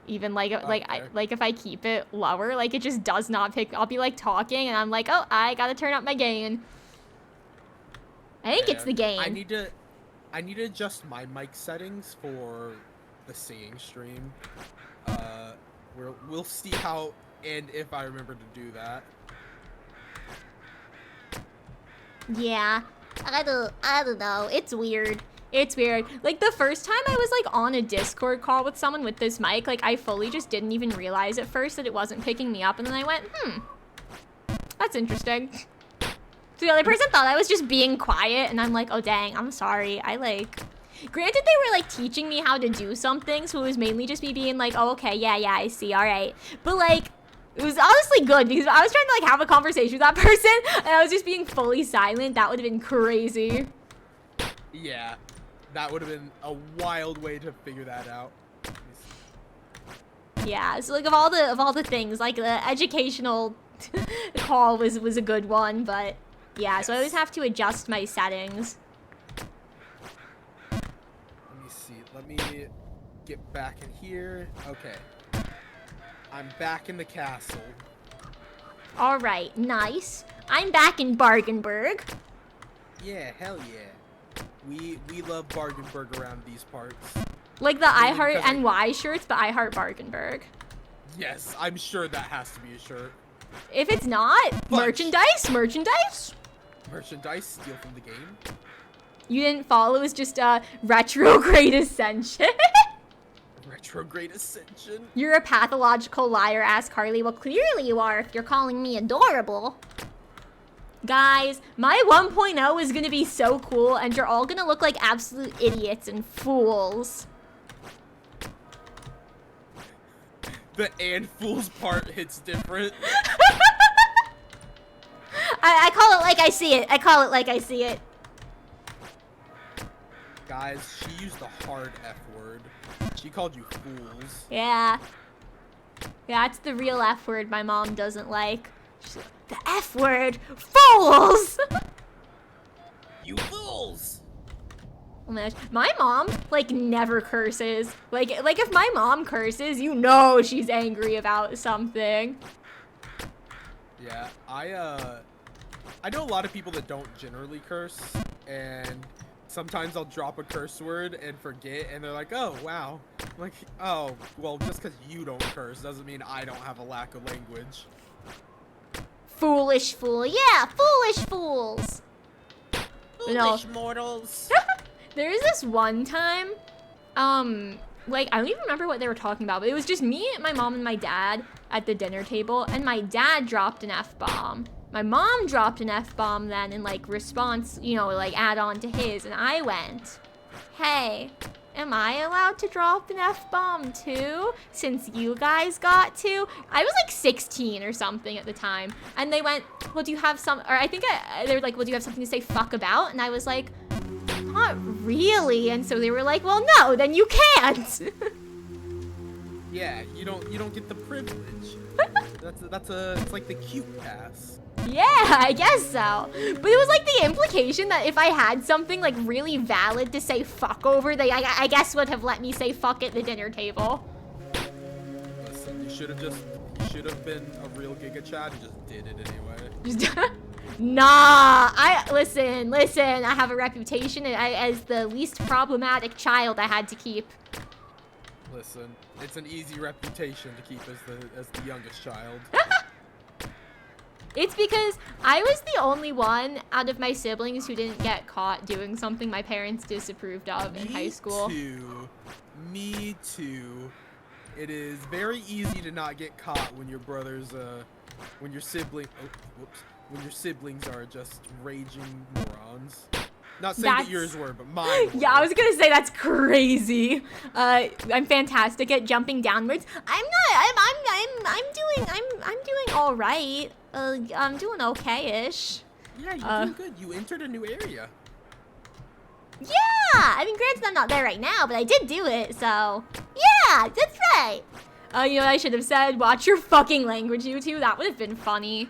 Even, like if I keep it lower, like, it just does not pick. I'll be, like, talking, and I'm like, oh, I gotta turn up my gain. I think it's the gain. I need to adjust my mic settings for the singing stream. We'll see how and if I remember to do that. Yeah, I don't know. It's weird. It's weird. Like, the first time I was, like, on a Discord call with someone with this mic, like, I fully just didn't even realize at first that it wasn't picking me up, and then I went, that's interesting. So the other person thought I was just being quiet, and I'm like, oh, dang, I'm sorry. Granted, they were, like, teaching me how to do something, so it was mainly just me being like, oh, okay, yeah, I see, all right. But, like, it was honestly good because I was trying to, like, have a conversation with that person, and I was just being fully silent. That would have been crazy. Yeah, that would have been a wild way to figure that out. Yeah, so, like, of all the things, like, the educational call was a good one, but, yeah, so I always have to adjust my settings. Let me see. Let me get back in here. Okay. I'm back in the castle. All right, nice. I'm back in Bargenberg. Yeah, hell yeah. We love Bargenberg around these parts. Like the I Heart because I- NY shirts, but I Heart Bargenberg. Yes, I'm sure that has to be a shirt. If it's not, merchandise. Merchandise, steal from the game. You didn't follow, it's just retrograde ascension. Retrograde Ascension. You're a pathological liar, asked Carly. Well, clearly you are if you're calling me adorable. Guys, my 1.0 is gonna be so cool, and you're all gonna look like absolute idiots and fools. The and fools part hits different. I call it like I see it. I call it like I see it. Guys, she used the hard F word. She called you fools. Yeah. That's the real F word my mom doesn't like. The F word, fools! You fools! Oh my gosh. My mom, like, never curses. Like if my mom curses, you know she's angry about something. Yeah, I know a lot of people that don't generally curse, and sometimes I'll drop a curse word and forget, and they're like, oh, wow. I'm like, oh, well, just because you don't curse doesn't mean I don't have a lack of language. Foolish fool. Yeah, foolish fools. Foolish mortals. There is this one time, like, I don't even remember what they were talking about, but it was just me, my mom, and my dad at the dinner table, and my dad dropped an F-bomb. My mom dropped an F-bomb then in, like, response, you know, like, add on to his, and I went, hey, am I allowed to drop an F-bomb too, since you guys got to? I was, like, 16 or something at the time, and they went, well, do you have some, or I think they were like, well, do you have something to say fuck about? And I was like, not really. And so they were like, well, no, then you can't. Yeah, you don't get the privilege. It's like the cute pass. Yeah, I guess so. But it was like the implication that if I had something like really valid to say fuck over, they I guess would have let me say fuck at the dinner table. Listen, you should have been a real Giga Chad and just did it anyway. Nah, listen, I have a reputation as the least problematic child I had to keep. Listen, it's an easy reputation to keep as the youngest child. It's because I was the only one out of my siblings who didn't get caught doing something my parents disapproved of in high school. Me too. It is very easy to not get caught when your brothers, when your siblings are just raging morons. Not saying that yours were, but mine were. Yeah, I was gonna say that's crazy. I'm fantastic at jumping downwards. I'm doing all right. I'm doing okay-ish. Yeah, you're doing good. You entered a new area. Yeah, I mean, granted, I'm not there right now, but I did do it, so yeah, that's right. You know what I should have said? Watch your fucking language, you two. That would have been funny.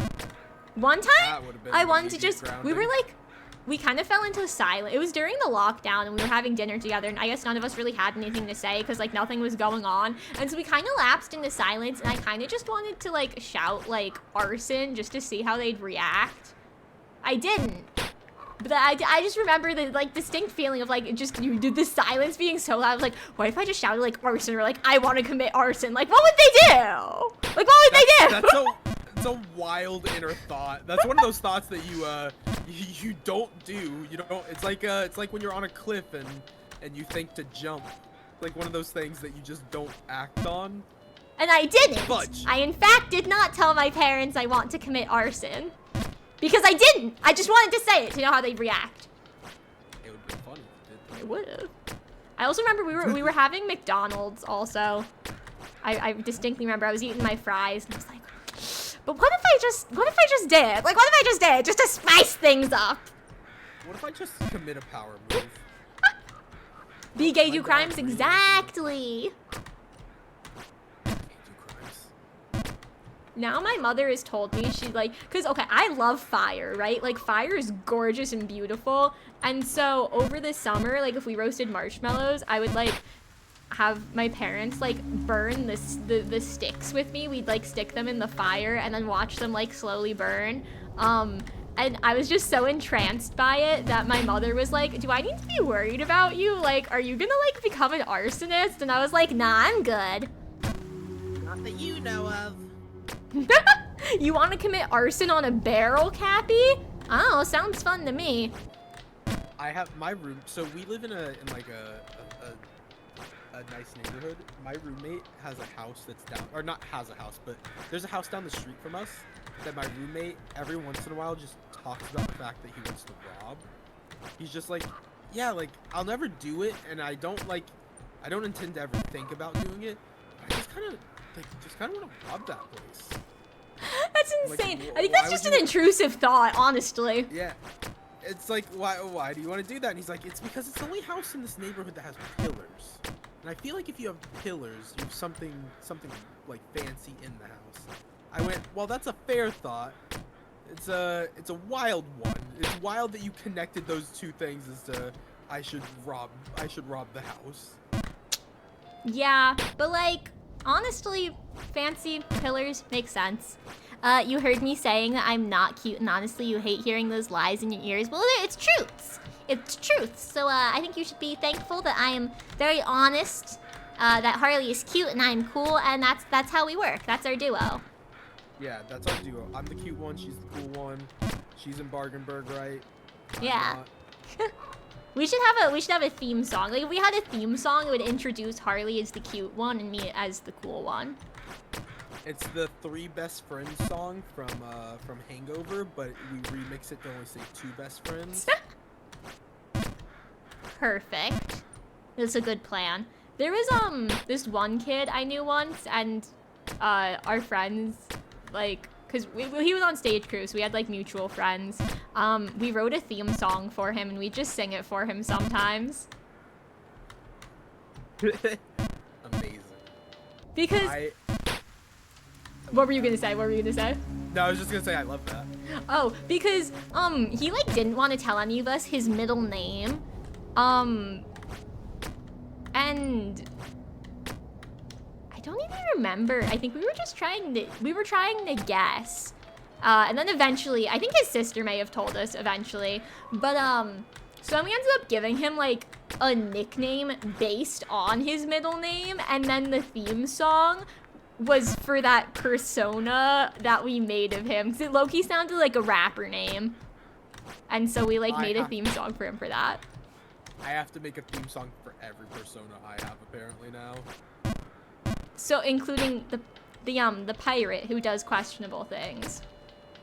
One time, I wanted to just, we were like, we kind of fell into silence. It was during the lockdown, and we were having dinner together, and I guess none of us really had anything to say, because, like, nothing was going on. And so we kind of lapsed into silence, and I kind of just wanted to, like, shout, like, arson, just to see how they'd react. I didn't. But I just remember the, like, distinct feeling of, like, just, you did the silence being so loud. I was like, what if I just shouted, like, arson, or, like, I want to commit arson? Like, what would they do? Like, what would they do? That's a wild inner thought. That's one of those thoughts that you don't do. You don't. It's like when you're on a cliff and you think to jump. Like one of those things that you just don't act on. And I didn't. Fudge. I in fact did not tell my parents I want to commit arson. Because I didn't. I just wanted to say it to know how they'd react. It would be funny if you did. It would have. I also remember we were having McDonald's also. I distinctly remember I was eating my fries and I was like, but what if I just did? Like, what if I just did? Just to spice things up. What if I just commit a power move? Be gay, do crimes, exactly. Now my mother has told me, she's like, because, okay, I love fire, right? Like, fire is gorgeous and beautiful. And so over the summer, like, if we roasted marshmallows, I would, like, have my parents, like, burn the sticks with me. We'd, like, stick them in the fire and then watch them, like, slowly burn. And I was just so entranced by it that my mother was like, do I need to be worried about you? Like, are you gonna, like, become an arsonist? And I was like, nah, I'm good. Not that you know of. You want to commit arson on a barrel, Cappy? Oh, sounds fun to me. I have my room. So we live in like a nice neighborhood. My roommate has a house that's down, or not has a house, but there's a house down the street from us that my roommate every once in a while just talks about the fact that he wants to rob. He's just like, yeah, like I'll never do it, and I don't intend to ever think about doing it. I just kind of want to rob that place. That's insane. Like, I think that's just an intrusive thought, honestly. Yeah. It's like, why do you want to do that? And he's like, it's because it's the only house in this neighborhood that has pillars. And I feel like if you have pillars, you have something like fancy in the house. I went, well, that's a fair thought. It's a wild one. It's wild that you connected those two things as to I should rob the house. Yeah, but like, honestly, fancy pillars make sense. You heard me saying that I'm not cute, and honestly, you hate hearing those lies in your ears. Well, it's truths. It's truth. So I think you should be thankful that I am very honest, that Harley is cute and I'm cool, and that's how we work. That's our duo. Yeah, that's our duo. I'm the cute one, she's the cool one. She's in Bargainburg, right? Yeah. Not. We should have a theme song. Like if we had a theme song, it would introduce Harley as the cute one and me as the cool one. It's the Three Best Friends song from Hangover, but we remix it to only say Two Best Friends. Perfect. That's a good plan. There was this one kid I knew once, and our friends, like, cause he was on stage crew, so we had like mutual friends. We wrote a theme song for him, and we just sing it for him sometimes. Amazing. Because what were you gonna say? What were you gonna say? No, I was just gonna say I love that. Oh, because he like didn't want to tell any of us his middle name. And I don't even remember. I think we were trying to guess. And then eventually, I think his sister may have told us eventually. But so then we ended up giving him like a nickname based on his middle name, and then the theme song was for that persona that we made of him. Cause it low-key sounded like a rapper name. And so we like made a theme song for him for that. I have to make a theme song for every persona I have apparently now. So including the pirate who does questionable things.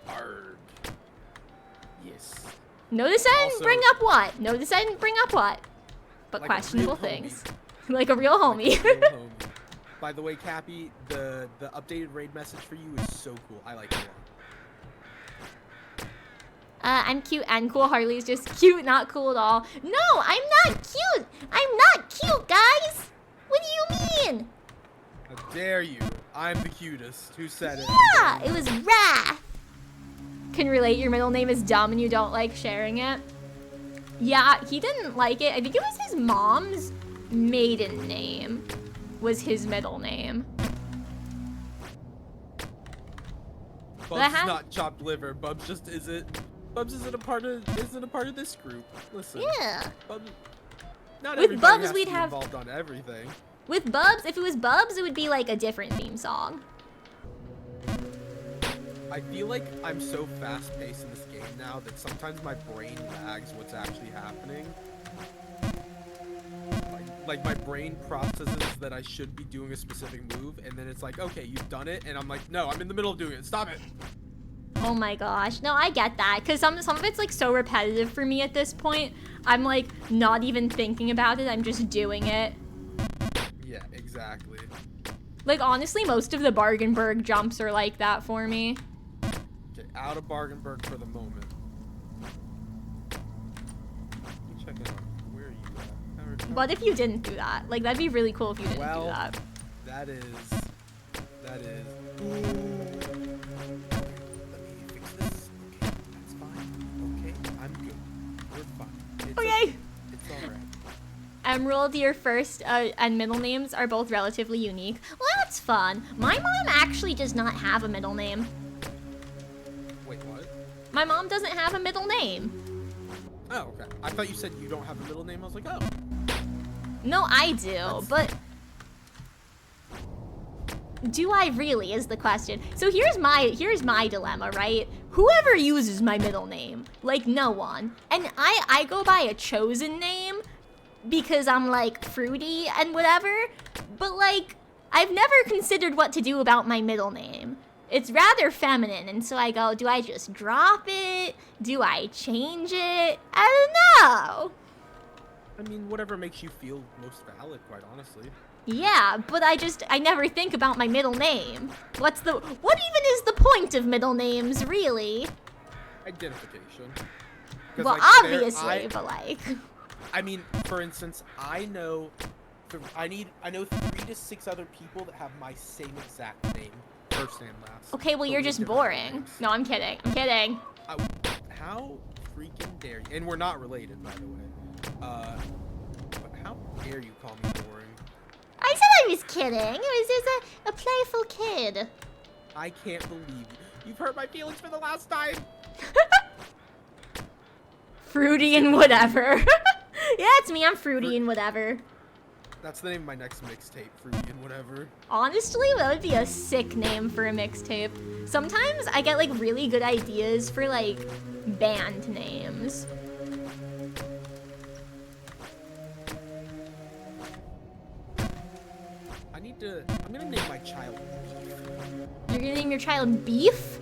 Arg. Yes. Notice I didn't Also- bring up what? Notice I didn't bring up what? But Like a questionable real homie. things. Like a real homie. Like a real homie. By the way, Cappy, the updated raid message for you is so cool. I like it a lot. I'm cute and cool. Harley's just cute, not cool at all. No, I'm not cute. I'm not cute, guys. What do you mean? How dare you? I'm the cutest. Who said it? Yeah, it was Wrath. Can relate your middle name is dumb and you don't like sharing it. Yeah, he didn't like it. I think it was his mom's maiden name was his middle name. Bubs is not chopped liver. Bubs just isn't. Bubs isn't a part of this group. Listen. Yeah. Bubs, not With everybody Bubs, has we'd to be have- involved on everything. With Bubs, if it was Bubs, it would be like a different theme song. I feel like I'm so fast-paced in this game now that sometimes my brain lags what's actually happening. Like my brain processes that I should be doing a specific move, and then it's like, okay, you've done it, and I'm like, no, I'm in the middle of doing it. Stop it. Oh my gosh. No, I get that. Because some of it's like so repetitive for me at this point. I'm like not even thinking about it. I'm just doing it. Yeah, exactly. Like honestly, most of the Bargainburg jumps are like that for me. Okay, out of Bargainburg for the moment. Let me check it out. Where are you at? What if you didn't do that? Like that'd be really cool if you didn't do Well, that. that is. Let me fix this. Okay, that's fine. Okay, I'm good. We're fine. It's Okay. It's alright. Emerald, your first and middle names are both relatively unique. Well, that's fun. My mom actually does not have a middle name. Wait, what? My mom doesn't have a middle name. Oh, okay. I thought you said you don't have a middle name. I was like, oh. No, I do, but do I really is the question. So here's my dilemma, right? Whoever uses my middle name, like no one. And I go by a chosen name because I'm like fruity and whatever, but like I've never considered what to do about my middle name. It's rather feminine, and so I go, do I just drop it? Do I change it? I don't know. I mean, whatever makes you feel most valid, quite honestly. Yeah, but I never think about my middle name. What even is the point of middle names, really? Identification. 'Cause, Well, like, obviously, I but like... mean, for instance, I know I know 3 to 6 other people that have my same exact name, first and last. Okay, well, you're Totally just different boring. names. No, I'm kidding. I'm kidding. How freaking dare you? And we're not related, by the way. But how dare you call me boring? I said I was kidding. It was just a playful kid. I can't believe you. You've hurt my feelings for the last time. Fruity and whatever. Yeah, it's me. I'm fruity and whatever. That's the name of my next mixtape, Fruity and Whatever. Honestly, that would be a sick name for a mixtape. Sometimes I get like really good ideas for like band names. I'm gonna name my child Beef. You're gonna name your child Beef?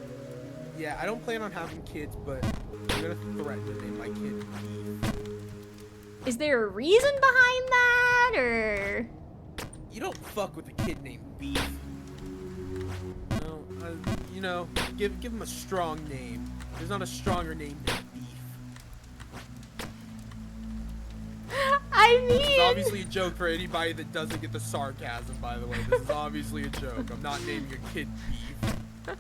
Yeah, I don't plan on having kids, but I'm gonna threaten to name my kid Beef. Is there a reason behind that, or? You don't fuck with a kid named Beef. No, you know, give him a strong name. There's not a stronger name than Beef. I This is mean, obviously a joke for anybody that doesn't get the sarcasm, by the way. This is obviously a joke. I'm not naming a kid Beef.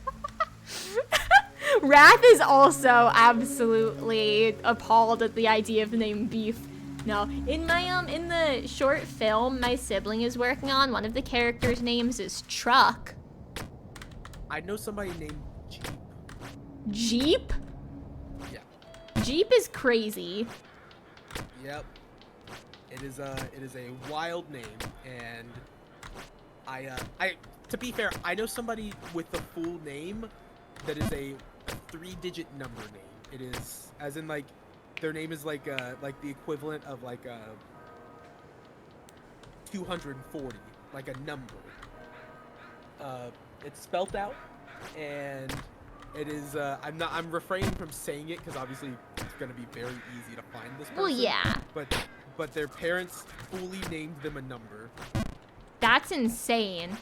Wrath is also absolutely appalled at the idea of the name Beef. No, in my in the short film my sibling is working on, one of the characters' names is Truck. I know somebody named Jeep. Jeep? Yeah. Jeep is crazy. Yep. It is a wild name, and I to be fair, I know somebody with the full name that is a 3-digit number name. It is as in like their name is like the equivalent of like 240, like a number. It's spelt out, and it is I'm refraining from saying it because obviously it's gonna be very easy to find this person. Well, yeah. But their parents fully named them a number. That's insane.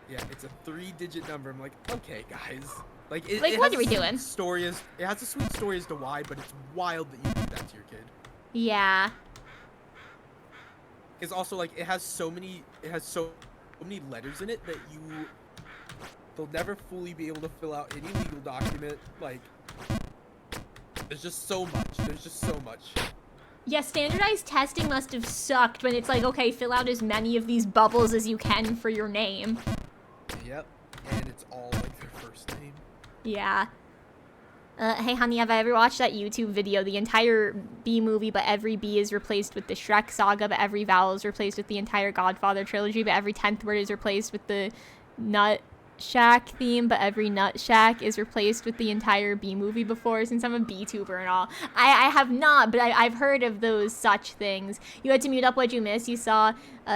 Yeah, it's a 3-digit number. I'm like, okay, guys. Like, Like, what are we doing? It has a sweet story as to why, but it's wild that you do that to your kid. Yeah. It's also like it has so many letters in it that they'll never fully be able to fill out any legal document. Like, there's just so much. Yeah, standardized testing must have sucked when it's like, okay, fill out as many of these bubbles as you can for your name. Yep, and it's all like their first name. Yeah. Hey, honey, have I ever watched that YouTube video? The entire Bee movie, but every B is replaced with the Shrek saga, but every vowel is replaced with the entire Godfather trilogy, but every 10th word is replaced with the Nut Shack theme, but every Nut Shack is replaced with the entire Bee movie before, since I'm a Bee-tuber and all. I have not, but I've heard of those such things. You had to mute up what you missed. You saw,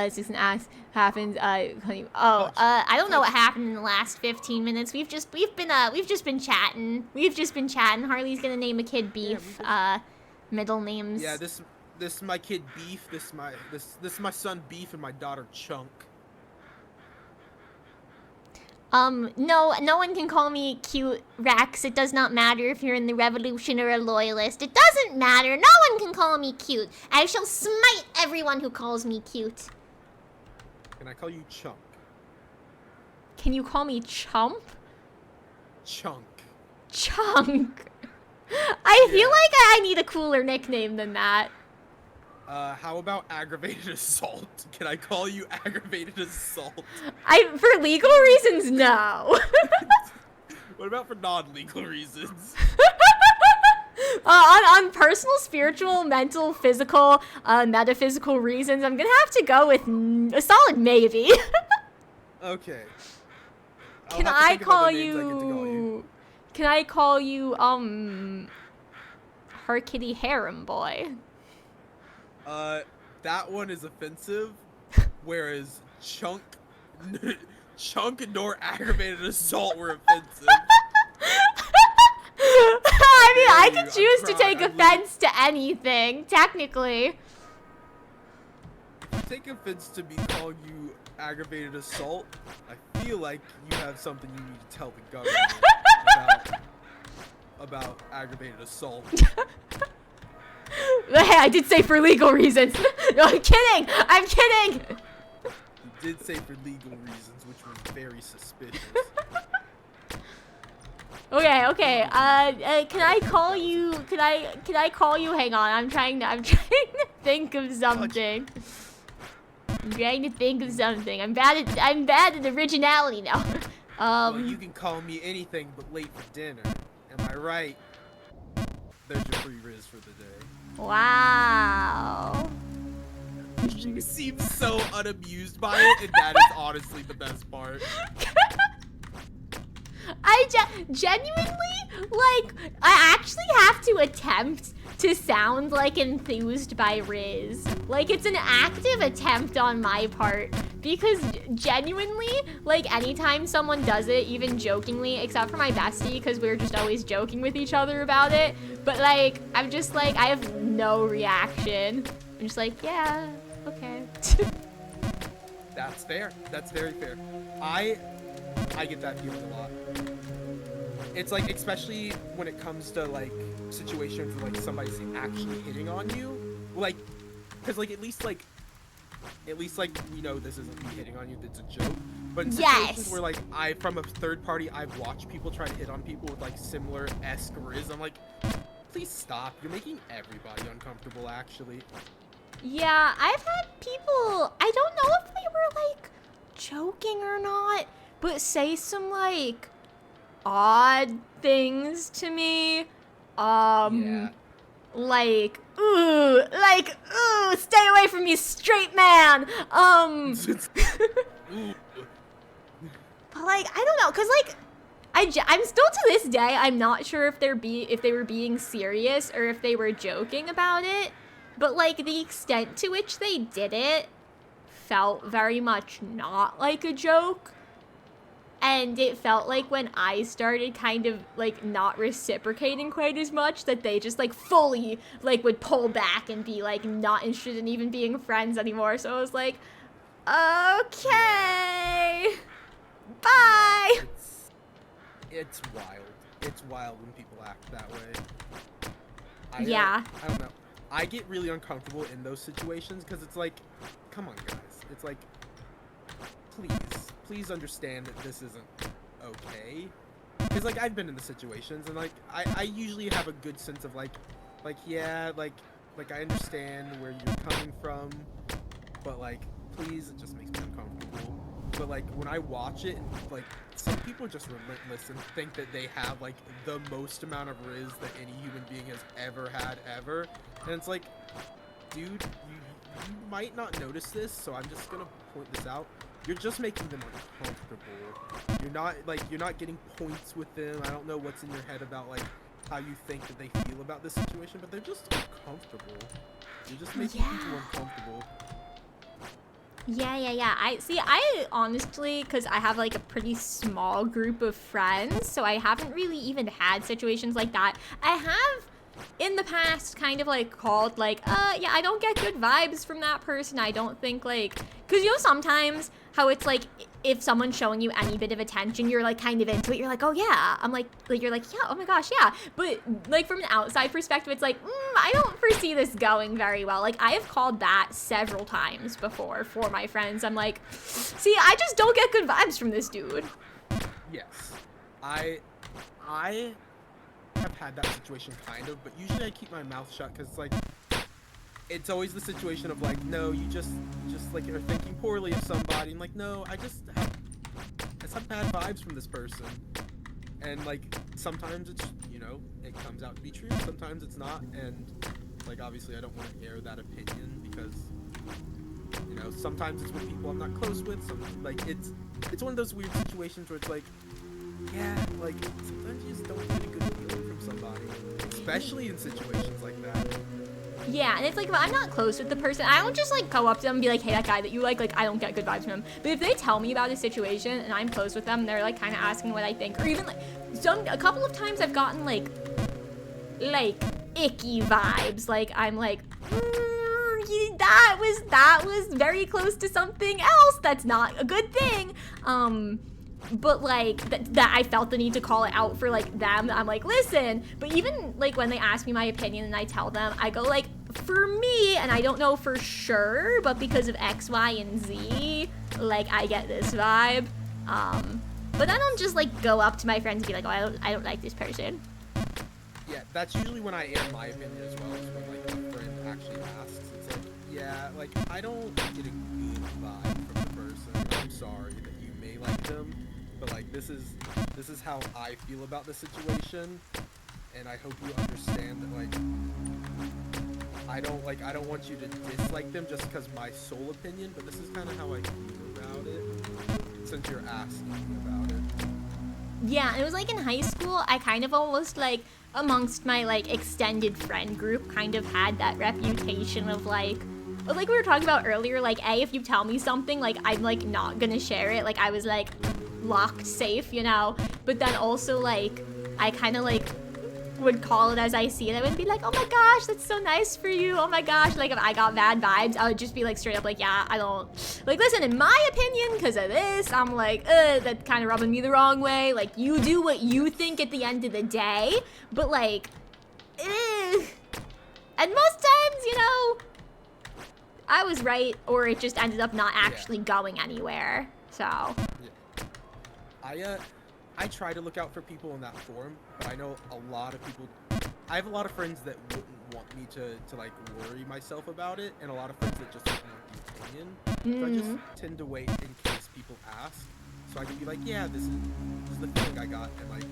Susan asks, happens, I don't know what happened in the last 15 minutes. We've just been chatting. Harley's gonna name a kid Beef, middle names. Yeah, this is my kid Beef, this is my son Beef, and my daughter Chunk. No one can call me cute, Rex. It does not matter if you're in the revolution or a loyalist. It doesn't matter. No one can call me cute. I shall smite everyone who calls me cute. Can I call you Chunk? Can you call me Chump? Chunk. Chunk. I feel like I need a cooler nickname than that. How about aggravated assault? Can I call you aggravated assault? For legal reasons, no. What about for non-legal reasons? On personal, spiritual, mental, physical, metaphysical reasons, I'm gonna have to go with a solid maybe. Okay. Can I call you? Can I call you, Her Kitty Harem Boy? That one is offensive, whereas Chunk nor aggravated assault were offensive. I mean, I could I'm choose to crying. take offense to anything, technically. If you take offense to me calling you aggravated assault, I feel like you have something you need to tell the government about aggravated assault. Hey, I did say for legal reasons. No, I'm kidding. did say for legal reasons, which was very suspicious. Okay. Can I call you? Can I call you? Hang on. I'm trying to think of something. I'm bad at originality now. Well, you can call me anything but late for dinner. Am I right? There's your free Riz for the day. Wow. You seem so unamused by it, and that is honestly the best part. I genuinely, like, I actually have to attempt to sound, like, enthused by Riz. Like, it's an active attempt on my part. Because genuinely, like, anytime someone does it, even jokingly, except for my bestie, because we're just always joking with each other about it. But, like, I'm just, like, I have no reaction. I'm just like, yeah, okay. That's fair. That's very fair. I get that feeling a lot. It's like, especially when it comes to like situations where like somebody's actually hitting on you, like, because like at least like you know this isn't me hitting on you, it's a joke. But in situations where like from a third party, I've watched people try to hit on people with like similar-esque Riz, I'm like, please stop. You're making everybody uncomfortable, actually. Yeah, I've had people, I don't know if they were like joking or not, but say some like odd things to me. Yeah. Like, ooh, stay away from me, straight man. But like, I don't know, cause like, I'm still to this day, I'm not sure if they were being serious or if they were joking about it. But like the extent to which they did it felt very much not like a joke. And it felt like when I started kind of like not reciprocating quite as much, that they just like fully like would pull back and be like not interested in even being friends anymore. So I was like, okay, bye. It's wild. It's wild when people act that way. I don't know. I get really uncomfortable in those situations because it's like, come on, guys. It's like, please understand that this isn't okay. Because like I've been in the situations and like I usually have a good sense of like yeah, like I understand where you're coming from, but like please, it just makes me uncomfortable. But like when I watch it, like some people are just relentless and think that they have like the most amount of Riz that any human being has ever had ever, and it's like, dude, you might not notice this, so I'm just gonna point this out. You're just making them uncomfortable. You're not getting points with them. I don't know what's in your head about like how you think that they feel about this situation, but they're just uncomfortable. You're just making people uncomfortable. Yeah. I honestly, because I have like a pretty small group of friends, so I haven't really even had situations like that. I have in the past kind of like called like, yeah, I don't get good vibes from that person. I don't think like, because you know sometimes how it's like if someone's showing you any bit of attention, you're like kind of into it. You're like, oh yeah. I'm like you're like, yeah, oh my gosh, yeah. But like from an outside perspective, it's like, I don't foresee this going very well. Like I have called that several times before for my friends. I'm like, see, I just don't get good vibes from this dude. Yes, I have had that situation kind of, but usually I keep my mouth shut because it's like, it's always the situation of like, no, you just like you're thinking poorly of somebody, and like, no, I just have bad vibes from this person, and like sometimes it's, you know, it comes out to be true, sometimes it's not, and like obviously I don't want to air that opinion because, you know, sometimes it's with people I'm not close with, like it's one of those weird situations where it's like, yeah, like sometimes you just don't get a good feeling from somebody, especially in situations like that. Yeah, and it's like, if I'm not close with the person, I don't just like go up to them and be like, hey, that guy that you like I don't get good vibes from him. But if they tell me about a situation and I'm close with them and they're like kind of asking what I think, or even like a couple of times I've gotten like icky vibes. Like I'm like, that was very close to something else. That's not a good thing. But like that I felt the need to call it out for like them. I'm like, listen. But even like when they ask me my opinion and I tell them, I go like, for me, and I don't know for sure, but because of X, Y, and Z, like I get this vibe. But I don't just like go up to my friends and be like, oh, I don't like this person. Yeah, that's usually when I air my opinion as well, is when like a friend actually asks. It's like, yeah, like I don't get a good vibe from the person. I'm sorry that you may like them, but like this is how I feel about the situation, and I hope you understand that like I don't want you to dislike them just because my sole opinion, but this is kind of how I feel about it, since you're asking about it. Yeah, it was like in high school, I kind of almost like amongst my like extended friend group kind of had that reputation of like we were talking about earlier, like if you tell me something, like I'm like not gonna share it, like I was like locked safe, you know, but then also like I kind of like would call it as I see it. I would be like, oh my gosh, that's so nice for you, oh my gosh. Like if I got bad vibes, I would just be like straight up like, yeah, I don't like, listen, in my opinion, because of this, I'm like, that's kind of rubbing me the wrong way. Like you do what you think at the end of the day, but like and most times, you know, I was right, or it just ended up not actually going anywhere. So I try to look out for people in that forum, but I know a lot of people. I have a lot of friends that wouldn't want me to like worry myself about it, and a lot of friends that just want the opinion. So I just tend to wait in case people ask, so I can be like, yeah, this is the thing I got, and like,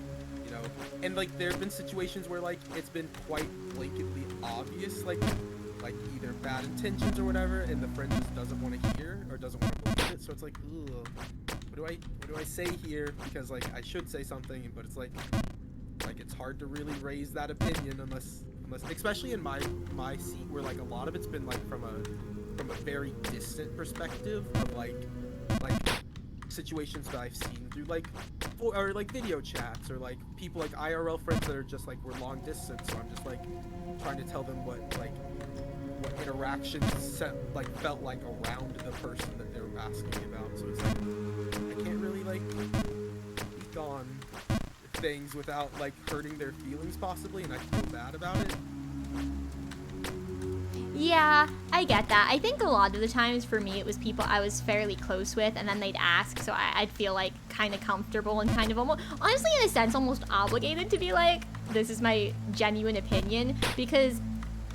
you know, and like there have been situations where like it's been quite blatantly obvious, like either bad intentions or whatever, and the friend just doesn't want to hear or doesn't want to believe it. So it's like, ugh, what do I say here? Because like I should say something, but it's like it's hard to really raise that opinion unless especially in my seat, where like a lot of it's been like from a very distant perspective of like situations that I've seen through like video chats, or like people like IRL friends that are just like we're long distance, so I'm just like trying to tell them what interactions felt like around the person that they were asking about. So it's like I can't really like speak on things without like hurting their feelings possibly, and I feel bad about it. Yeah, I get that. I think a lot of the times for me it was people I was fairly close with, and then they'd ask, so I'd feel like kind of comfortable and kind of almost, honestly in a sense, almost obligated to be like, this is my genuine opinion, because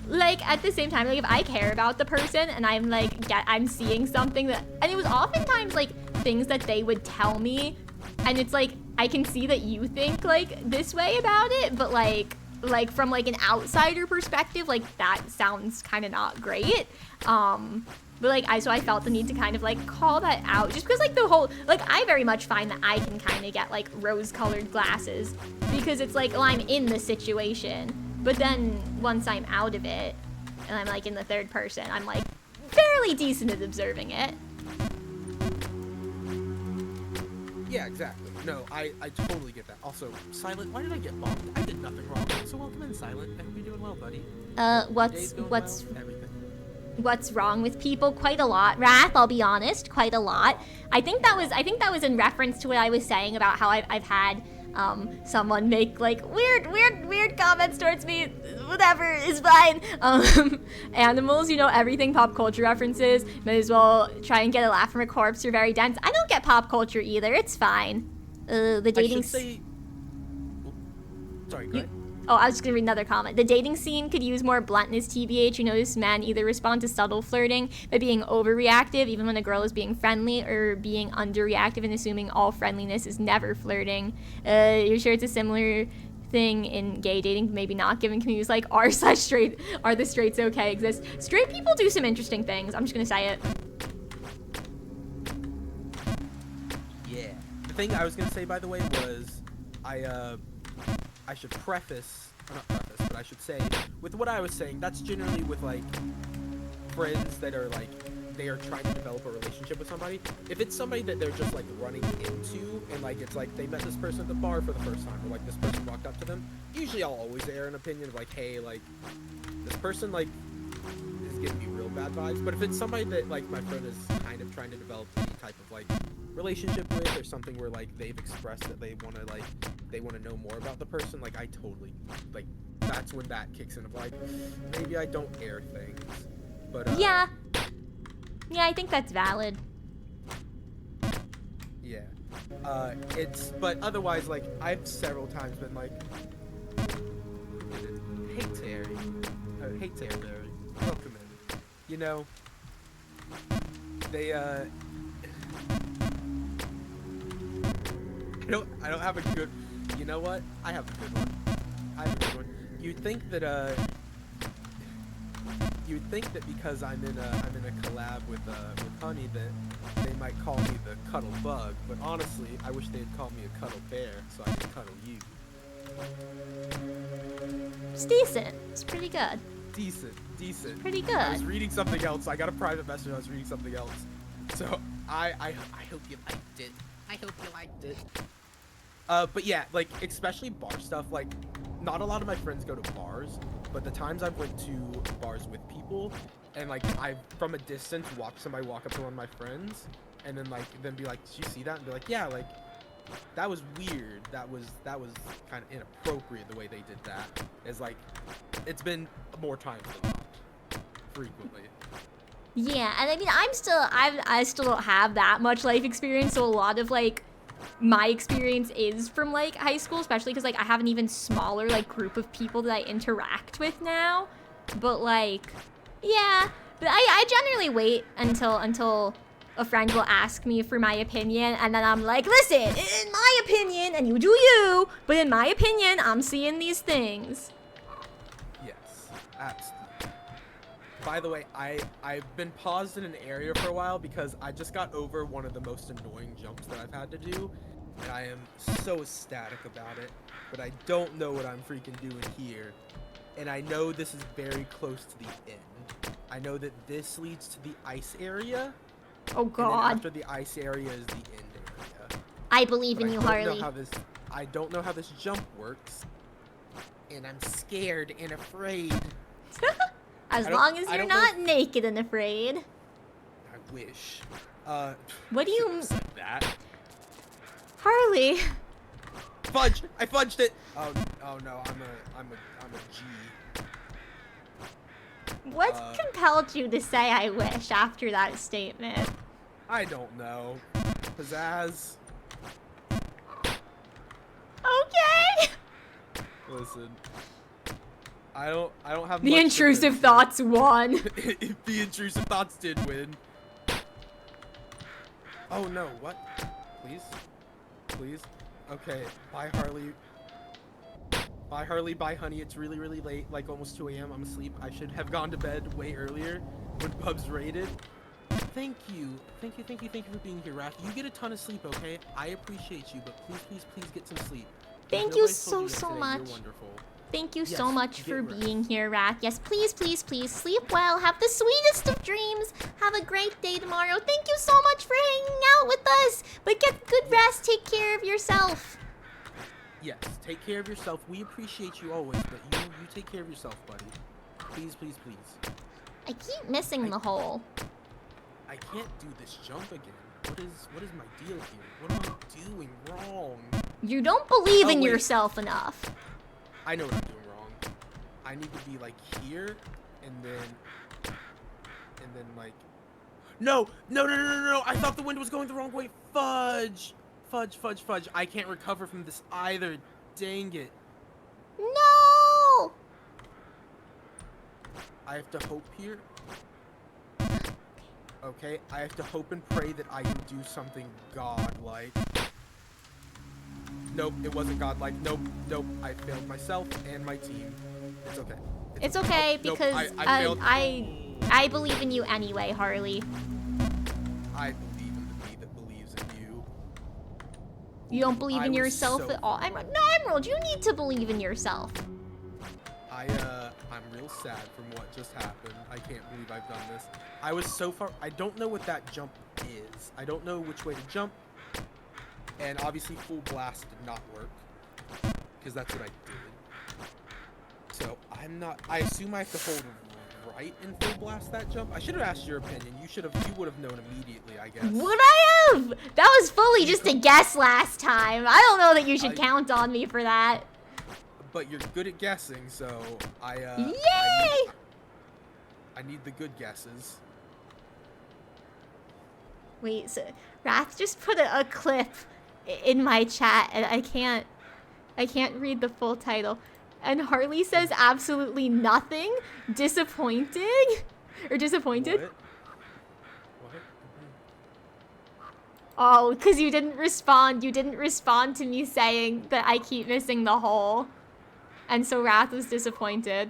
like at the same time, like if I care about the person and I'm like I'm seeing something that, and it was oftentimes like things that they would tell me, and it's like I can see that you think like this way about it, but like from like an outsider perspective, like that sounds kind of not great. But like so I felt the need to kind of like call that out, just because like the whole, like I very much find that I can kind of get like rose-colored glasses, because it's like, well, I'm in the situation, but then once I'm out of it and I'm like in the third person, I'm like fairly decent at observing it. Yeah, exactly. No, I totally get that. Also, Silent, why did I get bombed? I did nothing wrong. So welcome in, Silent. I hope you're doing well, buddy. What's wrong with people? Quite a lot, Wrath, I'll be honest, quite a lot. I think that was in reference to what I was saying about how I've had someone make like weird comments towards me. Whatever is fine. Animals, you know, everything pop culture references. Might as well try and get a laugh from a corpse. You're very dense. I don't get pop culture either. It's fine. The dating. Sorry, go ahead. Oh, I was just gonna read another comment. The dating scene could use more bluntness, TBH. You notice men either respond to subtle flirting by being overreactive, even when a girl is being friendly, or being underreactive and assuming all friendliness is never flirting. You're sure it's a similar thing in gay dating, maybe not, given communities like are the straights okay exist. Straight people do some interesting things. I'm just gonna say it. Yeah. The thing I was gonna say, by the way, was I should preface, or not preface, but I should say, with what I was saying, that's generally with like friends that are like, they are trying to develop a relationship with somebody. If it's somebody that they're just like running into, and like it's like they met this person at the bar for the first time, or like this person walked up to them, usually I'll always air an opinion of like, hey, like this person like is giving me real bad vibes. But if it's somebody that like my friend is kind of trying to develop any type of like relationship with, or something where like they've expressed that they want to know more about the person, like I totally, like that's when that kicks in of like, maybe I don't air things. But yeah, I think that's valid. Yeah. But otherwise, like, I've several times been like, hey Terry, hey Terry, welcome in. You know, they I don't have a good. You know what? I have a good one. I have a good one. You'd think that because I'm in a collab with Honey that they might call me the Cuddle Bug, but honestly, I wish they'd call me a Cuddle Bear so I could cuddle you. It's decent. It's pretty good. Decent. Pretty I was good. reading something else. I got a private message. I was reading something else. So I hope you liked it. I hope you liked it. But yeah, like especially bar stuff. Like, not a lot of my friends go to bars, but the times I've went to bars with people, and like I've from a distance watched somebody walk up to one of my friends, and then be like, "Did you see that?" And be like, "Yeah, like that was weird. That was kind of inappropriate the way they did that." It's like it's been more times than not, frequently. Yeah, and I mean, I still don't have that much life experience, so a lot of like my experience is from like high school, especially because like I have an even smaller like group of people that I interact with now. But like, yeah, but I generally wait until a friend will ask me for my opinion, and then I'm like, listen, in my opinion, and you do you, but in my opinion, I'm seeing these things. Yes, absolutely. By the way, I've been paused in an area for a while because I just got over one of the most annoying jumps that I've had to do, and I am so ecstatic about it, but I don't know what I'm freaking doing here. And I know this is very close to the end. I know that this leads to the ice area. Oh And then God, after the ice area is the end area. I believe But in you, I don't know Harley. how this. I don't know how this jump works, and I'm scared and afraid. As I don't- long as I you're don't know not naked and afraid. I wish. What do you- shouldn't have said that? Harley. Fudge! I fudged it. Oh no, I'm a G. What compelled you to say I wish after that statement? I don't know. Pizzazz. Okay. Listen. I don't have The much intrusive defense thoughts won. here. The intrusive thoughts did win. Oh no, what? Please? Please? Okay, bye Harley. Bye Harley, bye Honey. It's really, really late, like almost 2 a.m. I'm asleep. I should have gone to bed way earlier when Bubs raided. Thank you. Thank you for being here, Raph. You get a ton of sleep, okay? I appreciate you, but please get some sleep. Thank If you nobody so, told that so today, much. You're wonderful. Thank you Yes, so much get for rest. being here, Rat. Yes, please sleep well. Have the sweetest of dreams. Have a great day tomorrow. Thank you so much for hanging out with us. But get good rest. Take care of yourself. Yes, take care of yourself. We appreciate you always, but you take care of yourself, buddy. Please. I keep missing the hole. I can't do this jump again. What is my deal here? What am I doing wrong? You don't believe Oh, in wait. yourself enough. I know what I'm doing wrong. I need to be like here, and then like. No! I thought the wind was going the wrong way. Fudge. I can't recover from this either. Dang it. No! I have to hope here. Okay, I have to hope and pray that I can do something godlike. Nope, it wasn't godlike. Nope. I failed myself and my team. It's okay. It's okay Oh, nope, because I failed. I believe in you anyway, Harley. I believe in the me that believes in you. You don't believe I in was yourself so at all. Emerald, you need to believe in yourself. I'm real sad from what just happened. I can't believe I've done this. I was so far. I don't know what that jump is. I don't know which way to jump. And obviously, full blast did not work because that's what I did. So I'm not. I assume I have to hold right in full blast that jump. I should have asked your opinion. You would have known immediately, I guess. Would I have? That was fully just a guess last time. I don't know that you should I- count on me for that. But you're good at guessing, so Yay! I need the good guesses. Wait, so Wrath just put a clip in my chat, and I can't read the full title. And Harley says absolutely nothing. Disappointing? Or disappointed? What? Oh, because you didn't respond. You didn't respond to me saying that I keep missing the hole. And so Wrath was disappointed.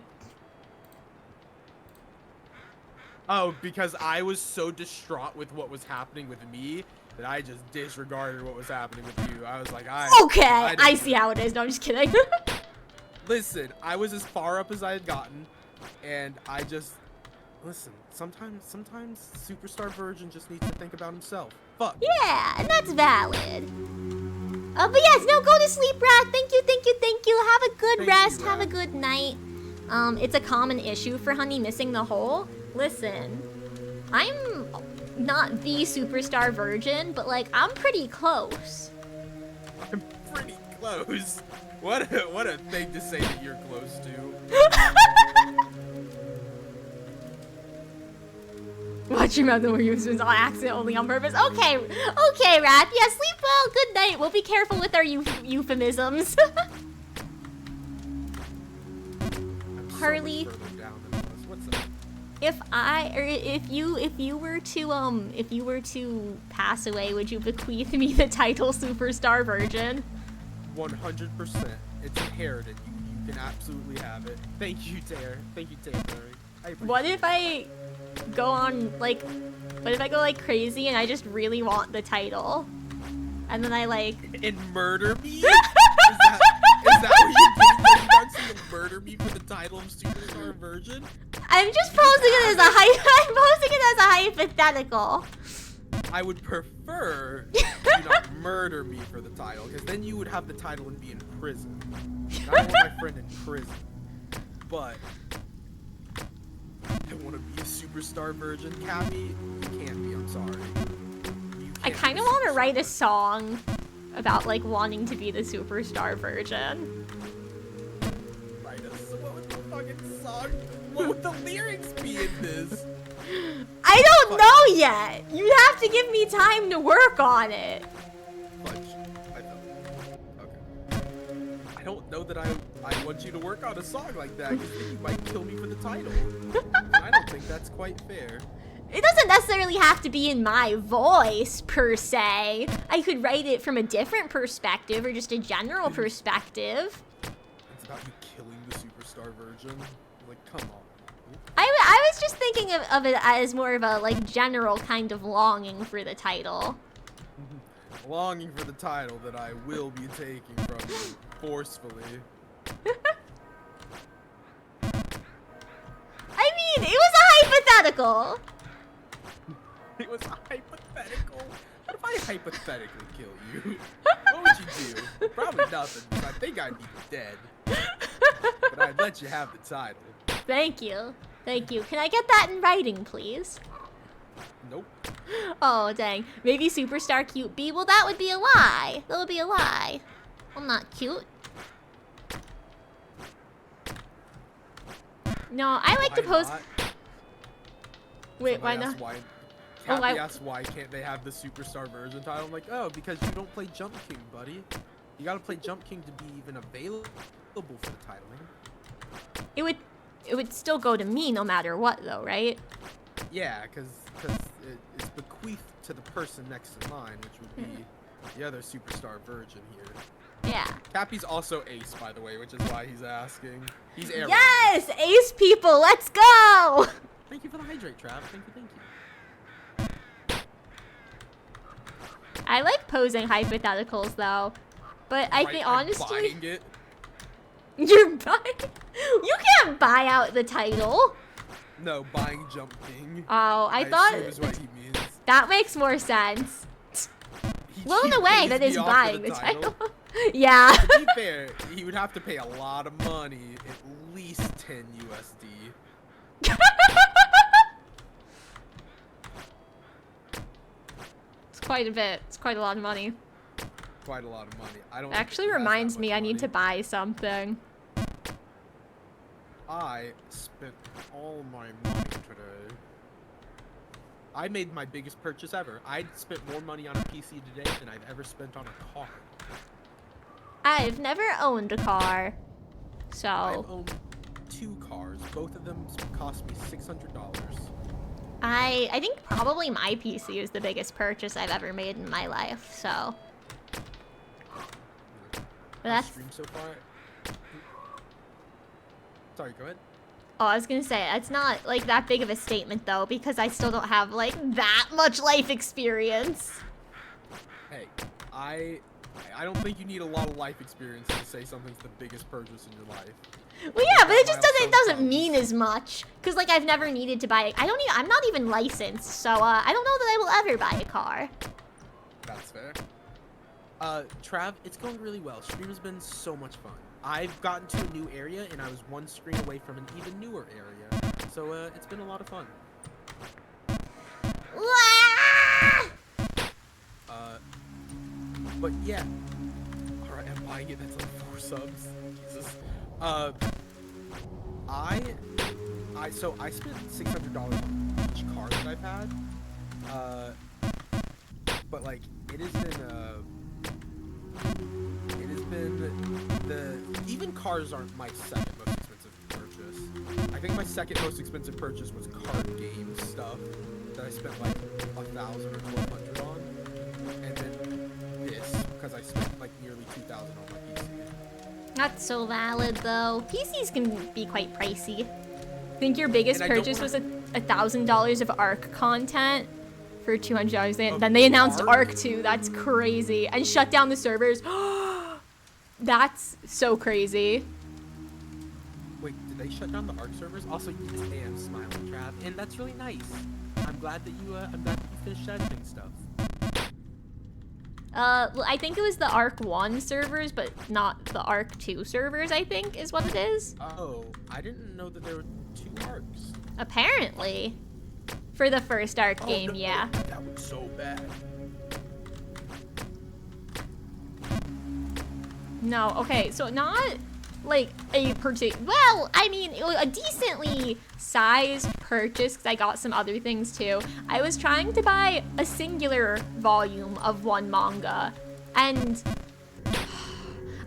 Oh, because I was so distraught with what was happening with me that I just disregarded what was happening with you. I was like, Okay, I see how it is. No, I'm just kidding. Listen, I was as far up as I had gotten, and I just... Listen, sometimes Superstar Virgin just needs to think about himself. Fuck. Yeah, and that's valid. But yes, no, go to sleep, Wrath. Thank you, thank you, thank you. Have a good rest. Have a good night. It's a common issue for Honey missing the hole. Listen, I'm not the Superstar Virgin, but like, I'm pretty close. I'm pretty close. What a thing to say that you're close to. Watch your mouth when you use on accident, only on purpose. Okay, Wrath. Yeah, sleep well. Good night. We'll be careful with our euphemisms. Harley, if you were to pass away, would you bequeath me the title Superstar Virgin? 100%. It's inherited. You can absolutely have it. Thank you, Tare. Thank you, Tare. What if I go like crazy and I just really want the title, and then I like and murder me? Is that what you're doing? Are you about to murder me for the title of Superstar Virgin? I'm just posing it as I'm posing it as a hypothetical. I would prefer you not murder me for the title, because then you would have the title and be in prison. I don't want my friend in prison, but I want to be a Superstar Virgin. Cappy, you can't be. I'm sorry. I kind of want to write a song about like wanting to be the Superstar Virgin. Write a fucking song. What would the lyrics be in this? I don't know yet. You have to give me time to work on it. Okay. I don't know that I want you to work on a song like that, because then you might kill me for the title. I don't think that's quite fair. It doesn't necessarily have to be in my voice, per se. I could write it from a different perspective, or just a general perspective. It's about you killing the Superstar Virgin? Like, come on. I was just thinking of it as more of a, like, general kind of longing for the title. Longing for the title that I will be taking from you forcefully. I mean, it was a hypothetical. It was a hypothetical? What if I hypothetically kill you? What would you do? Probably nothing. I think I'd be dead. But I'd let you have the title. Thank you. Thank you. Can I get that in writing, please? Nope. Oh, dang. Maybe Superstar Cute B? Well, that would be a lie. That would be a lie. I'm not cute. No, I like to pose... Not? Wait, why Somebody not? asked Cappy asked why can't they have the Superstar Virgin title? I'm like, oh, because you don't play Jump King, buddy. You gotta play Jump King to be even available for the title, man. It would still go to me no matter what, though, right? Yeah, because it's bequeathed to the person next in line, which would be the other Superstar Virgin here. Yeah. Cappy's also Ace, by the way, which is why he's asking. He's Arrow. Yes! Ace people, let's go! Thank you for the hydrate, Trav. Thank you. I like posing hypotheticals, though. But I think, honestly... Buying it. You're buying... You can't buy out the title. No, buying Jump King. Oh, I thought... assume is what he means. That makes more sense. Well, in a way, that is buying the title. Yeah. To be fair, he would have to pay a lot of money, at least 10 USD. It's quite a bit. It's quite a lot of money. Quite a lot of money. I don't. Actually reminds me I need to buy something. I spent all my money today. I made my biggest purchase ever. I spent more money on a PC today than I've ever spent on a car. I've never owned a car, so. I've owned 2 cars. Both of them cost me $600. I think probably my PC is the biggest purchase I've ever made in my life, so. But that's. Stream so far. Sorry, go ahead. Oh, I was gonna say, it's not like that big of a statement though, because I still don't have like that much life experience. Hey, I don't think you need a lot of life experience to say something's the biggest purchase in your life. Well, yeah, but it just doesn't mean as much, cause like I've never needed to buy. I'm not even licensed, so I don't know that I will ever buy a car. That's fair. Trav, it's going really well. Stream has been so much fun. I've gotten to a new area, and I was 1 screen away from an even newer area. So, it's been a lot of fun. But yeah. Alright, I'm buying it. That's like 4 subs. Jesus. So I spent $600 on each car that I've had. But like, it has been even cars aren't my second most expensive purchase. I think my second most expensive purchase was card game stuff that I spent like $1,000 or $1,200 on, and then this because I spent like nearly $2,000 on my PC. Not so valid though. PCs can be quite pricey. I think your biggest purchase was $1,000 of ARC content for $200. Then they announced ARC 2. That's crazy, and shut down the servers. That's so crazy. Wait, did they shut down the ARC servers? Also, yes, I am smiling, Trav, and that's really nice. I'm glad that you finished editing stuff. Well, I think it was the ARC 1 servers, but not the ARC 2 servers, I think, is what it is. Oh, I didn't know that there were 2 ARCs. Apparently. For the first ARC game, no, yeah. That was so bad. No, okay, so not like a well, I mean, a decently sized purchase, because I got some other things too. I was trying to buy a singular volume of one manga, and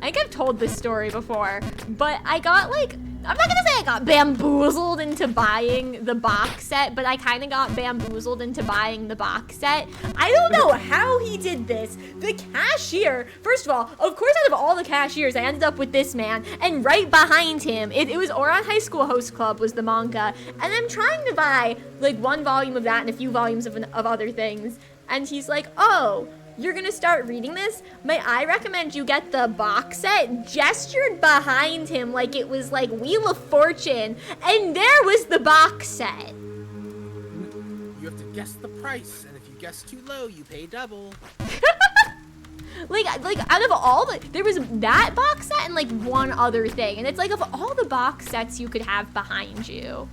I think I've told this story before, but I got like, I'm not gonna say I got bamboozled into buying the box set, but I kind of got bamboozled into buying the box set. I don't know how he did this. The cashier, first of all, of course out of all the cashiers, I ended up with this man, and right behind him, it was Ouran High School Host Club was the manga, and I'm trying to buy like 1 volume of that and a few volumes of other things, and he's like, oh, you're gonna start reading this? May I recommend you get the box set? Gestured behind him like it was like Wheel of Fortune, and there was the box set. You have to guess the price, and if you guess too low, you pay double. like out of all there was that box set and like 1 other thing, and it's like of all the box sets you could have behind you.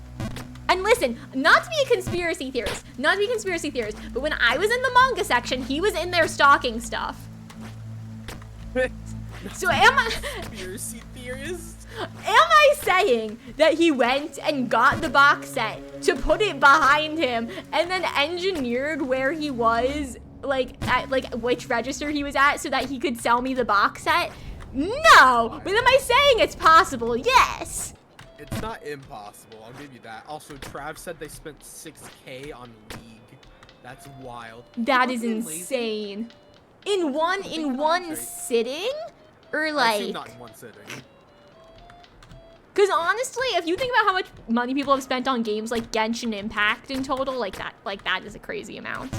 And listen, not to be a conspiracy theorist, but when I was in the manga section, he was in there stocking stuff. So am I... Conspiracy theorist? Am I saying that he went and got the box set to put it behind him and then engineered where he was, like, at, like, which register he was at so that he could sell me the box set? No! But am I saying it's possible? Yes! It's not impossible, I'll give you that. Also, Trav said they spent $6K on League. That's wild. That is insane. In one sitting? Or like... not in one sitting. Because honestly, if you think about how much money people have spent on games like Genshin Impact in total, like that is a crazy amount.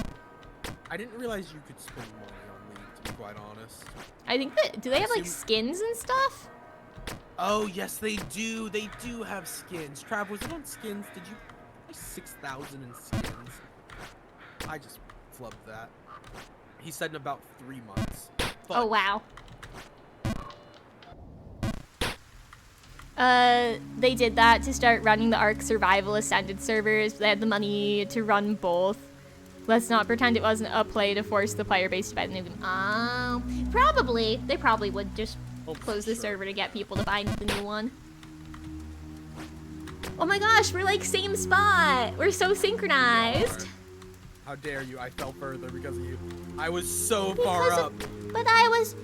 I didn't realize you could spend money on League, to be quite honest. I think that... Do they have like skins and stuff? Oh, yes, they do. They do have skins. Trav, was it on skins? Did you buy 6,000 in skins? I just flubbed that. He said in about 3 months. But oh, wow. They did that to start running the ARC Survival Ascended servers. They had the money to run both. Let's not pretend it wasn't a play to force the player base to buy the new game. Probably. They probably would just close the server to get people to buy the new one. Oh my gosh, we're like same spot. We're so synchronized. How dare you? I fell further because of you. I was so far up. But I was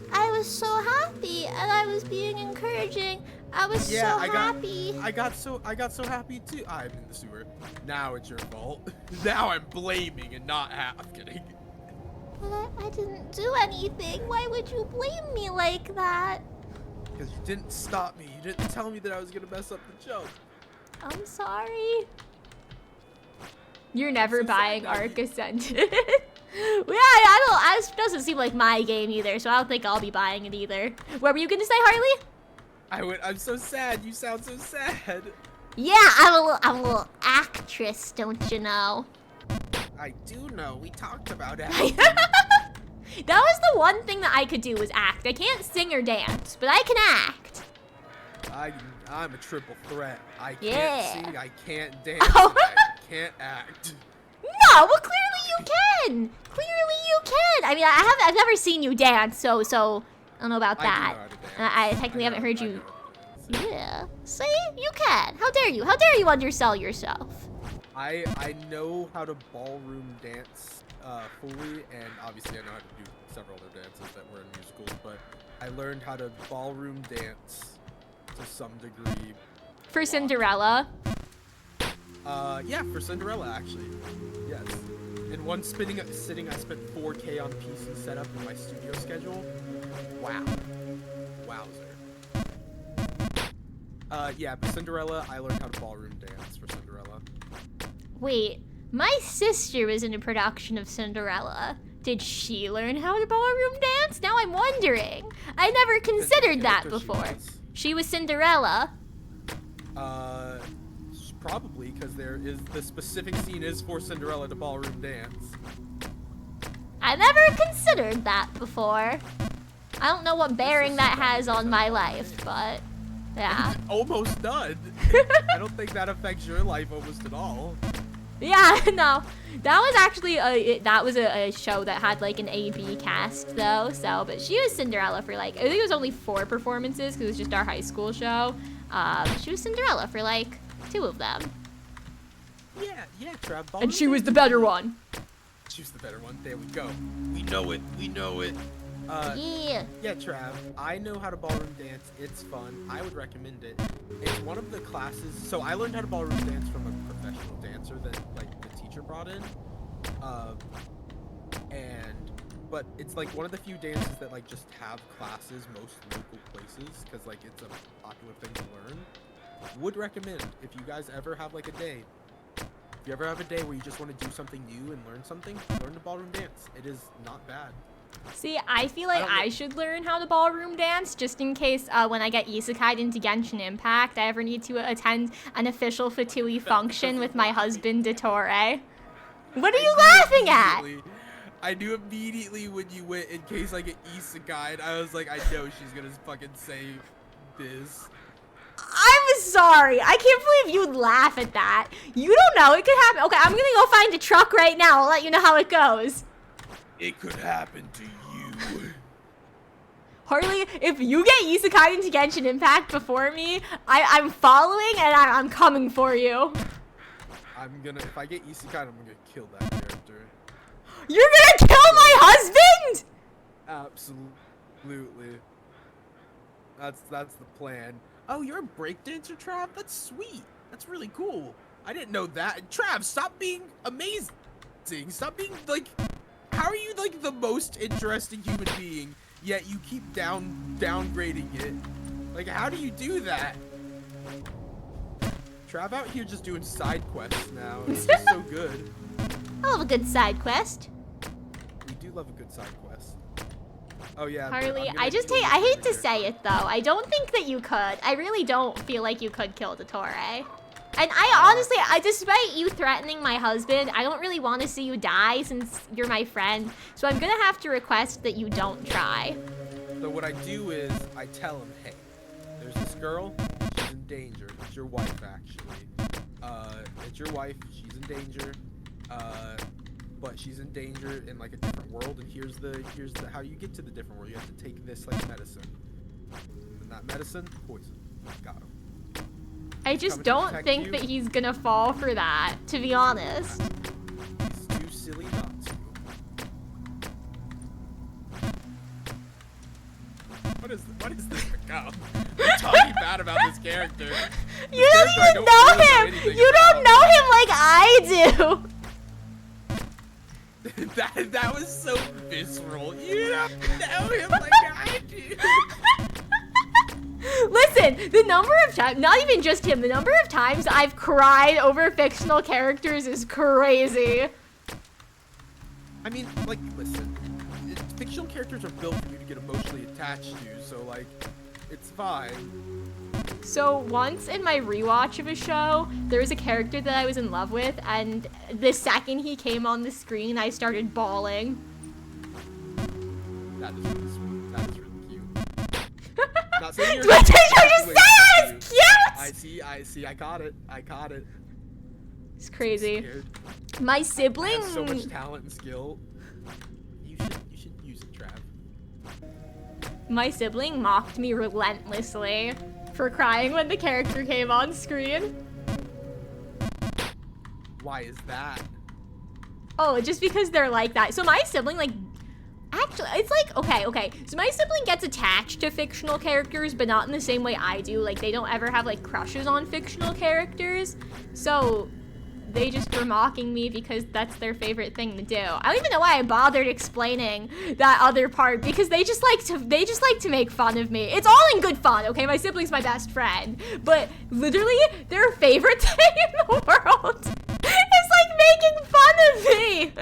so happy, and I was being encouraging. I was so happy. I got so happy too. I'm in the sewer. Now it's your fault. Now I'm blaming and not I'm kidding. But I didn't do anything. Why would you blame me like that? Because you didn't stop me. You didn't tell me that I was gonna mess up the joke. I'm sorry. You're never so buying sad, Arc Ascended. Yeah, it doesn't seem like my game either, so I don't think I'll be buying it either. What were you gonna say, Harley? I'm so sad. You sound so sad. Yeah, I'm a little actress, don't you know? I do know. We talked about it. That was the one thing that I could do was act. I can't sing or dance, but I can act. I'm a triple threat. I can't Yeah. sing, I can't dance, Oh. and I can't act. No, well clearly you can. Clearly you can. I mean, I've never seen you dance, so I don't know about I do know that. how to dance. I technically haven't heard I you. know. Yeah. See? You can. How dare you? How dare you undersell yourself? I know how to ballroom dance fully, and obviously I know how to do several other dances that were in musicals, but I learned how to ballroom dance to some degree. For Cinderella. Yeah, for Cinderella actually. Yes. In one sitting, I spent 4K on PC setup in my studio schedule. Wow. Wowzer. Yeah, but Cinderella, I learned how to ballroom dance for Cinderella. Wait, my sister was in a production of Cinderella. Did she learn how to ballroom dance? Now I'm wondering. I never considered that before. She was Cinderella. Probably because the specific scene is for Cinderella to ballroom dance. I never considered that before. I don't know what bearing that has on my life, but yeah. Almost none. I don't think that affects your life almost at all. Yeah, no. That was actually a show that had like an A-B cast though, but she was Cinderella for like, I think it was only 4 performances because it was just our high school show. She was Cinderella for like 2 of them. Yeah, Trav. And she was the better one. She was the better one. There we go. We know it. Yeah. Yeah, Trav. I know how to ballroom dance. It's fun. I would recommend it. It's one of the classes. So I learned how to ballroom dance from a professional dancer that like the teacher brought in. But it's like one of the few dances that like just have classes most local places because like it's a popular thing to learn. Would recommend if you guys ever have like a day. If you ever have a day where you just want to do something new and learn something, learn the ballroom dance. It is not bad. See, I feel like I should learn how to ballroom dance just in case when I get isekai'd into Genshin Impact, I ever need to attend an official Fatui function with my husband, Dottore. What are you laughing at? I knew immediately when you went in case I get isekai'd. I was like, I know she's gonna fucking say this. I'm sorry. I can't believe you'd laugh at that. You don't know. It could happen. Okay, I'm gonna go find a truck right now. I'll let you know how it goes. It could happen to you. Harley, if you get isekai'd into Genshin Impact before me, I'm following and I'm coming for you. If I get isekai'd, I'm gonna kill that character. You're gonna kill my husband? Absolutely. That's the plan. Oh, you're a breakdancer, Trav? That's sweet. That's really cool. I didn't know that. Trav, stop being amazing. Stop being, like... How are you, like, the most interesting human being, yet you keep downgrading it? Like, how do you do that? Trav out here just doing side quests now. It's just so good. I love a good side quest. We do love a good side quest. Oh yeah. Harley, I hate to say it though. I don't think that you could. I really don't feel like you could kill Dottore. And honestly, despite you threatening my husband, I don't really want to see you die since you're my friend. So I'm gonna have to request that you don't try. So what I do is I tell him, hey, there's this girl, she's in danger. It's your wife actually. It's your wife, she's in danger. But she's in danger in like a different world, and here's the how you get to the different world. You have to take this like medicine. And that medicine, poison. Got him. I just don't think that he's gonna fall for that, to be honest. He's too silly not to. What is this become? I'm talking bad about this character. You don't even know him! You don't know him like I do! That was so visceral. You don't know him like I do. Listen, the number of times, not even just him, the number of times I've cried over fictional characters is crazy. I mean, like, listen, fictional characters are built for you to get emotionally attached to, so, like, it's fine. So once in my rewatch of a show, there was a character that I was in love with, and the second he came on the screen, I started bawling. That is really sweet. That is really cute. Not saying you're What did you just say? It's cute! I see, I caught it. It's crazy. Scared. My You sibling... have so much talent and skill. You should use it, Trav. My sibling mocked me relentlessly for crying when the character came on screen. Why is that? Oh, just because they're like that. So my sibling, like, actually, it's like, okay. So my sibling gets attached to fictional characters, but not in the same way I do. Like, they don't ever have, like, crushes on fictional characters. So they just were mocking me because that's their favorite thing to do. I don't even know why I bothered explaining that other part, because they just like to make fun of me. It's all in good fun, okay? My sibling's my best friend, but literally their favorite thing in the world is like making fun of me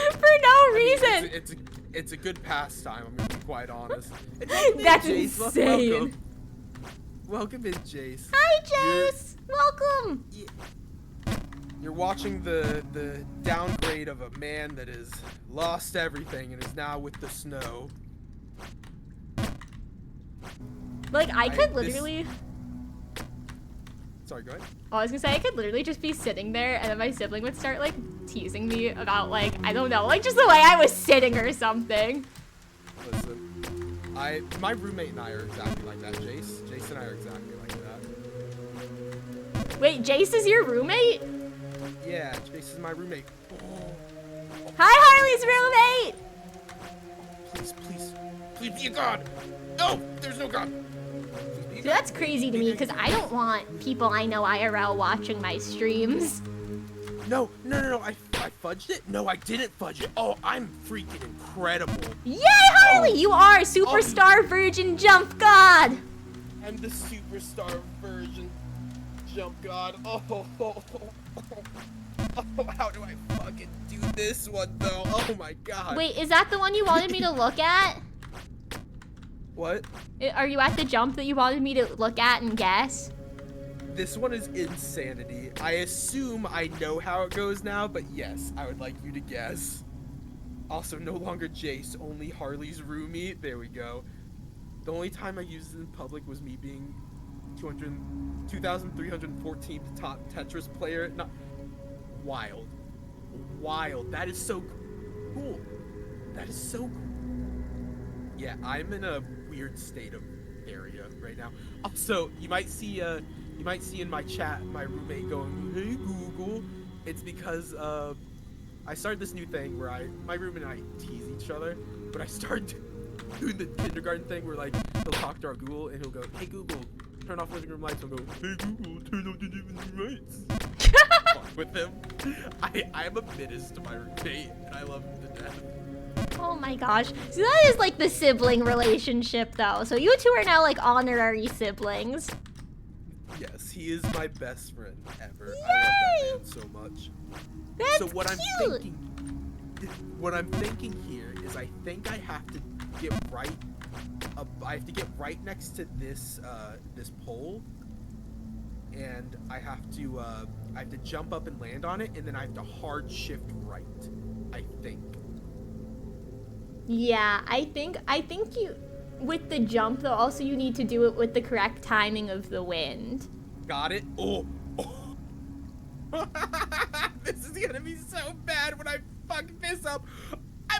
for no reason. It's a good pastime. I'm gonna be quite honest. That's Jace, insane. Welcome in, Jace. Hi, Jace. Welcome. You're watching the downgrade of a man that has lost everything and is now with the snow. Like, I could literally... Sorry, go ahead. Oh, I was gonna say, I could literally just be sitting there and then my sibling would start, like, teasing me about, like, I don't know, like, just the way I was sitting or something. Listen, my roommate and I are exactly like that, Jace. Jace and I are exactly like that. Wait, Jace is your roommate? Yeah, Jace is my roommate. Hi, Harley's roommate! Please be a god! No, there's no god! So that's crazy to me, because I don't want people I know IRL watching my streams. No, I fudged it? No, I didn't fudge it. Oh, I'm freaking incredible. Yay, Harley! You are superstar virgin jump god! I'm the superstar version jump god. Oh, how do I fucking do this one, though? Oh my god. Wait, is that the one you wanted me to look at? What? Are you at the jump that you wanted me to look at and guess? This one is insanity. I assume I know how it goes now, but yes, I would like you to guess. Also, no longer Jace, only Harley's roomie. There we go. The only time I used it in public was me being 2,314th top Tetris player. Not wild. That is so cool. That is so cool. Yeah, I'm in a weird state of area right now. Also, you might see in my chat my roommate going, "Hey Google." It's because I started this new thing where my roommate and I tease each other, but I started doing the kindergarten thing where like he'll talk to our Google and he'll go, "Hey Google, turn off living room lights." I'll go, "Hey Google, turn on the living room lights." Fuck with him. I'm a menace to my roommate and I love him to death. Oh my gosh. So that is like the sibling relationship though. So you two are now like honorary siblings. Yes, he is my best friend ever. Yay! I love that man so much. That's So what cute. I'm thinking here is I think I have to get right. I have to get right next to this this pole, and I have to jump up and land on it, and then I have to hard shift right. I think. Yeah, I think you, with the jump though, also you need to do it with the correct timing of the wind. Got it. Oh. This is gonna be so bad when I fuck this up.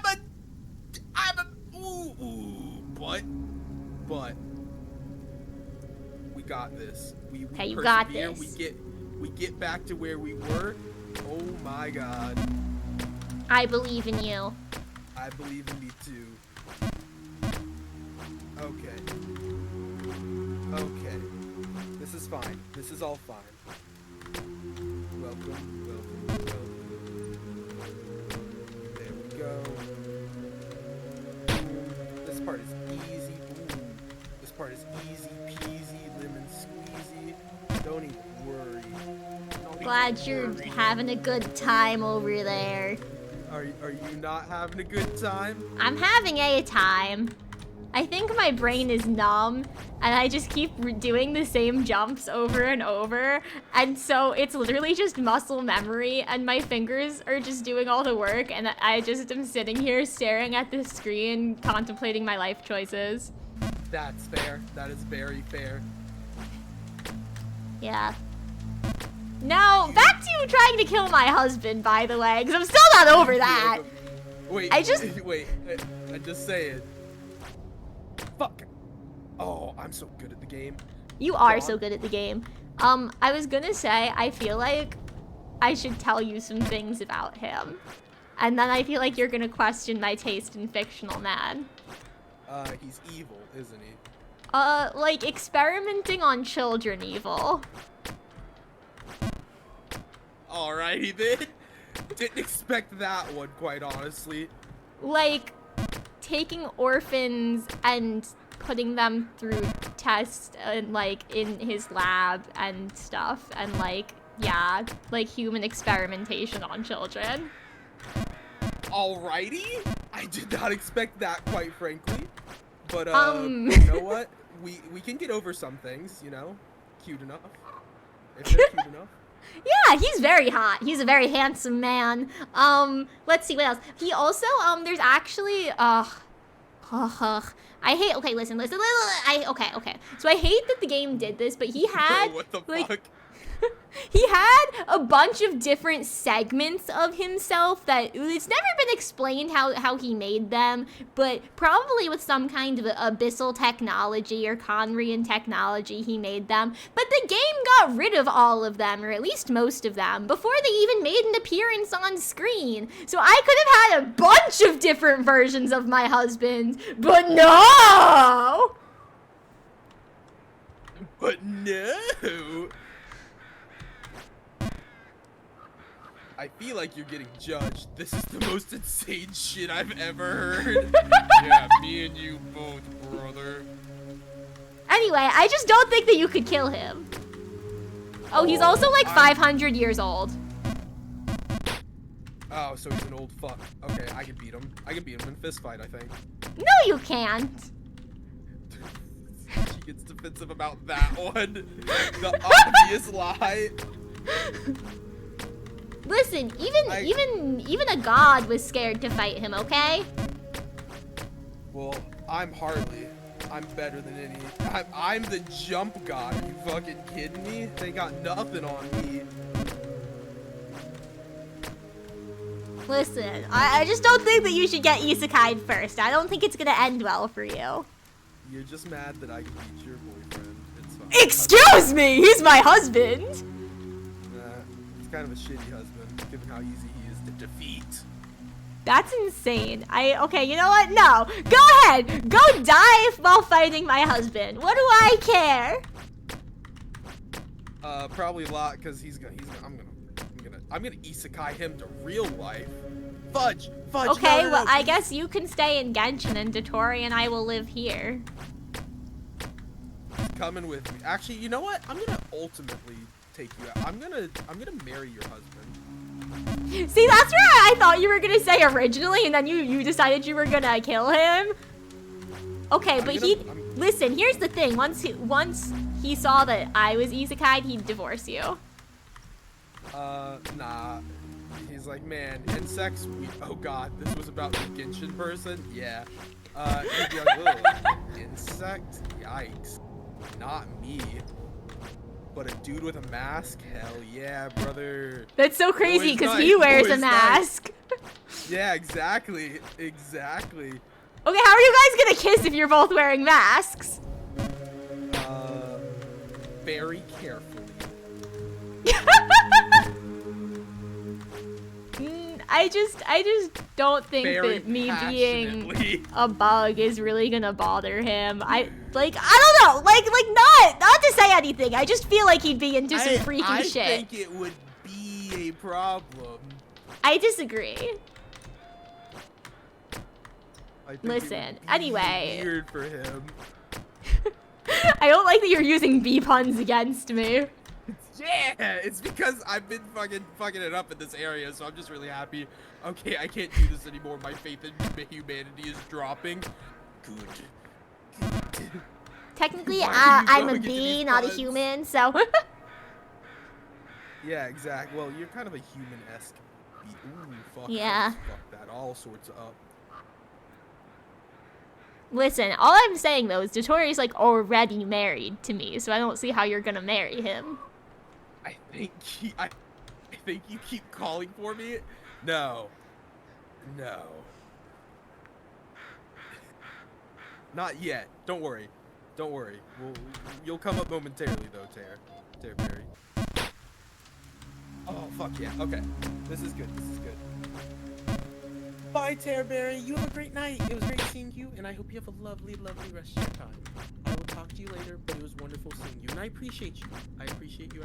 But we got this. We Okay, you got persevere. this. We get back to where we were. Oh my god. I believe in you. I believe in me too. Okay. Okay. This is fine. This is all fine. Welcome, welcome, welcome. There we go. This part is easy. Ooh. This part is easy peasy, lemon squeezy. Don't even worry. Glad you're having a good time over there. Are you not having a good time? I'm having a time. I think my brain is numb and I just keep doing the same jumps over and over. And so it's literally just muscle memory and my fingers are just doing all the work and I just am sitting here staring at the screen contemplating my life choices. That's fair. That is very fair. Yeah. Now, back to you trying to kill my husband, by the way, because I'm still not over that. Wait, I just... wait, I just say it. Fuck. Oh, I'm so good at the game. You are so good at the game. I was gonna say, I feel like I should tell you some things about him. And then I feel like you're gonna question my taste in fictional men. He's evil, isn't he? Like experimenting on children evil. Alrighty then. Didn't expect that one, quite honestly. Like, taking orphans and putting them through tests and like in his lab and stuff and like, yeah, like human experimentation on children. Alrighty. I did not expect that, quite frankly. But you know what? We can get over some things, you know? Cute enough. If they're cute enough. Yeah, he's very hot. He's a very handsome man. Let's see what else. He also, there's actually, I hate, okay, listen. Okay. So I hate that the game did this, but he had, What the like, fuck? he had a bunch of different segments of himself that it's never been explained how he made them, but probably with some kind of abyssal technology or Conrian technology he made them. But the game got rid of all of them, or at least most of them, before they even made an appearance on screen. So I could have had a bunch of different versions of my husband, but no! But no! I feel like you're getting judged. This is the most insane shit I've ever heard. Yeah, me and you both, brother. Anyway, I just don't think that you could kill him. Oh, he's also like 500 years old. Oh, so he's an old fuck. Okay, I can beat him. I can beat him in fist fight, I think. No, you can't. She gets defensive about that one. The obvious lie. Listen, even a god was scared to fight him, okay? Well, I'm Harley. I'm better than any. I'm the jump god. Are you fucking kidding me? They got nothing on me. Listen, I just don't think that you should get isekai'd first. I don't think it's gonna end well for you. You're just mad that I can beat your boyfriend. It's fine. Excuse me, he's my husband. He's kind of a shitty husband, given how easy he is to defeat. That's insane. Okay, you know what? No. Go ahead. Go die while fighting my husband. What do I care? Probably a lot, because I'm gonna isekai him to real life. Fudge! Okay, no. well, I guess you can stay in Genshin and Dotori and I will live here. He's coming with me. Actually, you know what? I'm gonna ultimately take you out. I'm gonna marry your husband. See, that's where I thought you were gonna say originally, and then you decided you were gonna kill him. Okay, but listen, here's the thing. Once he saw that I was isekai'd, he'd divorce you. Nah. He's like, man, insects, oh god, this was about the Genshin person? Yeah. He'd be like, ugh, insect? Yikes. Not me. But a dude with a mask? Hell yeah, brother. That's so crazy, because nice, he wears a nice. mask. Yeah, exactly. Exactly. Okay, how are you guys gonna kiss if you're both wearing masks? Very carefully. I just don't think Very that me being passionately. a bug is really gonna bother him. I don't know. Like not to say anything. I just feel like he'd be into some freaky shit. I think it would be a problem. I disagree. I think Listen, it would be anyway. weird for him. I don't like that you're using bee puns against me. Yeah, it's because I've been fucking it up in this area, so I'm just really happy. Okay, I can't do this anymore. My faith in humanity is dropping. Good. Technically, Why are you I'm a going into bee, these not a puns? human, so. Yeah, exactly. Well, you're kind of a human-esque bee. Ooh, fuck. Yeah. This, fuck that. All sorts of up. Listen, all I'm saying though is Dotori's like already married to me, so I don't see how you're gonna marry him. I think you keep calling for me. No. Not yet. Don't worry. You'll come up momentarily though, Terberry. Oh fuck yeah. Okay. This is good. Bye, Terberry. You have a great night. It was great seeing you, and I hope you have a lovely, lovely rest of your time. I will talk to you later, but it was wonderful seeing you, and I appreciate you. I appreciate you.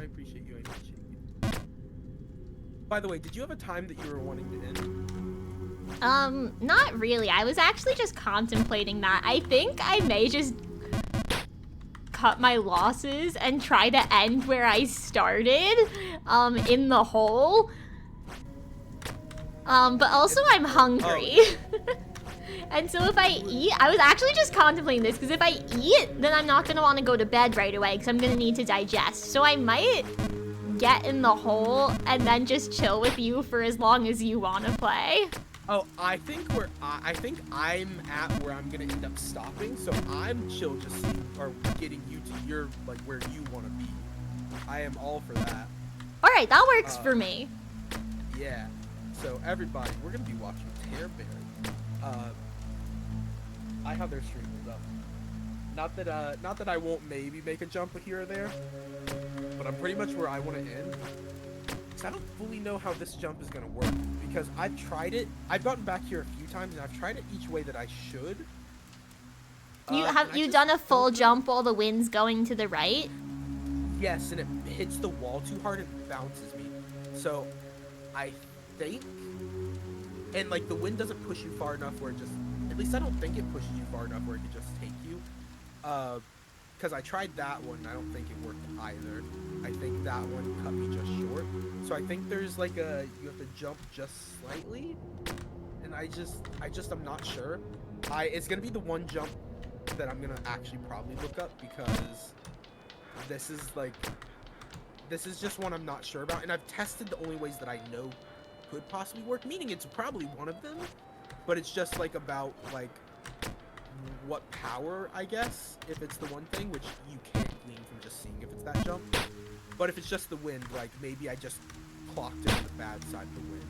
By the way, did you have a time that you were wanting to end? Not really. I was actually just contemplating that. I think I may just cut my losses and try to end where I started, in the hole. But also I'm hungry. And so if I eat, I was actually just contemplating this, because if I eat, then I'm not going to want to go to bed right away, because I'm going to need to digest. So I might get in the hole and then just chill with you for as long as you want to play. Oh, I think I'm at where I'm gonna end up stopping, so I'm chill just getting you to your, like, where you want to be. I am all for that. Alright, that works for me. Yeah. So everybody, we're gonna be watching Terberry. I have their stream pulled up. Not that I won't maybe make a jump here or there, but I'm pretty much where I want to end. Cause I don't fully know how this jump is gonna work, because I've tried it. I've gotten back here a few times, and I've tried it each way that I should. Have you done a full jump while the wind's going to the right? Yes, and it hits the wall too hard and bounces me. So, I think, and like the wind doesn't push you far enough where it just, at least I don't think it pushes you far enough where it could just take you. Because I tried that one, and I don't think it worked either. I think that one cut me just short. So I think there's like you have to jump just slightly, and I'm not sure. It's gonna be the one jump that I'm gonna actually probably look up, because this is just one I'm not sure about, and I've tested the only ways that I know could possibly work, meaning it's probably one of them, but it's just like about like what power, I guess, if it's the one thing, which you can't glean from just seeing if it's that jump. But if it's just the wind, like maybe I just clocked it on the bad side of the wind,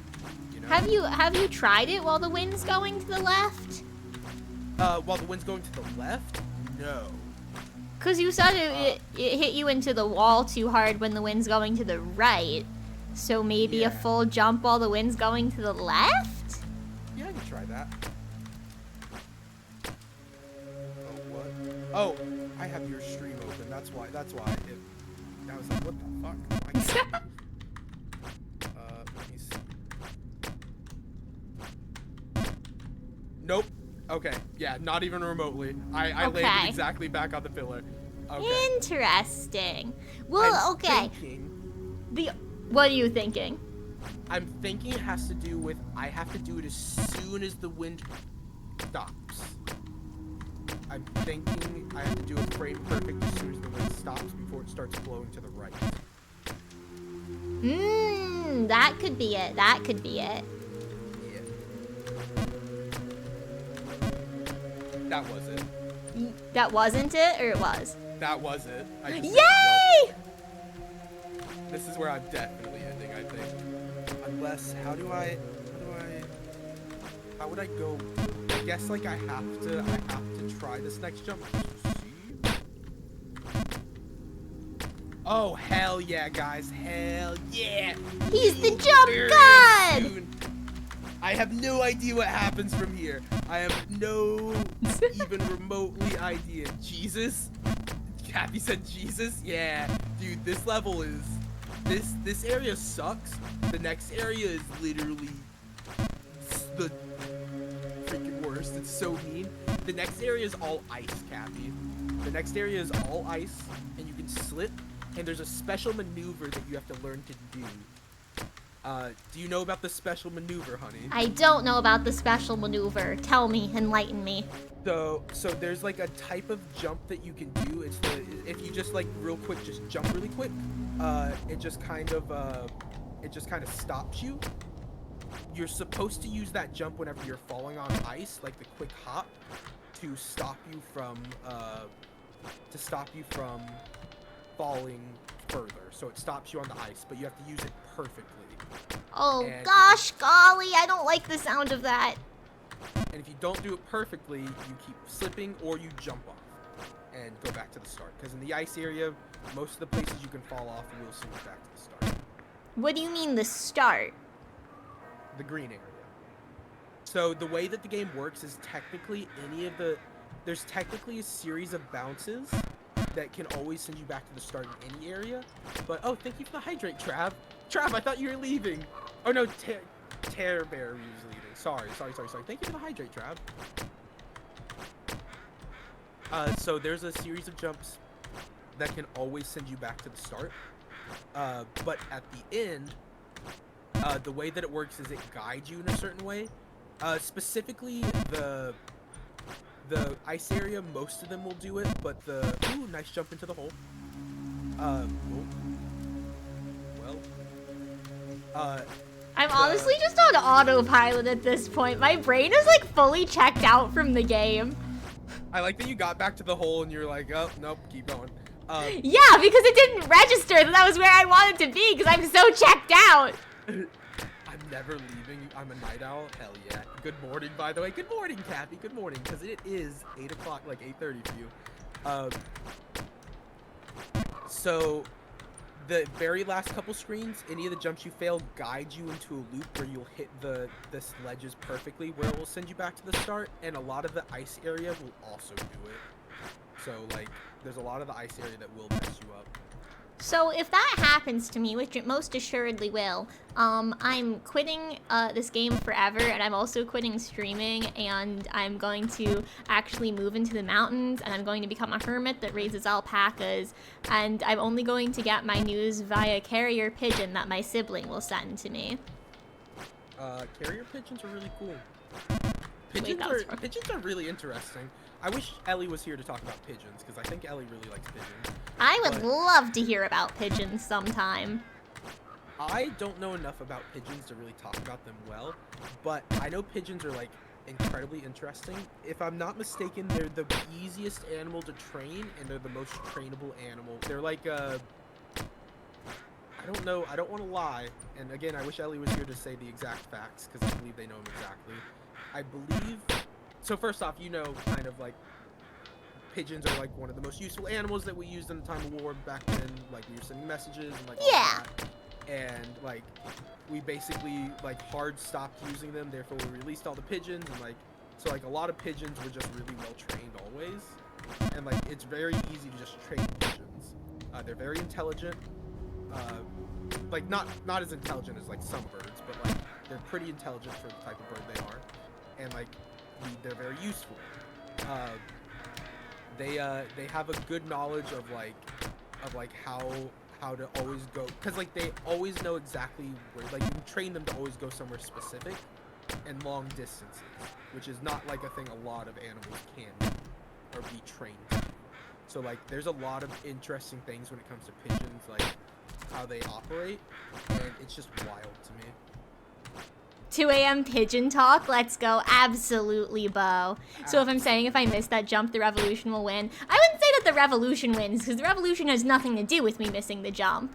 you know? Have you tried it while the wind's going to the left? While the wind's going to the left? No. Cause you said it hit you into the wall too hard when the wind's going to the right. So maybe a full jump while the wind's going to the left? Yeah, I can try that. Oh, what? Oh, I have your stream open. That's why. I was like, what the fuck? Why can't let me see. Nope. Okay. Yeah, not even remotely. I Okay. landed exactly back on the pillar. Okay. Interesting. Well, okay. What are you thinking? I'm thinking it has to do with I have to do it as soon as the wind stops. I'm thinking I have to do it frame perfect as soon as the wind stops before it starts blowing to the right. That could be it. That could be it. Yeah. That was it. That wasn't it, or it was? That was it. I just Yay! This is where I'm definitely ending, I think. Unless, how would I go? I guess like I have to try this next jump. See? Oh, hell yeah, guys. Hell yeah. He's the jump Very god! soon. I have no idea what happens from here. I have no even remotely idea. Jesus? Kathy said Jesus? Yeah. Dude, this level is... This area sucks. The next area is literally the freaking worst. It's so mean. The next area is all ice, Kathy. The next area is all ice, and you can slip, and there's a special maneuver that you have to learn to do. Do you know about the special maneuver, honey? I don't know about the special maneuver. Tell me, enlighten me. So there's like a type of jump that you can do. It's if you just like real quick, just jump really quick. It just kind of stops you. You're supposed to use that jump whenever you're falling on ice, like the quick hop, to stop you from falling further. So it stops you on the ice, but you have to use it perfectly. Oh And gosh, golly, I don't like the sound of that. And if you don't do it perfectly, you keep slipping or you jump off and go back to the start. Because in the ice area, most of the places you can fall off will send you back to the start. What do you mean the start? The green area. So the way that the game works is technically there's technically a series of bounces that can always send you back to the start in any area. But, oh, thank you for the hydrate, Trav. Trav, I thought you were leaving. Oh, no, Terror Bear was leaving. Sorry. Thank you for the hydrate, Trav. So there's a series of jumps that can always send you back to the start. But at the end, the way that it works is it guides you in a certain way. Specifically, the ice area, most of them will do it, but ooh, nice jump into the hole. I'm honestly just on autopilot at this point. My brain is like fully checked out from the game. I like that you got back to the hole and you're like, oh, nope, keep going. Yeah, because it didn't register that that was where I wanted to be because I'm so checked out. I'm never leaving. I'm a night owl. Hell yeah. Good morning, by the way. Good morning, Kathy. Good morning, because it is 8 o'clock, like 8:30 for you. So the very last couple screens, any of the jumps you fail guide you into a loop where you'll hit the ledges perfectly, where it will send you back to the start, and a lot of the ice area will also do it. So like, there's a lot of the ice area that will mess you up. So if that happens to me, which it most assuredly will, I'm quitting this game forever, and I'm also quitting streaming, and I'm going to actually move into the mountains, and I'm going to become a hermit that raises alpacas, and I'm only going to get my news via carrier pigeon that my sibling will send to me. Carrier pigeons are really cool. Wait, that was wrong. Pigeons are really interesting. I wish Ellie was here to talk about pigeons, because I think Ellie really likes pigeons. I would love to hear about pigeons sometime. I don't know enough about pigeons to really talk about them well, but I know pigeons are like incredibly interesting. If I'm not mistaken, they're the easiest animal to train, and they're the most trainable animal. They're like I don't know, I don't want to lie, and again, I wish Ellie was here to say the exact facts, because I believe they know them exactly. I believe, so first off, you know, kind of like, pigeons are like one of the most useful animals that we used in the time of war back then, like we were sending messages and like all that. And like we basically like hard stopped using them, therefore we released all the pigeons, and like so like a lot of pigeons were just really well trained always, and like it's very easy to just train pigeons. They're very intelligent, like not as intelligent as like some birds, but like they're pretty intelligent for the type of bird they are, and like they're very useful. They have a good knowledge of like how to always go, because like they always know exactly where, like you can train them to always go somewhere specific and long distances, which is not like a thing a lot of animals can do or be trained to do. So like there's a lot of interesting things when it comes to pigeons, like how they operate, and it's just wild to me. 2 a.m. pigeon talk, let's go. Absolutely, Bo. So if I'm saying if I miss that jump, the revolution will win, I wouldn't say that the revolution wins, because the revolution has nothing to do with me missing the jump.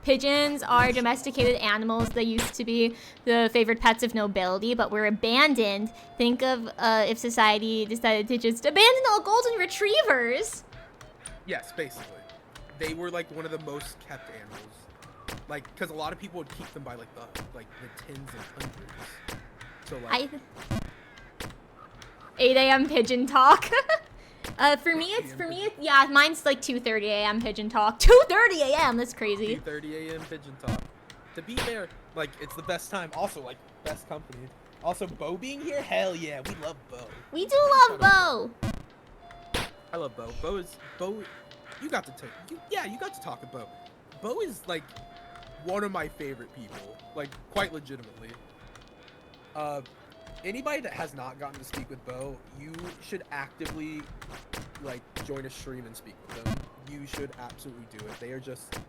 Pigeons are domesticated animals. They used to be the favored pets of nobility, but were abandoned. Think of if society decided to just abandon all golden retrievers. Yes, basically. They were like one of the most kept animals. Like, because a lot of people would keep them by like the tens and hundreds. So like, 8 a.m. pigeon talk. For me, yeah, mine's like 2:30 a.m. pigeon talk. 2:30 a.m. That's crazy. 2:30 a.m. pigeon talk. To be fair, like it's the best time. Also, like best company. Also, Bo being here, hell yeah, we love Bo. We do love Bo. I love Bo. Bo. You got to you got to talk to Bo. Bo is like one of my favorite people, like quite legitimately. Anybody that has not gotten to speak with Bo, you should actively like join a stream and speak with them. You should absolutely do it. They are just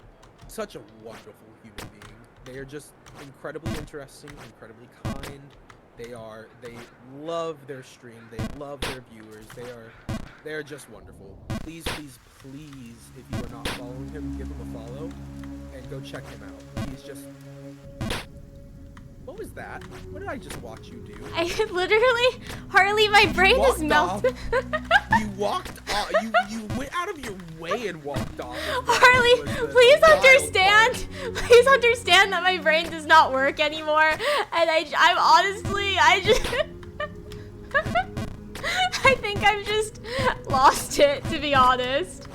such a wonderful human being. They are just incredibly interesting, incredibly kind. They love their stream. They love their viewers. They are just wonderful. Please, please, please, if you are not following him, give him a follow and go check him out. He's just... What was that? What did I just watch you do? I literally, Harley, my brain is melted. You walked off. You went out of your way and walked off. Harley, please understand. Please understand that my brain does not work anymore. And I'm honestly, I think I've just lost it, to be honest.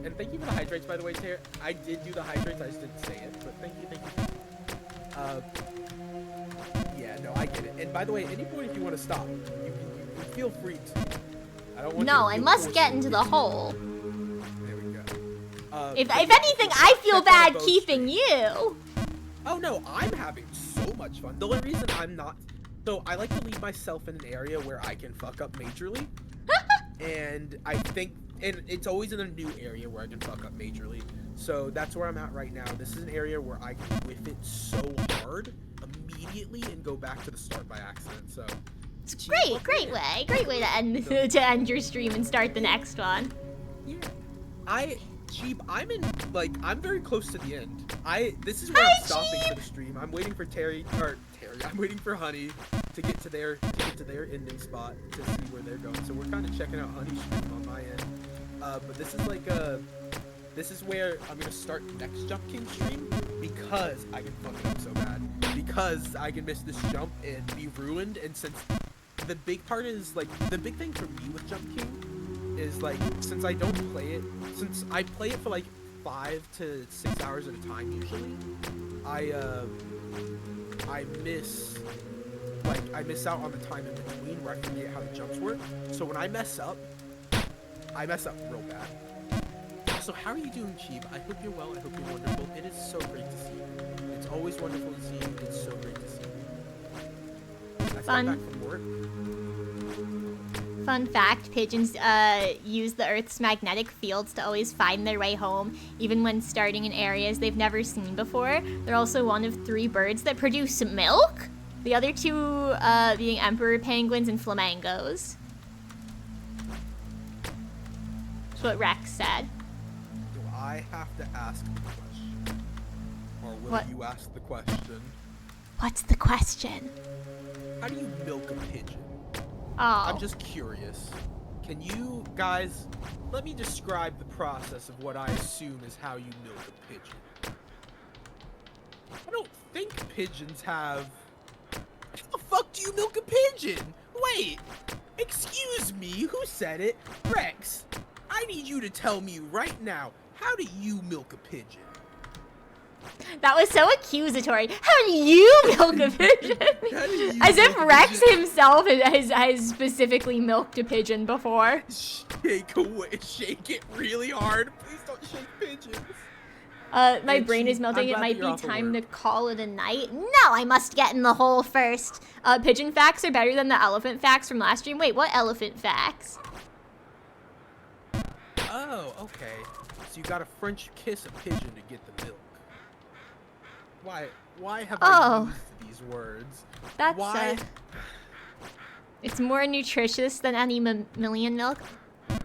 And thank you for the hydrates, by the way, Tara. I did do the hydrates, I just didn't say it, but thank you. Yeah, no, I get it. And by the way, at any point if you want to stop, you feel free to. I don't want No, I must get into the hole. There we go. If anything, I feel bad keeping you. Oh no, I'm having so much fun. The only reason I'm not... So, I like to leave myself in an area where I can fuck up majorly. And I think... And it's always in a new area where I can fuck up majorly. So, that's where I'm at right now. This is an area where I can whiff it so hard immediately and go back to the start by accident. So... It's great way to end to end your stream and start the next one. Yeah. I'm very close to the end. This is where I'm stopping for the stream. I'm waiting for Terry, I'm waiting for Honey to get to their ending spot to see where they're going. So we're kind of checking out Honey's stream on my end. But this is where I'm gonna start next Jump King stream because I can fuck it up so bad. Because I can miss this jump and be ruined, and since the big part is like the big thing for me with Jump King is like since I don't play it, since I play it for like 5 to 6 hours at a time usually, I miss out on the time in between where I forget how the jumps work. So when I mess up real bad. So how are you doing, Cheeb? I hope you're well. I hope you're wonderful. It is so great to see you. It's always wonderful to see you. It's so great to see you. I Fun. back from work. Fun fact, pigeons use the Earth's magnetic fields to always find their way home, even when starting in areas they've never seen before. They're also one of 3 birds that produce milk, the other 2 being emperor penguins and flamingos. That's what Rex said. Do I have to ask the question? Or will What? you ask the question? What's the question? How do you milk a pigeon? Oh. I'm just curious. Can you guys let me describe the process of what I assume is how you milk a pigeon? I don't think pigeons have... How the fuck do you milk a pigeon? Wait! Excuse me, who said it? Rex, I need you to tell me right now, how do you milk a pigeon? That was so accusatory. How do you milk a pigeon? As if Rex himself has specifically milked a pigeon before. Shake it really hard. Please don't shake pigeons. My brain is melting. It might be time to call it a night. No, I must get in the hole first. Pigeon facts are better than the elephant facts from last stream. Wait, what elephant facts? Oh, okay. So you gotta French kiss a pigeon to get the milk. Why have I used these words? That's Why? It's more nutritious than any million milk.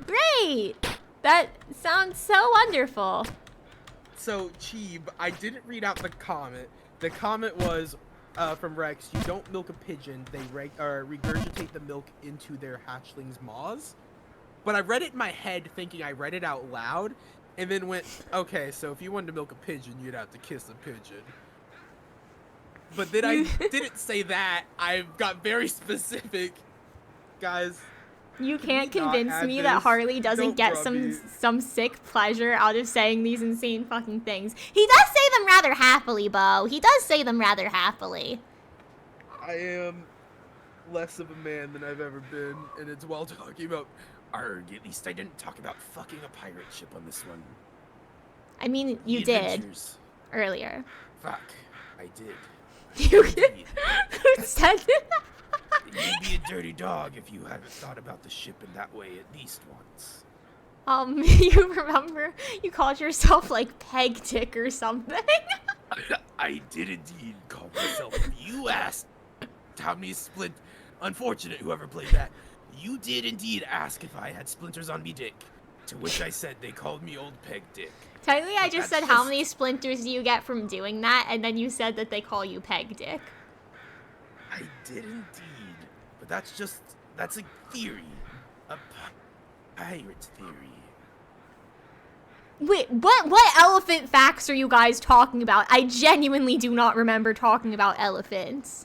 Great! That sounds so wonderful. So, Cheeb, I didn't read out the comment. The comment was from Rex, you don't milk a pigeon, they regurgitate the milk into their hatchling's maws. But I read it in my head thinking I read it out loud, and then went, okay, so if you wanted to milk a pigeon, you'd have to kiss a pigeon. But then I didn't say that. I got very specific. Guys. You can't we not convince add me that this? Harley doesn't Don't get rub me. some sick pleasure out of saying these insane fucking things. He does say them rather happily, Bo. He does say them rather happily. I am less of a man than I've ever been, and it's while talking about. Arg, at least I didn't talk about fucking a pirate ship on this one. I mean, you The did adventures. earlier. Fuck, I did. You Indeed. Who said that? You'd be a dirty dog if you hadn't thought about the ship in that way at least once. You remember you called yourself like Peg Dick or something? I did indeed call myself. You asked how many splint. Unfortunate, whoever played that. You did indeed ask if I had splinters on me dick. To which I said they called me old Peg Dick. Technically, I just That's said how just- many splinters do you get from doing that, and then you said that they call you Peg Dick. I did indeed. But that's a theory. A pirate theory. Wait, what elephant facts are you guys talking about? I genuinely do not remember talking about elephants.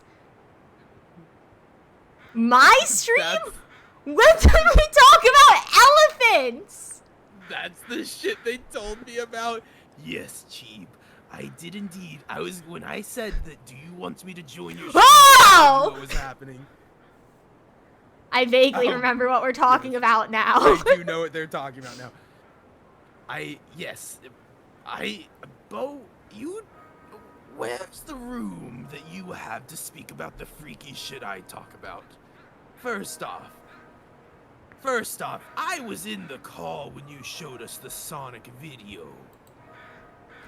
My stream? That's, When did we talk about elephants? that's the shit they told me about. Yes, Cheap. I did indeed. When I said that, do you want me to join your Oh! What was happening? I vaguely Oh. remember what we're talking about now. I do know what they're talking about now. Bo, where's the room that you have to speak about the freaky shit I talk about? First off, I was in the call when you showed us the Sonic video.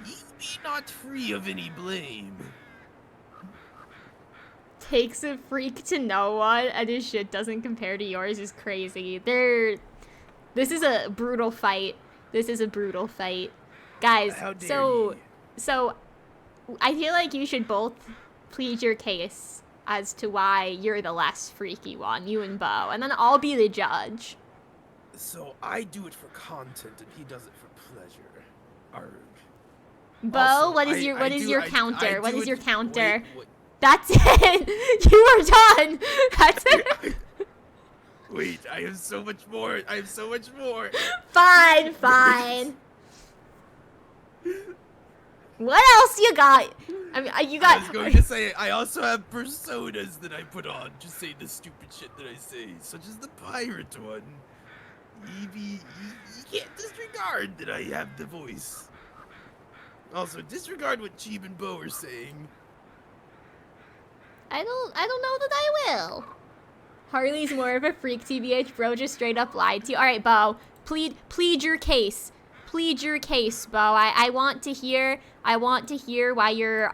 Ye be not free of any blame. Takes a freak to know one, and his shit doesn't compare to yours is crazy. This is a brutal fight. Guys, How dare so I feel like you should both plead your case as to why you're the less freaky one, you and Bo, and then I'll be the judge. So I do it for content and he does it for pleasure. Arg. Bo, Also, what is I- your I what is do- your I- counter? I What do is it- your counter? Wait, That's it. You are done. That's it. wait, I have so much more. Fine. What else you got? I mean, you got. I was going to say, I also have personas that I put on to say the stupid shit that I say, such as the pirate one. You can't disregard that I have the voice. Also, disregard what Cheeb and Bo are saying. I don't know that I will. Harley's more of a freak, TBH. Bro just straight up lied to you. All right, Bo, plead your case. Plead your case, Bo. I want to hear why you're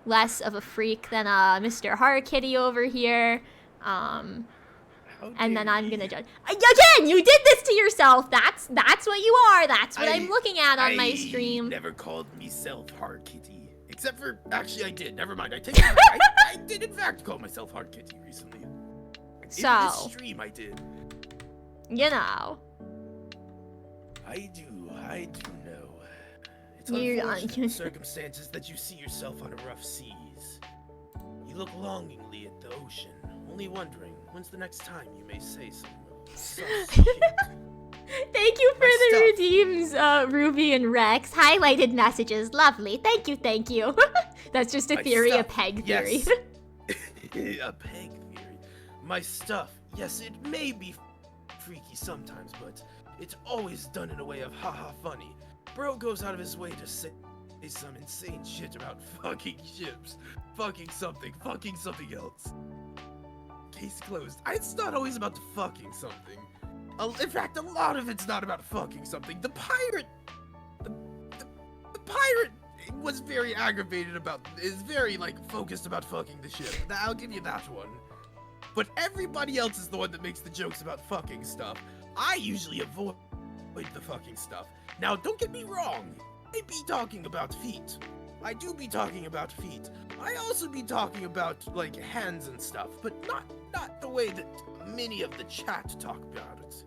less of a freak than Mr. Harkitty over here. And then I'm gonna judge. Again, you did this to yourself. That's what you are. That's what I'm looking at on my stream. I never called myself Hard Kitty. Except for, actually I did. Never mind. I take it back. I did in fact call myself Hard Kitty recently. In So, this stream I did. you know. I do know. It's You- unfortunate circumstances that you see yourself on a rough seas. You look longingly at the ocean, only wondering when's the next time you may say some shit. Thank you for My the stuff. redeems, Ruby and Rex. Highlighted messages. Lovely. Thank you. That's just a My theory, a stuff. peg theory. Yes. A peg theory. My stuff, yes, it may be freaky sometimes, but it's always done in a way of haha funny. Bro goes out of his way to say some insane shit about fucking ships, fucking something else. Case closed. It's not always about the fucking something. In fact, a lot of it's not about fucking something. The pirate was very aggravated is very, focused about fucking the ship. I'll give you that one. But everybody else is the one that makes the jokes about fucking stuff. I usually avoid the fucking stuff. Now, don't get me wrong. I be talking about feet. I do be talking about feet. I also be talking about, hands and stuff, but not the way that many of the chat talk about it.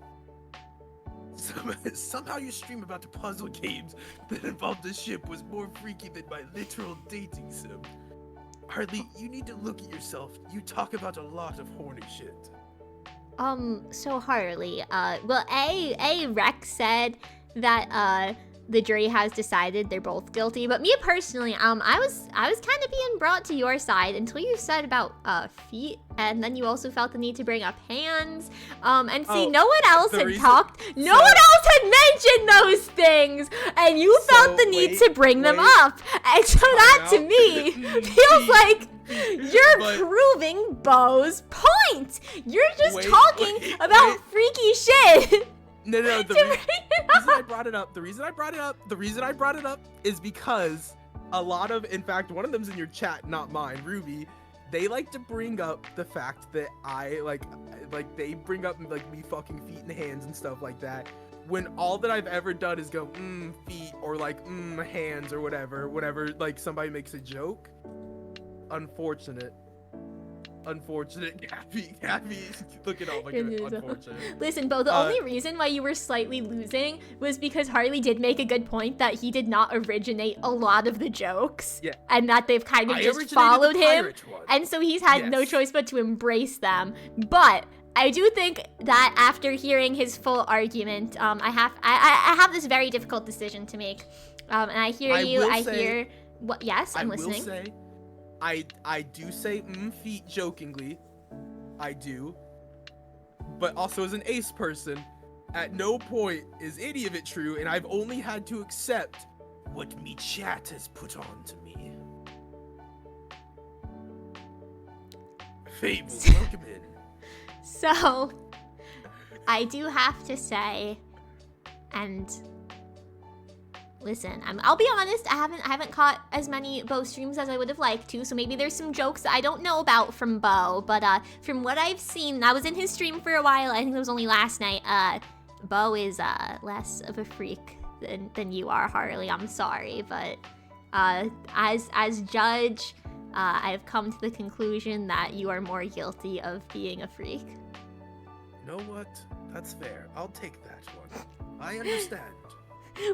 Somehow your stream about the puzzle games that involved the ship was more freaky than my literal dating sim. Harley, you need to look at yourself. You talk about a lot of horny shit. So Harley, well, Rex said that, the jury has decided they're both guilty, but me personally, I was kind of being brought to your side until you said about, feet, and then you also felt the need to bring up hands, and see, no one else had talked, no one else had mentioned those things, and you felt the need to bring them up, and so that to me feels like you're proving Bo's point. You're just talking about freaky shit. No, the reason I brought it up is because a lot of, in fact, one of them's in your chat, not mine, Ruby. They like to bring up the fact that I like they bring up like me fucking feet and hands and stuff like that. When all that I've ever done is go feet or like hands or whatever like somebody makes a joke. Unfortunate, Gabby, look at all, like, unfortunate. Listen, Bo, the only reason why you were slightly losing was because Harley did make a good point that he did not originate a lot of the jokes, and that they've kind of just followed him, and so he's had no choice but to embrace them. But I do think that after hearing his full argument, I have this very difficult decision to make, and I hear you. Yes, I'm listening. I will say, I do say feet jokingly, I do, but also as an ace person, at no point is any of it true, and I've only had to accept what me chat has put on to me. Fable, welcome in. So, I do have to say, and listen, I'll be honest, I haven't caught as many Bo streams as I would have liked to, so maybe there's some jokes that I don't know about from Bo, but from what I've seen, I was in his stream for a while, I think it was only last night, Bo is less of a freak than you are, Harley, I'm sorry, but as judge, I've come to the conclusion that you are more guilty of being a freak. You know what? That's fair. I'll take that one. I understand.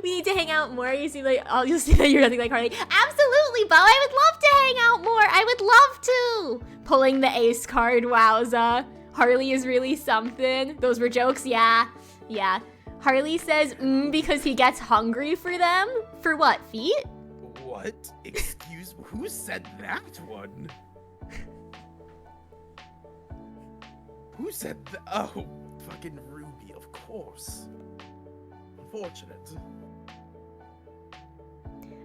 We need to hang out more. You seem like, you'll see that you're nothing like Harley. Absolutely, Bo. I would love to hang out more. I would love to. Pulling the ace card, wowza. Harley is really something. Those were jokes, yeah. Harley says, because he gets hungry for them. For what, feet? What? Excuse me? Who said that one? Who said that? Oh, fucking Ruby, of course. Unfortunate.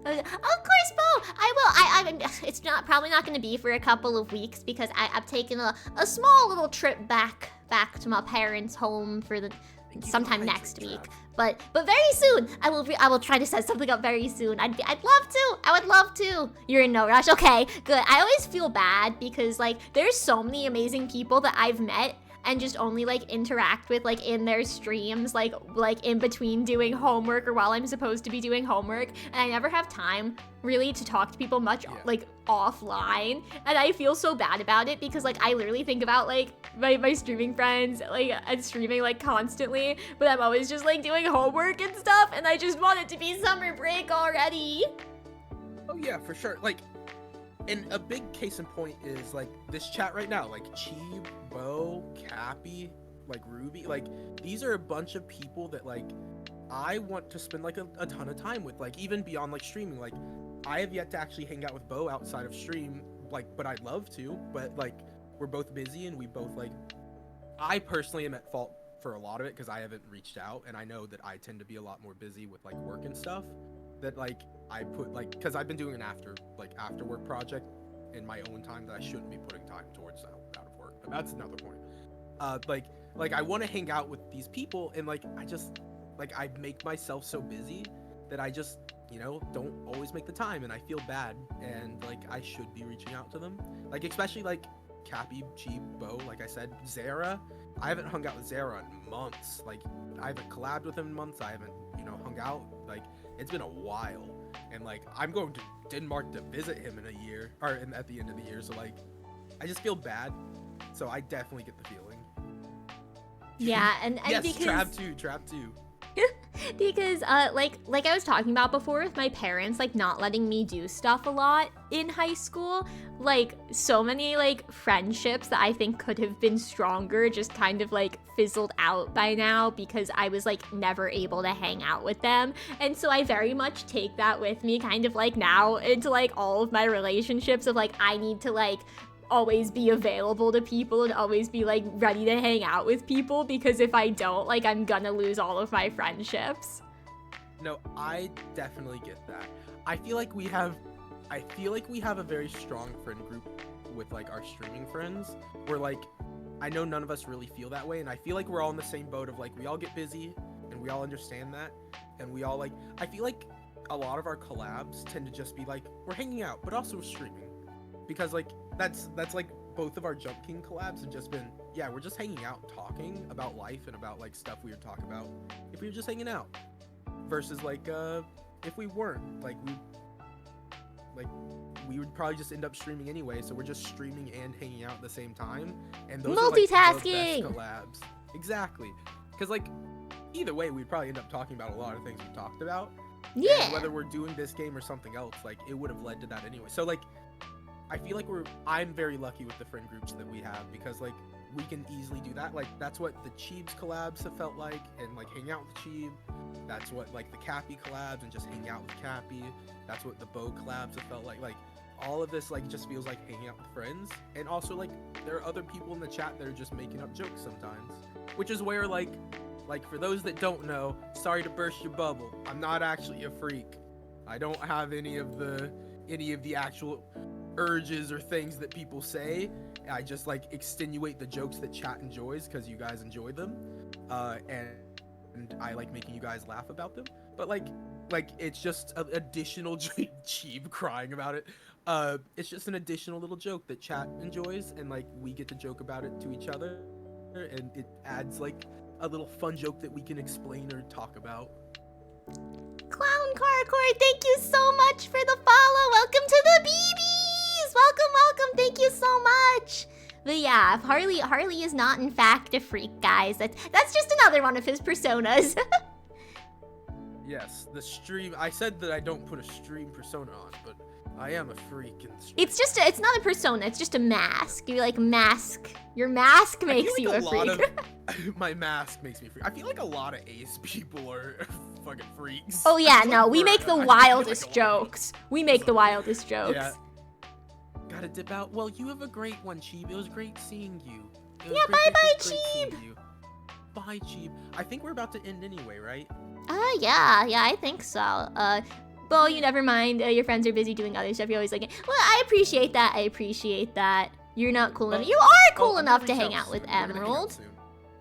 Of course, Bo. I will. It's probably not going to be for a couple of weeks because I've taken a small little trip back to my parents' home for sometime next week. But very soon I will try to set something up very soon. I'd love to. I would love to. You're in no rush. Okay, good. I always feel bad because like there's so many amazing people that I've met and just only like interact with like in their streams, like in between doing homework or while I'm supposed to be doing homework, and I never have time really to talk to people much like offline, and I feel so bad about it because like I literally think about like my streaming friends like and streaming like constantly, but I'm always just like doing homework and stuff, and I just want it to be summer break already. Oh yeah, for sure. Like, and a big case in point is like this chat right now, like Cheeb, Bo, Cappy, like Ruby, like these are a bunch of people that like I want to spend like a ton of time with, like even beyond like streaming. Like I have yet to actually hang out with Bo outside of stream, like, but I'd love to, but like we're both busy and we both like, I personally am at fault for a lot of it because I haven't reached out, and I know that I tend to be a lot more busy with like work and stuff that like I put like, because I've been doing an after work project in my own time that I shouldn't be putting time towards out of work, but that's another point. Like I want to hang out with these people, and like I just like I make myself so busy that I just, you know, don't always make the time, and I feel bad, and like I should be reaching out to them, like especially like Cappy, Cheeb, Bo, like I said, Zara. I haven't hung out with Zara in months. Like I haven't collabed with him in months. I haven't, you know, hung out. Like it's been a while, and like I'm going to Denmark to visit him in a year, or at the end of the year. So like I just feel bad. So I definitely get the feeling. Yeah, and yes, because Trap 2. Because like I was talking about before with my parents like not letting me do stuff a lot in high school, like so many like friendships that I think could have been stronger just kind of like fizzled out by now because I was like never able to hang out with them. And so I very much take that with me kind of like now into like all of my relationships of like I need to like always be available to people and always be like ready to hang out with people, because if I don't, like I'm gonna lose all of my friendships. No, I definitely get that. I feel like we have a very strong friend group with like our streaming friends. Where like I know none of us really feel that way, and I feel like we're all in the same boat of like we all get busy and we all understand that, and we all like I feel like a lot of our collabs tend to just be like we're hanging out but also we're streaming. Because like that's like both of our Jump King collabs have just been, yeah, we're just hanging out talking about life and about like stuff we would talk about if we were just hanging out, versus like if we weren't, like we would probably just end up streaming anyway, so we're just streaming and hanging out at the same time, and those are like the Multitasking! best collabs. Exactly, because like either way we'd probably end up talking about a lot of things we talked about. Yeah. And whether we're doing this game or something else, like it would have led to that anyway. So like I feel like I'm very lucky with the friend groups that we have, because like we can easily do that. Like that's what the Cheebs collabs have felt like, and like hang out with Cheeb. That's what like the Cappy collabs and just hang out with Cappy. That's what the Bo collabs have felt like. Like all of this like just feels like hanging out with friends. And also like there are other people in the chat that are just making up jokes sometimes, which is where like for those that don't know, sorry to burst your bubble, I'm not actually a freak. I don't have any of the actual urges or things that people say. I just like extenuate the jokes that chat enjoys because you guys enjoy them, and I like making you guys laugh about them. But like it's just an additional Cheeb crying about it. It's just an additional little joke that chat enjoys, and like we get to joke about it to each other, and it adds like a little fun joke that we can explain or talk about. Clown Carcore, thank you so much for the follow. Welcome to the BeeBees. Welcome. Thank you so much. But yeah, if Harley is not in fact a freak, guys. That's just another one of his personas. Yes, the stream. I said that I don't put a stream persona on, but I am a freak in the stream. It's not a persona. It's just a mask. You like mask. Your mask makes you a freak. My mask makes me freak. I feel like a lot of ace people are fucking freaks. Oh yeah, no, we make the wildest jokes. We make the wildest jokes. Yeah. Gotta dip out. Well, you have a great one, Cheeb. It was great seeing you. Yeah, bye, Cheeb. Bye, Cheeb. I think we're about to end anyway, right? Yeah, I think so. Bo, you never mind. Your friends are busy doing other stuff. You're always like, well, I appreciate that. You're not cool enough. You are cool enough to hang out with Emerald.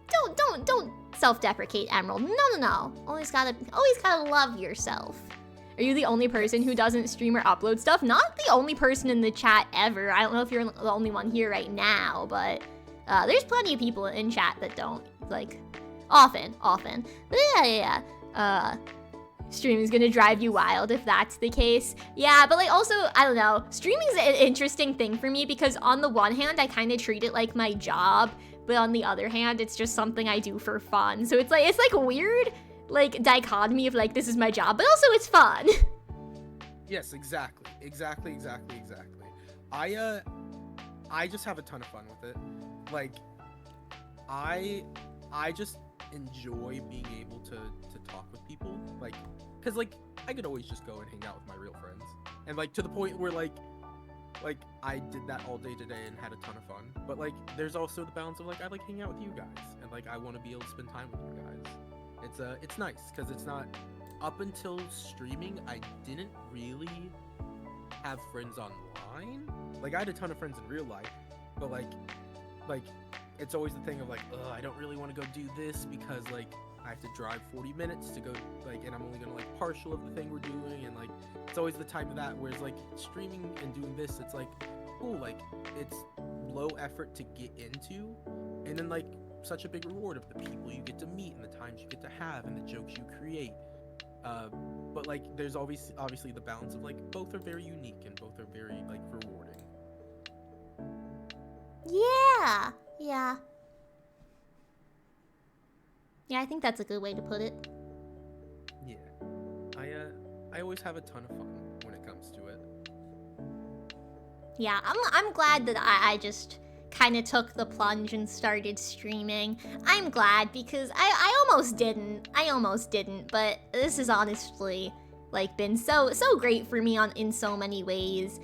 Don't self-deprecate, Emerald. No. Always gotta love yourself. Are you the only person who doesn't stream or upload stuff? Not the only person in the chat ever. I don't know if you're the only one here right now, but there's plenty of people in chat that don't, like, often. But yeah. Streaming's gonna drive you wild if that's the case. Yeah, but like also, I don't know, streaming's an interesting thing for me because on the one hand, I kind of treat it like my job, but on the other hand, it's just something I do for fun. So it's like a weird like dichotomy of like this is my job, but also it's fun. Yes, exactly. I just have a ton of fun with it. Like I just enjoy being able to talk with people, like, because like I could always just go and hang out with my real friends, and like to the point where like I did that all day today and had a ton of fun. But like there's also the balance of like I like hanging out with you guys, and like I want to be able to spend time with you guys. It's nice because it's not, up until streaming I didn't really have friends online. Like I had a ton of friends in real life, but like it's always the thing of like, I don't really want to go do this because like I have to drive 40 minutes to go, like, and I'm only gonna like partial of the thing we're doing, and like it's always the type of that, whereas like streaming and doing this, it's like cool, like it's low effort to get into, and then like such a big reward of the people you get to meet and the times you get to have and the jokes you create. But like there's obviously the balance of like both are very unique and both are very like rewarding. Yeah, I think that's a good way to put it. I always have a ton of fun when it comes to it. Yeah, I'm glad that I just kind of took the plunge and started streaming. I'm glad because I almost didn't. But this has honestly like been so great for me in so many ways.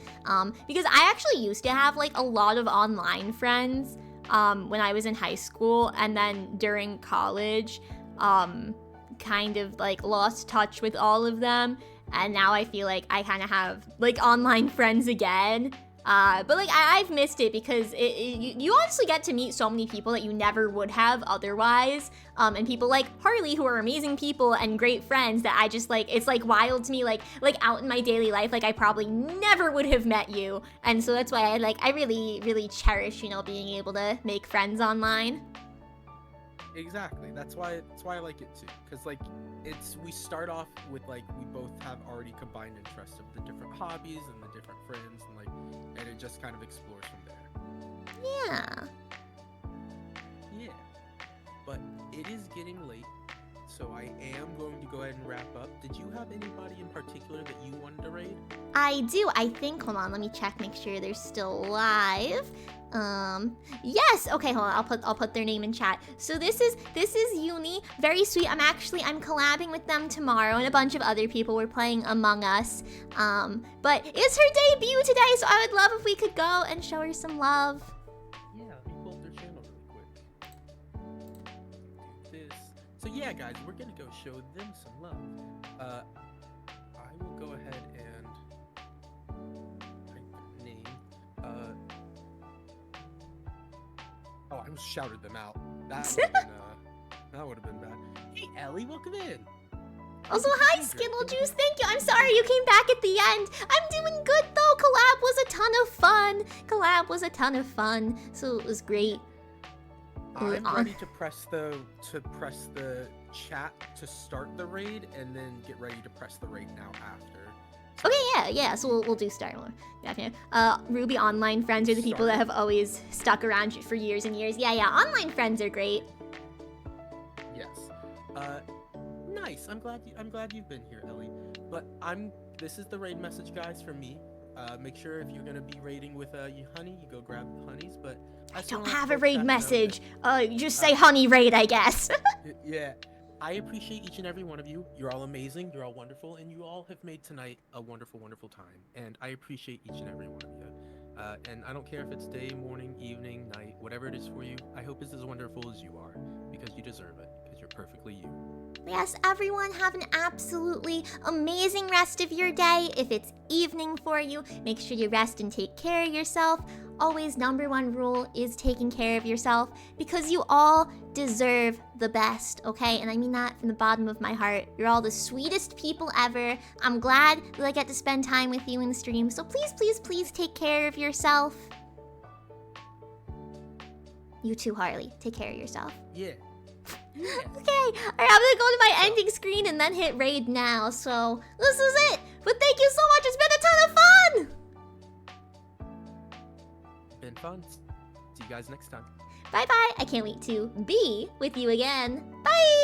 Because I actually used to have like a lot of online friends when I was in high school, and then during college, kind of like lost touch with all of them. And now I feel like I kind of have like online friends again. But like I've missed it because you honestly get to meet so many people that you never would have otherwise. And people like Harley, who are amazing people and great friends that I just like, it's like wild to me, like out in my daily life, like I probably never would have met you. And so that's why I really cherish, you know, being able to make friends online. Exactly. That's why I like it too. Cause like we start off with like we both have already combined interests of the different hobbies and the different friends and it just kind of explores from there. Yeah. Yeah. But it is getting late, so I am going to go ahead and wrap up. Did you have anybody in particular that you wanted to raid? I do. I think. Hold on. Let me check. Make sure they're still live. Yes. Okay. Hold on. I'll put their name in chat. So this is Uni. Very sweet. I'm collabing with them tomorrow, and a bunch of other people. We're playing Among Us. But it's her debut today, so I would love if we could go and show her some love. Yeah. Let me pull up their channel really quick. Do this. So yeah, guys, we're gonna go show them some love. I will go ahead and type their name. Oh, I almost shouted them out. That would have been bad. Hey, Ellie, welcome in. Also, hi, Skittle Juice. Thank you. I'm sorry you came back at the end. I'm doing good though. Collab was a ton of fun. So it was great. I'm ready to press the chat to start the raid, and then get ready to press the raid now after. Okay, yeah. So we'll do start one. Yeah. Ruby online friends are the people that have always stuck around for years and years. Yeah. Online friends are great. Yes. Nice. I'm glad you've been here, Ellie. But this is the raid message, guys, from me. Make sure if you're gonna be raiding with Honey, you go grab the honeys. But I don't have a raid message. You just say Honey raid, I guess. Yeah. I appreciate each and every one of you. You're all amazing. You're all wonderful, and you all have made tonight a wonderful, wonderful time. And I appreciate each and every one of you. And I don't care if it's day, morning, evening, night, whatever it is for you. I hope it's as wonderful as you are, because you deserve it. Because you're perfectly you. Yes, everyone have an absolutely amazing rest of your day. If it's evening for you, make sure you rest and take care of yourself. Always #1 rule is taking care of yourself, because you all deserve the best, okay? And I mean that from the bottom of my heart. You're all the sweetest people ever. I'm glad that I get to spend time with you in the stream. So please take care of yourself. You too, Harley. Take care of yourself. Yeah. Okay, alright, I'm gonna go to my ending screen and then hit raid now, so this is it! But thank you so much, it's been a ton of fun! Been fun. See you guys next time. Bye bye, I can't wait to be with you again. Bye!